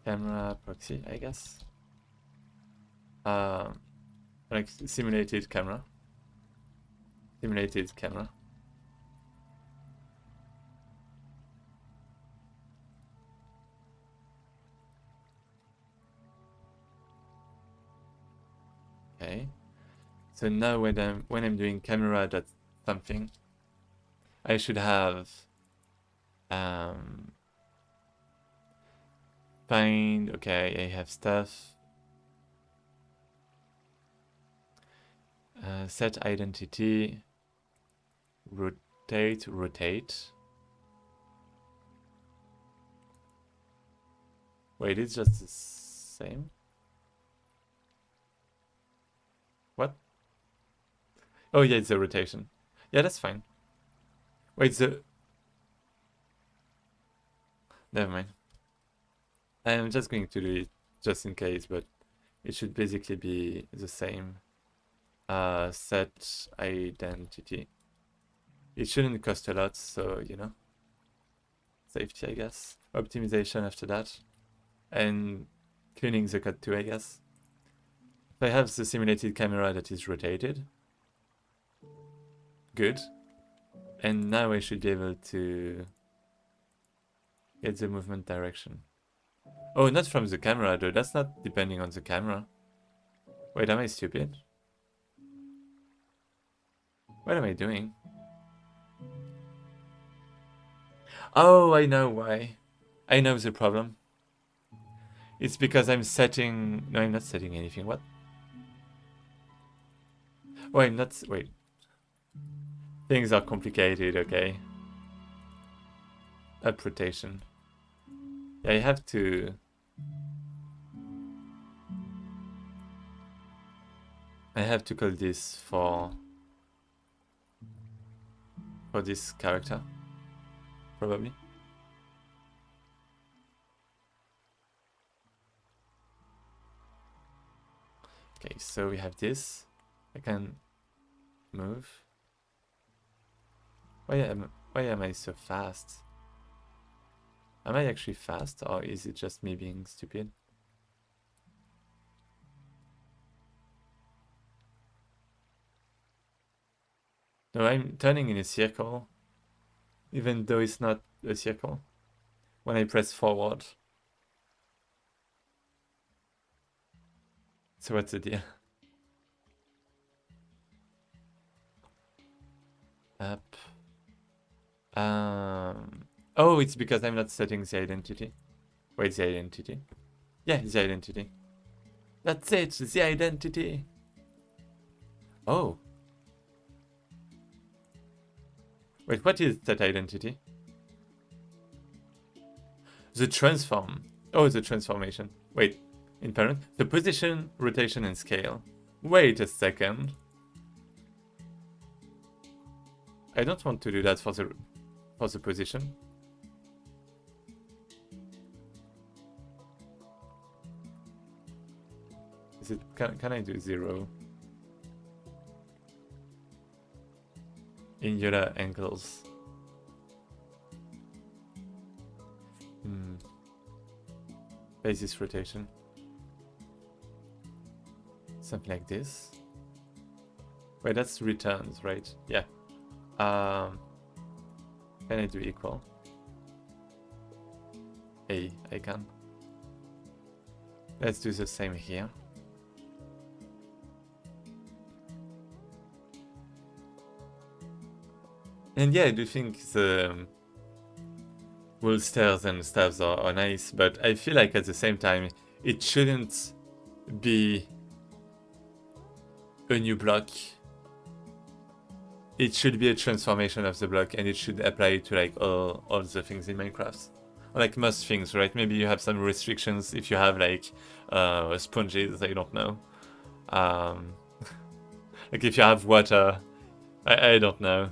camera proxy, I guess. Like simulated camera. Simulated camera. Okay. So now when I'm doing camera dot something, I should have find, okay, I have stuff. Set identity, rotate. Wait, it's just the same? What? Oh yeah, it's a rotation. Yeah, that's fine. Wait, never mind. I'm just going to do it just in case, but it should basically be the same. Set identity. It shouldn't cost a lot, so you know. Safety, I guess. Optimization after that. And cleaning the code too, I guess. So I have the simulated camera that is rotated. Good. And now I should be able to get the movement direction. Oh, not from the camera though. That's not depending on the camera. Wait, am I stupid? What am I doing? Oh, I know why. I know the problem. It's because I'm setting... No, I'm not setting anything. What? Oh, I'm not... Wait. Things are complicated, okay. Up rotation. Yeah, I have to... I have to call this for this character, probably. Okay, so we have this. I can move. Why am I so fast? Am I actually fast, or is it just me being stupid? No, I'm turning in a circle, even though it's not a circle, when I press forward. So what's the deal? Up. Oh, it's because I'm not setting the identity. Wait, the identity? Yeah, the identity. That's it, the identity. Oh. Wait, what is that identity? The transform. Oh, the transformation. Wait, in parent. The position, rotation, and scale. Wait a second. I don't want to do that for the position. Is it, can I do 0? Angular angles. Basis rotation. Something like this. Wait, that's returns, right? Yeah. Can I do equal? I can. Let's do the same here. And yeah, I do think the wool stairs and stuffs are nice, but I feel like at the same time, it shouldn't be a new block. It should be a transformation of the block, and it should apply to like all the things in Minecraft. Like most things, right? Maybe you have some restrictions if you have like sponges, I don't know. Like if you have water, I don't know.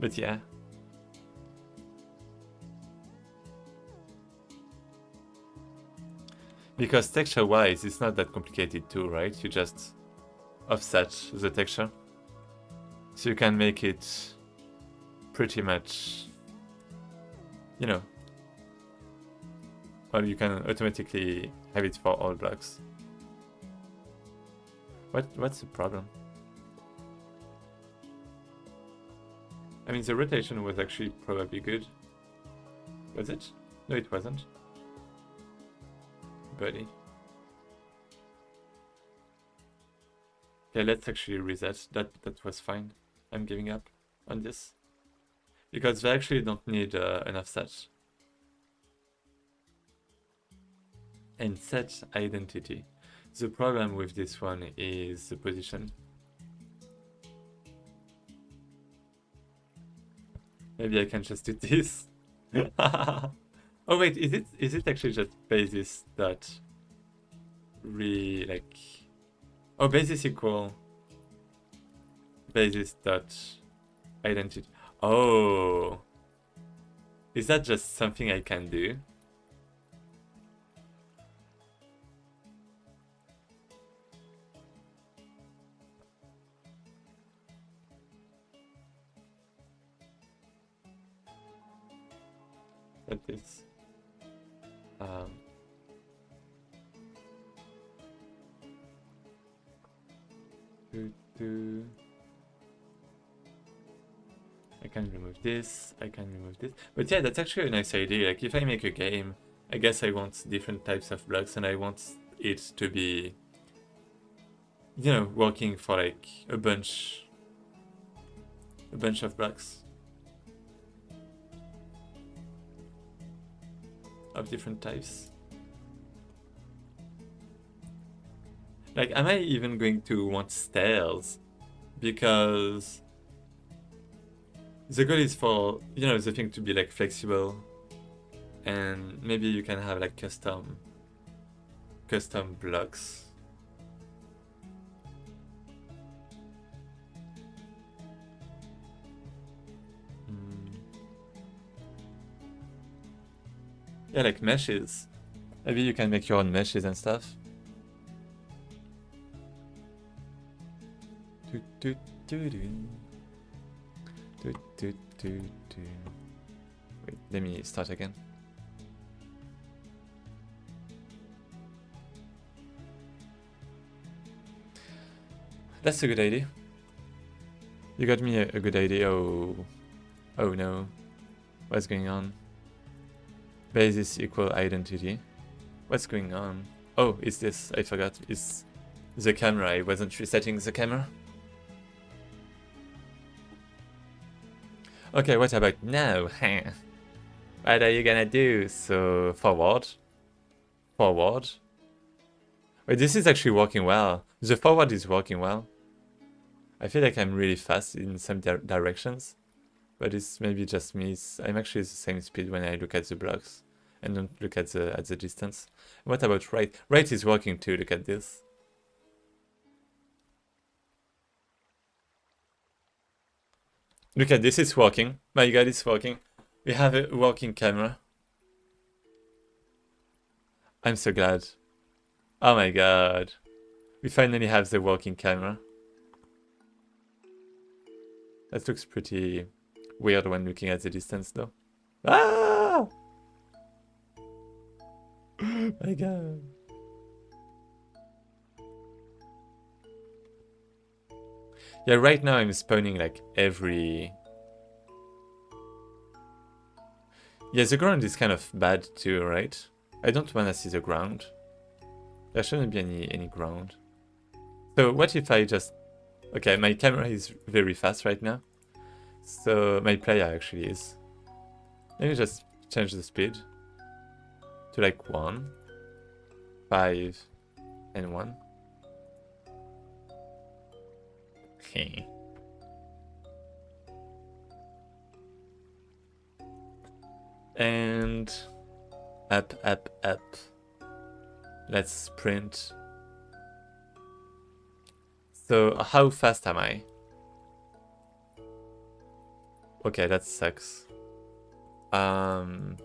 But yeah. Because texture-wise, it's not that complicated too, right? You just offset the texture. So you can make it pretty much you know, or you can automatically have it for all blocks. What's the problem? I mean, the rotation was actually probably good. Was it? No, it wasn't. Buddy. Okay, let's actually reset. That was fine. I'm giving up on this. Because they actually don't need an offset. And set identity. The problem with this one is the position. Maybe I can just do this. Oh wait, is it actually just basis dot basis equal basis dot identity? Oh, is that just something I can do? That is I can remove this, I can remove this. But yeah, that's actually a nice idea. Like if I make a game, I guess I want different types of blocks and I want it to be, you know, working for like a bunch of blocks of different types. Like, am I even going to want stairs? Because the goal is for, you know, the thing to be like flexible, and maybe you can have like custom blocks. Yeah, like meshes. Maybe you can make your own meshes and stuff. Wait, let me start again. That's a good idea. You got me a good idea. Oh no. What's going on? Basis equal identity. What's going on? Oh, is this? I forgot. It's the camera. I wasn't resetting the camera. Okay, what about now? What are you gonna do? So, forward. Forward. Wait, this is actually working well. The forward is working well. I feel like I'm really fast in some directions. But it's maybe just me. I'm actually the same speed when I look at the blocks and don't look at the distance. What about right? Right is working too. Look at this. Look at this. It's working. My God, it's working. We have a working camera. I'm so glad. Oh my God. We finally have the working camera. That looks pretty weird when looking at the distance though. Ah! My God. Yeah, right now I'm spawning like every... Yeah, the ground is kind of bad too, right? I don't want to see the ground. There shouldn't be any ground. So what if I just... Okay, my camera is very fast right now. So my player actually is. Let me just change the speed to like 1, 5, and 1. And up. Let's sprint. So how fast am I? Okay, that sucks. I'm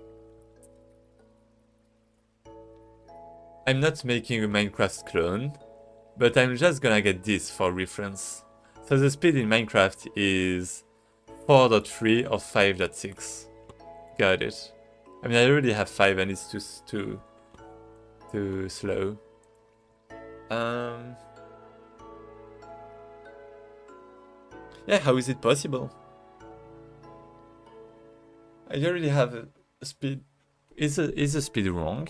not making a Minecraft clone, but I'm just gonna get this for reference. So the speed in Minecraft is 4.3 or 5.6. Got it. I mean, I already have 5 and it's too slow. Yeah, how is it possible? I already have a speed. Is the speed wrong?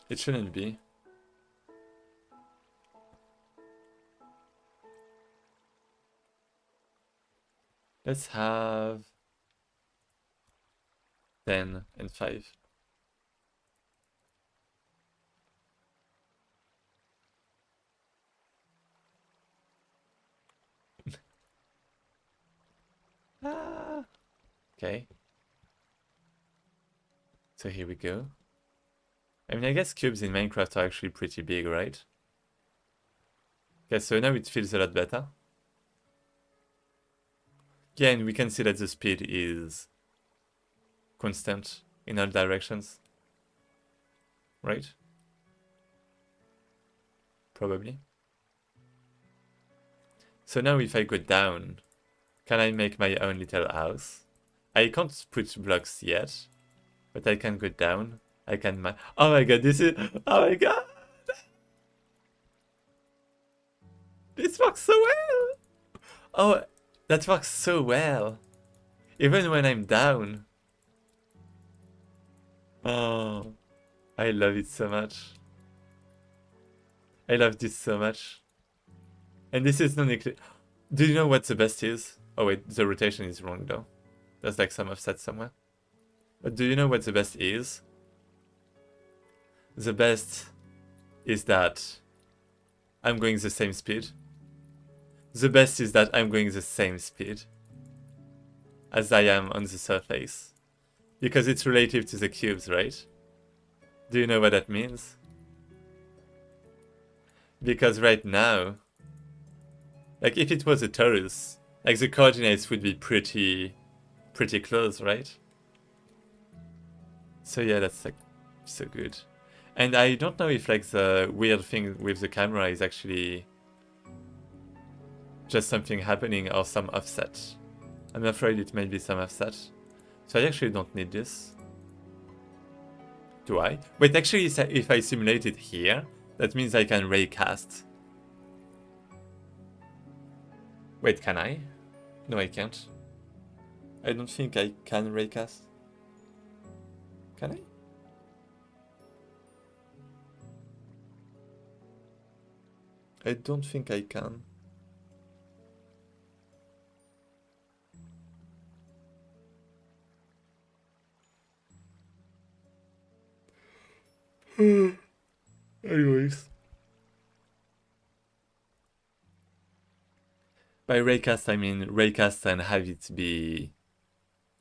It shouldn't be. Let's have 10 and 5. Okay. So here we go. I mean, I guess cubes in Minecraft are actually pretty big, right? Okay, so now it feels a lot better. Yeah, and we can see that the speed is constant in all directions. Right? Probably. So now if I go down, can I make my own little house? I can't put blocks yet, but I can go down. I can oh my god, this is... Oh my god! This works so well! Oh, that works so well! Even when I'm down. Oh, I love it so much. I love this so much. And this is non-eclipse. Do you know what the best is? Oh wait, the rotation is wrong though. There's like some offset somewhere. But do you know what the best is? The best is that I'm going the same speed. The best is that I'm going the same speed as I am on the surface. Because it's relative to the cubes, right? Do you know what that means? Because right now, like if it was a torus, like the coordinates would be pretty close, right? So yeah, that's like so good. And I don't know if like the weird thing with the camera is actually just something happening or some offset. I'm afraid it may be some offset. So I actually don't need this. Do I? Wait, actually if I simulate it here, that means I can raycast. Wait, can I? No, I can't. I don't think I can raycast. Can I? I don't think I can. Anyways. By raycast, I mean raycast and have it be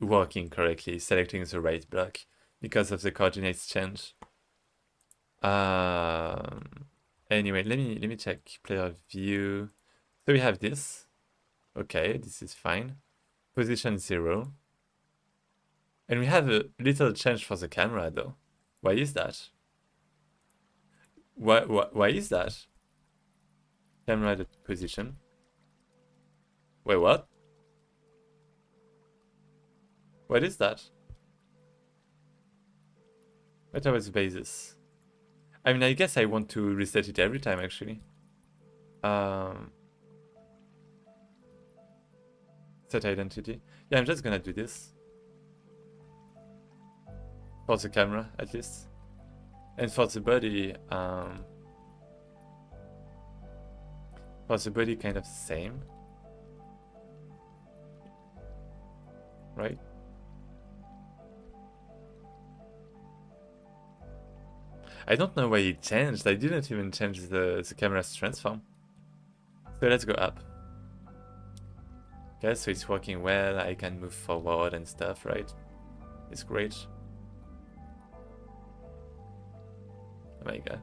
working correctly, selecting the right block because of the coordinates change. Anyway, let me check player view. So we have this. Okay, this is fine. Position 0. And we have a little change for the camera though. Why is that? Why is that? Camera position. Wait, what? What is that? What was the basis? I mean, I guess I want to reset it every time, actually. Set identity. Yeah, I'm just gonna do this. For the camera, at least. And for the body, kind of the same. Right? I don't know why it changed. I didn't even change the camera's transform. So let's go up. Okay, so it's working well. I can move forward and stuff, right? It's great. Oh my god.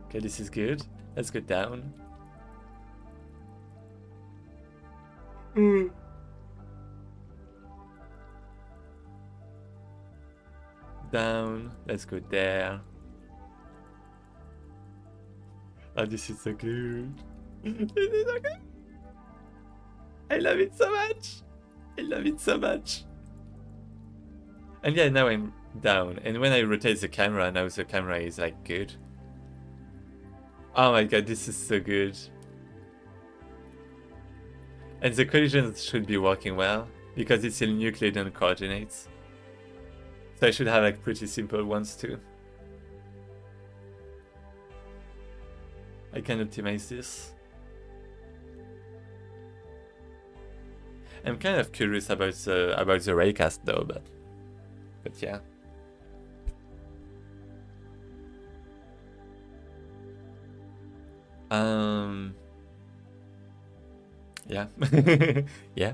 Okay, this is good. Let's go down. Down. Let's go there. Oh, this is so good. This is so good. I love it so much. I love it so much. And yeah, now I'm down. And when I rotate the camera, now the camera is like good. Oh my god, this is so good. And the collisions should be working well, because it's in Euclidean coordinates. So I should have like pretty simple ones too. I can optimize this. I'm kind of curious about the raycast though, but yeah. Yeah. Yeah.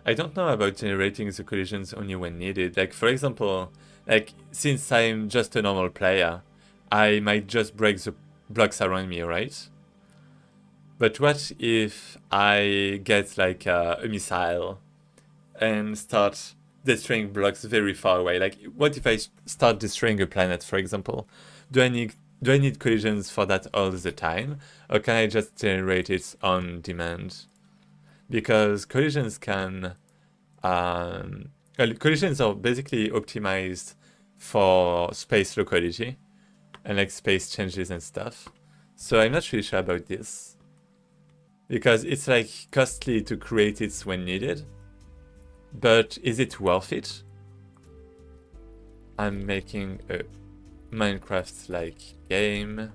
I don't know about generating the collisions only when needed. Like, for example, like, since I'm just a normal player, I might just break the blocks around me, right? But what if I get, like, a missile and start destroying blocks very far away? Like, what if I start destroying a planet, for example? Do I need collisions for that all the time? Or can I just generate it on demand? Because collisions can... collisions are basically optimized for space locality and like space changes and stuff. So I'm not really sure about this. Because it's like costly to create it when needed. But is it worth it? I'm making a Minecraft-like game.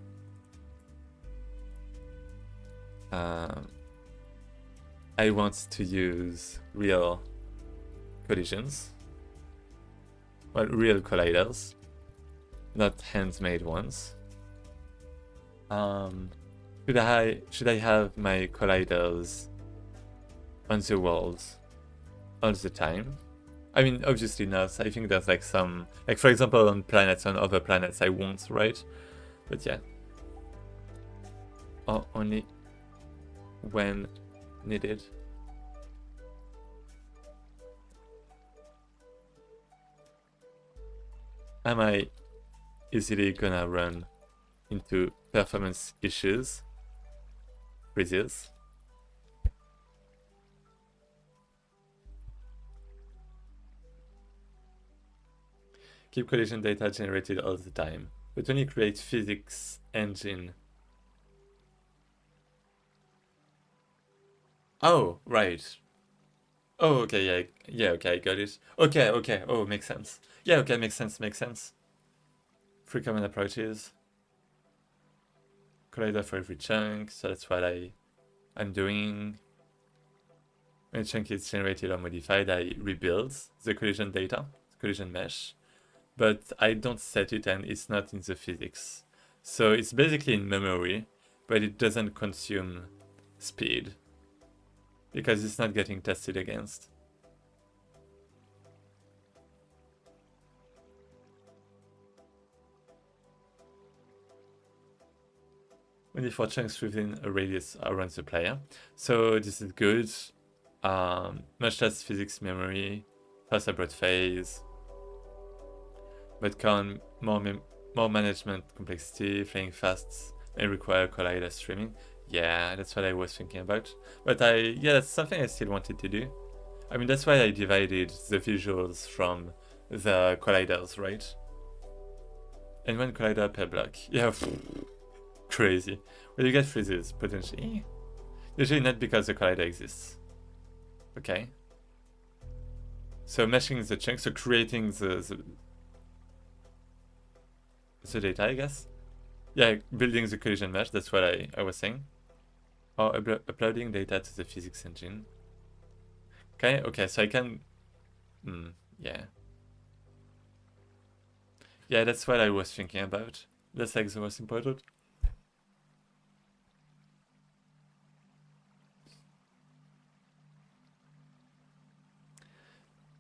I want to use real collisions. Well, real colliders. Not handmade ones. Should I have my colliders on the walls all the time? I mean, obviously not. I think there's like some... Like, for example, on planets, on other planets, I won't, right? But yeah. Or only when needed. Am I easily gonna run into performance issues? Freezes. Keep collision data generated all the time, but when you create physics engine. Oh, right. Oh, okay, yeah, okay, I got it. Okay, oh, makes sense. Yeah, okay, makes sense. Three common approaches. Collider for every chunk, so that's what I'm doing. When a chunk is generated or modified, I rebuild the collision data, collision mesh. But I don't set it and it's not in the physics. So it's basically in memory, but it doesn't consume speed. Because it's not getting tested against. Only for chunks within a radius around the player. So this is good. Much less physics memory, fast abroad phase, but can more management complexity, playing fast and require collider streaming. Yeah, that's what I was thinking about. But yeah, that's something I still wanted to do. I mean, that's why I divided the visuals from the colliders, right? And one collider per block. Yeah, crazy. Well, you get freezes, potentially. Usually not because the collider exists. Okay. So meshing the chunks, so creating the data, I guess. Yeah, building the collision mesh, that's what I was saying. Or uploading data to the physics engine. Okay, so I can... yeah. Yeah, that's what I was thinking about. That's like the most important.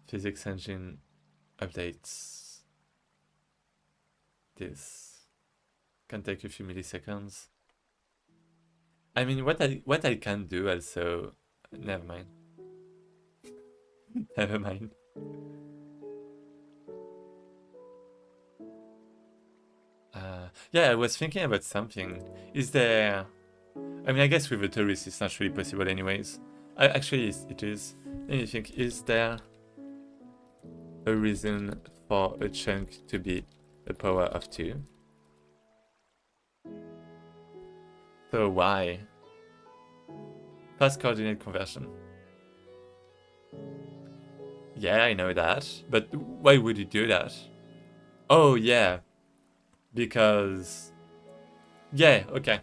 Physics engine updates. This can take a few milliseconds. I mean, what I can do also. Never mind. Never mind. Yeah, I was thinking about something. Is there? I mean, I guess with a tourist, it's not really possible, anyways. Actually, it is. Let me think. Is there a reason for a chunk to be a power of 2? So why? Fast coordinate conversion. Yeah, I know that. But why would you do that? Oh, yeah. Because... Yeah, okay.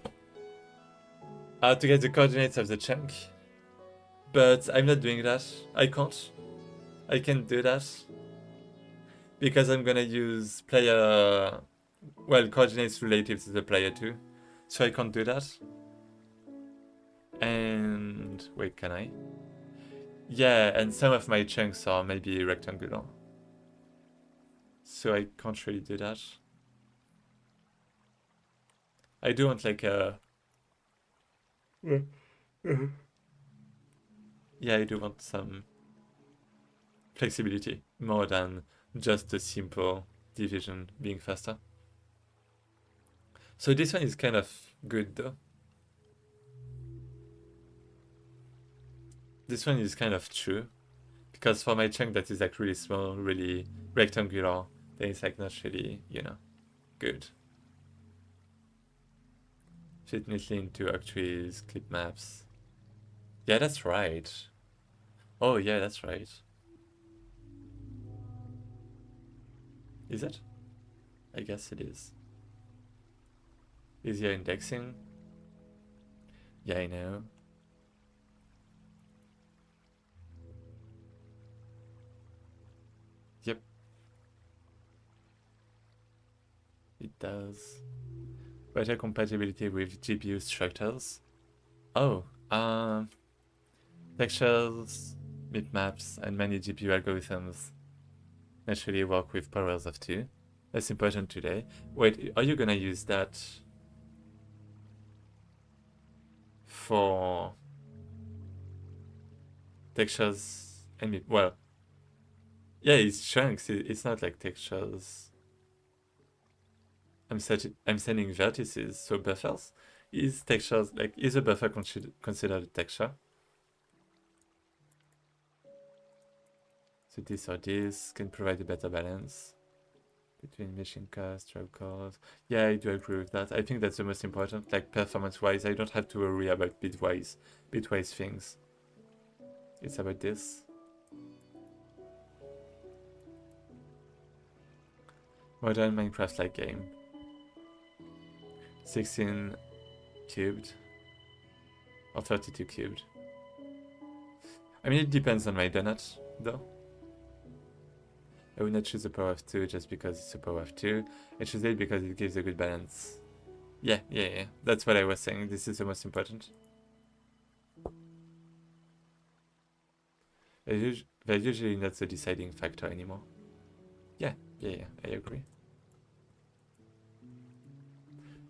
To get the coordinates of the chunk. But I'm not doing that. I can't. I can't do that. Because I'm gonna use player... Well, coordinates relative to the player too. So I can't do that. And... Wait, can I? Yeah, and some of my chunks are maybe rectangular. So I can't really do that. I do want like a... Yeah, I do want some flexibility more than just a simple division being faster. So this one is kind of good though. This one is kind of true. Because for my chunk that is like really small, really rectangular, then it's like not really, you know, good. Fit neatly into octrees, clip maps. Yeah, that's right. Oh yeah, that's right. Is it? I guess it is. Easier indexing? Yeah, I know. Yep. It does. Better compatibility with GPU structures. Oh, textures, bitmaps, and many GPU algorithms naturally work with powers of 2. That's important today. Wait, are you gonna use that for textures and well, yeah, it's chunks. It's not like textures. I'm sending vertices, so buffers. Is textures like is a buffer considered a texture? So this or this can provide a better balance between machine cost, drive cost. Yeah, I do agree with that. I think that's the most important. Like performance-wise, I don't have to worry about bitwise things. It's about this. Modern Minecraft-like game. 16 cubed or 32 cubed. I mean, it depends on my donut, though. I would not choose a power of 2 just because it's a power of 2. I choose it because it gives a good balance. Yeah. That's what I was saying. This is the most important. They're usually not the deciding factor anymore. Yeah, I agree.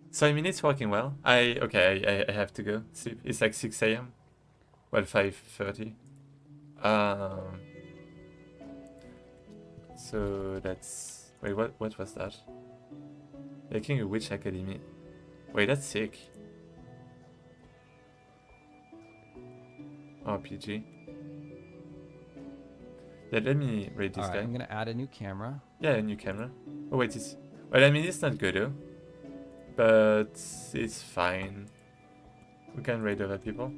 So I mean, it's working well. I have to go sleep. It's like 6 a.m. Well, 5:30. So that's... Wait, what was that? Making a witch academy. Wait, that's sick. RPG. Yeah, let me rate this guy. I'm gonna add a new camera. Yeah, a new camera. Oh wait, it's... Well, I mean, it's not good though. But it's fine. We can raid other people.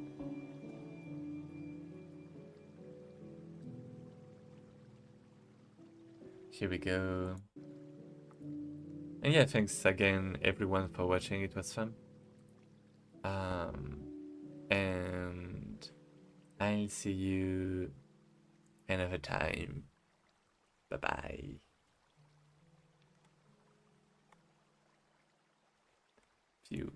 Here we go. And yeah, thanks again everyone for watching. It was fun. And I'll see you another time. Bye bye. Phew.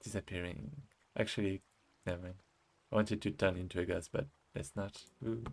Disappearing. Actually, never mind. I wanted to turn into a ghost, but let's not. Ooh.